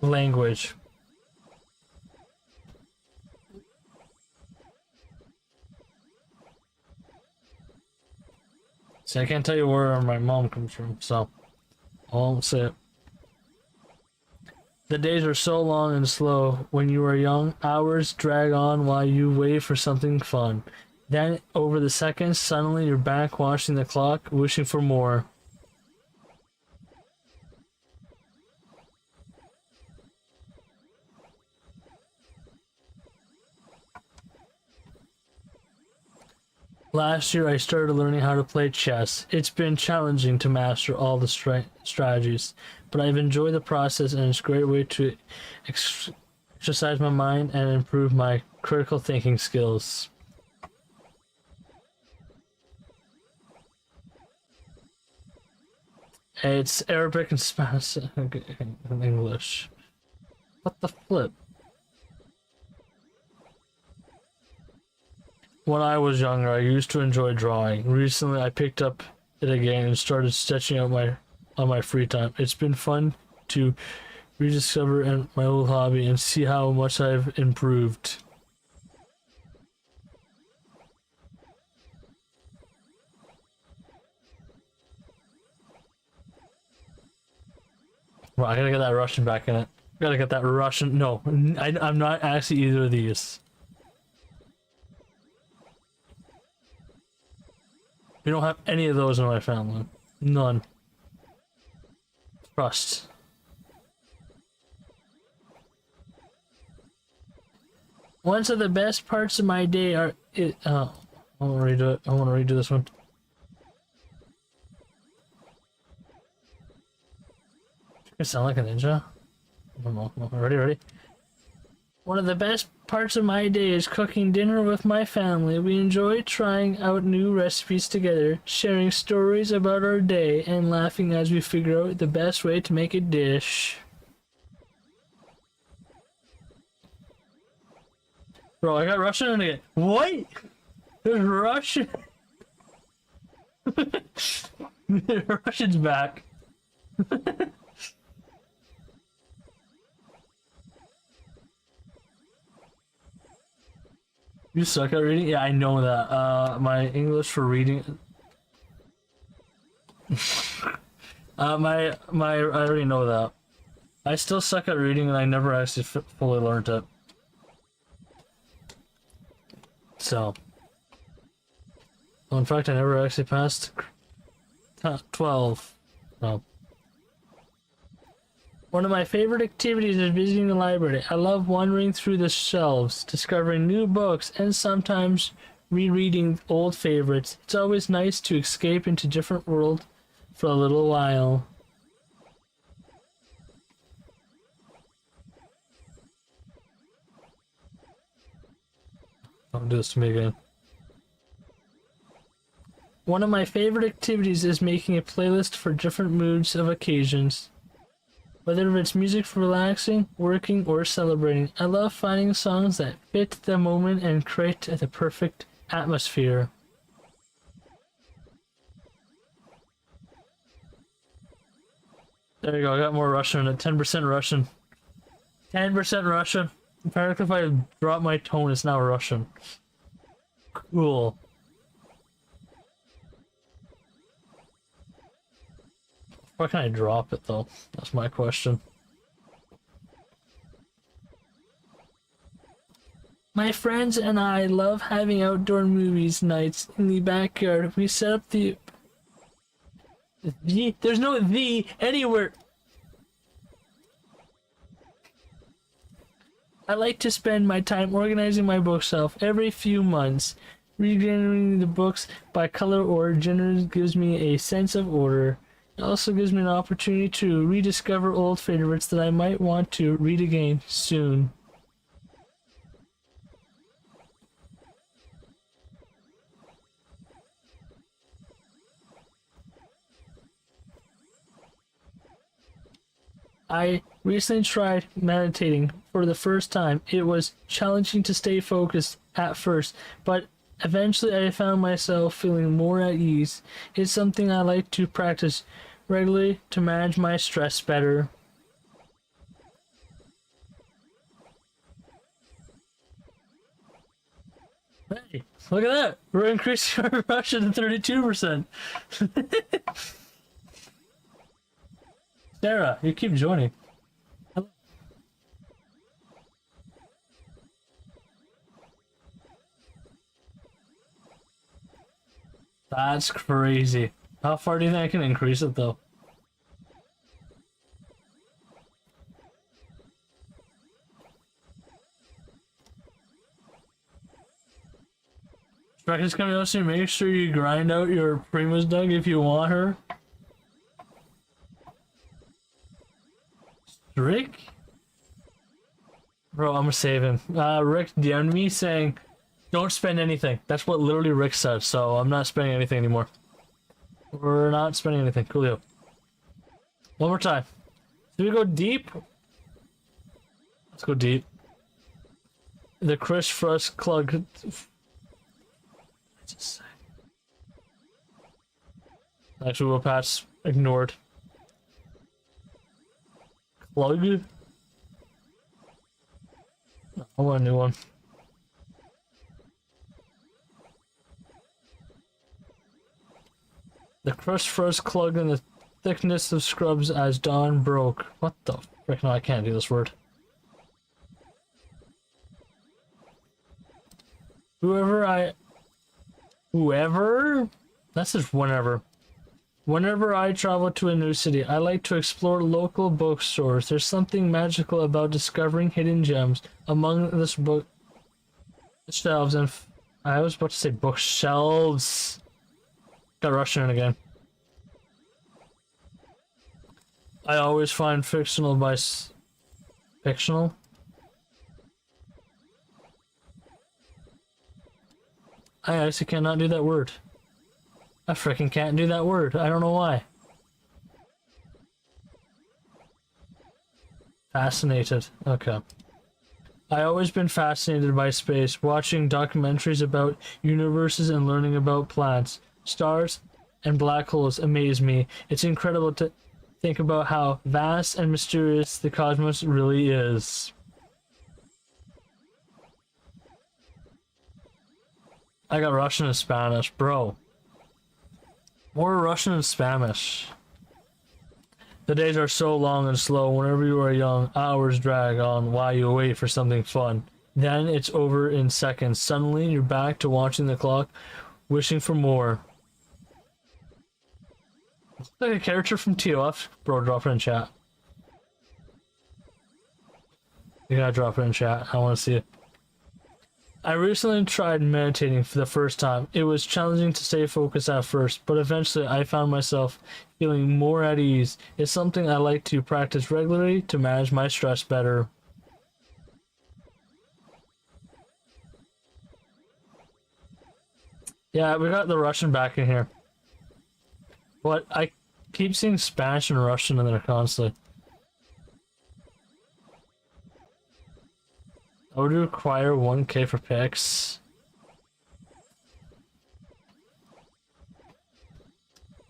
Language. See, I can't tell you where my mom comes from, so I won't say it. The days are so long and slow. When you are young, hours drag on while you wait for something fun. Then, over the seconds, suddenly you're back watching the clock, wishing for more. Last year I started learning how to play chess. It's been challenging to master all the strategies, but I've enjoyed the process and it's a great way to exercise my mind and improve my critical thinking skills. It's Arabic and Spanish and English. What the flip? When I was younger, I used to enjoy drawing. Recently, I picked up it again and started sketching out on my free time. It's been fun to rediscover my old hobby and see how much I've improved. Well, I gotta get that Russian back in it. Gotta get that Russian. No, I'm not actually either of these. We don't have any of those in my family. None. Trust. One of the best parts of my day are I want to redo it. I want to redo this one. You sound like a ninja. Ready? One of the best parts of my day is cooking dinner with my family. We enjoy trying out new recipes together, sharing stories about our day, and laughing as we figure out the best way to make a dish. Bro, I got Russian in again. What? There's Russian. Russian's back. You suck at reading? Yeah, I know that. My English for reading. I already know that. I still suck at reading, and I never actually fully learned it. So. Well, in fact, I never actually passed 12. No. One of my favorite activities is visiting the library. I love wandering through the shelves, discovering new books, and sometimes rereading old favorites. It's always nice to escape into a different world for a little while. Don't do this to me again. One of my favorite activities is making a playlist for different moods of occasions. Whether it's music for relaxing, working, or celebrating, I love finding songs that fit the moment and create the perfect atmosphere. There you go, I got more Russian at 10% Russian. 10% Russian. Apparently if I drop my tone, it's now Russian. Cool. Why can't I drop it though? That's my question. My friends and I love having outdoor movies nights in the backyard. We set up there's no "the" anywhere. I like to spend my time organizing my bookshelf every few months. Regenerating the books by color or genre gives me a sense of order. It also gives me an opportunity to rediscover old favorites that I might want to read again soon. I recently tried meditating for the first time. It was challenging to stay focused at first, but eventually I found myself feeling more at ease. It's something I like to practice regularly to manage my stress better. Hey, look at that! We're increasing our Russian to 32%. Sarah, you keep joining. Hello. That's crazy. How far do you think I can increase it though? Practice coming up soon. Make sure you grind out your Primus Doug if you want her. Rick? Bro, I'm gonna save him. Rick DM'd me saying, don't spend anything. That's what literally Rick said, so I'm not spending anything anymore. We're not spending anything. Coolio. One more time. Should we go deep? Let's go deep. The Chris Frost Clug. Actually, we'll pass. Ignored. Clug? I want a new one. The crushed frost clung in the thickness of scrubs as dawn broke. What the frick? No, I can't do this word. Whoever? That's just whenever. Whenever I travel to a new city, I like to explore local bookstores. There's something magical about discovering hidden gems among this book shelves and I was about to say bookshelves. Got Russian again. I always find fictional by fictional. I actually cannot do that word. I freaking can't do that word. I don't know why. Fascinated. Okay. I always been fascinated by space, watching documentaries about universes and learning about planets. Stars and black holes amaze me. It's incredible to think about how vast and mysterious the cosmos really is. I got Russian and Spanish, bro. More Russian and Spanish. The days are so long and slow. Whenever you are young, hours drag on while you wait for something fun. Then it's over in seconds. Suddenly, you're back to watching the clock, wishing for more. Like a character from TOF. Bro, drop it in chat. You gotta drop it in chat. I want to see it. I recently tried meditating for the first time. It was challenging to stay focused at first, but eventually I found myself feeling more at ease. It's something I like to practice regularly to manage my stress better. Yeah, we got the Russian back in here. But I keep seeing Spanish and Russian in there constantly. I would require 1K for picks.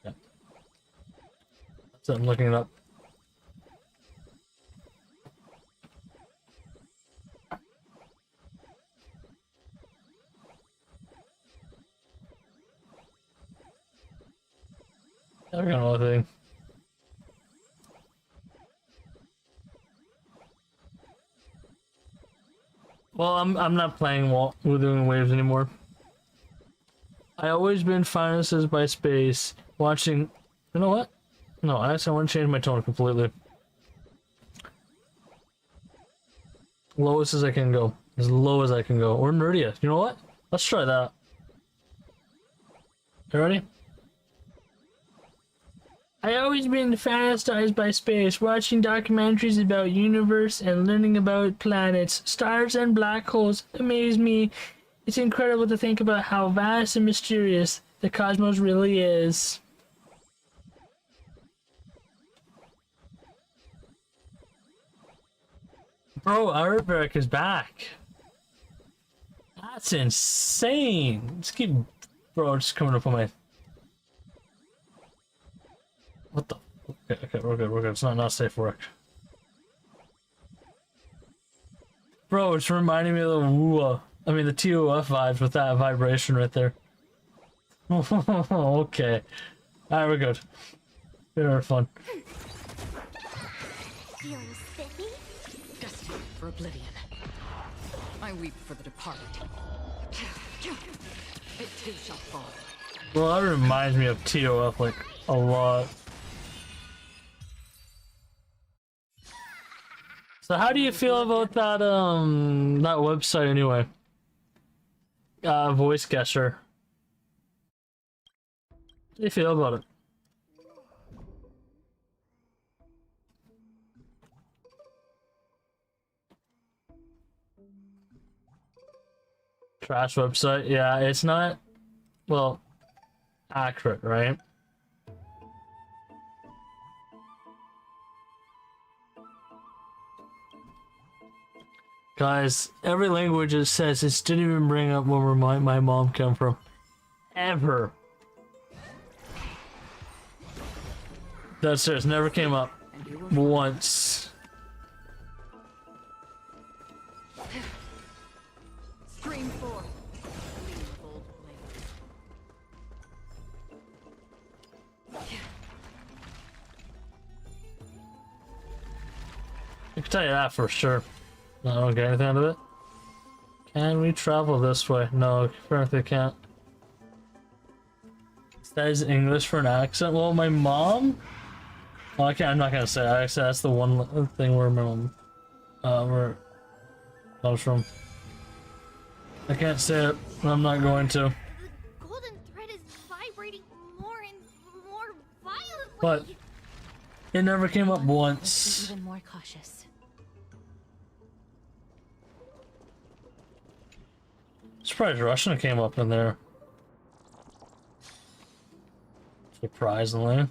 Yeah. That's it, I'm looking it up. I got another thing. Well, I'm not playing Wuthering Waves anymore. I always been finances by space, watching. You know what? No, I want to change my tone completely. Lowest as I can go, as low as I can go, or Nerdia. You know what? Let's try that. You ready? I always been fantasized by space, watching documentaries about universe and learning about planets. Stars and black holes amaze me. It's incredible to think about how vast and mysterious the cosmos really is. Bro, Artberg is back. That's insane. Let's keep... Bro, it's coming up on my... What the? Okay, we're good. It's not safe work. Bro, it's reminding me of the WUA. I mean, the TOF vibes with that vibration right there. Okay. Alright, we're good. We're fun. Feeling spiffy? Destined for oblivion. I weep for the departed. It too shall fall. Well, that reminds me of TOF, like, a lot. So how do you feel about that that website anyway? Voice Guesser. How do you feel about it? Trash website? Yeah, it's not, well, accurate, right? Guys, every language it says it didn't even bring up where my mom came from. Ever. That's serious, never came up. Once. Stream 4. I can tell you that for sure. I don't get anything out of it. Can we travel this way? No, apparently can't. That is English for an accent. Well, my mom? Oh, I'm not gonna say it. Actually, that's the one thing where my mom, where it comes from. I can't say it. I'm not going to. The golden thread is vibrating more and more violently. But It never came up Let's be once. even more cautious. Surprised Russian came up in there. Surprisingly.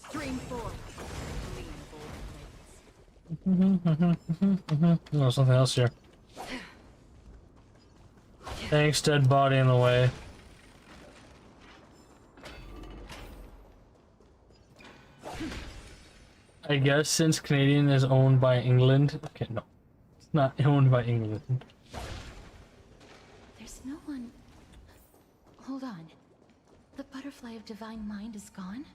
Stream forward. Oh, something else here. Thanks, dead body in the way. I guess since Canadian is owned by England. Okay, no. It's not owned by England. There's no one. Hold on. The butterfly of divine mind is gone?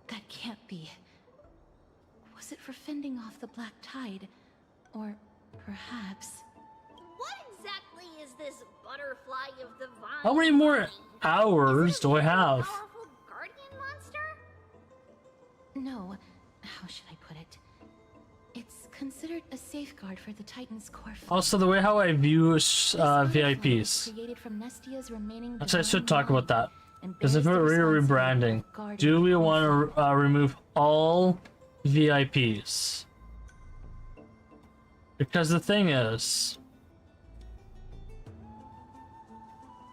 That can't be. Was it for fending off the black tide? Or perhaps... What exactly is this butterfly of the vine? How many more hours do I have? Powerful guardian monster? No. How should I put it? It's considered a safeguard for the Titan's core fleet. Also, the way how I view VIPs. Created from Nestia's remaining Actually, I should divine talk about that. and Because if bears the we're responsibility rebranding, of guarding do we the want to remove all VIPs? Because the thing is,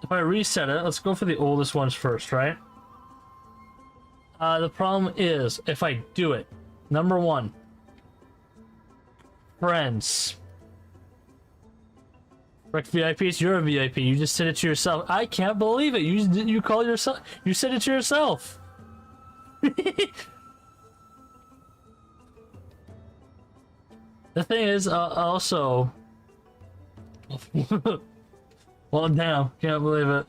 if I reset it, let's go for the oldest ones first, right? The problem is, if I do it, number one, friends. Rec VIPs, you're a VIP. You just said it to yourself. I can't believe it. You call yourself. You said it to yourself. The thing is, also. Well, damn, can't believe it.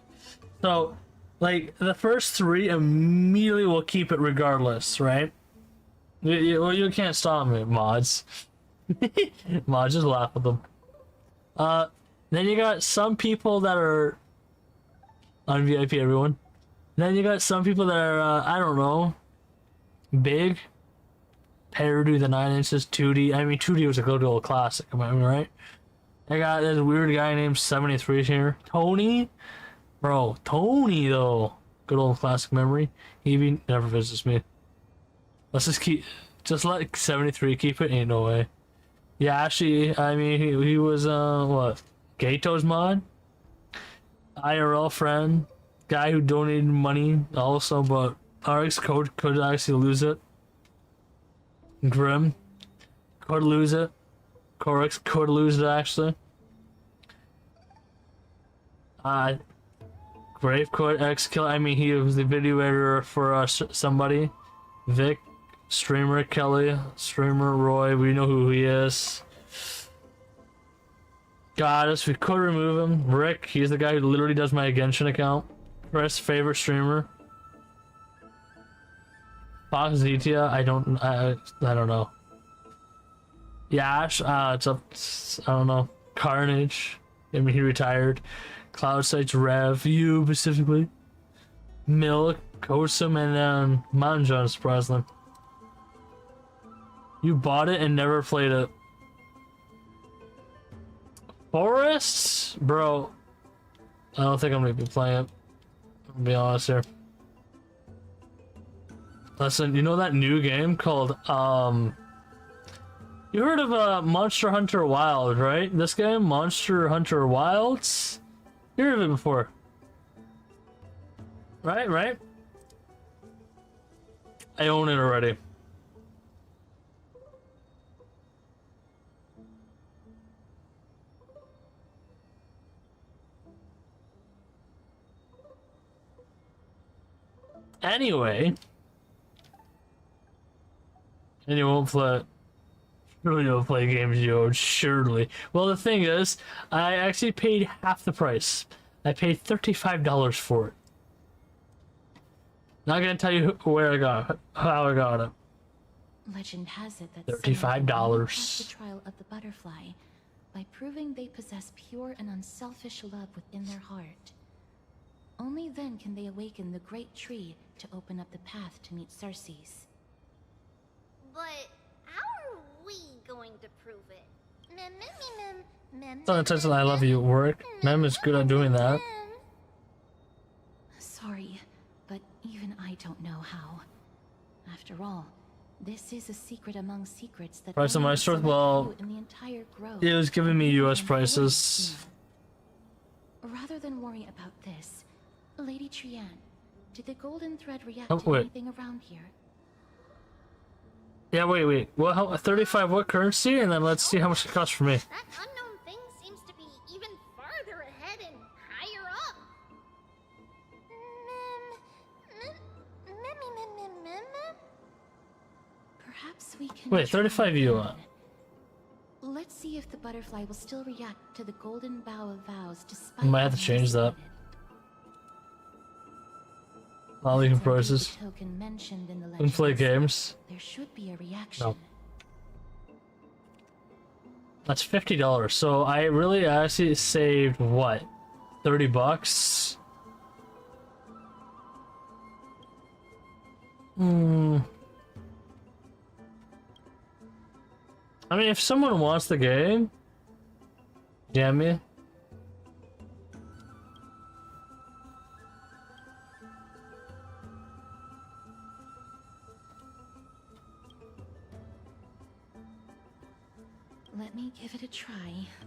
So, like, the first three immediately will keep it regardless, right? You can't stop me, mods. Mods, just laugh at them. Then you got some people that are on VIP, everyone. Then you got some people that are, I don't know, big. Peridot, the 9 inches, 2D. I mean, 2D was a good old classic, am I right? I got this weird guy named 73 here. Tony? Bro, Tony, though. Good old classic memory. He even never visits me. Let's just let 73 keep it. Ain't no way. Yeah, actually, I mean, he was, what? Gato's mod? IRL friend. Guy who donated money also, but RX code could actually lose it. Grim could lose it. Corix could lose it actually. Grave could X kill. I mean, he was the video editor for somebody. Vic, streamer Kelly, streamer Roy. We know who he is. Goddess, we could remove him. Rick, he's the guy who literally does my Genshin account. Chris, favorite streamer. Fox Zetia, I don't know. Yash, it's up, I don't know. Carnage, I mean, he retired. Cloud Sites, Rev, you specifically. Milk, Kosum, and then Mountain John, surprisingly. You bought it and never played it. Forests? Bro, I don't think I'm gonna be playing it. I'll be honest here. Listen, you know that new game called, you heard of Monster Hunter Wild, right? This game, Monster Hunter Wilds? You heard of it before. Right? I own it already. Anyway. And you won't play. Surely you'll play games you own, surely. Well, the thing is, I actually paid half the price. I paid $35 for it. Not gonna tell you where I got it, how I got it. Legend has it that $35. the trial of the butterfly, by proving they possess pure and unselfish love within their heart. Only then can they awaken the great tree to open up the path to meet Circes. But how are we going to prove it? It's not intentional I love you at work. Mem is good at doing that. Sorry, but even I don't know how. After all, this is a secret among secrets that Price of only my store? select Well, few in the entire grove. it was giving me US prices. Rather than worry about this, Lady Trian, did the golden thread react Oh, to wait. anything around here? Yeah, wait. What? How, 35 what currency? And then let's see how much it costs for me. That unknown thing seems to be even farther ahead and higher up. Perhaps we can. Wait, try 35 yuan. Let's see if the butterfly will still react to the golden bough of vows I despite might have to the change that. All the prices. token mentioned in the And play legends. games. There should be a reaction. No. That's $50. So I really actually saved what? 30 bucks? I mean, if someone wants the game, damn me. Let me give it a try.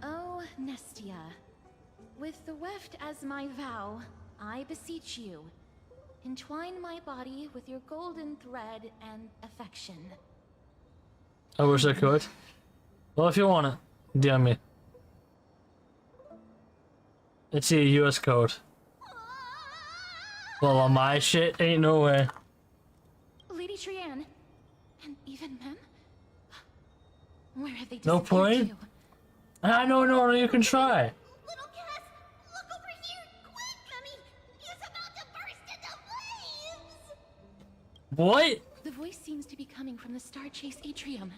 Oh, Nestia. With the weft as my vow, I beseech you, entwine my body with your golden thread and affection. I wish I could. Well, if you want it, DM me. It's a US code. Well, on my shit, ain't no way. Lady Trian, and even Mem? Where have they No disappeared point? to? Ah, no, you can try. What? The voice seems to be coming from the Star Chase atrium.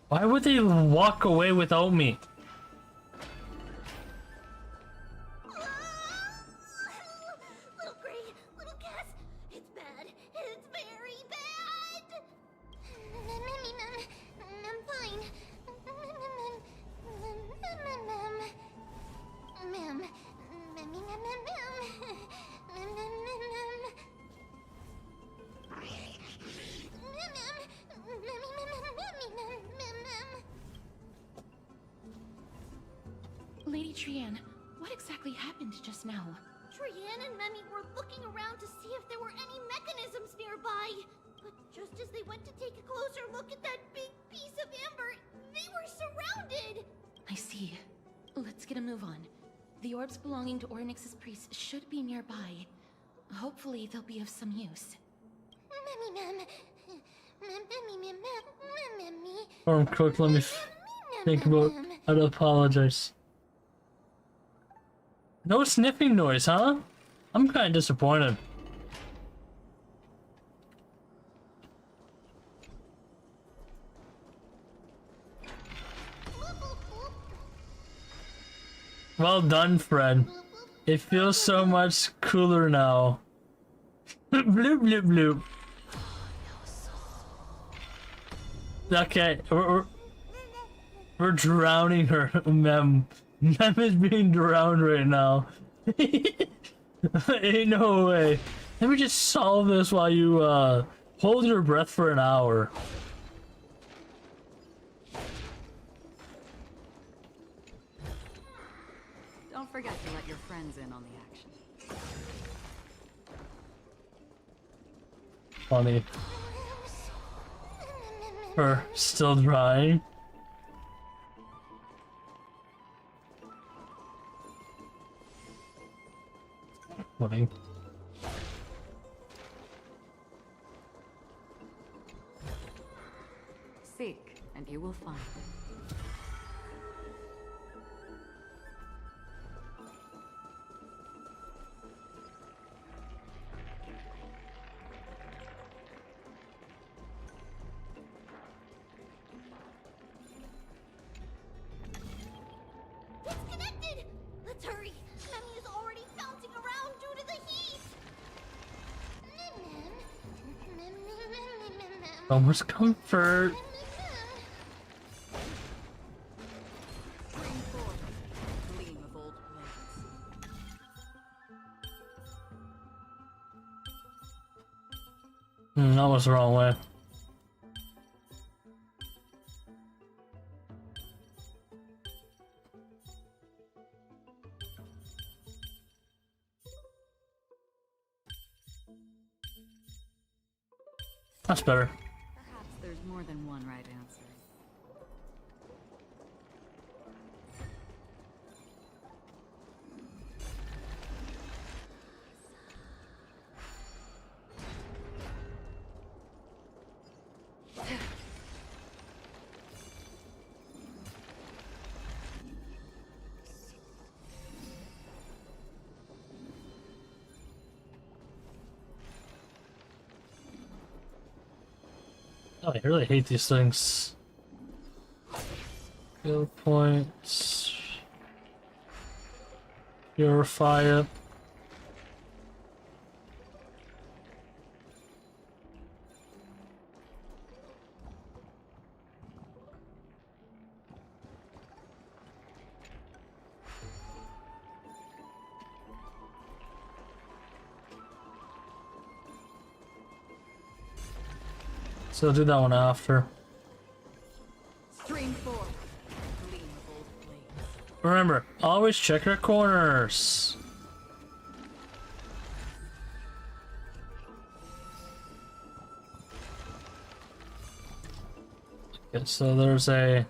Why would they walk away without me? Little Gray, little Cass, it's bad. It's very bad. I'm fine. Lady Trian, what exactly happened just now? Trian and Memmy were looking around to see if there were any mechanisms nearby. But just as they went to take a closer look at that big piece of amber, they were surrounded. I see. Let's get a move on. The orbs belonging to Ornyx's priests should be nearby. Hopefully they'll be of some use. Quick, let me think about how to apologize. No sniffing noise, huh? I'm kind of disappointed. Well done, Fred. It feels so much cooler now. Bloop, bloop, bloop. Okay, we're drowning her, Mem. Mem is being drowned right now. Ain't no way. Let me just solve this while you hold your breath for an hour. Don't forget to let your friends in on the action. Funny. Her still drying. Funny. Seek, and you will find. It's connected! Let's hurry! Memmy is already bouncing around due to the heat! So much comfort. Bring forth the gleam of old blades. That was the wrong way. That's better. Perhaps there's more than one right answer. Oh, I really hate these things. Skill points. Purify it. So I'll do that one after. Stream forth the gleam of old blades. Remember, always check your corners. Okay, so there's a...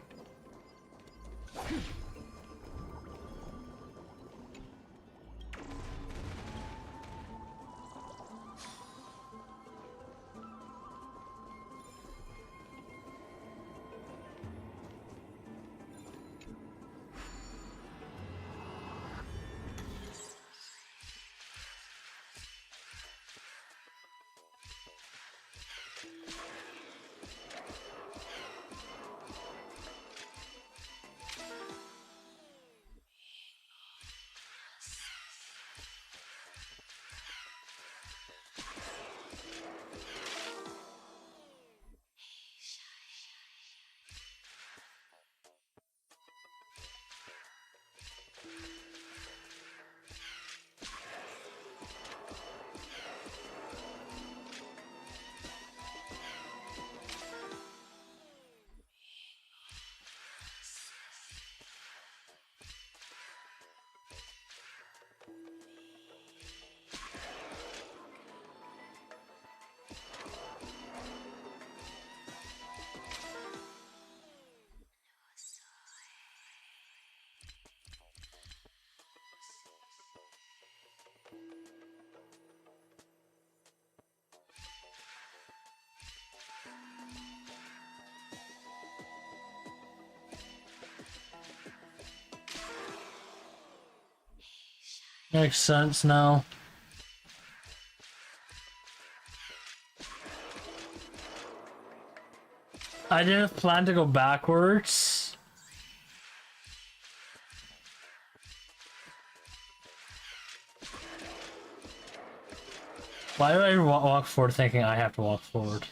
Makes sense now. I didn't plan to go backwards. Why do I walk forward thinking I have to walk forward?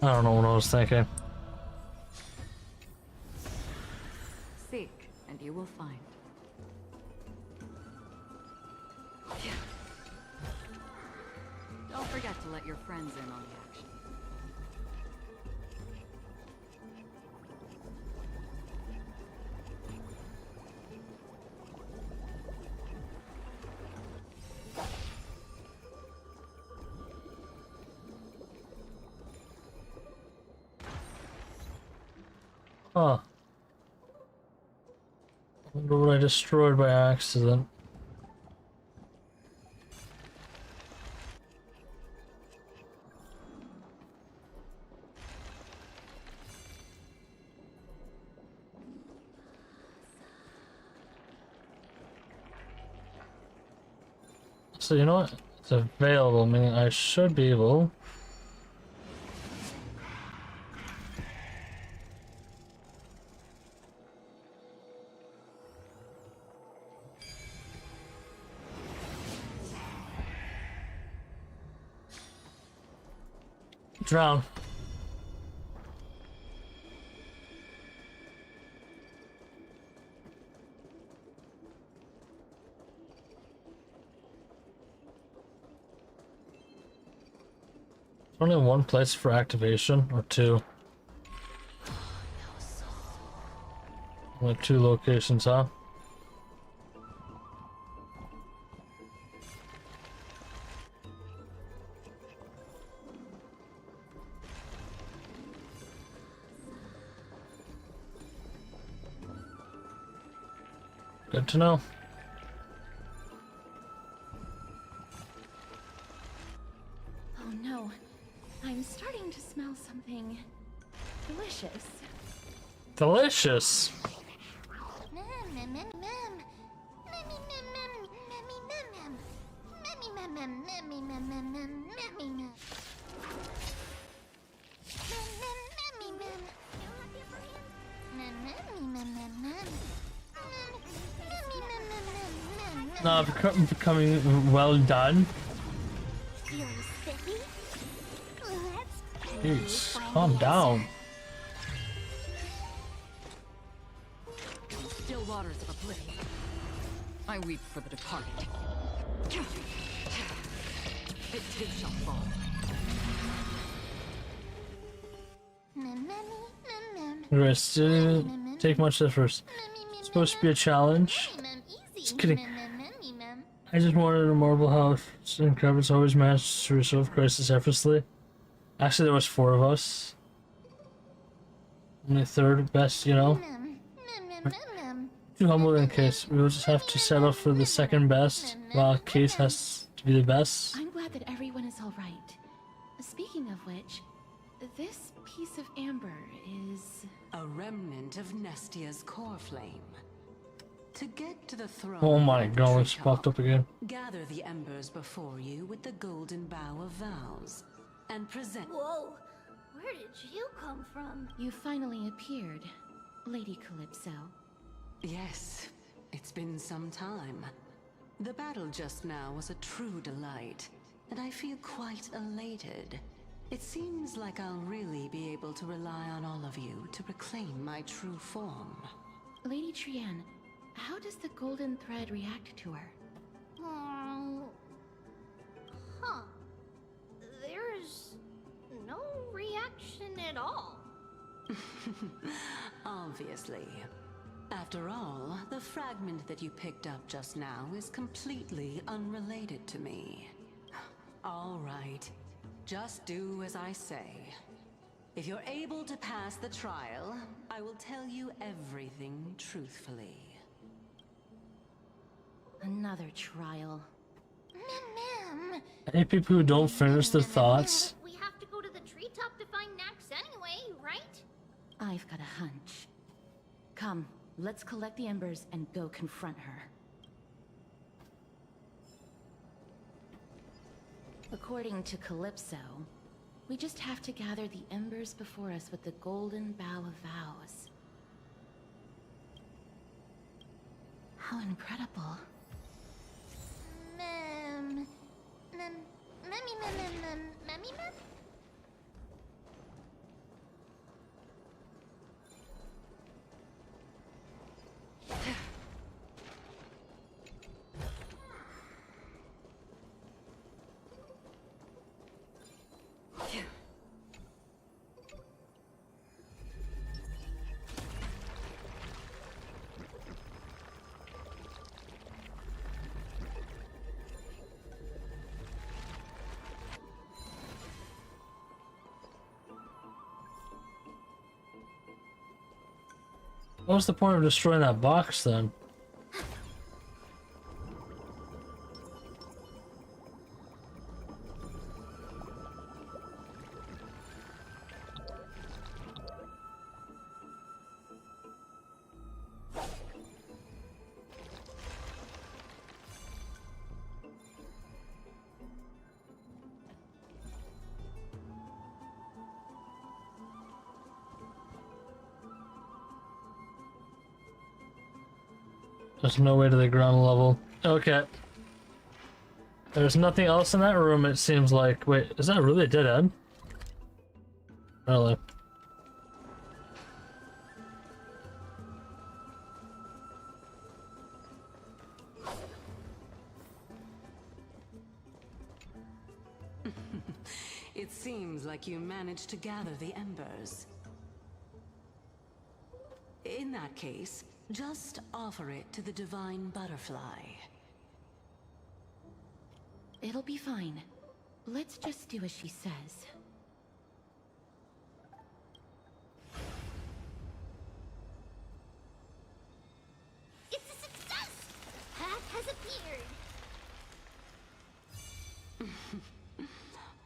I don't know what I was thinking. Seek, and you will find. Don't forget to let your friends in on the action. Huh. I wonder what I destroyed by accident. So you know what? It's available, meaning I should be able. Drown. Only one place for activation, or two? Only two locations, huh? Good to know. Oh no, I'm starting to smell something delicious. Delicious. No, becoming well done. Jeez, calm down. Still waters of oblivion. I weep for the departed. It too shall fall. Rest, take much effort. It's supposed to be a challenge. Just kidding. I just wanted a marble house, and Kravitz always managed to resolve crisis effortlessly. Actually, there was 4 of us. Only third best, you know. Too humble in case. We will just have to settle for the second best, while Case has to be the best. I'm glad that everyone is all right. Speaking of which, this piece of amber is a remnant of Nestia's core flame. To get to the throne. Oh my god, it's popped up again. Gather the embers before you with the golden bough of vows, and present. Whoa! Where did you come from? You finally appeared, Lady Calypso. Yes, it's been some time. The battle just now was a true delight, and I feel quite elated. It seems like I'll really be able to rely on all of you to reclaim my true form. Lady Trian, how does the golden thread react to her? Huh. There's no reaction at all. Obviously. After all, the fragment that you picked up just now is completely unrelated to me. All right. Just do as I say. If you're able to pass the trial, I will tell you everything truthfully. Another trial. Any people who don't finish their thoughts. We have to go to the treetop to find Nax anyway, right? I've got a hunch. Come, let's collect the embers and go confront her. According to Calypso, we just have to gather the embers before us with the golden bough of vows. How incredible. What was the point of destroying that box then? There's no way to the ground level. Okay. There's nothing else in that room, it seems like. Wait, is that really a dead end? Really? It seems like you managed to gather the embers. In that case, just offer it to the Divine Butterfly. It'll be fine. Let's just do as she says. It's a success! Path has appeared!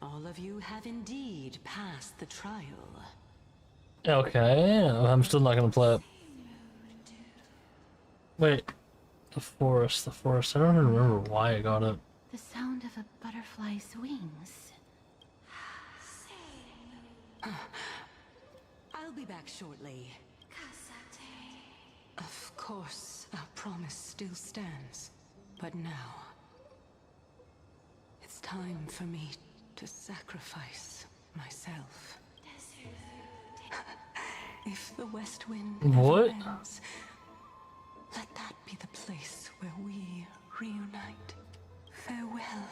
All of you have indeed passed the trial. Okay, I'm still not gonna play it. Wait. The forest. I don't even remember why I got it. The sound of a butterfly's wings. I'll be back shortly. Of course, our promise still stands. But now, it's time for me to sacrifice myself. If the West Wind What? never ends, let that be the place where we reunite. Farewell.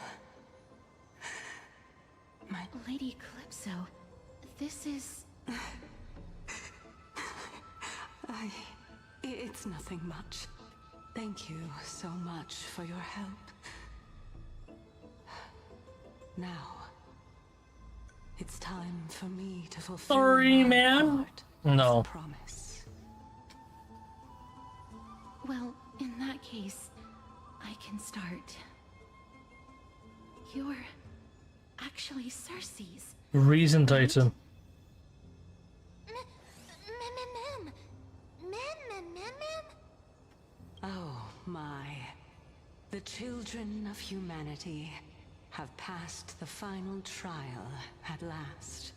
My Lady Calypso, this is... It's nothing much. Thank you so much for your help. Now, it's time for me to fulfill Sorry, my man. part No. of the promise. Well, in that case, I can start. You're actually Cersei's. Reason Titan. Oh my. The children of humanity have passed the final trial at last.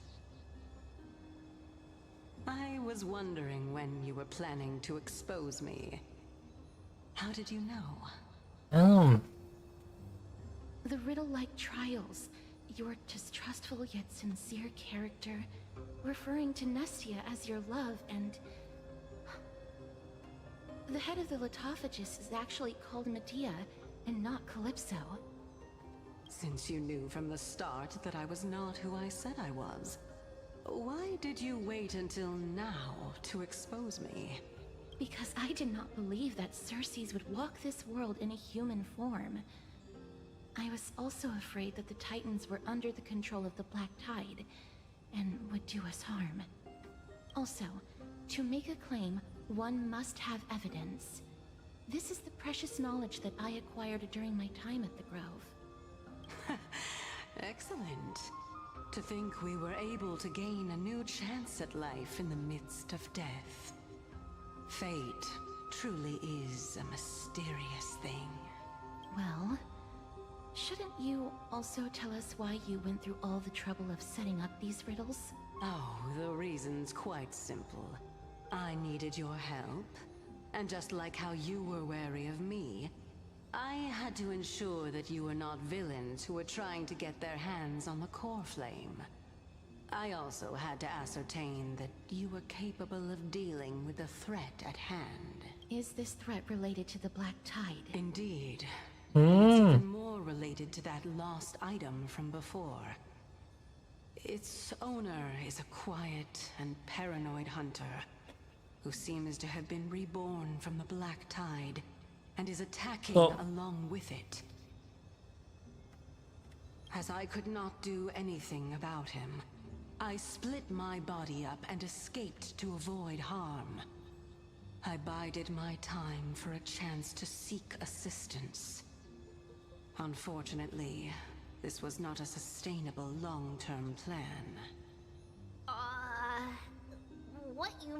I was wondering when you were planning to expose me. How did you know? The riddle-like trials, your distrustful yet sincere character, referring to Nestia as your love, and... The head of the Litophagus is actually called Medea, and not Calypso. Since you knew from the start that I was not who I said I was, why did you wait until now to expose me? Because I did not believe that Cersei's would walk this world in a human form. I was also afraid that the Titans were under the control of the Black Tide, and would do us harm. Also, to make a claim, one must have evidence. This is the precious knowledge that I acquired during my time at the Grove. Excellent. To think we were able to gain a new chance at life in the midst of death. Fate truly is a mysterious thing. Well, shouldn't you also tell us why you went through all the trouble of setting up these riddles? Oh, the reason's quite simple. I needed your help, and just like how you were wary of me, I had to ensure that you were not villains who were trying to get their hands on the core flame. I also had to ascertain that you were capable of dealing with the threat at hand. Is this threat related to the Black Tide? Indeed. It's even more related to that lost item from before. Its owner is a quiet and paranoid hunter who seems to have been reborn from the Black Tide and is attacking along with it. As I could not do anything about him, I split my body up and escaped to avoid harm. I bided my time for a chance to seek assistance. Unfortunately, this was not a sustainable long-term plan. What you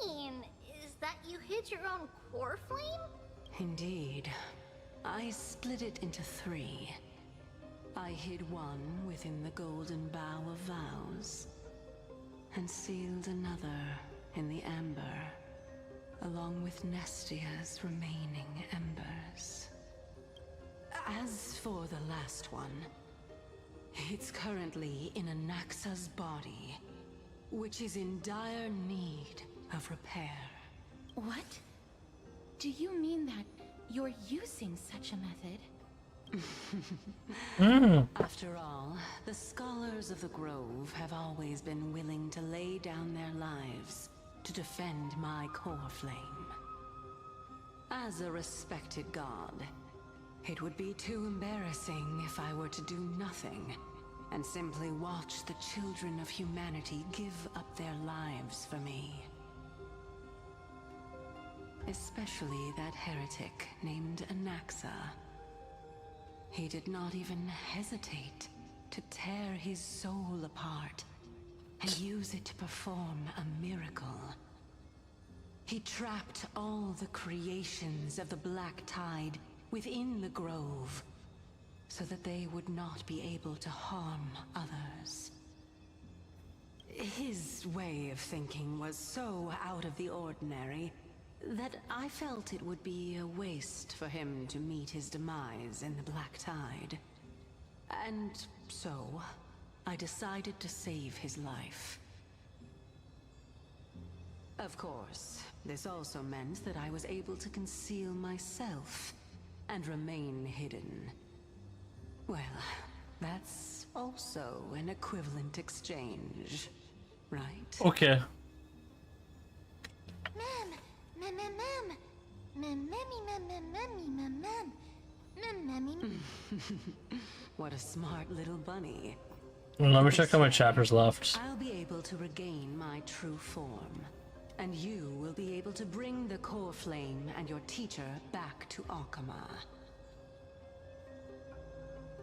mean is that you hid your own core flame? Indeed. I split it into 3. I hid one within the Golden Bough of Vows, and sealed another in the Amber, along with Nestia's remaining embers. As for the last one, it's currently in Anaxa's body, which is in dire need of repair. What? Do you mean that you're using such a method? After all, the scholars of the Grove have always been willing to lay down their lives to defend my core flame. As a respected god, it would be too embarrassing if I were to do nothing and simply watch the children of humanity give up their lives for me. Especially that heretic named Anaxa. He did not even hesitate to tear his soul apart and use it to perform a miracle. He trapped all the creations of the Black Tide within the Grove, so that they would not be able to harm others. His way of thinking was so out of the ordinary that I felt it would be a waste for him to meet his demise in the Black Tide. And so, I decided to save his life. Of course, this also meant that I was able to conceal myself and remain hidden. Well, that's also an equivalent exchange, right? Okay. What a smart little bunny. Let me check how many chapters left. I'll be able to regain my true form, and you will be able to bring the core flame and your teacher back to Akama.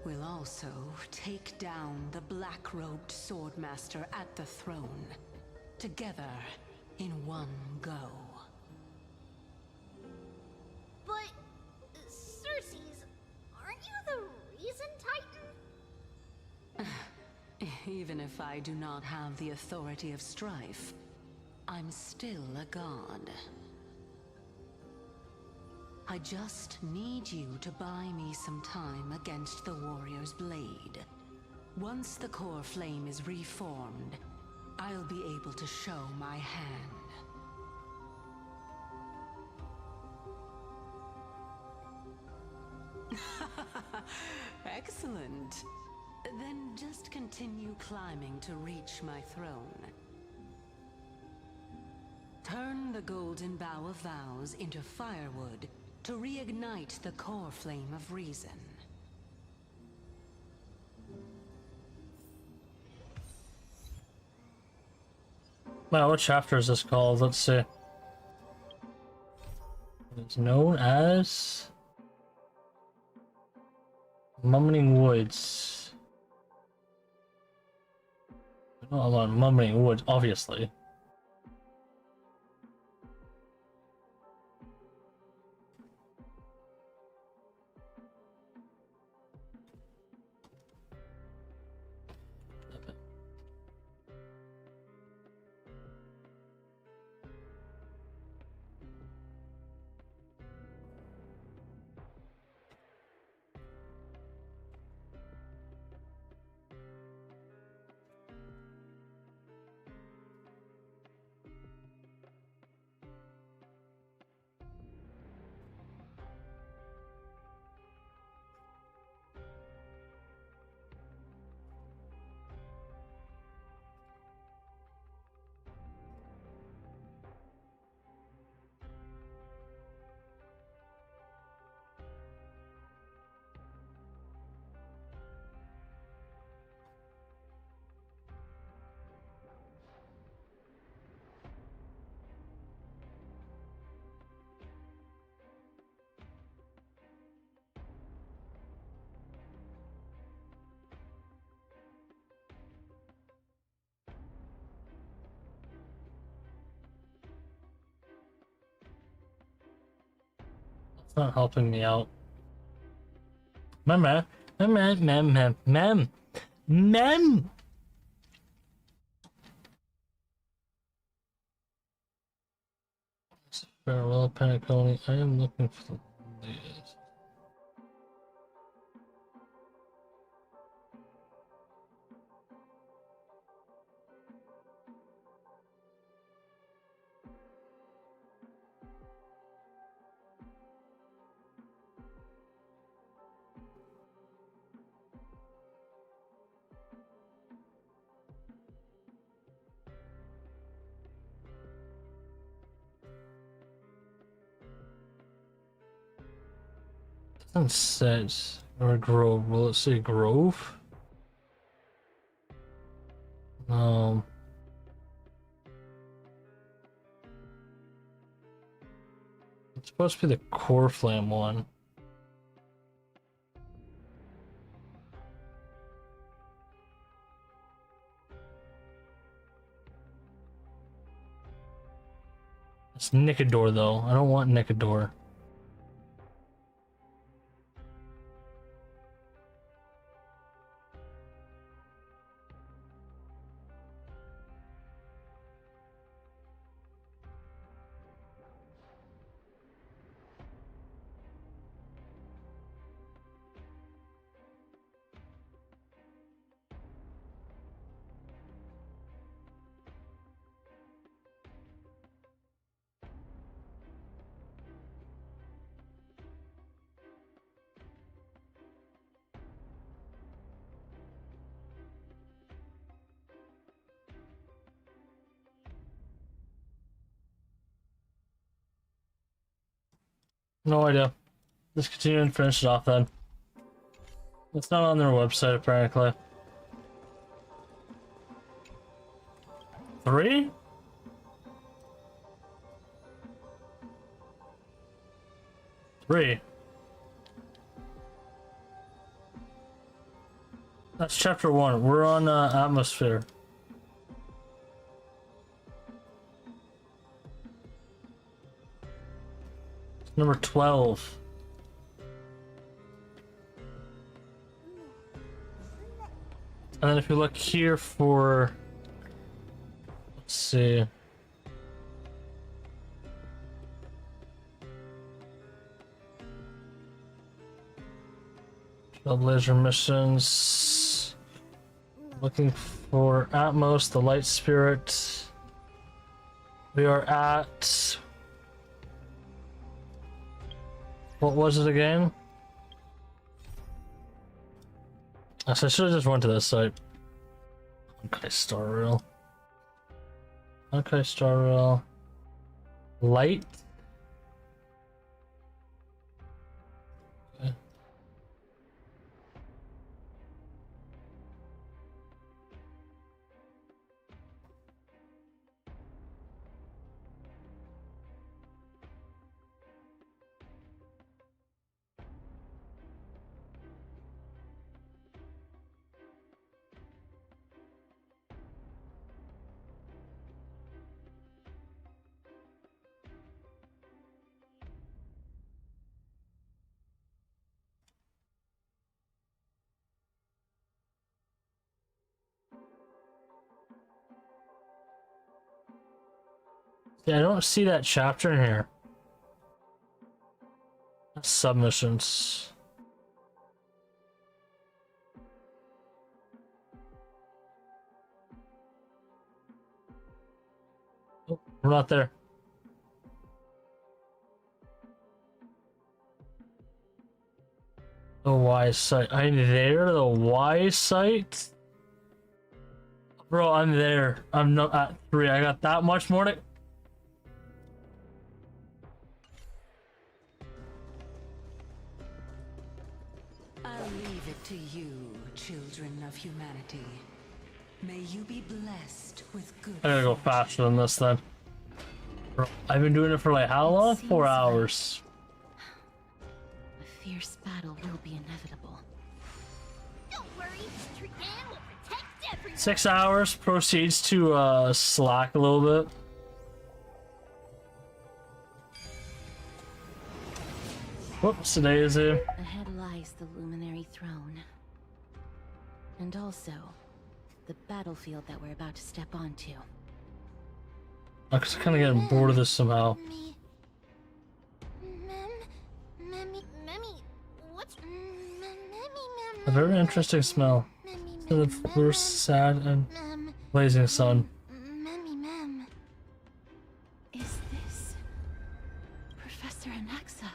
We'll also take down the black-robed swordmaster at the throne, together in one go. But, Circes, aren't you the reason Titan? Even if I do not have the authority of strife, I'm still a god. I just need you to buy me some time against the Warrior's Blade. Once the core flame is reformed, I'll be able to show my hand. Excellent. Then just continue climbing to reach my throne. Turn the Golden Bough of Vows into firewood to reignite the core flame of reason. Wow, what chapter is this called? Let's see. It's known as Mummining Woods. Oh, I'm on Mummining Woods, obviously. It's not helping me out. Mem. Farewell, Paniconi. I am looking for the says or grove. Will it say grove? It's supposed to be the core flame one. It's Nicador though. I don't want Nicador. No idea. Just continue and finish it off then. It's not on their website apparently. 3? That's chapter 1. We're on atmosphere. Number 12. And then if you look here for, let's see. Laser missions. Looking for Atmos, the Light Spirit. We are at, what was it again? I should have just went to this site. Okay, Star Rail. Okay, Star Rail. Light. Okay. Yeah, I don't see that chapter in here. Submissions. Oh, we're not there. The Y site. I'm there, the Y site? Bro, I'm there. I'm not at 3. I got that much more to... I'll leave it to you, children of humanity. May you be blessed with good. I gotta go faster than this then. Bro, I've been doing it for like how long? 4 hours. A fierce battle will be inevitable. Don't worry, Trigan will protect everyone. 6 hours proceeds to slack a little bit. Whoops, today is here. Ahead lies the Luminary Throne. And also, the battlefield that we're about to step onto. I'm just kind of getting bored of this somehow. Memmy, what's A very interesting smell. The first sad and blazing sun. Is this Professor Anaxa?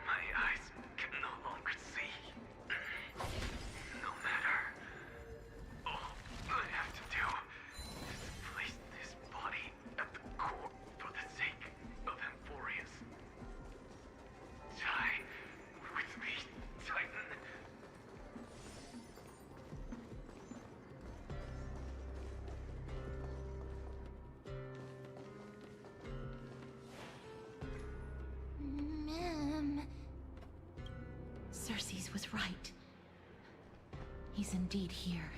My eyes can no longer see. No matter. All I have to do is place this body at the core for the sake of Emporius. Die with me, Titan. Mem. Cersei's was right. He's indeed here.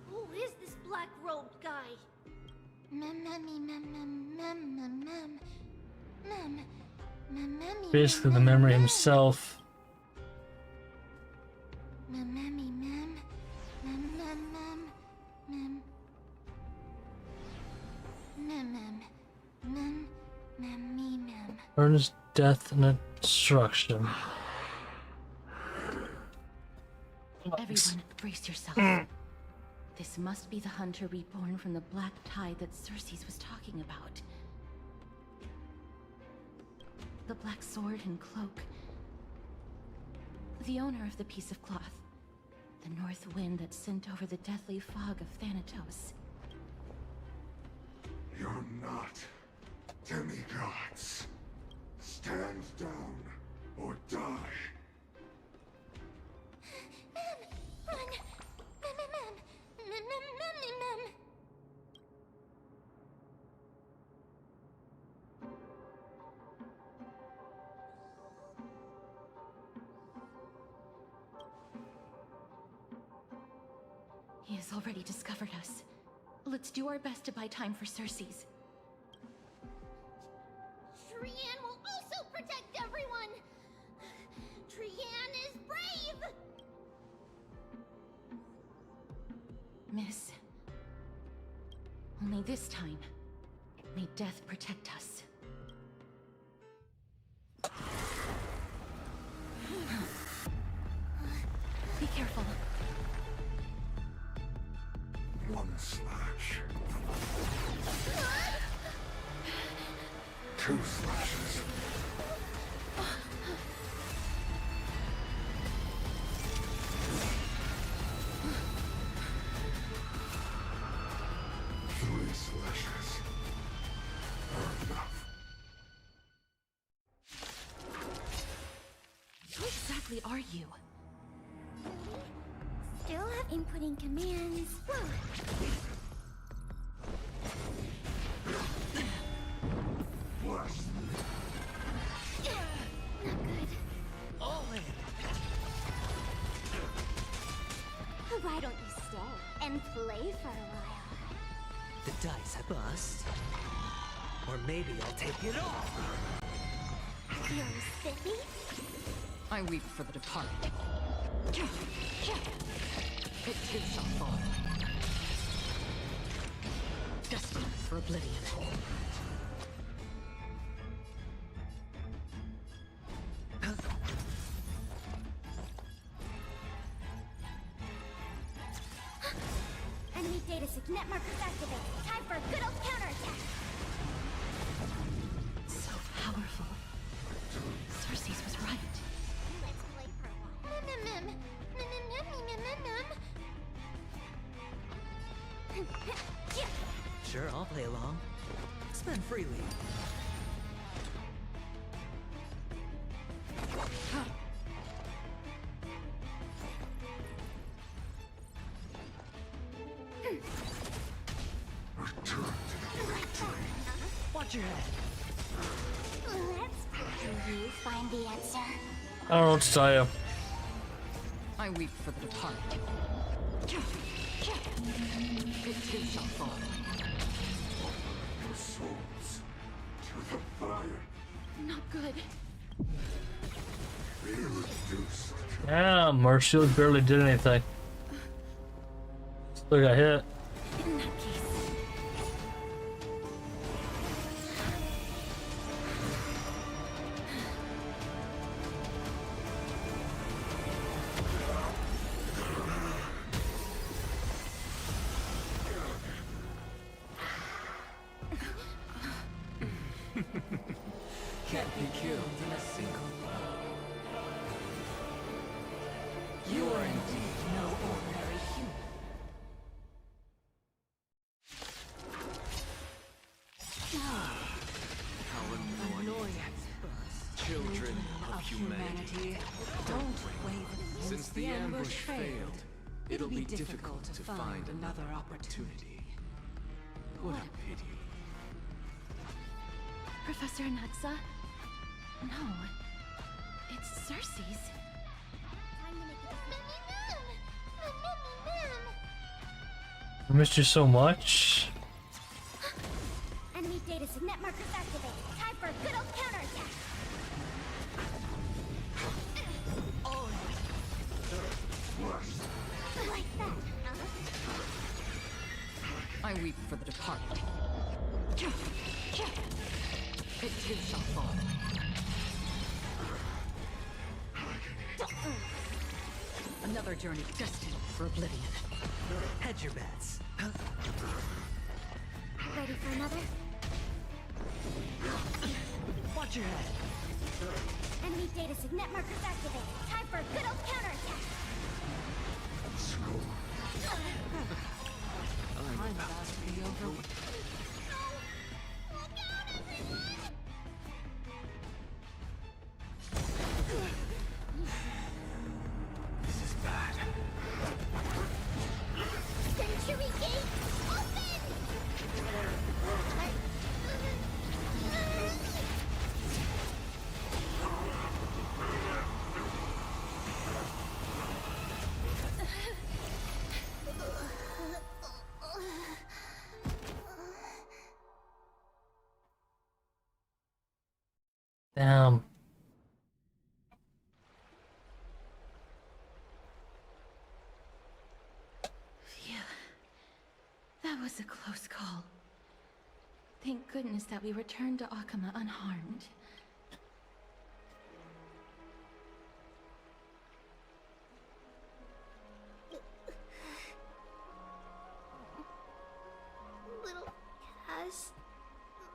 Who is this black-robed guy? Basically, the memory himself. Earns death and destruction. Everyone, brace yourself. This must be the hunter reborn from the black tide that Cersei's was talking about. The black sword and cloak. The owner of the piece of cloth. The north wind that sent over the deathly fog of Thanatos. You're not demigods. Stand down or die. Run! Mem. He has already discovered us. Let's do our best to buy time for Cersei's. Trian will also protect everyone! Trian is brave! Miss. Only this time, may death protect us. Be careful. One slash. Two slashes. Three slashes are enough. Who exactly are you? Still have inputting commands. Whoa. Why don't you stay and play for a while? The dice I bust. Or maybe I'll take it all. Feeling spiffy? I weep for the departed. It too shall fall. Destined for oblivion. Enemy data sig net markers activated. Time for a good old counterattack. So powerful. Cersei's was right. Let's play for a while. Sure, I'll play along. Spend freely. Watch your head. you find the answer? I don't know what to tell you. I weep for the departed. It too shall fall. Your souls to the fire. Not good. Be reduced. Yeah, Marshall barely did anything. Still got hit. In that case. Can't be killed in a single blow. You are indeed no ordinary human. How annoying. Children of humanity. Don't waver. Since the ambush failed, it'll be difficult to find another opportunity. What a pity. Professor Anaxa? No. It's Cersei's. I missed you so much. Enemy data signet markers activated. Time for a good old counterattack. Like that, I weep for the departed. It too shall fall. Another journey destined for oblivion. Hedge your bets. Ready for another? Watch your head. Enemy data signet markers activated. Time for a good old counterattack. I'm about to be over. This is bad. Century Gate, open! Damn. Phew. That was a close call. Thank goodness that we returned to Akama unharmed. Little Cass,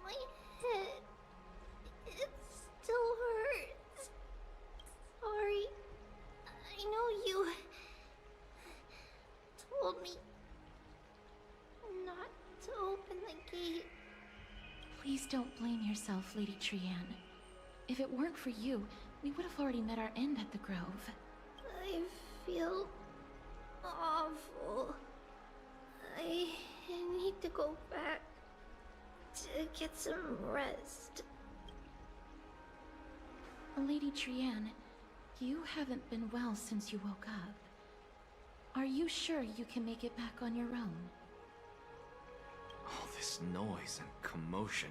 my head, it still hurts. Sorry, I know you told me not to open the gate. Please don't blame yourself, Lady Trian. If it weren't for you, we would have already met our end at the Grove. I feel awful. I need to go back to get some rest. Lady Trian, you haven't been well since you woke up. Are you sure you can make it back on your own? All this noise and commotion.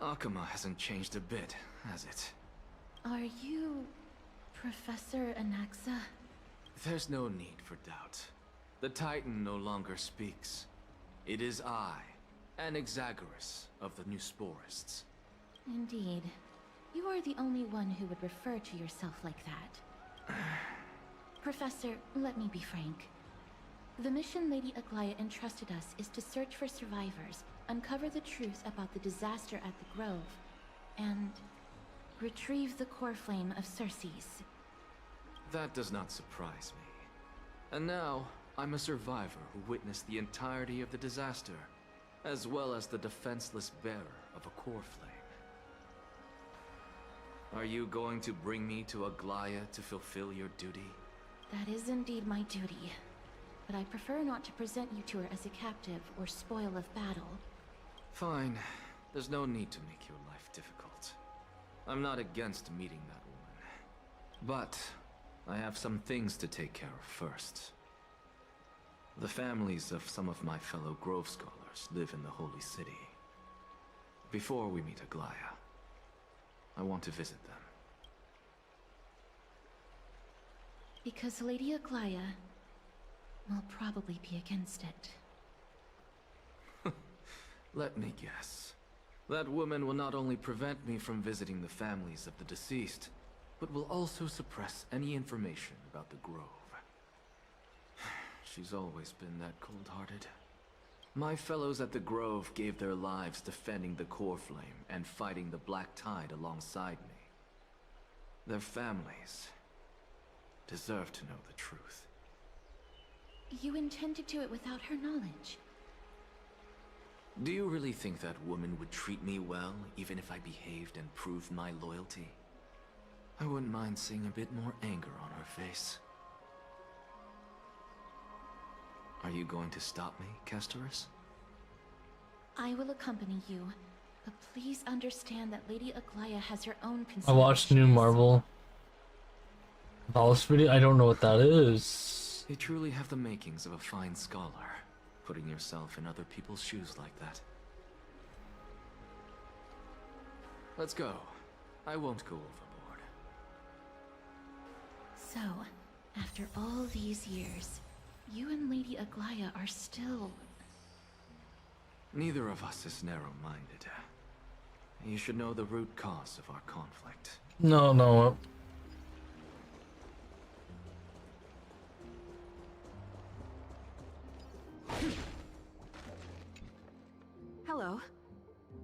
Akama hasn't changed a bit, has it? Are you Professor Anaxa? There's no need for doubt. The Titan no longer speaks. It is I, Anaxagoras of the New Sporists. Indeed. You are the only one who would refer to yourself like that. Professor, let me be frank. The mission Lady Aglaya entrusted us is to search for survivors, uncover the truth about the disaster at the Grove, and retrieve the core flame of Cersei's. That does not surprise me. And now, I'm a survivor who witnessed the entirety of the disaster, as well as the defenseless bearer of a core flame. Are you going to bring me to Aglaya to fulfill your duty? That is indeed my duty. But I prefer not to present you to her as a captive or spoil of battle. Fine. There's no need to make your life difficult. I'm not against meeting that woman. But I have some things to take care of first. The families of some of my fellow Grove Scholars live in the Holy City. Before we meet Aglaya, I want to visit them. Because Lady Aglaya will probably be against it. Let me guess. That woman will not only prevent me from visiting the families of the deceased, but will also suppress any information about the Grove. She's always been that cold-hearted. My fellows at the Grove gave their lives defending the Core Flame and fighting the Black Tide alongside me. Their families deserve to know the truth. You intend to do it without her knowledge? Do you really think that woman would treat me well, even if I behaved and proved my loyalty? I wouldn't mind seeing a bit more anger on her face. Are you going to stop me, Castorus? I will accompany you, but please understand that Lady Aglaya has her own concerns. I watched the new Marvel Valis video. I don't know what that is. You truly have the makings of a fine scholar, putting yourself in other people's shoes like that. Let's go. I won't go overboard. So, after all these years, you and Lady Aglaya are still... Neither of us is narrow-minded. You should know the root cause of our conflict. No. Hello.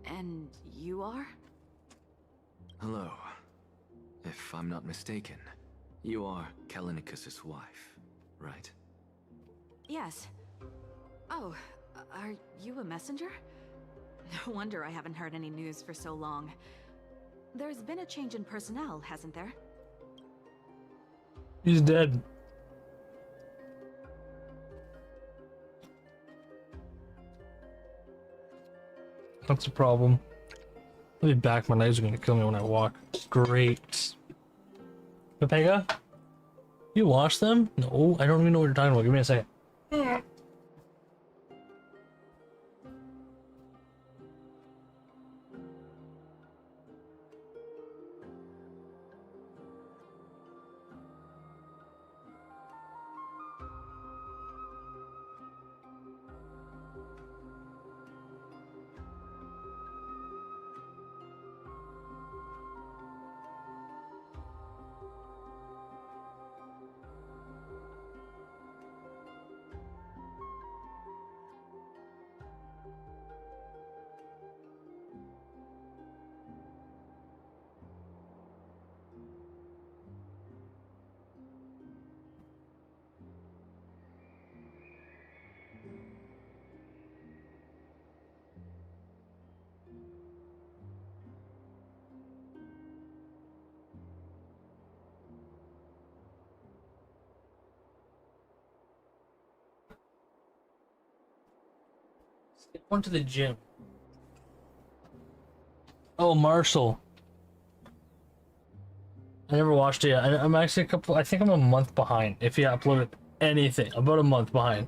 And you are? Hello. If I'm not mistaken, you are Callinicus's wife, right? Yes. Oh, are you a messenger? No wonder I haven't heard any news for so long. There's been a change in personnel, hasn't there? He's dead. That's a problem. I'll be back. My legs are gonna kill me when I walk. Great. Pepega? You wash them? No, I don't even know what you're talking about. Give me a second. Went to the gym. Oh, Marshall. I never watched it yet. I'm actually I think I'm a month behind. If you uploaded anything, about a month behind.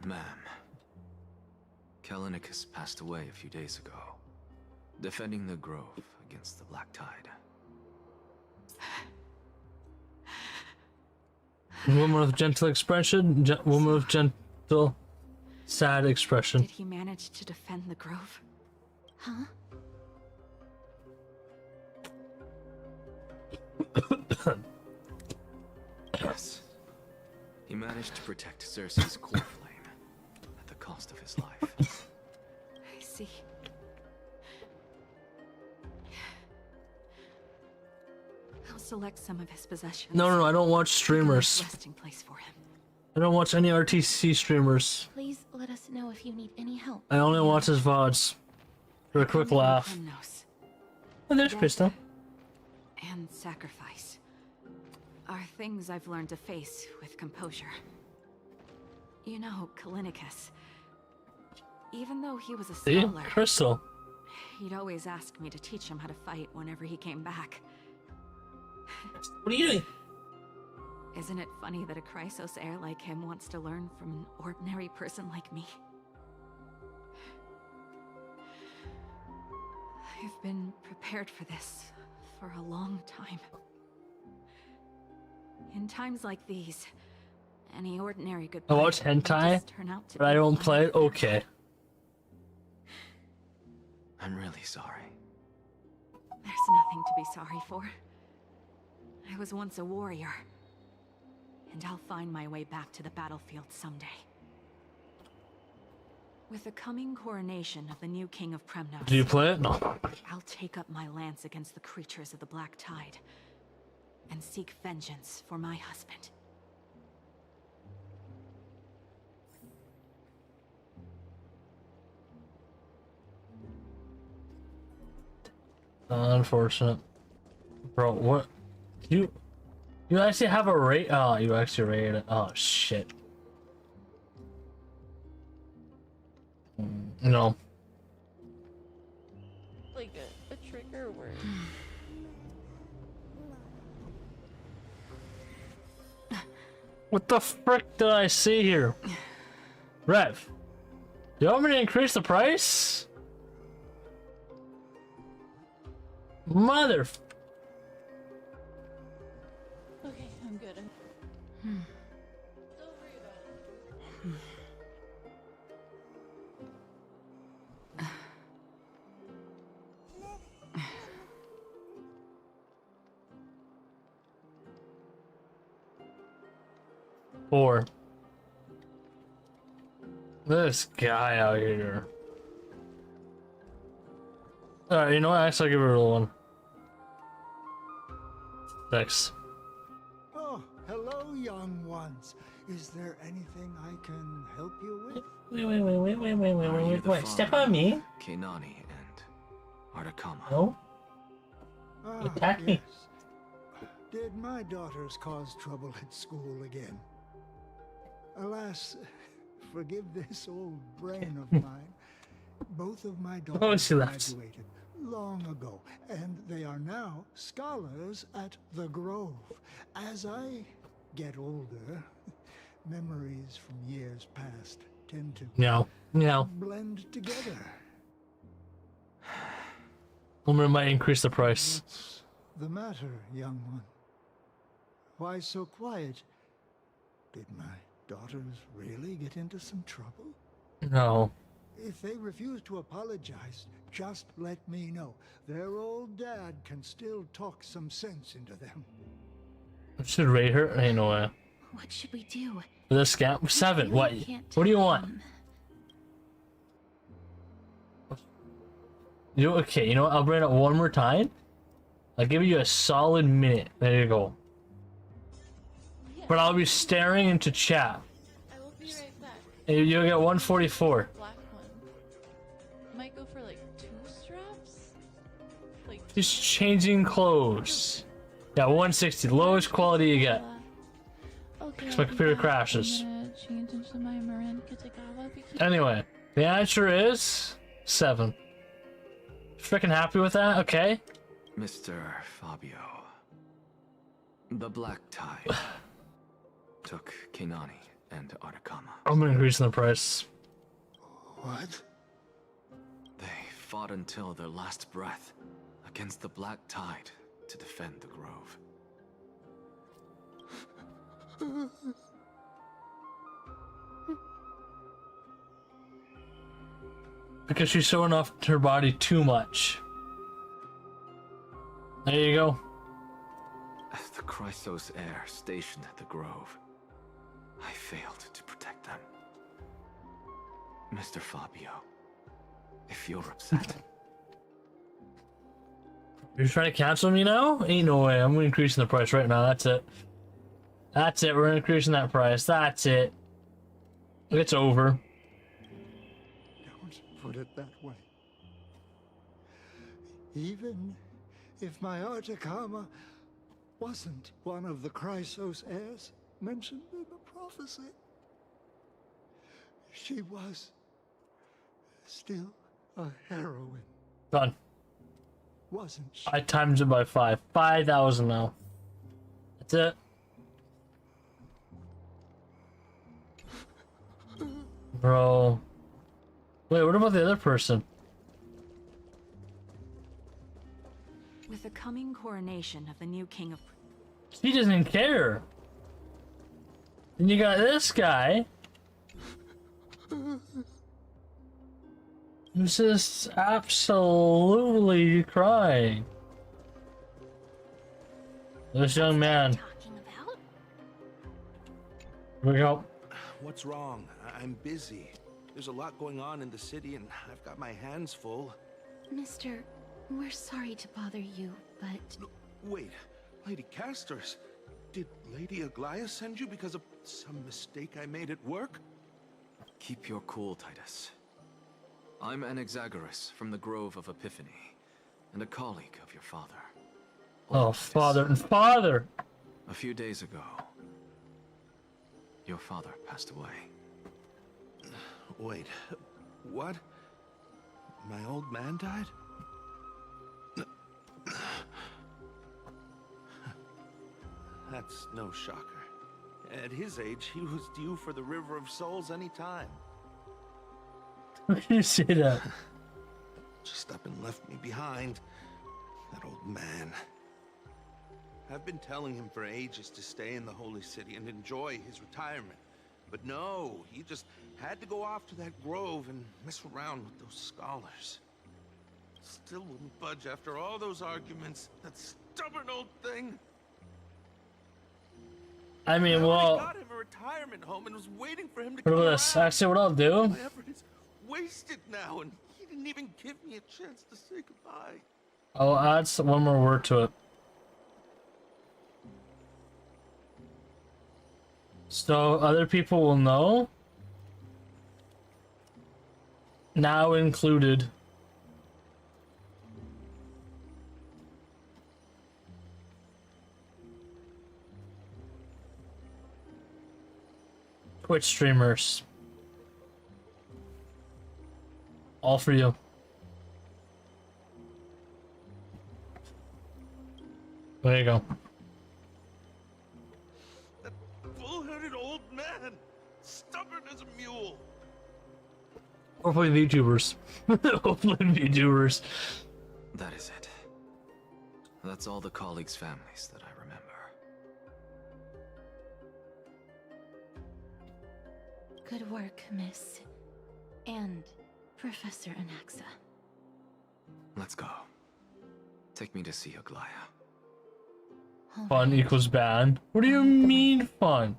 Ma'am, Callinicus passed away a few days ago, defending the Grove against the Black Tide. Woman with gentle expression, woman with gentle, sad expression. Did he manage to defend the Grove? Huh? Yes. He managed to protect Cersei's core flame at the cost of his life. I see. I'll select some of his possessions. No, I don't watch streamers. Resting place for him. I don't watch any RTC streamers. Please let us know if you need any help. I only watch his VODs for a quick laugh. Oh, there's Krista. And sacrifice are things I've learned to face with composure. You know, Callinicus, even though he was a See? scholar, Crystal. He'd always ask me to teach him how to fight whenever he came back. What are you doing? Isn't it funny that a Chrysos heir like him wants to learn from an ordinary person like me? I've been prepared for this for a long time. In times like these, any ordinary good I watch hentai, but I don't play it? Okay. I'm really sorry. There's nothing to be sorry for. I was once a warrior, and I'll find my way back to the battlefield someday. With the coming coronation of the new king of Kremnos, Do you play it? No. I'll take up my lance against the creatures of the Black Tide and seek vengeance for my husband. Unfortunate. Bro, what? You actually have a rate? Oh, you actually rated it. Oh, shit. No. Like a trigger word. What the frick did I see here? Rev, you want me to increase the price? Mother. Okay, I'm good. Four. This guy out here. Alright, you know what? Actually, I'll give it a real one. Thanks. Oh, hello, young ones. Is there anything I can help you with? Wait. Step on me. Keinani and Artakama. No. Ah, Attack me. yes. Did my daughters cause trouble at school again? Alas, forgive this old brain of mine. Both of my daughters she laughs. graduated long ago, and they are now scholars at the Grove. As I get older, memories from years past tend to No. blend together. I might increase the price. What's the matter, young one? Why so quiet? Did my daughters really get into some trouble? No. If they refuse to apologize, just let me know. Their old dad can still talk some sense into them. I should rate her. Ain't no way. What should we do? For this scam? 7. really What? can't What do you tell want? them. Okay, you know what? I'll bring it up one more time. I'll give you a solid minute. There you go. But I'll be staring into chat. I will be right back. And you'll get 144. Black one. Might go for like 2 straps? Like Just changing clothes. Yeah, 160. Lowest quality you get. okay, Because my computer crashes. I'm gonna change into my Marin Kitagawa bikini. Anyway, the answer is 7. Freaking happy with that? Okay. Mr. Fabio. The Black Tide took Keinani and Artakama. I'm increasing the price. What? They fought until their last breath against the Black Tide to defend the Grove. Because she's showing off her body too much. There you go. As the Chrysos heir stationed at the Grove, I failed to protect them. Mr. Fabio, if you're upset, You're trying to cancel me now? Ain't no way. I'm increasing the price right now. That's it. That's it. We're increasing that price. That's it. It's over. Don't put it that way. Even if my Artakama wasn't one of the Chrysos heirs mentioned in the prophecy, she was still a heroine. Done. Wasn't she? I times it by 5. 5,000 now. That's it. Bro. Wait, what about the other person? With the coming coronation of the new king of... He doesn't care. And you got this guy. Who's just absolutely crying. This young man. Here we go. What's wrong? I'm busy. There's a lot going on in the city and I've got my hands full. Mister, we're sorry to bother you, but... No, wait, Lady Casters, did Lady Aglaia send you because of some mistake I made at work? Keep your cool, Titus. I'm Anaxagoras from the Grove of Epiphany, and a colleague of your father. Oh, father and father! A few days ago, your father passed away. Wait, what? My old man died? That's no shocker. At his age, he was due for the River of Souls any time. How can you say that? Just up and left me behind. That old man. I've been telling him for ages to stay in the Holy City and enjoy his retirement. But no, he just had to go off to that grove and mess around with those scholars. Still wouldn't budge after all those arguments. That stubborn old thing. I mean, I well... got him a retirement home and was waiting for him to What come about this? around. Actually, what I'll do... My effort is wasted now, and he didn't even give me a chance to say goodbye. I'll add one more word to it. So other people will know. Now included. Twitch streamers. All for you. There you go. That bull-headed old man, stubborn as a mule. Hopefully VTubers. Hopefully VTubers. That is it. That's all the colleagues' families that I remember. Good work, Miss. And Professor Anaxa. Let's go. Take me to see Aglaia. Fun equals bad. What do you mean fun?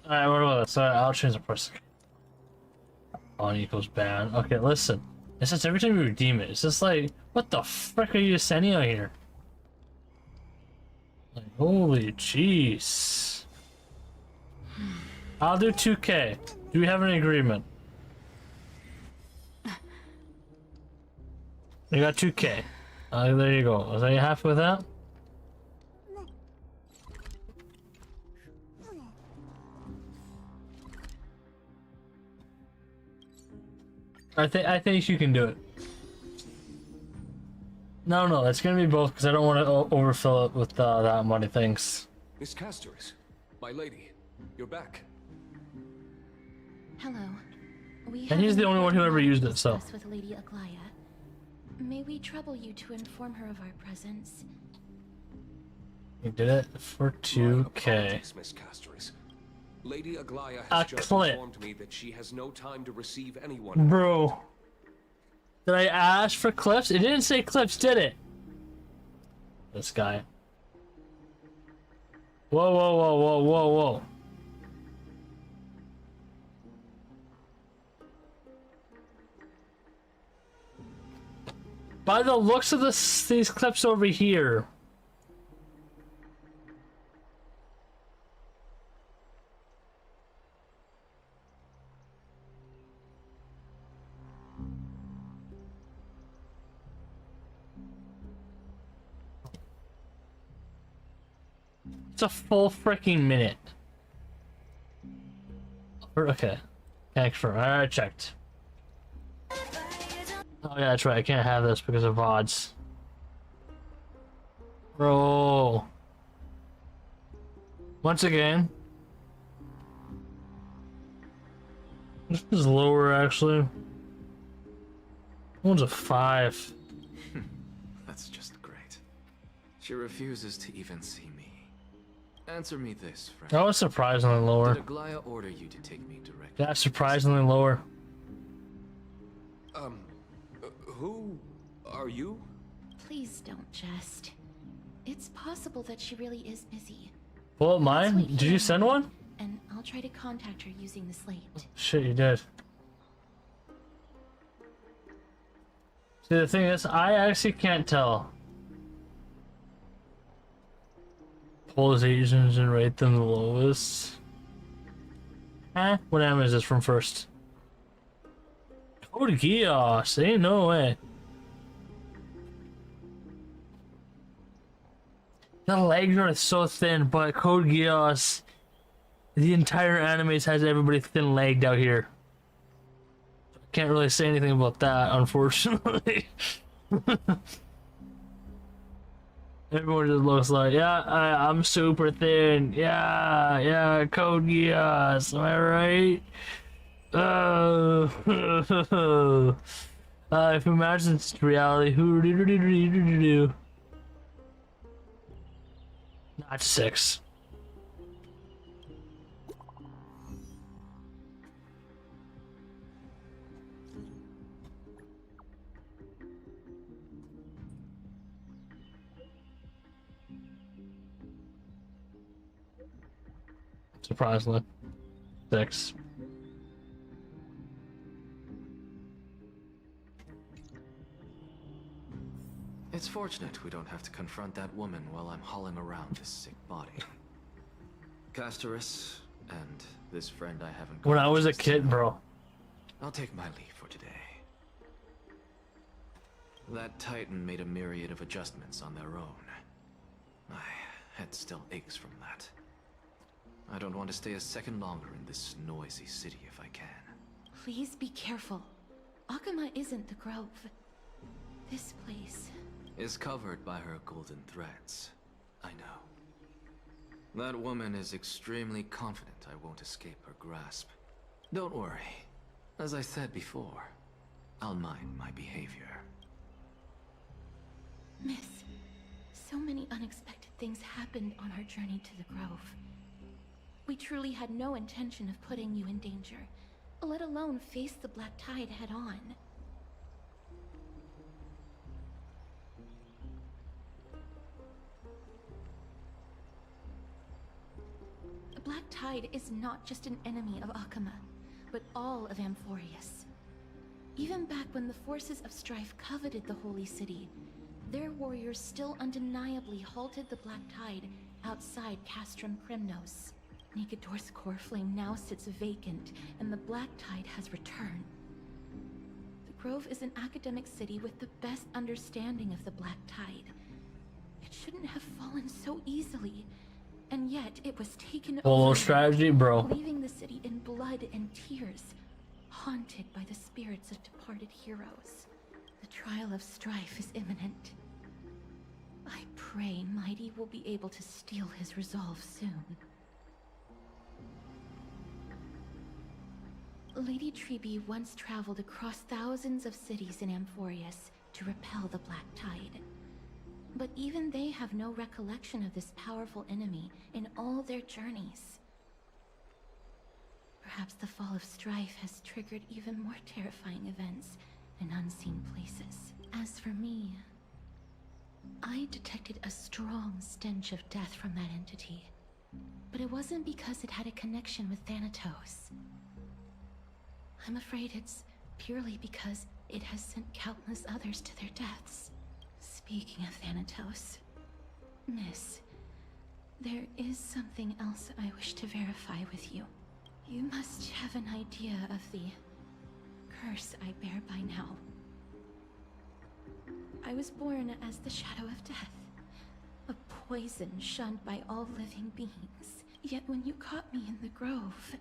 Alright, what about this? I'll change the person. Fun equals bad. Okay, listen. It's just every time you redeem it, it's just like, what the frick are you sending out here? Like, holy jeez. I'll do 2K. Do we have an agreement? You got 2K. There you go. Are you happy with that? I think you can do it. No, it's gonna be both because I don't want to overfill it with that money. Thanks. Miss Castoris, my lady, you're back. Hello. And he's the only one who ever used it, so. With Lady Aglaia. May we trouble you to inform her of our presence? You did it for 2K. Miss Castoris. Lady Aglaia has just informed me that she has no time to receive anyone. Bro. Did I ask for clips? It didn't say clips, did it? This guy. Whoa. By the looks of these clips over here. It's a full freaking minute. Okay. Thanks for I checked. Oh yeah, that's right. I can't have this because of odds. Bro. Once again. This is lower actually. That one's a 5. That's just great. She refuses to even see me. Answer me this, friend. That was surprisingly lower. Did Aglaya order you to take me directly? That's surprisingly lower. Who are you? Please don't jest. It's possible that she really is busy. Pull up mine? Did you send one? And I'll try to contact her using the slate. Shit, you did. See, the thing is, I actually can't tell. Pull his Asians and rate them the lowest. What anime is this from first? Code Geass, ain't no way. The legs are so thin, but Code Geass, the entire anime has everybody thin-legged out here. Can't really say anything about that, unfortunately. Everyone just looks like, yeah, I'm super thin. Yeah, Code Geass, am I right? If you imagine it's reality, who not 6. Surprisingly, 6. It's fortunate we don't have to confront that woman while I'm hauling around this sick body. Castorus, and this friend I haven't... When I was a kid, bro. I'll take my leave for today. That Titan made a myriad of adjustments on their own. My head still aches from that. I don't want to stay a second longer in this noisy city if I can. Please be careful. Akuma isn't the Grove. This place is covered by her golden threads. I know. That woman is extremely confident I won't escape her grasp. Don't worry. As I said before, I'll mind my behavior. Miss, so many unexpected things happened on our journey to the Grove. We truly had no intention of putting you in danger, let alone face the Black Tide head-on. The Black Tide is not just an enemy of Akuma, but all of Amphorius. Even back when the forces of strife coveted the Holy City, their warriors still undeniably halted the Black Tide outside Castrum Krymnos. Nikedor's core flame now sits vacant, and the Black Tide has returned. The Grove is an academic city with the best understanding of the Black Tide. It shouldn't have fallen so easily, and yet it was taken Polo over, strategy, bro. leaving the city in blood and tears, haunted by the spirits of departed heroes. The trial of strife is imminent. I pray Mighty will be able to steal his resolve soon. Lady Tribi once traveled across thousands of cities in Amphorius to repel the Black Tide. But even they have no recollection of this powerful enemy in all their journeys. Perhaps the fall of strife has triggered even more terrifying events in unseen places. As for me, I detected a strong stench of death from that entity. But it wasn't because it had a connection with Thanatos. I'm afraid it's purely because it has sent countless others to their deaths. Speaking of Thanatos, Miss, there is something else I wish to verify with you. You must have an idea of the curse I bear by now. I was born as the Shadow of Death, a poison shunned by all living beings. Yet when you caught me in the Grove,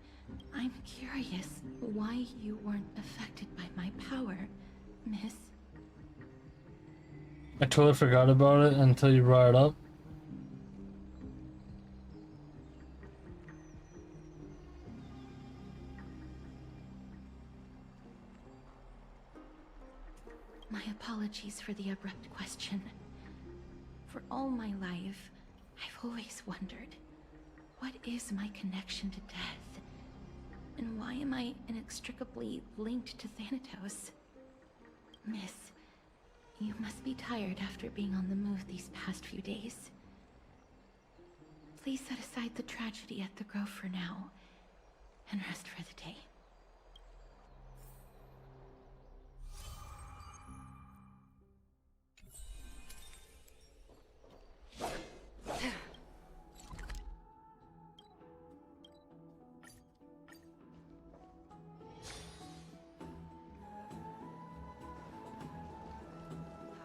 I'm curious why you weren't affected by my power, Miss. I totally forgot about it until you brought it up. My apologies for the abrupt question. For all my life, I've always wondered, what is my connection to death? And why am I inextricably linked to Thanatos? Miss, you must be tired after being on the move these past few days. Please set aside the tragedy at the Grove for now, and rest for the day.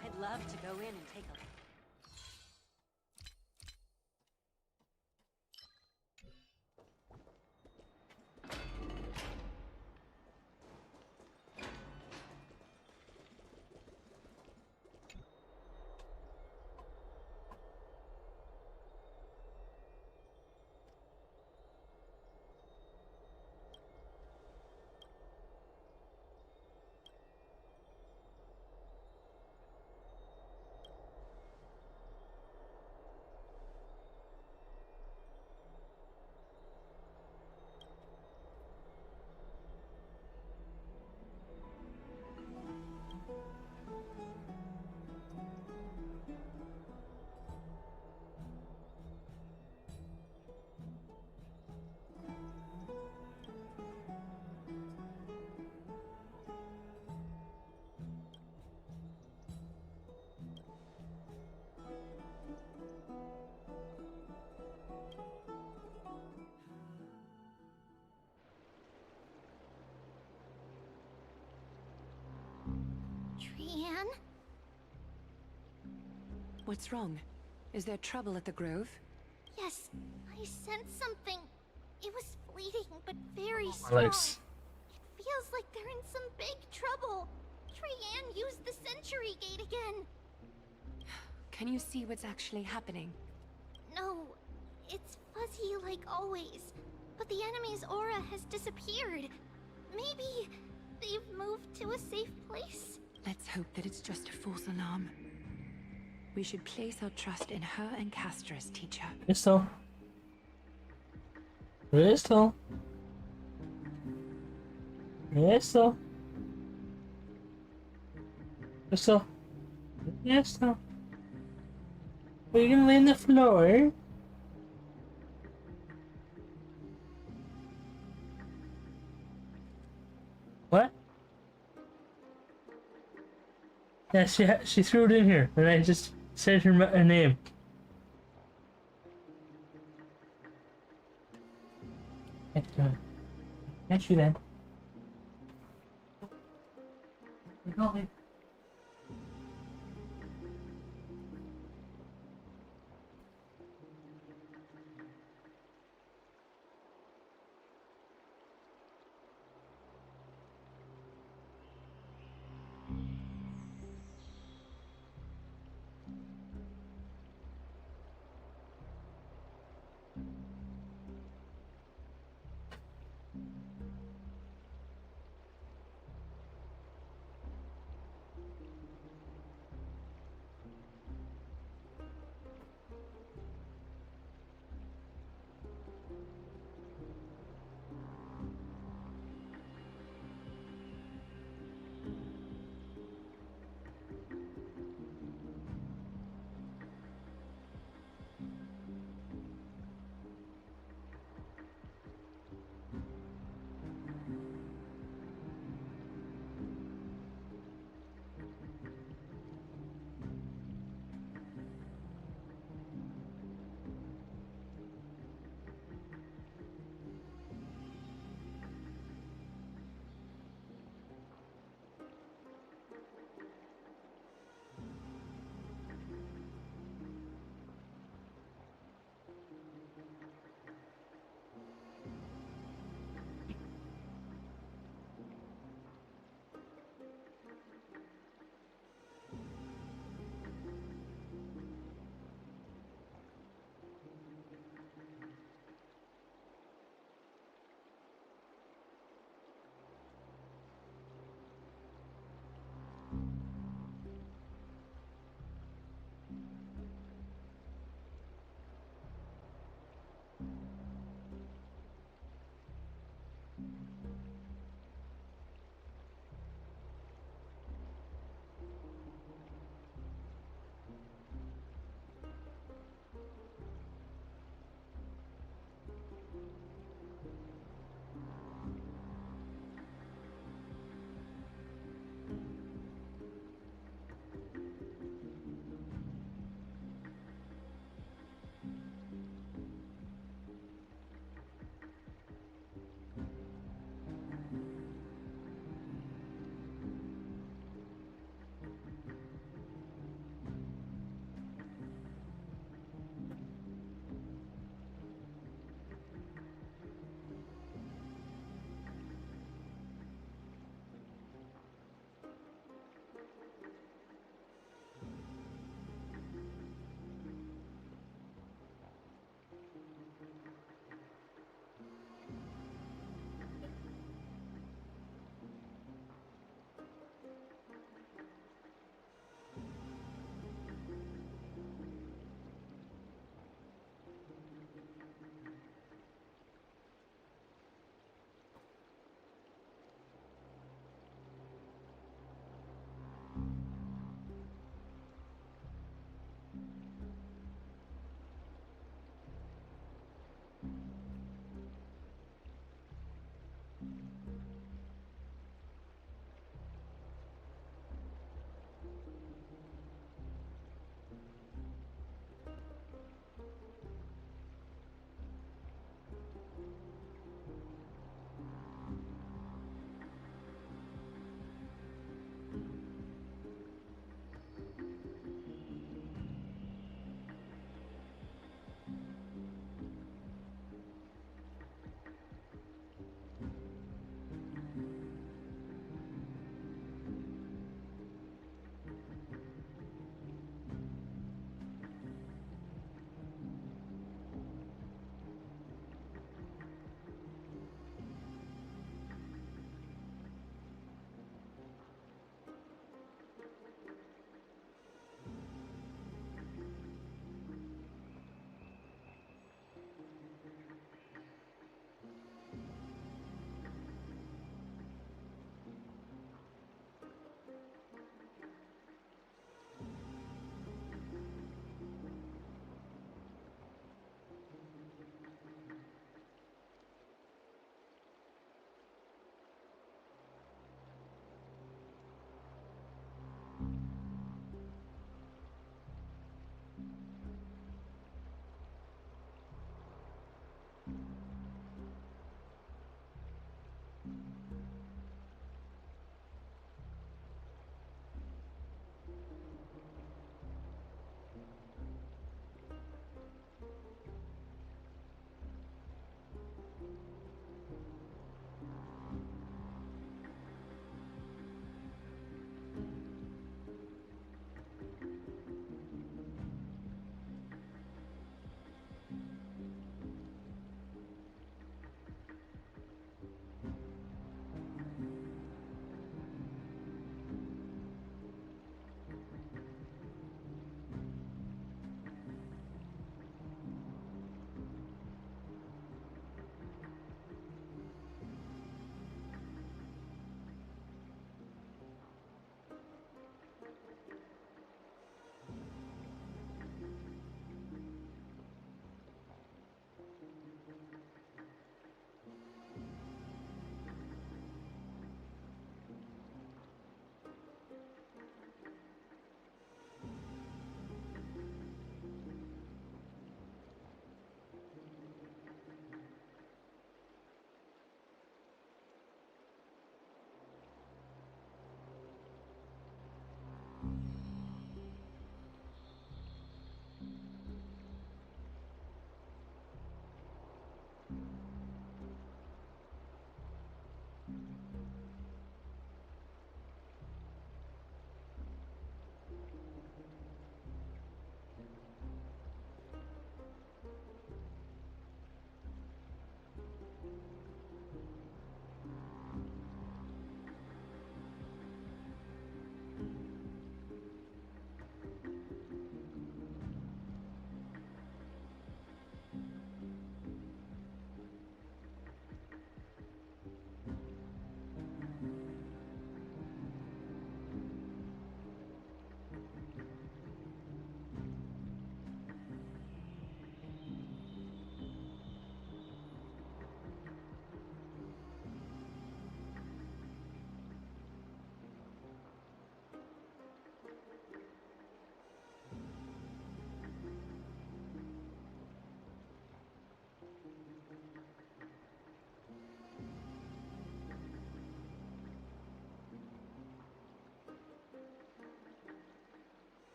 I'd love to go in and take a look. Trian? What's wrong? Is there trouble at the Grove? Yes, I sensed something. It was fleeting, but very strong. Alex. It feels like they're in some big trouble. Trian used the Century Gate again. Can you see what's actually happening? No, it's fuzzy like always. But the enemy's aura has disappeared. Maybe they've moved to a safe place? Let's hope that it's just a false alarm. We should place our trust in her and Castris, teacher. Crystal. Crystal. Crystal. Crystal. Crystal. Are you gonna lay on the floor? What? Yeah, she threw it in here, and I just said her name. Can't you then?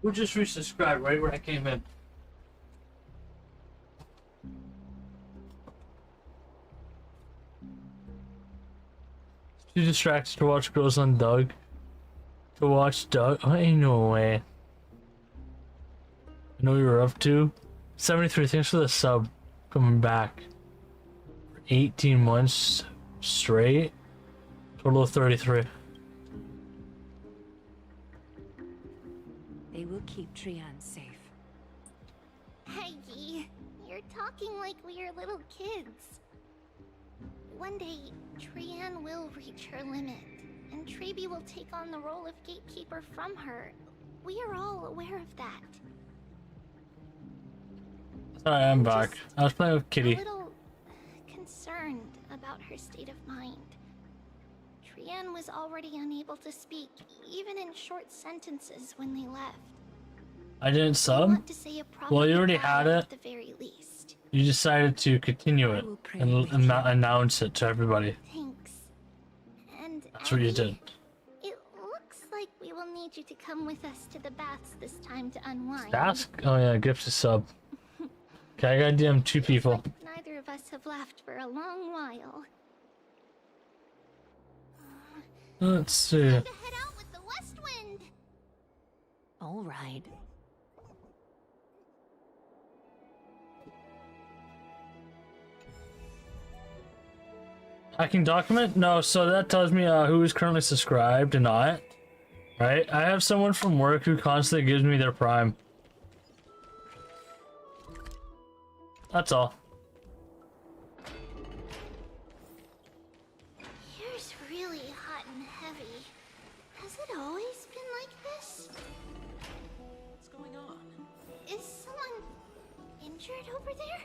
Who just resubscribed right when I came in? Too distracted to watch Girls on Doug. To watch Doug? Oh, ain't no way. I know you were up to. 73, thanks for the sub. Coming back. 18 months straight. Total of 33. They will keep Trian safe. Peggy, you're talking like we are little kids. One day, Trian will reach her limit, and Trebi will take on the role of gatekeeper from her. We are all aware of that. Sorry, I'm back. I was playing with Kitty. A little concerned about her state of mind. Trian was already unable to speak, even in short sentences when they left. I didn't sub? Want to say a proper Well, you already goodbye had it. at the very least. You decided to continue it and announce it to everybody. Thanks. And That's what you did. it looks like we will need you to come with us to the baths this time to unwind. Ask? Oh yeah, gift a sub. Okay, I gotta DM 2 people. Neither of us have laughed for a long while. Let's see. Head out with the west wind. All right. I can document? No, so that tells me who is currently subscribed and not. Right? I have someone from work who constantly gives me their prime. That's all. Here's really hot and heavy. Has it always been like this? What's going on? Is someone injured over there?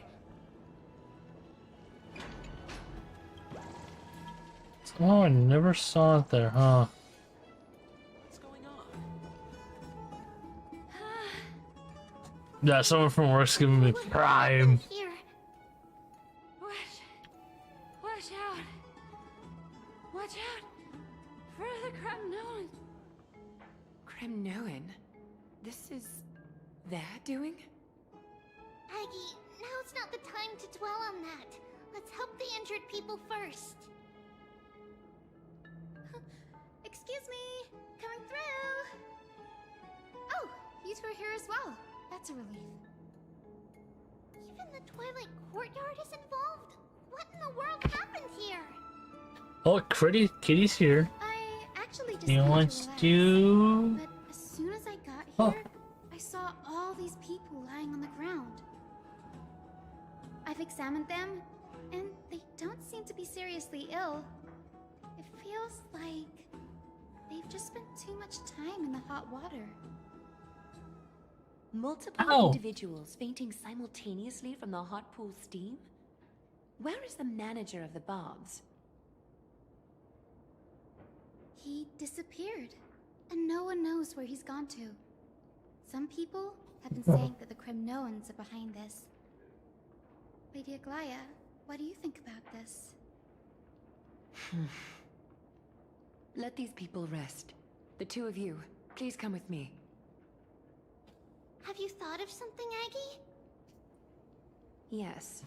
Oh, I never saw it there, huh? What's going on? Yeah, someone from work's giving me prime. Here. Watch out! Watch out! For the Kremnoan! Kremnoan? This is their doing? Aggie, now's not the time to dwell on that. Let's help the injured people first. Excuse me, coming through. Oh, you two are here as well. That's a relief. Even the Twilight Courtyard is involved? What in the world happened here? Oh, Kitty's here. I actually just You came want to relax, to? but as soon as I got Oh. here, I saw all these people lying on the ground. I've examined them, and they don't seem to be seriously ill. It feels like they've just spent too much time in the hot water. Multiple Ow. individuals fainting simultaneously from the hot pool steam? Where is the manager of the baths? He disappeared, and no one knows where he's gone to. Some people have been saying that the Kremnoans are behind this. Lady Aglaya, what do you think about this? Let these people rest. The two of you, please come with me. Have you thought of something, Aggie? Yes.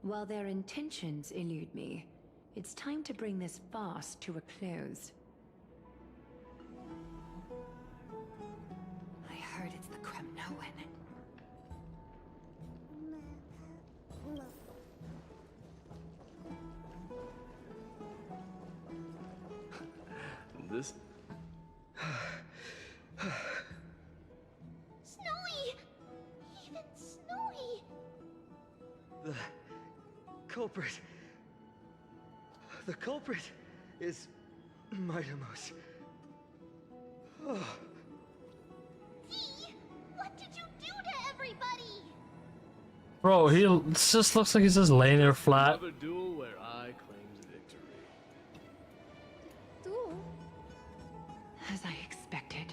While their intentions elude me, it's time to bring this farce to a close. I heard it's the Kremnoan. This... Snowy! Even Snowy! The culprit. The culprit is Mightimos. Oh. Dee, what did you do to everybody? Bro, he just looks like he's just laying there flat. Have a duel where I claimed victory. Duel? As I expected.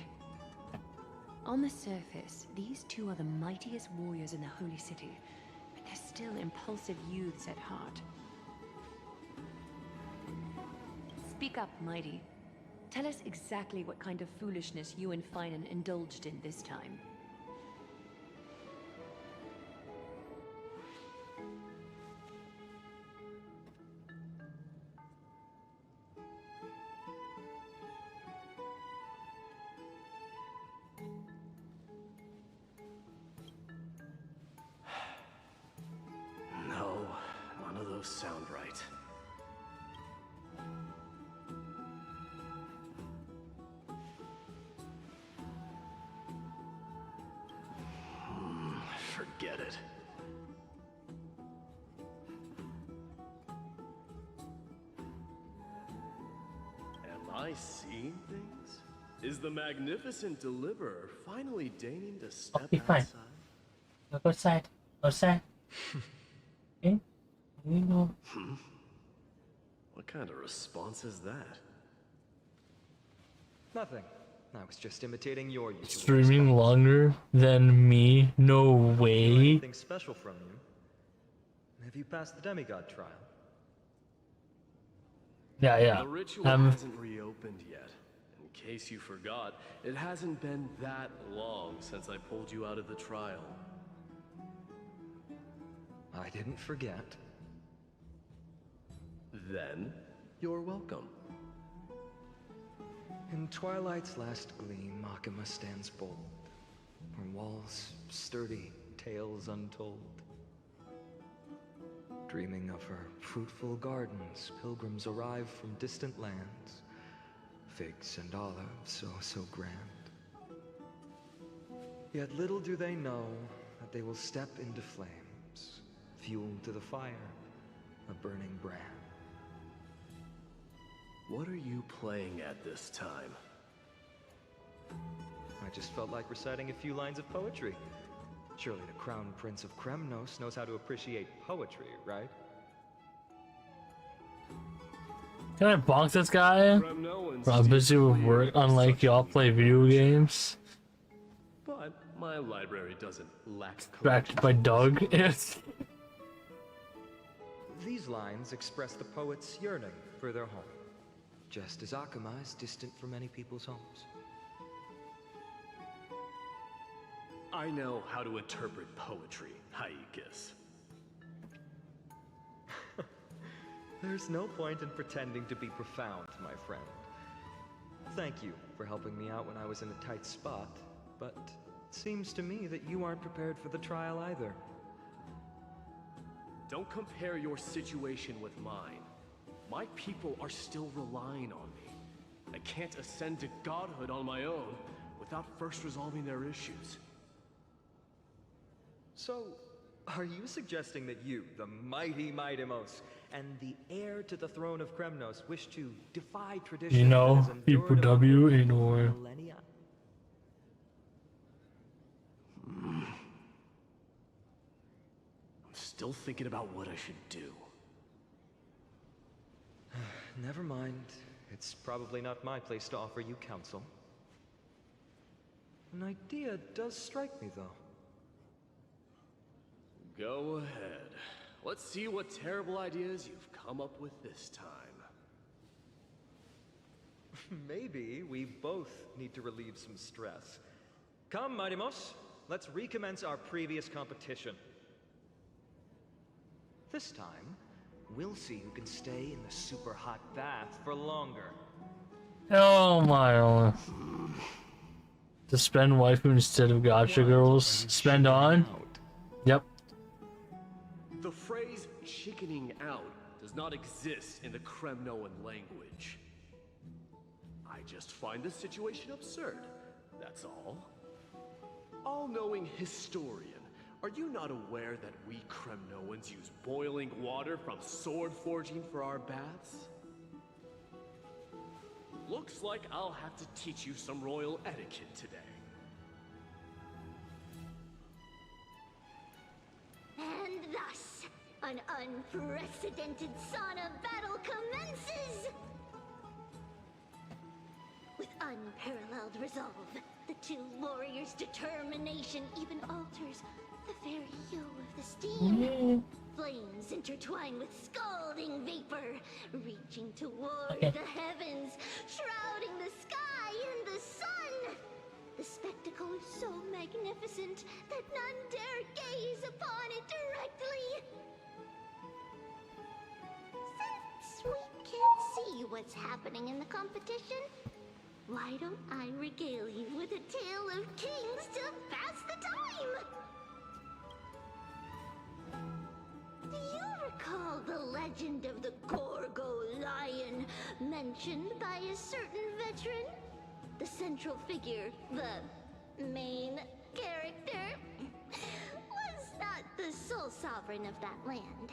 On the surface, these two are the mightiest warriors in the Holy City, but they're still impulsive youths at heart. Speak up, Mighty. Tell us exactly what kind of foolishness you and Finan indulged in this time. No, none of those sound right. Forget it. Am I seeing things? Is the magnificent deliverer finally deigning to step Okay, fine. outside? Go outside. Go outside. Okay. Here you go. What kind of response is that? Nothing. I was just imitating your usual Streaming longer than me? No way. Anything special from you? Have you passed the demigod trial? Yeah, yeah. The ritual hasn't reopened yet. In case you forgot, it hasn't been that long since I pulled you out of the trial. I didn't forget. Then, you're welcome. In twilight's last gleam, Makima stands bold. Her walls sturdy, tales untold. Dreaming of her fruitful gardens, pilgrims arrive from distant lands. Figs and olives, so grand. Yet little do they know that they will step into flames, fuel to the fire, a burning brand. What are you playing at this time? I just felt like reciting a few lines of poetry. Surely the Crown Prince of Kremnos knows how to appreciate poetry, right? Can I box this guy? Bro, I'm busy with work, unlike y'all play video games. But my library doesn't lack Distracted by Doug. Yes. These lines express the poet's yearning for their home, just as Akuma is distant from many people's homes. I know how to interpret poetry, Haikis. There's no point in pretending to be profound, my friend. Thank you for helping me out when I was in a tight spot, but it seems to me that you aren't prepared for the trial either. Don't compare your situation with mine. My people are still relying on me. I can't ascend to godhood on my own without first resolving their issues. So, are you suggesting that you, the mighty Mightimos, and the heir to the throne of Kremnos wish to defy tradition? You know, people W ain't nowhere. Millennia? I'm still thinking about what I should do. Never mind. It's probably not my place to offer you counsel. An idea does strike me, though. Go ahead. Let's see what terrible ideas you've come up with this time. Maybe we both need to relieve some stress. Come, Mightimos, let's recommence our previous competition. This time, we'll see who can stay in the super hot bath for longer. Oh my god. To spend waifu instead of gacha girls. Spend on? Yep. The phrase chickening out does not exist in the Kremnoan language. I just find the situation absurd, that's all. All-knowing historian, are you not aware that we Kremnoans use boiling water from sword forging for our baths? Looks like I'll have to teach you some royal etiquette today. And thus, an unprecedented sauna battle commences! With unparalleled resolve, the two warriors' determination even alters the very hue of the steam. flames intertwine with scalding vapor, reaching toward Okay. the heavens, shrouding the sky and the sun. The spectacle is so magnificent that none dare gaze upon it directly. Since we can't see what's happening in the competition, why don't I regale you with a tale of kings to pass the time? Do you recall the legend of the Gorgo lion mentioned by a certain veteran? The central figure, the main character, was not the sole sovereign of that land.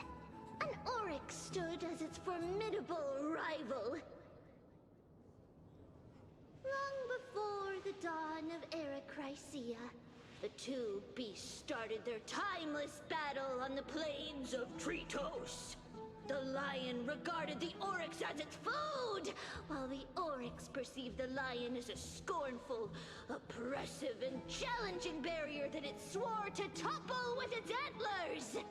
An Oryx stood as its formidable rival. Long before the dawn of Era Chrysia, the two beasts started their timeless battle on the plains of Tritos. The lion regarded the Oryx as its food, while the Oryx perceived the lion as a scornful, oppressive, and challenging barrier that it swore to topple with its antlers.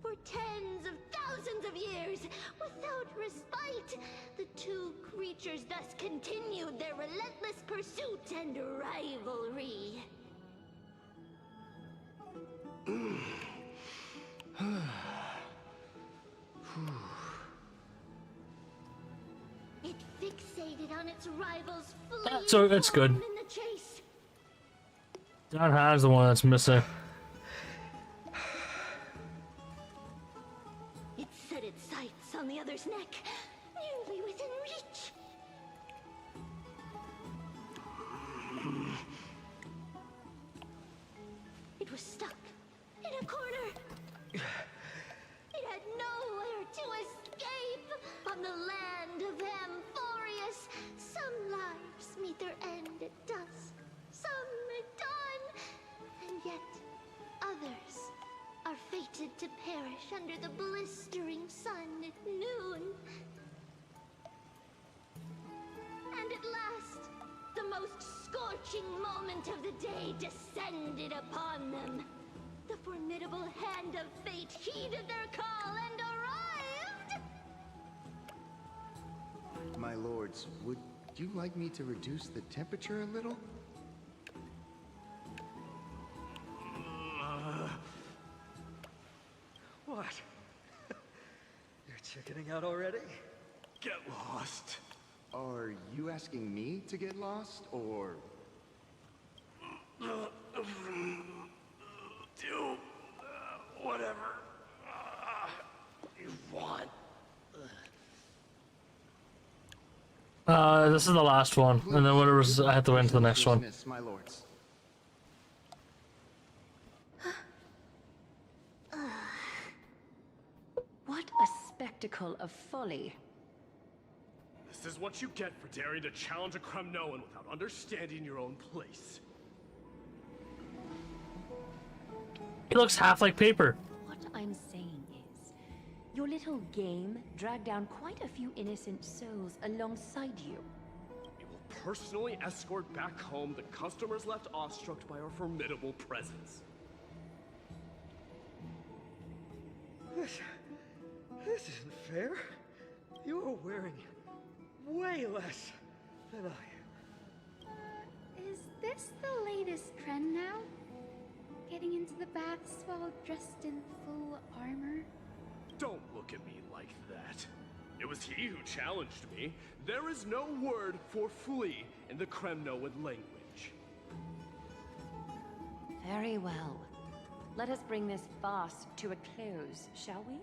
For tens of thousands of years, without respite, the two creatures thus continued their relentless pursuit and rivalry. It fixated on its rival's fleeing So it's good. form in the chase. Don Han's the one that's missing. It set its sights on the other's neck, nearly within reach. It was stuck in a corner. It had nowhere to escape. On the land of Amphorius, some lives meet their end at dusk, some at dawn, and yet others are fated to perish under the blistering sun at noon. And at last, the most scorching moment of the day descended upon them. The formidable hand of fate heeded their call and arrived! My lords, would you like me to reduce the temperature a little? What? You're chickening out already? Get lost. Are you asking me to get lost, or... Do whatever you want. This is the last one, and then whatever's I have to wait until the next one. Dismiss, my lords. What a spectacle of folly. This is what you get for daring to challenge a Kremnoan without understanding your own place. He looks half like paper. What I'm saying is, your little game dragged down quite a few innocent souls alongside you. We will personally escort back home the customers left awestruck by our formidable presence. This isn't fair. You are wearing way less than I am. Is this the latest trend now? Getting into the baths while dressed in full armor? Don't look at me like that. It was he who challenged me. There is no word for flee in the Kremnoan language. Very well. Let us bring this farce to a close, shall we?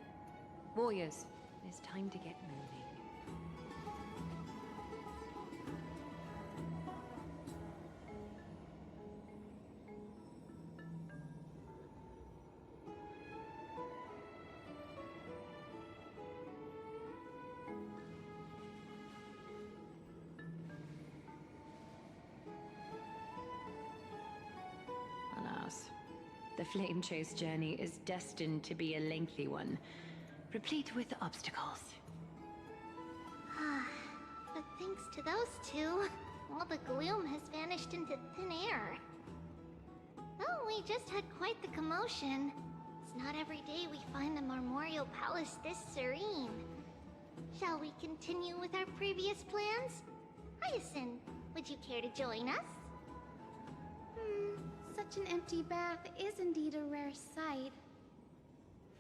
Warriors, it is time to get moving. Alas, the Flame Chase journey is destined to be a lengthy one, replete with obstacles. But thanks to those two, all the gloom has vanished into thin air. Oh, we just had quite the commotion. It's not every day we find the Marmoreal Palace this serene. Shall we continue with our previous plans? Hyacinth, would you care to join us? Such an empty bath is indeed a rare sight.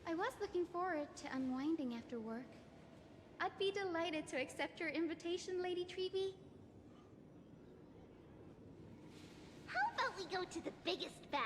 I was looking forward to unwinding after work. I'd be delighted to accept your invitation, Lady Treby. How about we go to the biggest bath?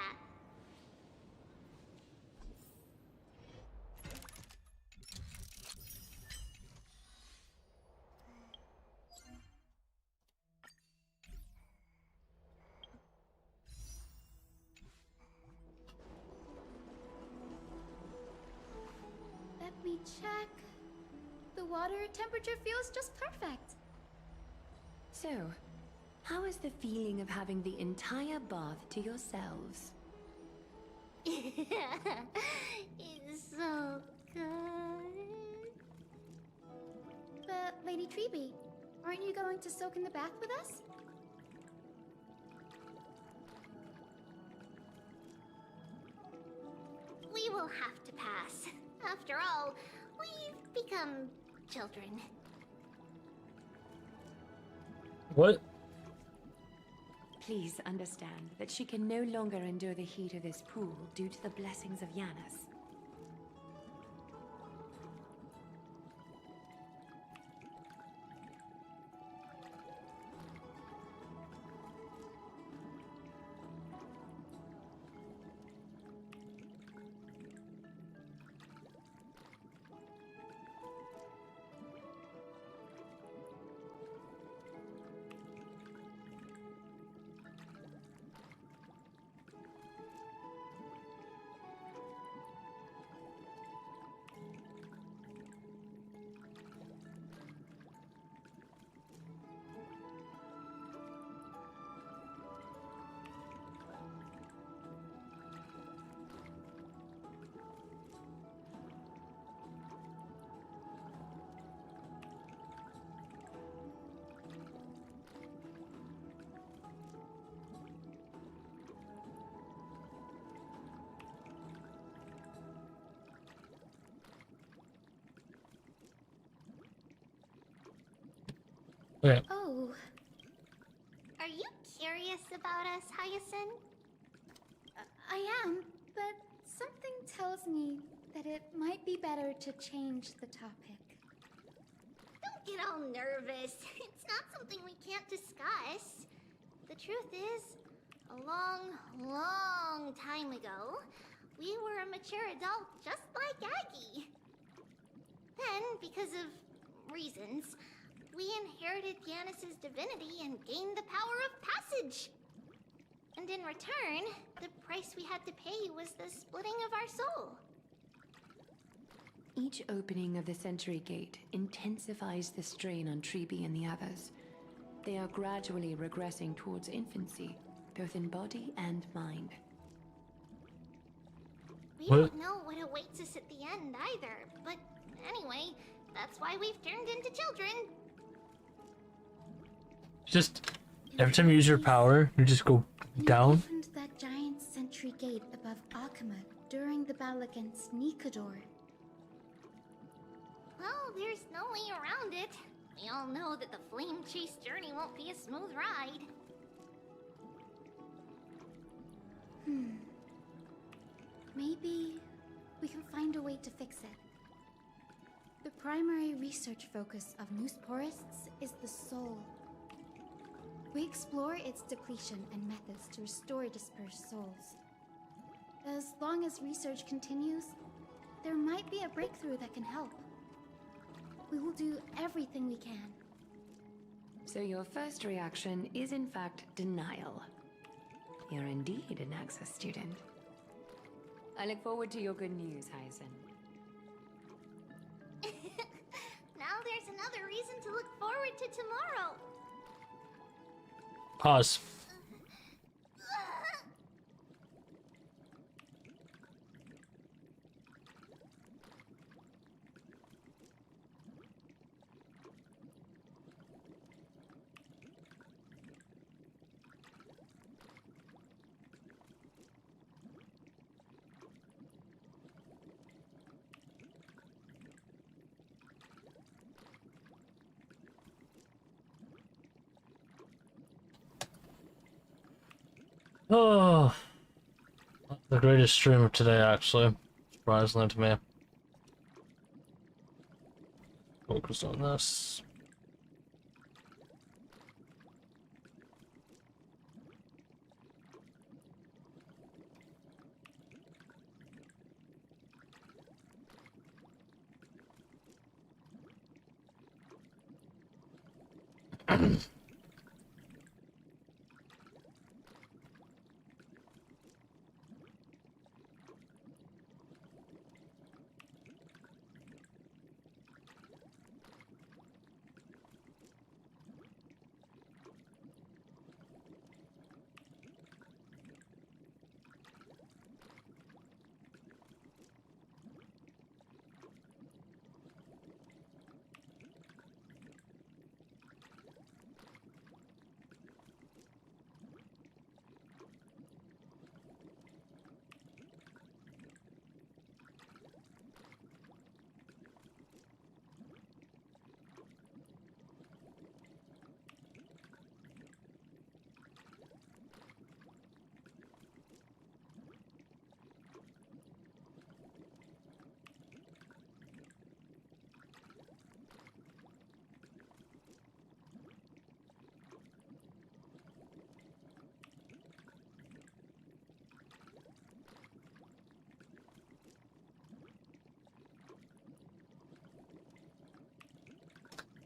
Let me check. The water temperature feels just perfect. So, how is the feeling of having the entire bath to yourselves? It's so good. But, Lady Treby, aren't you going to soak in the bath with us? We will have to pass. After all, we've become children. What? Please understand that she can no longer endure the heat of this pool due to the blessings of Yanis. Okay. Oh. Are you curious about us, Hyacinth? I am, but something tells me that it might be better to change the topic. Don't get all nervous. It's not something we can't discuss. The truth is, a long, long time ago, we were a mature adult just like Aggie. Then, because of reasons, we inherited Yanis' divinity and gained the power of passage. And in return, the price we had to pay was the splitting of our soul. Each opening of the Century Gate intensifies the strain on Treby and the others. They are gradually regressing towards infancy, both in body and mind. We don't know what awaits us at the end either, but anyway, that's why we've turned into children. Just every time you use your power, you just go down. We opened that giant sentry gate above Akama during the battle against Nikador. Well, there's no way around it. We all know that the flame chase journey won't be a smooth ride. Maybe we can find a way to fix it. The primary research focus of Noosporists is the soul. We explore its depletion and methods to restore dispersed souls. As long as research continues, there might be a breakthrough that can help. We will do everything we can. So your first reaction is in fact denial. You're indeed an Access student. I look forward to your good news, Hyacinth. Now there's another reason to look forward to tomorrow. Pause. Oh, the greatest stream of today, actually. Surprisingly to me. Focus on this.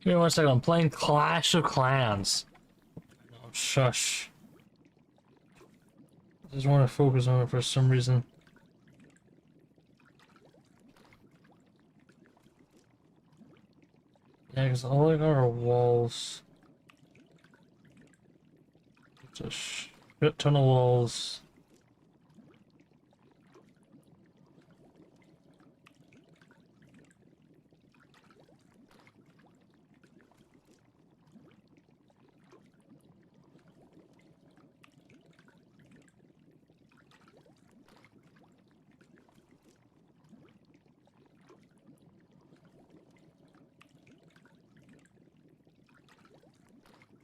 Give me 1 second, I'm playing Clash of Clans. Oh, shush. I just want to focus on it for some reason. Yeah, because all I got are walls. It's a shit ton of walls.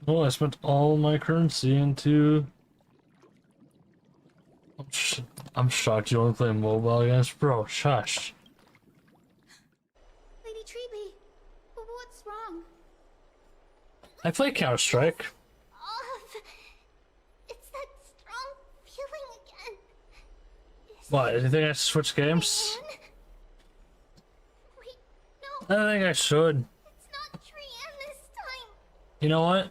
Oh, I spent all my currency into... I'm shocked you only play mobile games. Bro, shush. Lady Treeby, what's wrong? I play Counter-Strike. It's that strong feeling again. What, do you think I should switch games? I don't think I should. It's not Trian this time. You know what?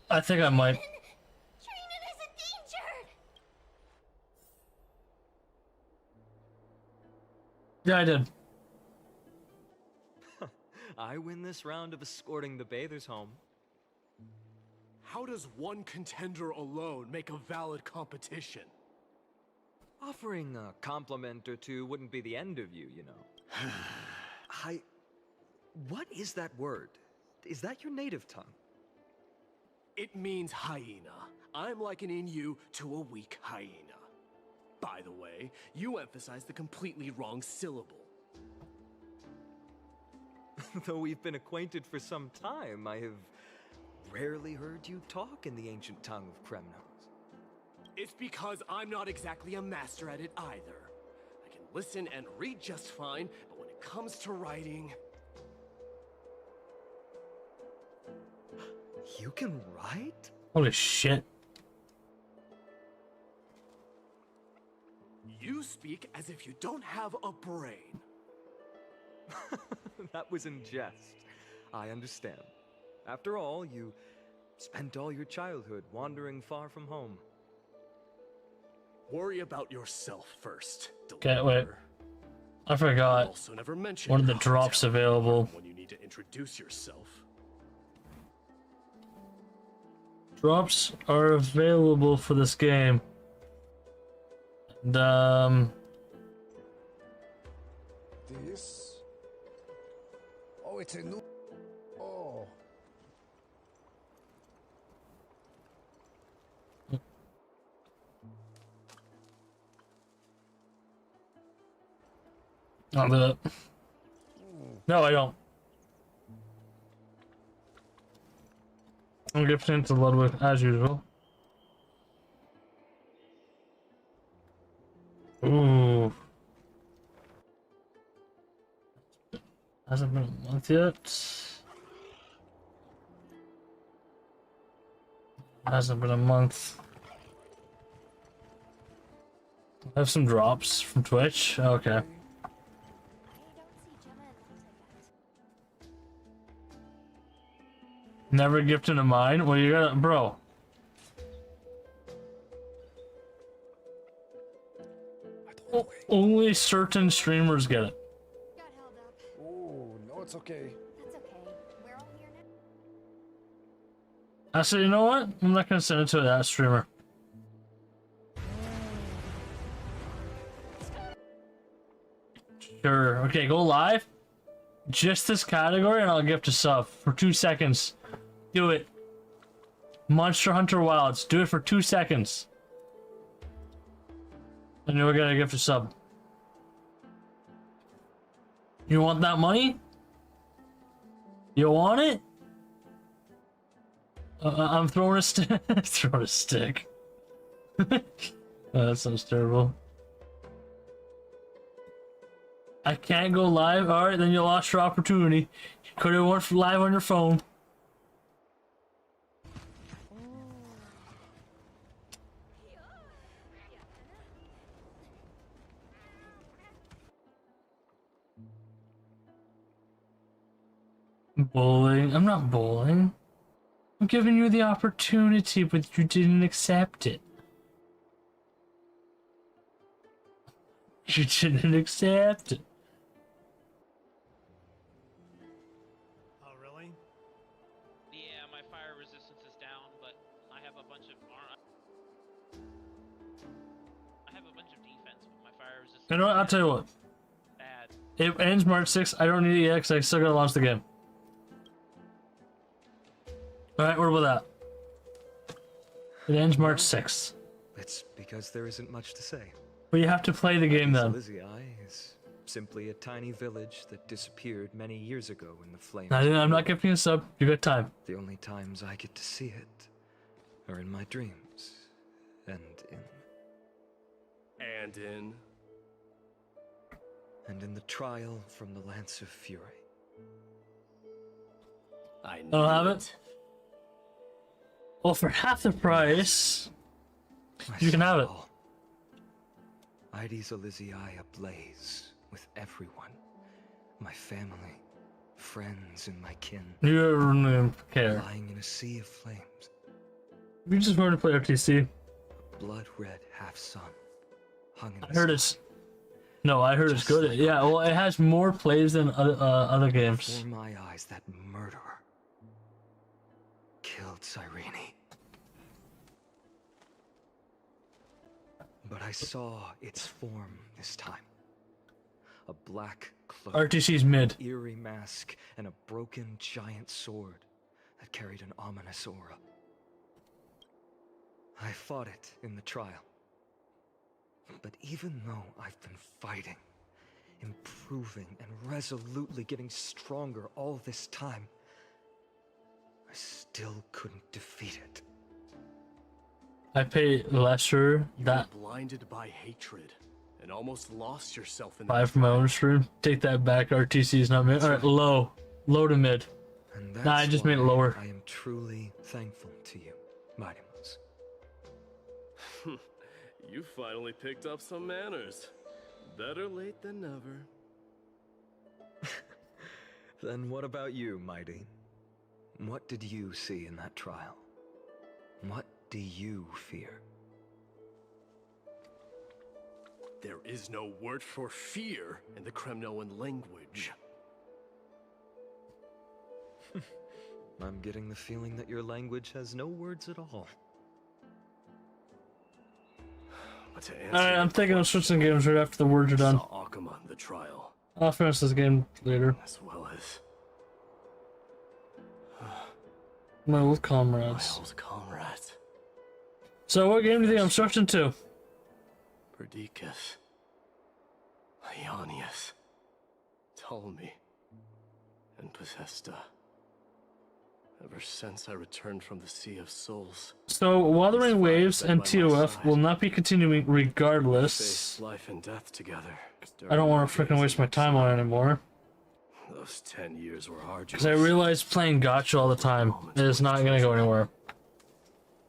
I think I might. Trian is in danger. Yeah, I did. I win this round of escorting the bathers home. How does one contender alone make a valid competition? Offering a compliment or two wouldn't be the end of you, you know. What is that word? Is that your native tongue? It means hyena. I'm likening you to a weak hyena. By the way, you emphasize the completely wrong syllable. Though we've been acquainted for some time, I have rarely heard you talk in the ancient tongue of Kremnos. It's because I'm not exactly a master at it either. I can listen and read just fine, but when it comes to writing... You can write? Holy shit. You speak as if you don't have a brain. That was in jest. I understand. After all, you spent all your childhood wandering far from home. Worry about yourself first. Okay, wait. I forgot. Also never mentioned One of the drops available. when you need to introduce yourself. Drops are available for this game. And, This? Oh, it's a new... Oh. I'll do it. No, I don't. I'm gifting to Ludwig as usual. Ooh. Hasn't been a month yet. Hasn't been a month. I have some drops from Twitch. Okay. Never gifted a mine? Well, you gotta, bro. Only certain streamers get it. Oh, no, it's okay. I said, you know what? I'm not gonna send it to that streamer. Sure. Okay, go live. Just this category, and I'll gift a sub for 2 seconds. Do it. Monster Hunter Wilds. Do it for 2 seconds. And then we're gonna gift a sub. You want that money? You want it? I'm throwing a stick. Throwing a stick. That sounds terrible. I can't go live. All right, then you lost your opportunity. You could have went live on your phone. Bowling? I'm not bowling. I'm giving you the opportunity, but you didn't accept it. You didn't accept it. Oh, really? Yeah, my fire resistance is down, but I have a bunch of defense with my fire resistance. You know what? I'll tell you what. Bad. It ends March 6th. I don't need it yet because I still gotta launch the game. Alright, what about that? It ends March 6th. It's because there isn't much to say. But you have to play the game then. Lizzie is simply a tiny village that disappeared many years ago in the flames. I'm not giving you a sub. You got time. The only times I get to see it are in my dreams and in the trial from the Lance of Fury. I don't have it. Well, for half the price, you can have it. Ides Elysiae ablaze with everyone. My family, friends, and my kin. You don't care. Lying in a sea of flames. You just wanted to play RTC. Blood red half sun hung in I heard it's. No, I heard it's good. Yeah, well, it has more plays than other games. Before my eyes, that murderer killed Cyrene. But I saw its form this time. A black cloak, RTC's mid. Eerie mask, and a broken giant sword that carried an ominous aura. I fought it in the trial. But even though I've been fighting, improving, and resolutely getting stronger all this time, I still couldn't defeat it. I pay lesser that. You were blinded by hatred and almost lost yourself in Buy from my own stream. Take that back. RTC is not mid. All right, low to mid. Nah, I just made it lower. I am truly thankful to you, Mighty Mouse. You finally picked up some manners. Better late than never. Then what about you, Mighty? What did you see in that trial? What do you fear? There is no word for fear in the Kremnoan language. I'm getting the feeling that your language has no words at all. Alright, I'm thinking of switching games right after the words are done. Saw Akuma in the trial, I'll finish this game later. as well as My old comrades. my old comrades. So what game do you think I'm switching to? Perdiccas, Ionius, Ptolemy, and Possesta. Ever since I returned from the Sea of Souls. So, Wuthering Waves and TOF will not be continuing regardless. Faced life and death together. I don't want to freaking waste my time on it anymore. Those 10 years were arduous. Because I realized playing gacha all the time is not going to go anywhere.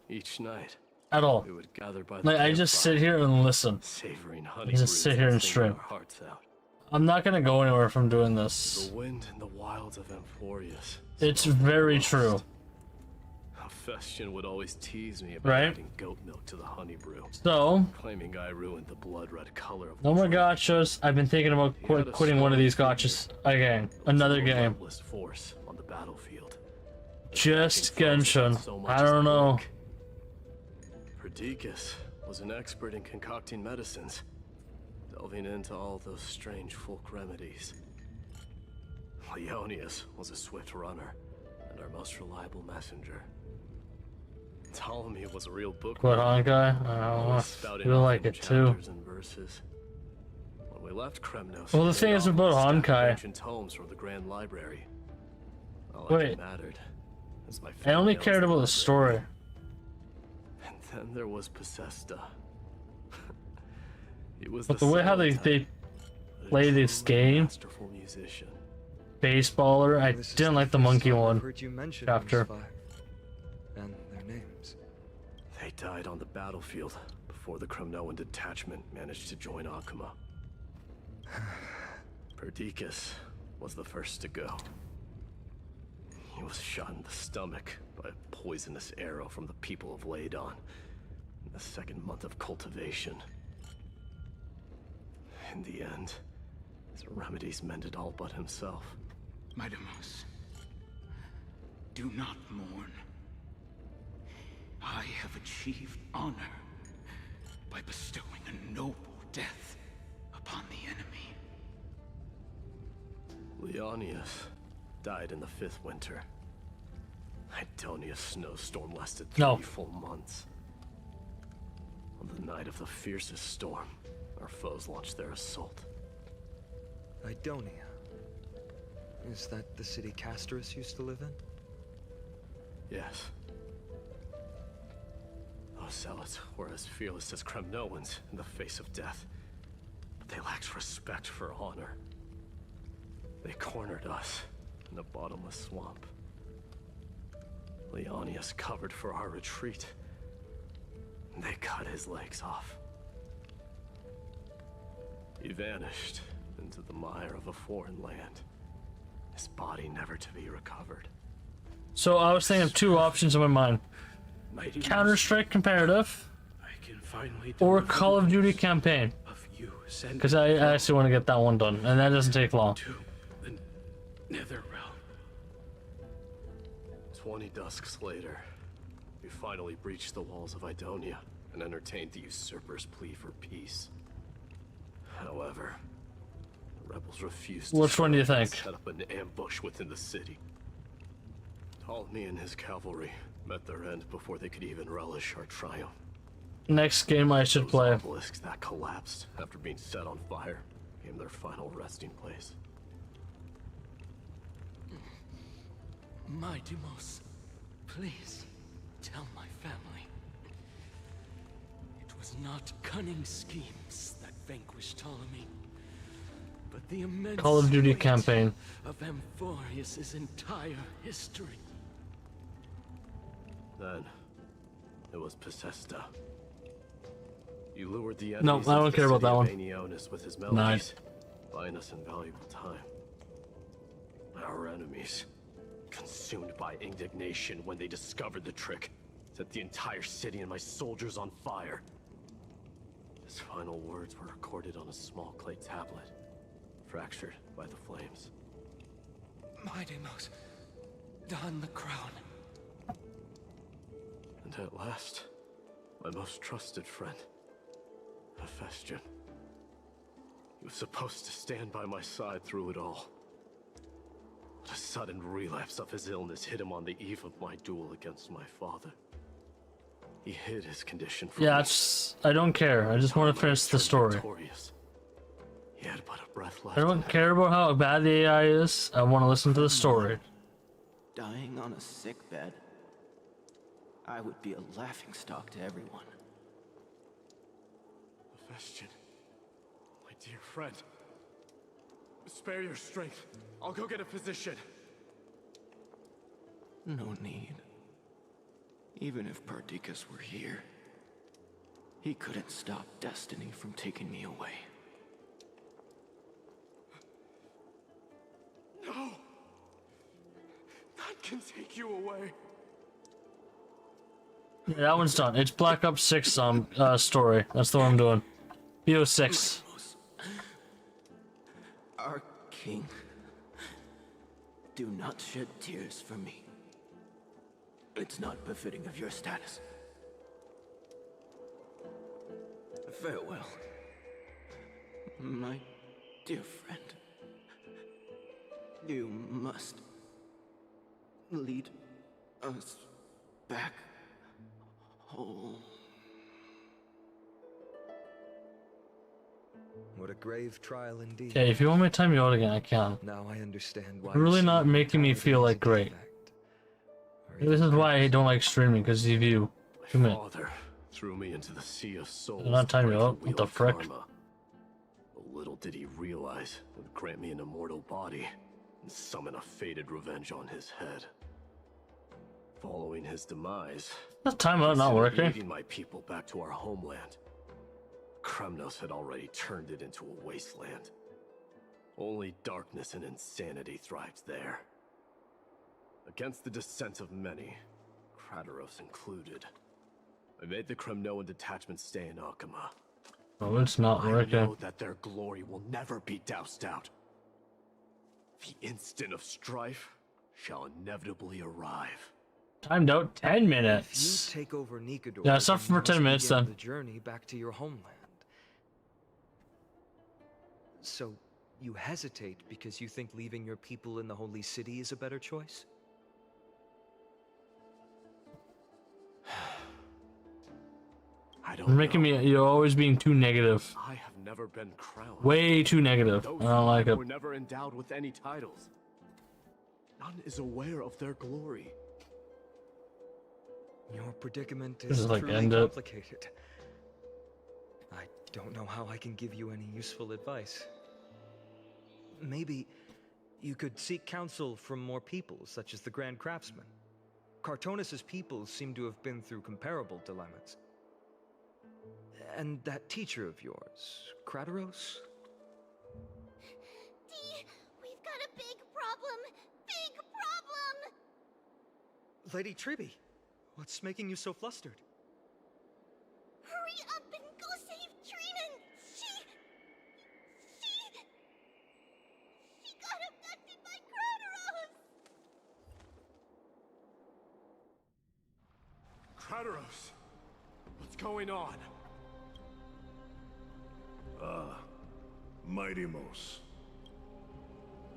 Each night. At all. We would gather by the Like, I just sit here and listen. Savoring honey Just sit here and stream. I'm not going to go anywhere from doing this. The wind in the wilds of Amphorius. It's very true. Festian would always tease me about Right? adding goat milk to the honey brew. So, claiming I ruined the blood red color of no more gachas. I've been thinking about quitting one of these gachas again. Another game. Force on the battlefield. Just Genshin. I don't know. Perdiccas was an expert in concocting medicines, delving into all those strange folk remedies. Leonius was a swift runner and our most reliable messenger. Ptolemy was a real book. Quit Honkai? I feel like it too. When we left Kremnos, Well, the thing is about Honkai. ancient tomes from the Grand Library. All Wait. that mattered is my I only family cared owns about the library. story. And then there was Possesta. It was But the way how they play this game, masterful musician. baseballer, I didn't like the monkey one Heard you mention chapter. those five. And their names. They died on the battlefield before the Kremnoan detachment managed to join Akuma. Perdiccas was the first to go. He was shot in the stomach by a poisonous arrow from the people of Ladon in the second month of cultivation. In the end, his remedies mended all but himself. Midamos, do not mourn. I have achieved honor by bestowing a noble death upon the enemy. Leonius died in the 5th winter. Idonia's snowstorm lasted 3 full months. On the night of the fiercest storm, our foes launched their assault. Idonia. Is that the city Castorus used to live in? Yes. Those zealots were as fearless as Kremnoans in the face of death, but they lacked respect for honor. They cornered us in a bottomless swamp. Leonius covered for our retreat, and they cut his legs off. He vanished into the mire of a foreign land, his body never to be recovered. So I was thinking of two options in my mind. Counter-Strike Comparative or Call of Duty Campaign. Because I actually want to get that one done, and that doesn't take long. Netherrealm. 20 dusks later, we finally breached the walls of Idonia and entertained the usurper's plea for peace. However, the rebels refused to Which one do you think? set up an ambush within the city. Ptolemy and his cavalry met their end before they could even relish our triumph. Next game I should play. Obelisks that collapsed after being set on fire became their final resting place. Midamos, please tell my family. It was not cunning schemes that vanquished Ptolemy, but the immense Call of Duty weight Campaign. of Amphorius' entire history. Then, it was Possesta. You lured the No, enemies I don't into care the about that city one. of Aenionis with his Nice. melodies, buying us invaluable time. Our enemies, consumed by indignation when they discovered the trick, set the entire city and my soldiers on fire. His final words were recorded on a small clay tablet, fractured by the flames. Midamos, don the crown. And at last, my most trusted friend, Hephaestion. He was supposed to stand by my side through it all. But a sudden relapse of his illness hit him on the eve of my duel against my father. He hid his condition from Yeah, me. I don't care. I just want to finish the story. Victorious. He had but a breath left. I don't care about how bad the AI is. I want to listen to the story. dying on a sick bed, I would be a laughingstock to everyone. Vestian, my dear friend. Spare your strength. I'll go get a physician. No need. Even if Perdiccas were here, he couldn't stop destiny from taking me away. No! That can take you away. Yeah, that one's done. It's Black Ops 6 story. That's the one I'm doing. BO6. Our king, do not shed tears for me. It's not befitting of your status. Farewell, my dear friend. You must lead us back home. What a grave trial indeed. Okay, if you want me to time you out again, I can. Now I understand why. You're really not making me feel like great. This is why I don't like streaming, because of you. My father threw me into the sea of souls. Did not time you out? What the frick? Karma. But little did he realize it would grant me an immortal body and summon a fated revenge on his head. Following his demise, That timeout not working. leading my people back to our homeland. Kremnos had already turned it into a wasteland. Only darkness and insanity thrived there. Against the dissent of many, Kratoros included, I made the Kremnoan detachment stay in Akama. Oh, it's not I working. know that their glory will never be doused out. The instant of strife shall inevitably arrive. Timed out 10 If minutes. you take over Nikador, Yeah, stop then for you 10 must minutes begin then. the journey back to your homeland. So, you hesitate because you think leaving your people in the Holy City is a better choice? I don't You're making me. You're always being too negative. I have never been crowned. Way too negative. I Those don't like who it. were never endowed with any titles. None is aware of their glory. Your predicament This is is like truly end it. complicated. I don't know how I can give you any useful advice. Maybe you could seek counsel from more peoples, such as the Grand Craftsman. Cartonis' peoples seem to have been through comparable dilemmas. And that teacher of yours, Kratoros? Dee, we've got a big problem! Big problem! Lady Triby, what's making you so flustered? Hurry up and go save Trinan! She got abducted by Kratoros! Kratoros! What's going on? Mightimos.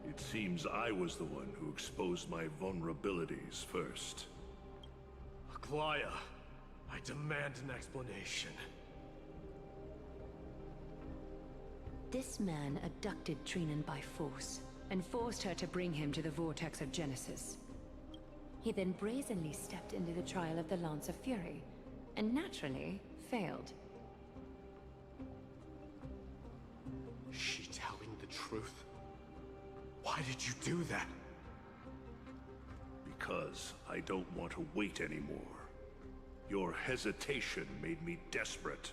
It seems I was the one who exposed my vulnerabilities first. Aglaya, I demand an explanation. This man abducted Trinan by force, and forced her to bring him to the Vortex of Genesis. He then brazenly stepped into the trial of the Lance of Fury, and naturally failed. Is she telling the truth? Why did you do that? Because I don't want to wait anymore. Your hesitation made me desperate.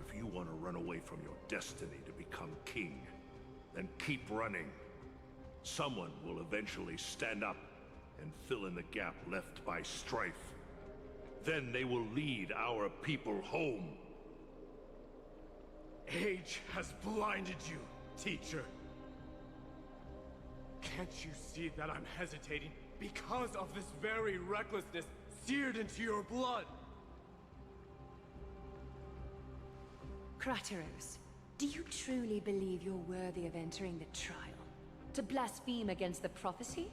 If you want to run away from your destiny to become king, then keep running. Someone will eventually stand up and fill in the gap left by strife. Then they will lead our people home. Age has blinded you, teacher. Can't you see that I'm hesitating because of this very recklessness seared into your blood? Kratoros, do you truly believe you're worthy of entering the trial? To blaspheme against the prophecy?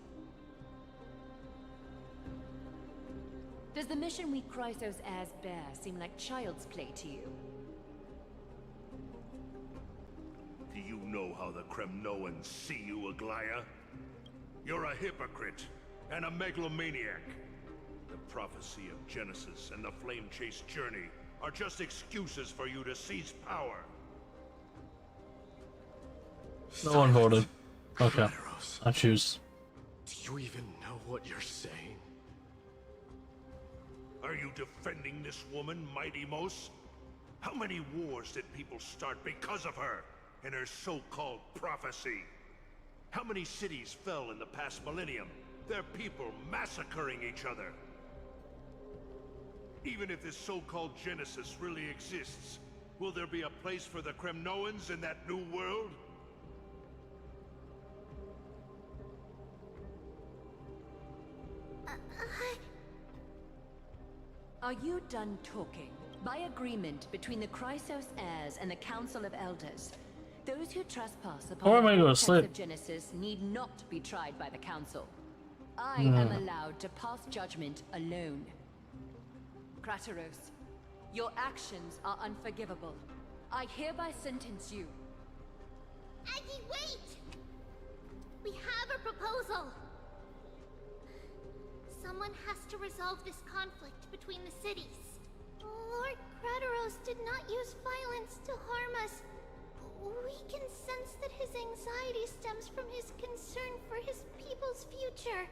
Does the mission we Chrysos heirs bear seem like child's play to you? Do you know how the Kremnoans see you, Aglaya? You're a hypocrite and a megalomaniac. The prophecy of Genesis and the Flame Chase journey are just excuses for you to seize power. No one voted. Okay. I choose. Do you even know what you're saying? Are you defending this woman, Mighty Mos? How many wars did people start because of her and her so-called prophecy? How many cities fell in the past millennium? Their people massacring each other. Even if this so-called Genesis really exists, will there be a place for the Kremnoans in that new world? Are you done talking? By agreement between the Chrysos heirs and the Council of Elders, those who trespass upon Or am I the gonna vortex sleep? of Genesis need not be tried by the Council. I am allowed to pass judgment alone. Crateros, your actions are unforgivable. I hereby sentence you. Aggie, wait! We have a proposal! Someone has to resolve this conflict between the cities. Lord Crateros did not use violence to harm us. We can sense that his anxiety stems from his concern for his people's future.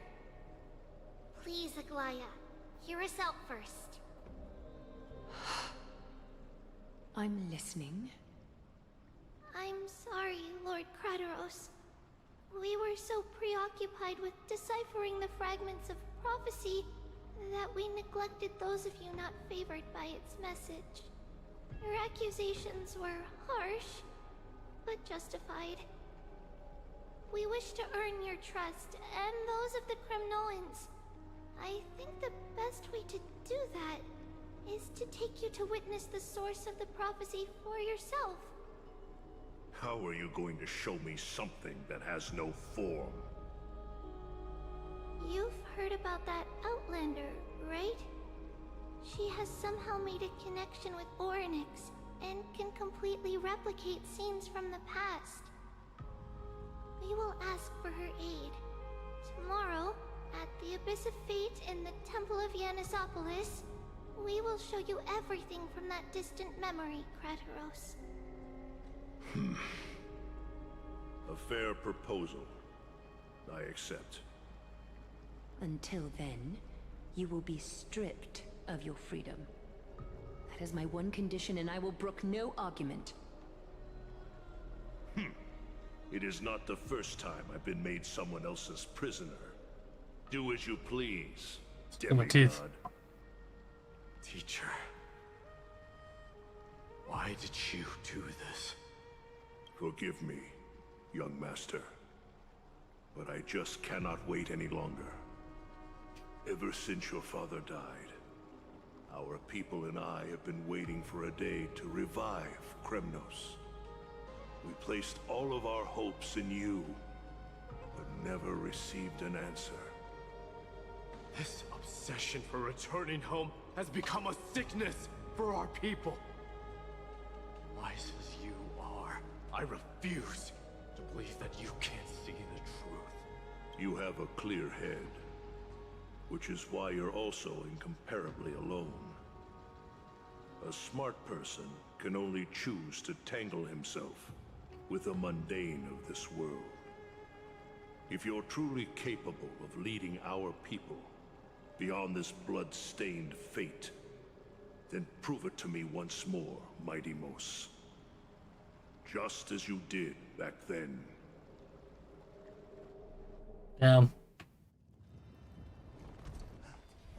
Please, Aglaya, hear us out first. I'm listening. I'm sorry, Lord Crateros. We were so preoccupied with deciphering the fragments of prophecy that we neglected those of you not favored by its message. Your accusations were harsh, but justified. We wish to earn your trust and those of the Kremnoans. I think the best way to do that is to take you to witness the source of the prophecy for yourself. How are you going to show me something that has no form? You've heard about that Outlander, right? She has somehow made a connection with Orynyx and can completely replicate scenes from the past. We will ask for her aid. Tomorrow, at the Abyss of Fate in the Temple of Yanisopolis, we will show you everything from that distant memory, Crateros. A fair proposal. I accept. Until then, you will be stripped of your freedom. That is my one condition, and I will brook no argument. It is not the first time I've been made someone else's prisoner. Do as you please, in my teeth. demigod. Teacher, why did you do this? Forgive me, young master. But I just cannot wait any longer. Ever since your father died, our people and I have been waiting for a day to revive Kremnos. We placed all of our hopes in you, but never received an answer. This obsession for returning home has become a sickness for our people. Wise as you are, I refuse to believe that you can't see the truth. You have a clear head, which is why you're also incomparably alone. A smart person can only choose to tangle himself with the mundane of this world. If you're truly capable of leading our people beyond this blood-stained fate, then prove it to me once more, Mighty Mos. Just as you did back then. Damn.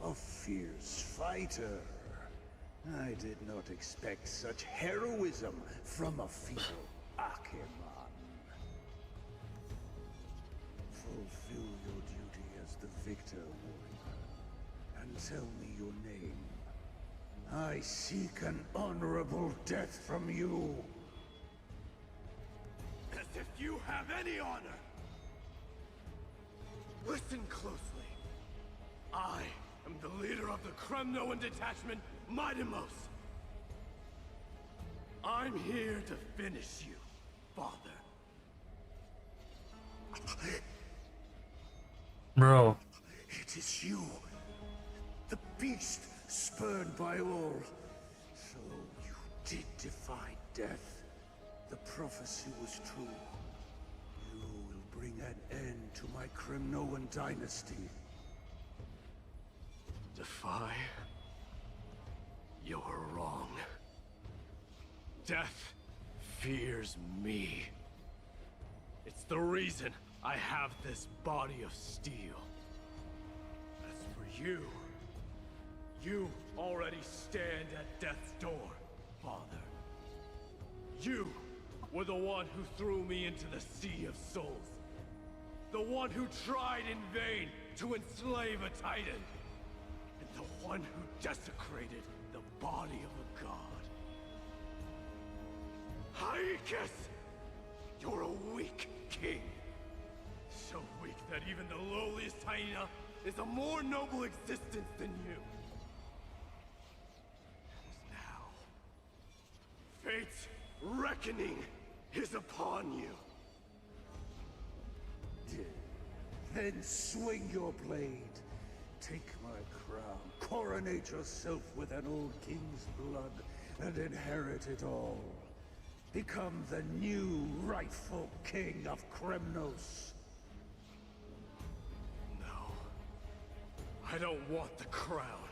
A fierce fighter. I did not expect such heroism from a feeble Acheman. Fulfill your duty as the victor, warrior, and tell me your name. I seek an honorable death from you. As if you have any honor! Listen closely. I am the leader of the Kremnoan detachment, Mighty Mos. I'm here to finish you, Father. Bro. It is you, the beast spurned by all. So you did defy death. The prophecy was true. You will bring an end to my Kremnoan dynasty. Defy? You're wrong. Death fears me. It's the reason I have this body of steel. As for you, you already stand at death's door, Father. You were the one who threw me into the Sea of Souls. The one who tried in vain to enslave a Titan. And the one who desecrated the body of a god. Hyrule, you're a weak king. So weak that even the lowliest hyena is a more noble existence than you. And now, fate's reckoning is upon you. Then swing your blade. Take my crown. Coronate yourself with an old king's blood and inherit it all. Become the new rightful king of Kremnos. No. I don't want the crown.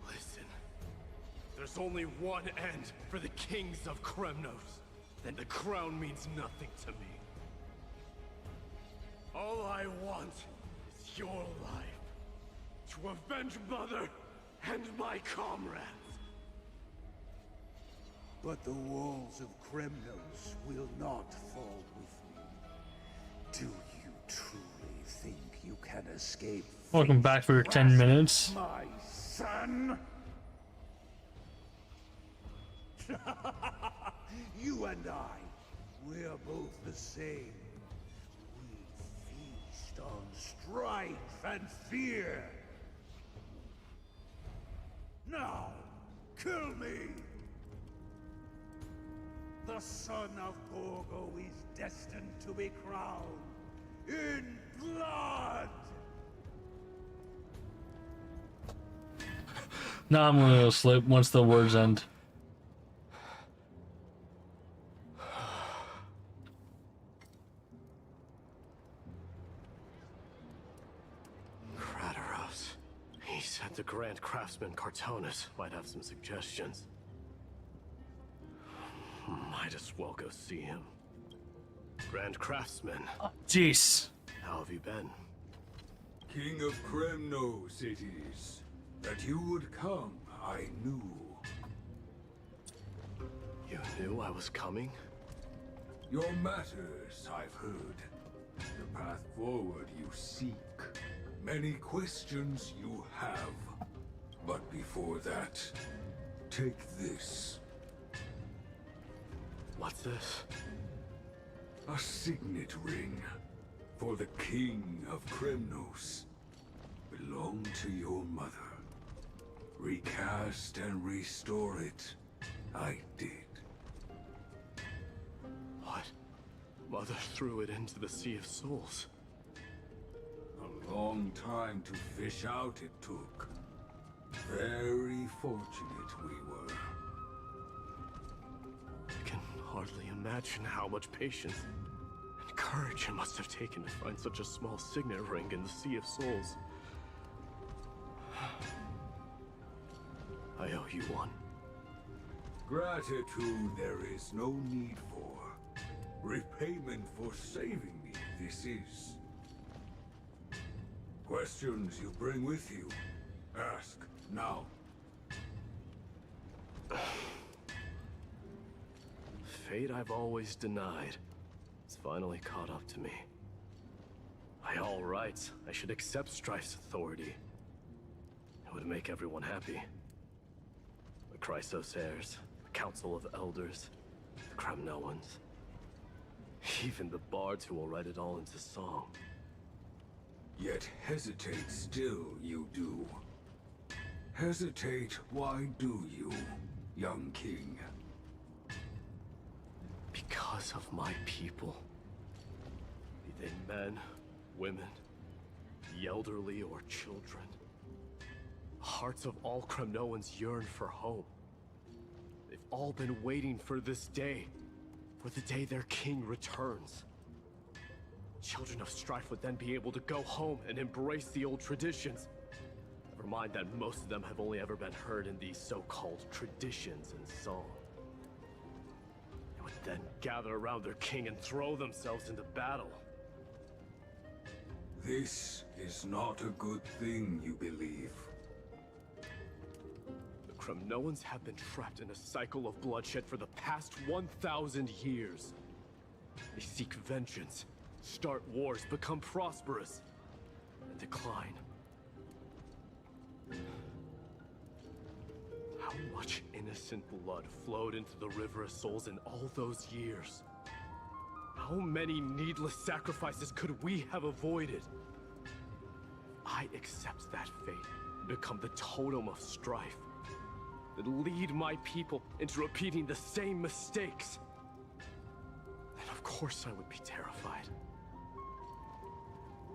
Listen. There's only one end for the kings of Kremnos. Then the crown means nothing to me. All I want is your life. To avenge Mother and my comrades. But the walls of Kremnos will not fall with me. Do you truly think you can escape? Welcome back for your 10 minutes. My son? You and I, we are both the same. We feast on strife and fear. Now, kill me! The son of Borgo is destined to be crowned in blood! Now I'm gonna go sleep once the words end. Kratoros. He said the Grand Craftsman Cartonus might have some suggestions. Might as well go see him. Grand Craftsman. Jeez. How have you been? King of Kremnos it is. That you would come, I knew. You knew I was coming? Your matters, I've heard. The path forward you seek. Many questions you have. But before that, take this. What's this? A signet ring for the King of Kremnos. Belonged to your mother. Recast and restore it. I did. What? Mother threw it into the Sea of Souls. A long time to fish out it took. Very fortunate we were. I can hardly imagine how much patience and courage it must have taken to find such a small signet ring in the Sea of Souls. I owe you one. Gratitude there is no need for. Repayment for saving me, this is. Questions you bring with you? Ask now. Fate I've always denied. It's finally caught up to me. By all rights, I should accept Strife's authority. It would make everyone happy. The Chrysos heirs, the Council of Elders, the Kremnoans. Even the bards who will write it all into song. Yet hesitate still you do. Hesitate, why do you, young king? Because of my people. Be they men women, the elderly, or children. The hearts of all Kremnoans yearn for home. They've all been waiting for this day, for the day their king returns. Children of Strife would then be able to go home and embrace the old traditions. Never mind that most of them have only ever been heard in these so-called traditions and song. They would then gather around their king and throw themselves into battle. This is not a good thing, you believe. The Kremnoans have been trapped in a cycle of bloodshed for the past 1,000 years. They seek vengeance, start wars, become prosperous, and decline. How much innocent blood flowed into the River of Souls in all those years? How many needless sacrifices could we have avoided? I accept that fate and become the totem of strife that lead my people into repeating the same mistakes. Then of course I would be terrified.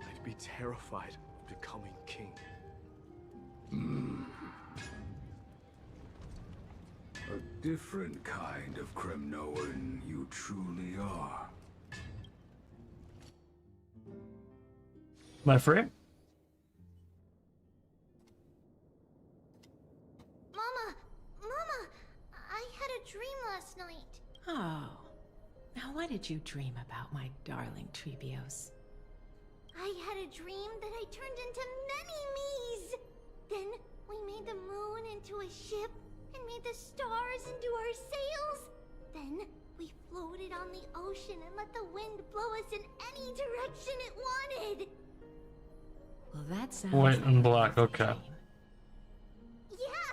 I'd be terrified of becoming king. A different kind of Kremnoan you truly are. My friend? Mama, I had a dream last night. Oh. Now what did you dream about, my darling Trebios? I had a dream that I turned into many me's. Then we made the moon into a ship and made the stars into our sails. Then we floated on the ocean and let the wind blow us in any direction it wanted. Well, that sounds White and black, okay. Yeah!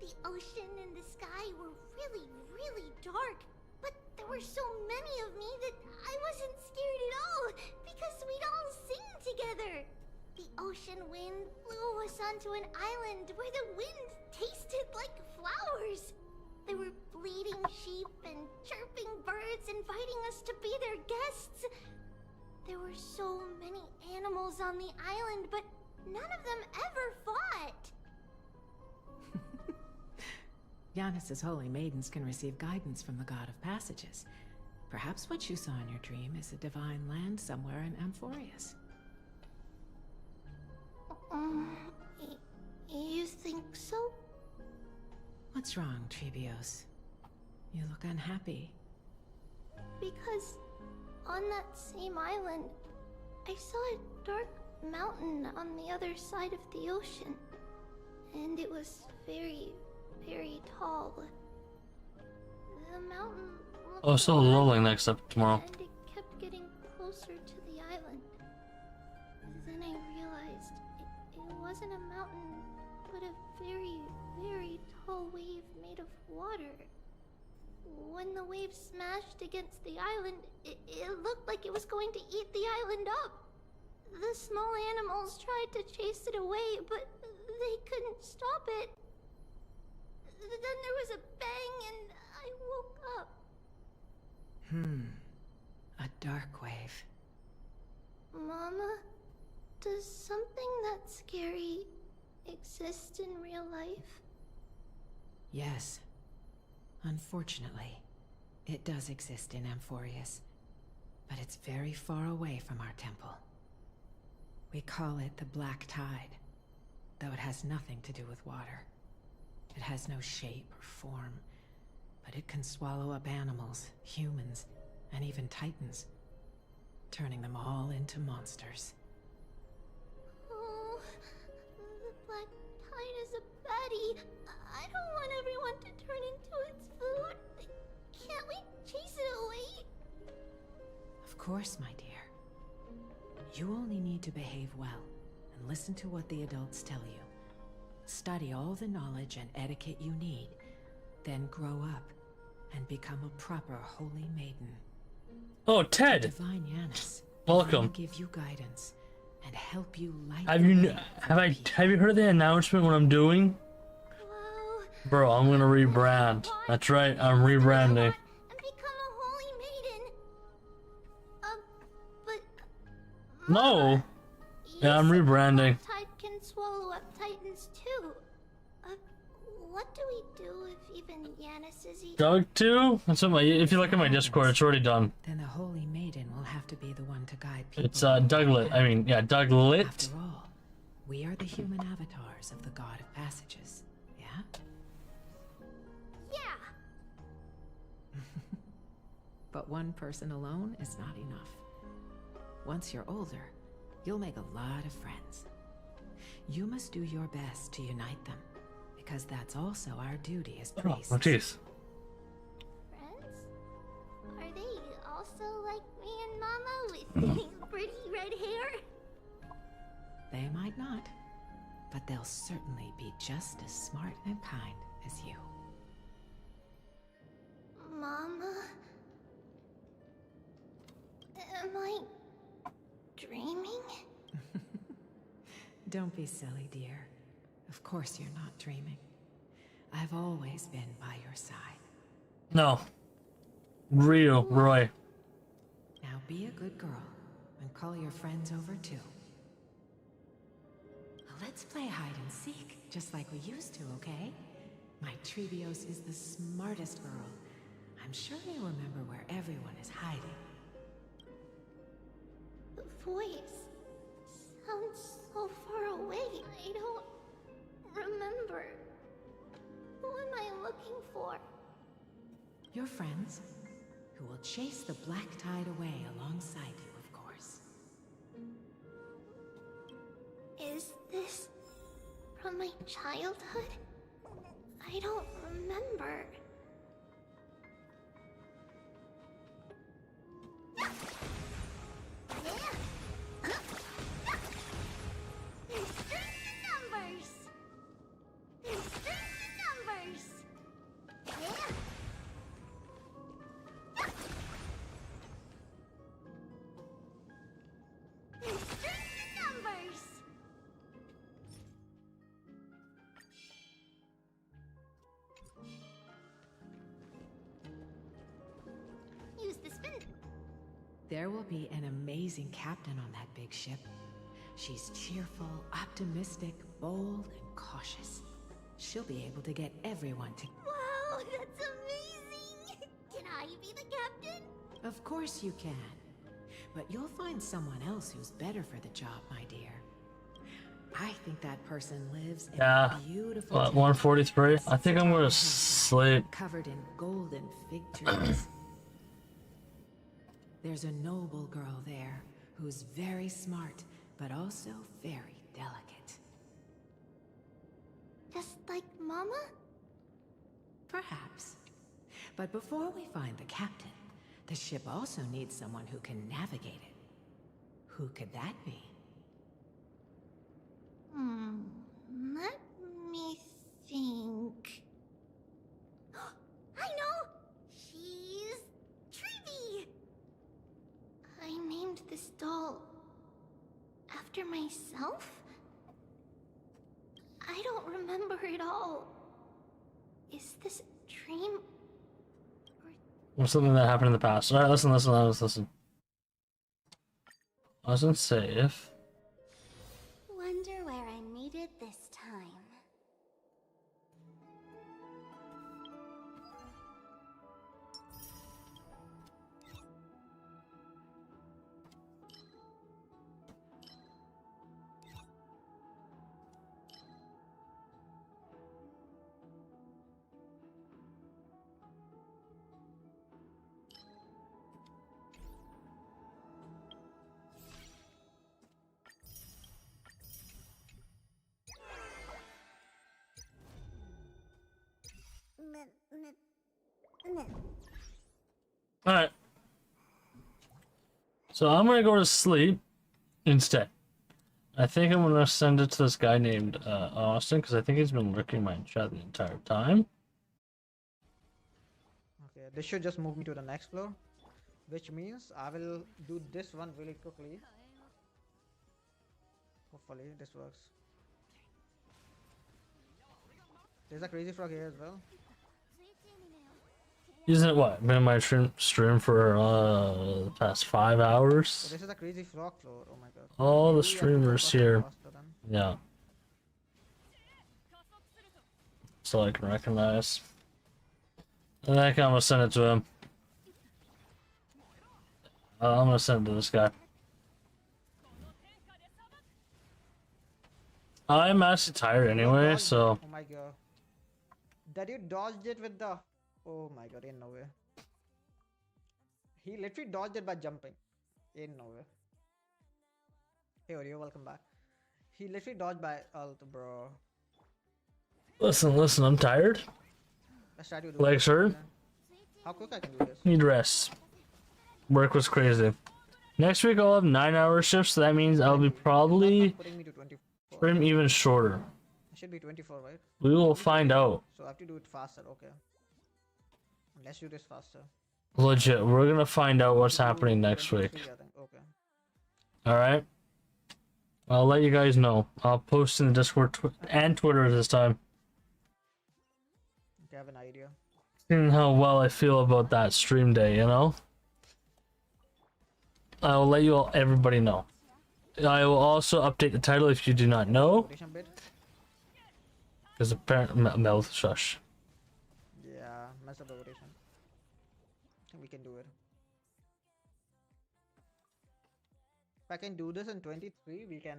The ocean and the sky were really, really dark, but there were so many of me that I wasn't scared at all because we'd all sing together. The ocean wind blew us onto an island where the wind tasted like flowers. There were bleating sheep and chirping birds inviting us to be their guests. There were so many animals on the island, but none of them ever fought. Giannis's holy maidens can receive guidance from the God of Passages. Perhaps what you saw in your dream is a divine land somewhere in Amphorius. You think so? What's wrong, Trebios? You look unhappy. Because on that same island, I saw a dark mountain on the other side of the ocean. And it was very, very tall. The mountain looked Oh, so rolling next up tomorrow. and it kept getting closer to the island. Then I realized it wasn't a mountain, but a very, very tall wave made of water. When the wave smashed against the island, it looked like it was going to eat the island up. The small animals tried to chase it away, but they couldn't stop it. Then there was a bang and I woke up. A dark wave. Mama, does something that scary exist in real life? Yes. Unfortunately, it does exist in Amphorius, but it's very far away from our temple. We call it the Black Tide, though it has nothing to do with water. It has no shape or form, but it can swallow up animals, humans, and even titans, turning them all into monsters. Oh, the Black Tide is a baddie. I don't want everyone to turn into its food. Can't we chase it away? Of course, my dear. You only need to behave well and listen to what the adults tell you. Study all the knowledge and etiquette you need, then grow up and become a proper holy maiden. Oh, Ted! Divine Yanis Welcome. will give you guidance and help you light Have you heard of the announcement what I'm doing? Bro, I'm gonna rebrand. That's right, I'm rebranding. And become a holy maiden. But No. Yeah, I'm rebranding. Tide can swallow up titans too. What do we do if even Yanis is eaten? Doug too? That's what if you look at my Discord, it's already done. Then the Holy Maiden will have to be the one to guide people. It's Douglit. I mean, yeah, Douglit. After all, we are the human avatars of the God of Passages. Yeah? Yeah. But one person alone is not enough. Once you're older, you'll make a lot of friends. You must do your best to unite them, because that's also our duty as priests. Oh, jeez. Friends? Are they also like me and Mama with pretty red hair? They might not, but they'll certainly be just as smart and kind as you. Mama? Am I dreaming? Don't be silly, dear. Of course you're not dreaming. I've always been by your side. No. Real, Roy. Now be a good girl and call your friends over too. Let's play hide and seek, just like we used to, okay? My Trevios is the smartest girl. I'm sure you remember where everyone is hiding. The voice sounds so far away. I don't remember. Who am I looking for? Your friends, who will chase the black tide away alongside you, of course. Is this from my childhood? I don't remember. There's strings and numbers. There's strings and numbers. Yeah. There's strings and numbers. Use the spin. There will be an amazing captain on that big ship. She's cheerful, optimistic, bold, and cautious. She'll be able to get everyone to... Wow, that's amazing! Can I be the captain? Of course you can. But you'll find someone else who's better for the job, my dear. I think that person lives in Yeah. a beautiful... What, 143? I think I'm gonna sleep. Covered in golden fig trees. There's a noble girl there who's very smart, but also very delicate. Just like Mama? Perhaps. But before we find the captain, the ship also needs someone who can navigate it. Who could that be? Let me think. I know! She's Treevee! I named this doll after myself? I don't remember it all. Is this a dream? Or something that happened in the past. Alright, listen. Wasn't safe. Wonder where I'm needed this time. Alright. So I'm gonna go to sleep instead. I think I'm gonna send it to this guy named Austin, because I think he's been lurking my chat the entire time. Okay, this should just move me to the next floor, which means I will do this one really quickly. Hopefully this works. There's a crazy frog here as well. Isn't it what? Been in my stream for the past 5 hours. So this is a crazy frog floor. Oh my god. All the Maybe I have to go streamers faster here. then. Yeah. So I can recognize. I think I'm gonna send it to him. I'm gonna send it to this guy. I'm actually tired anyway, so. Oh my god. That you dodged it with the. Oh my god, ain't no way. He literally dodged it by jumping. Ain't no way. Hey, Oreo, welcome back. He literally dodged by ult, bro. Listen, I'm tired. Let's try to do Legs this. hurt. How quick I can do this? Need rest. Work was crazy. Next week I'll have 9-hour shifts, so that means I'll be probably Putting me to 24. stream even shorter. It should be 24, right? We will find out. So I have to do it faster, okay. Let's do this faster. Legit, we're gonna find out what's happening next week. 23, I think. Okay. Alright? I'll let you guys know. I'll post in the Discord and Twitter this time. Okay, I have an idea. Seeing how well I feel about that stream day, you know? I'll let you all, everybody know. I will also update the title if you do not know. Rotation bit? Because apparently, mouth shush. Yeah, mess up the rotation. I think we can do it. If I can do this in 23, we can